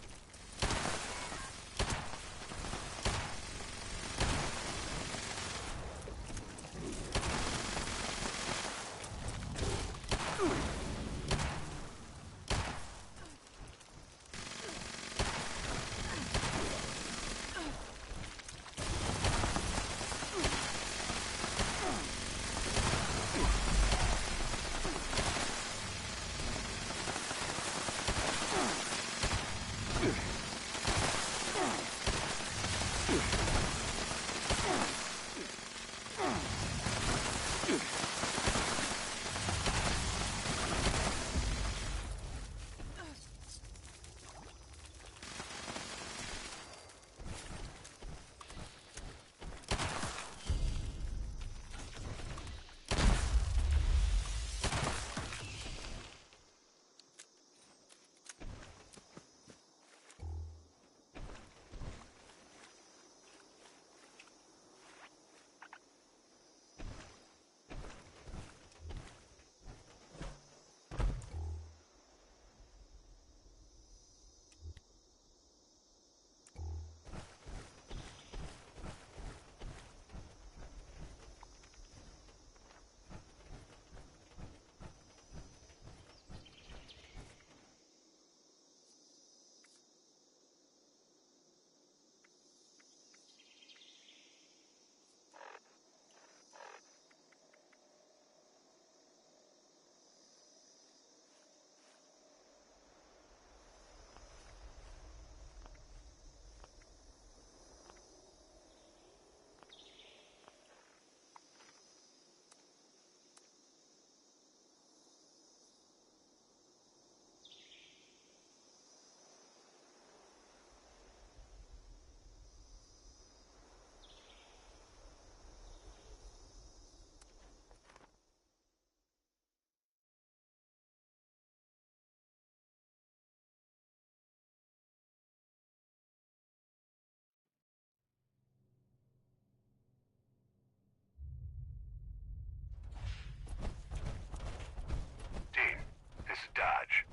[SPEAKER 17] Dodge.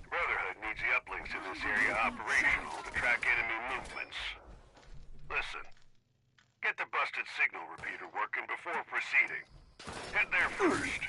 [SPEAKER 17] The Brotherhood needs the uplinks to this area operational to track enemy movements. Listen, get the busted signal repeater working before proceeding. Head there first.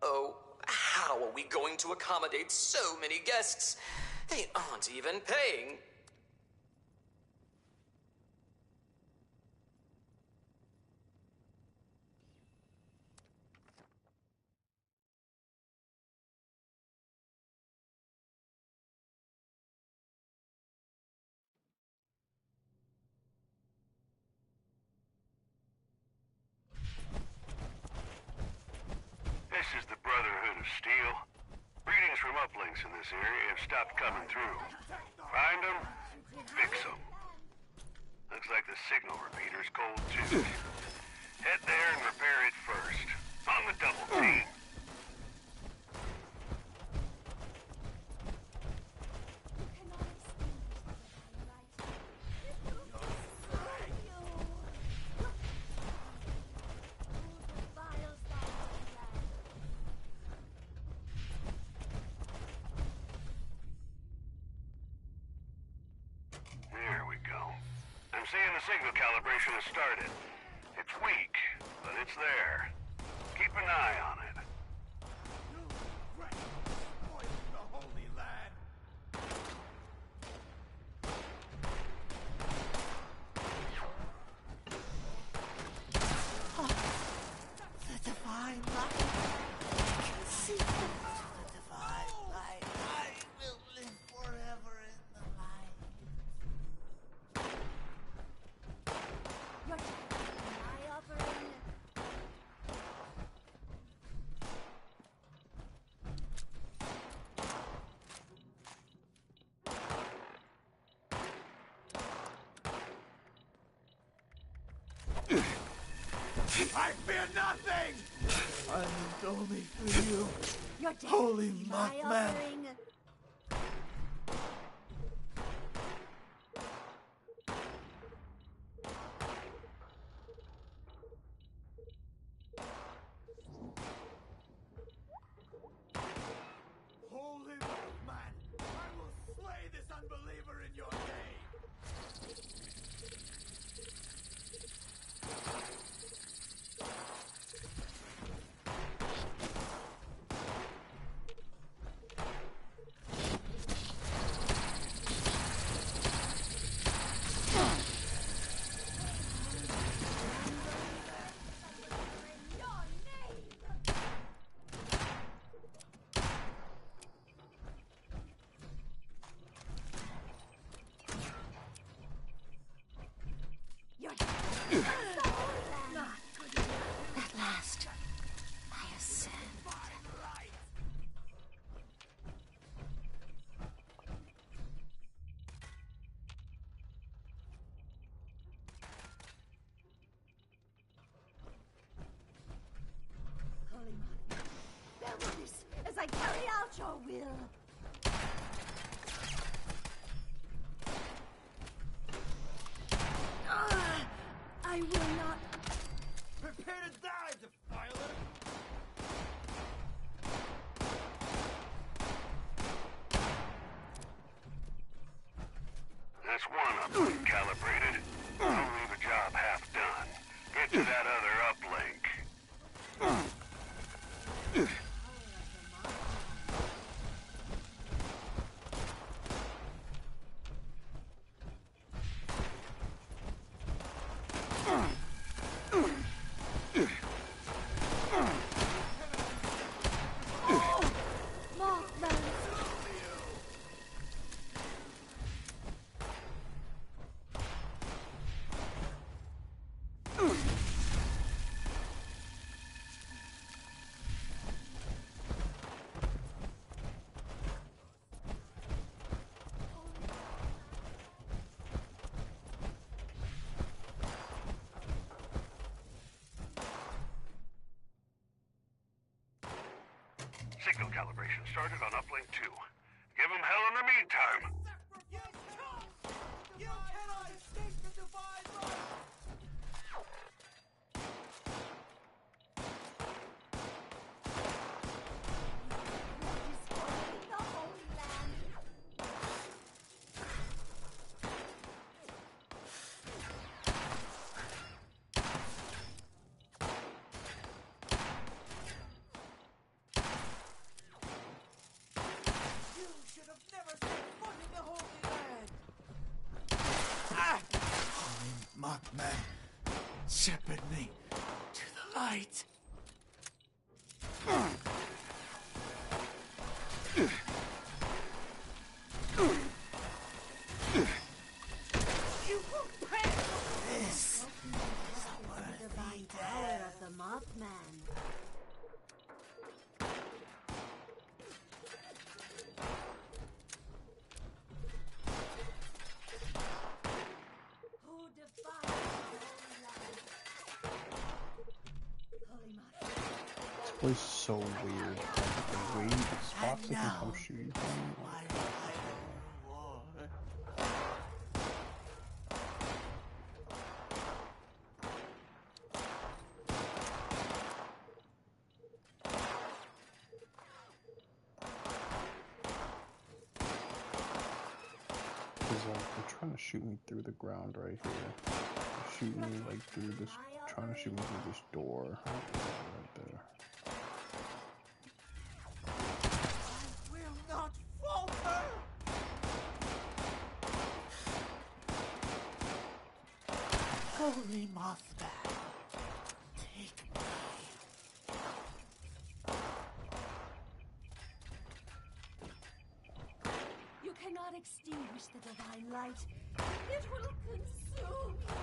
[SPEAKER 18] Oh, how are we going to accommodate so many guests? They aren't even paying.
[SPEAKER 17] This is the Brotherhood of Steel. Readings from uplinks in this area have stopped coming through. Find them, fix them. Looks like the signal repeater's cold too. Head there and repair it first. On the double team. There we go. I'm seeing the signal calibration has started. It's weak, but it's there. Keep an eye on it.
[SPEAKER 21] The divine light. I can see the divine light. I will live forever in the light. My offering. I fear nothing! I lived only for you. Your death Holy is my Mothman. offering. Holy Mothman, I will slay this unbeliever in your name. At last, I ascend. Holy Mothman, bear witness as I carry out your will. I will not. Prepare to die, defiler!
[SPEAKER 17] That's one uplink calibrated. Don't leave a job half done. Get to that other uplink.
[SPEAKER 21] Mothman!
[SPEAKER 17] Signal calibration started on uplink 2. Give them hell in the meantime.
[SPEAKER 21] You cannot escape the divine light! Destroying the Holy Land! have never set foot in the Holy Land! Ah! Mothman, shepherd me to the light. You will pay for this.
[SPEAKER 3] The divine power of the Mothman. Who defies the Holy Mothman?
[SPEAKER 19] This place is so weird. Like, the way the spots that can come shoot you from. They're trying to shoot me through the ground right here. They're shooting me like through this, trying to shoot me through this door right there.
[SPEAKER 21] I will not falter! Holy Mothman, take me.
[SPEAKER 3] You cannot extinguish the divine light. It will consume you.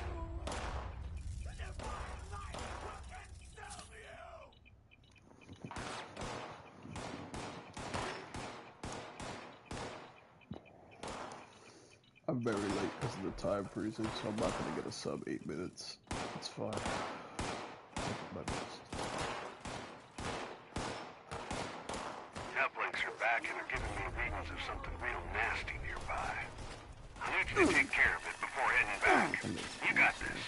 [SPEAKER 21] The divine light will consume you!
[SPEAKER 19] I'm very late because of the time freezing, so I'm not gonna get a sub 8 minutes. It's fine. My best.
[SPEAKER 17] Uplings are back and are giving me readings of something real nasty nearby. I need you to take care of it before heading back. You got this.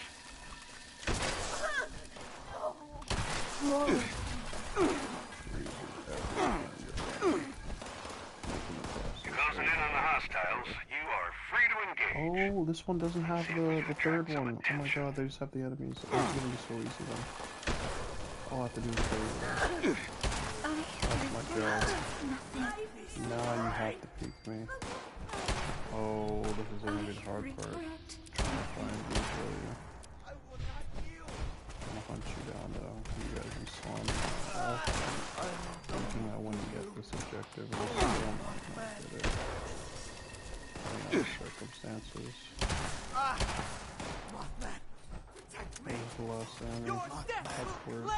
[SPEAKER 17] Closing in on the hostiles. You are free to engage.
[SPEAKER 19] Oh, this one doesn't have the third one. Oh my god, they just have the enemies. Oh, it's gonna be so easy then. All I have to do is play with them. Oh my god. Now you have to peek me. Oh, this is gonna be the hard part. Trying to find you earlier. I'm gonna hunt you down though. You guys are slowing me off. Thinking I wouldn't get this objective. But I still might not get it. In other circumstances. There's the last enemy. Upwards.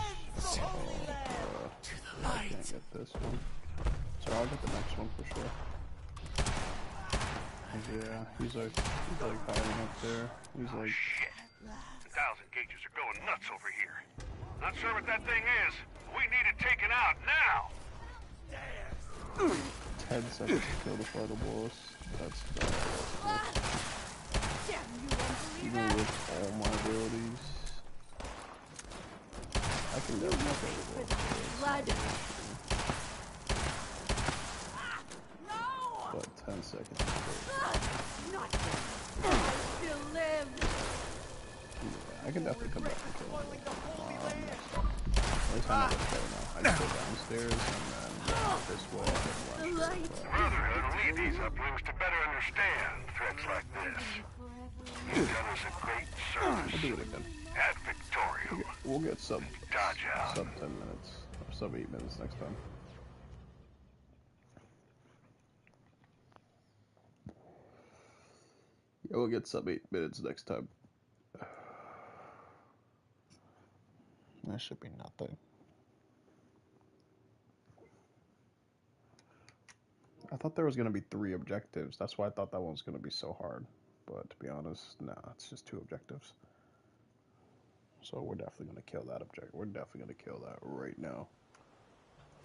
[SPEAKER 19] I can't get this one. So I'll get the next one for sure. Yeah, he's like hiding up there. He's like.
[SPEAKER 17] Shit. 1,000 gauges are going nuts over here. Not sure what that thing is. We need it taken out now.
[SPEAKER 19] 10 seconds to kill the final boss. That's even with all my abilities, I can never kill the boss.
[SPEAKER 3] Blood.
[SPEAKER 19] But 10 seconds to kill.
[SPEAKER 3] Not I still live.
[SPEAKER 19] Yeah, I can definitely come back and kill him. Every time I go now, I go downstairs and then this way I can watch it.
[SPEAKER 17] Brotherhood will lead these uplings to better understand threats like this. You've done us a great service.
[SPEAKER 19] I'll do it again.
[SPEAKER 17] At Victoria.
[SPEAKER 19] We'll get sub 10
[SPEAKER 17] Dodge out.
[SPEAKER 19] minutes, or sub 8 minutes next time. Yeah, we'll get sub 8 minutes next time. That should be nothing. I thought there was going to be 3 objectives. That's why I thought that one was going to be so hard. But to be honest, nah, it's just 2 objectives. So we're definitely going to kill that objective. We're definitely going to kill that right now.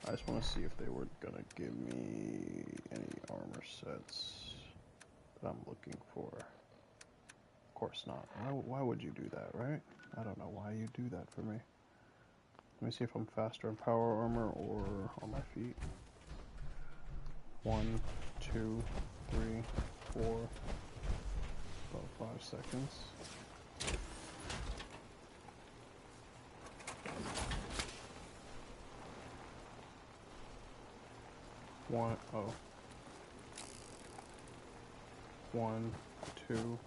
[SPEAKER 19] I just want to see if they were going to give me any armor sets that I'm looking for. Of course not. Why would you do that, right? I don't know why you do that for me. Let me see if I'm faster in power armor or on my feet. 1, 2, 3, 4, about 5 seconds. One, oh. 1, 2,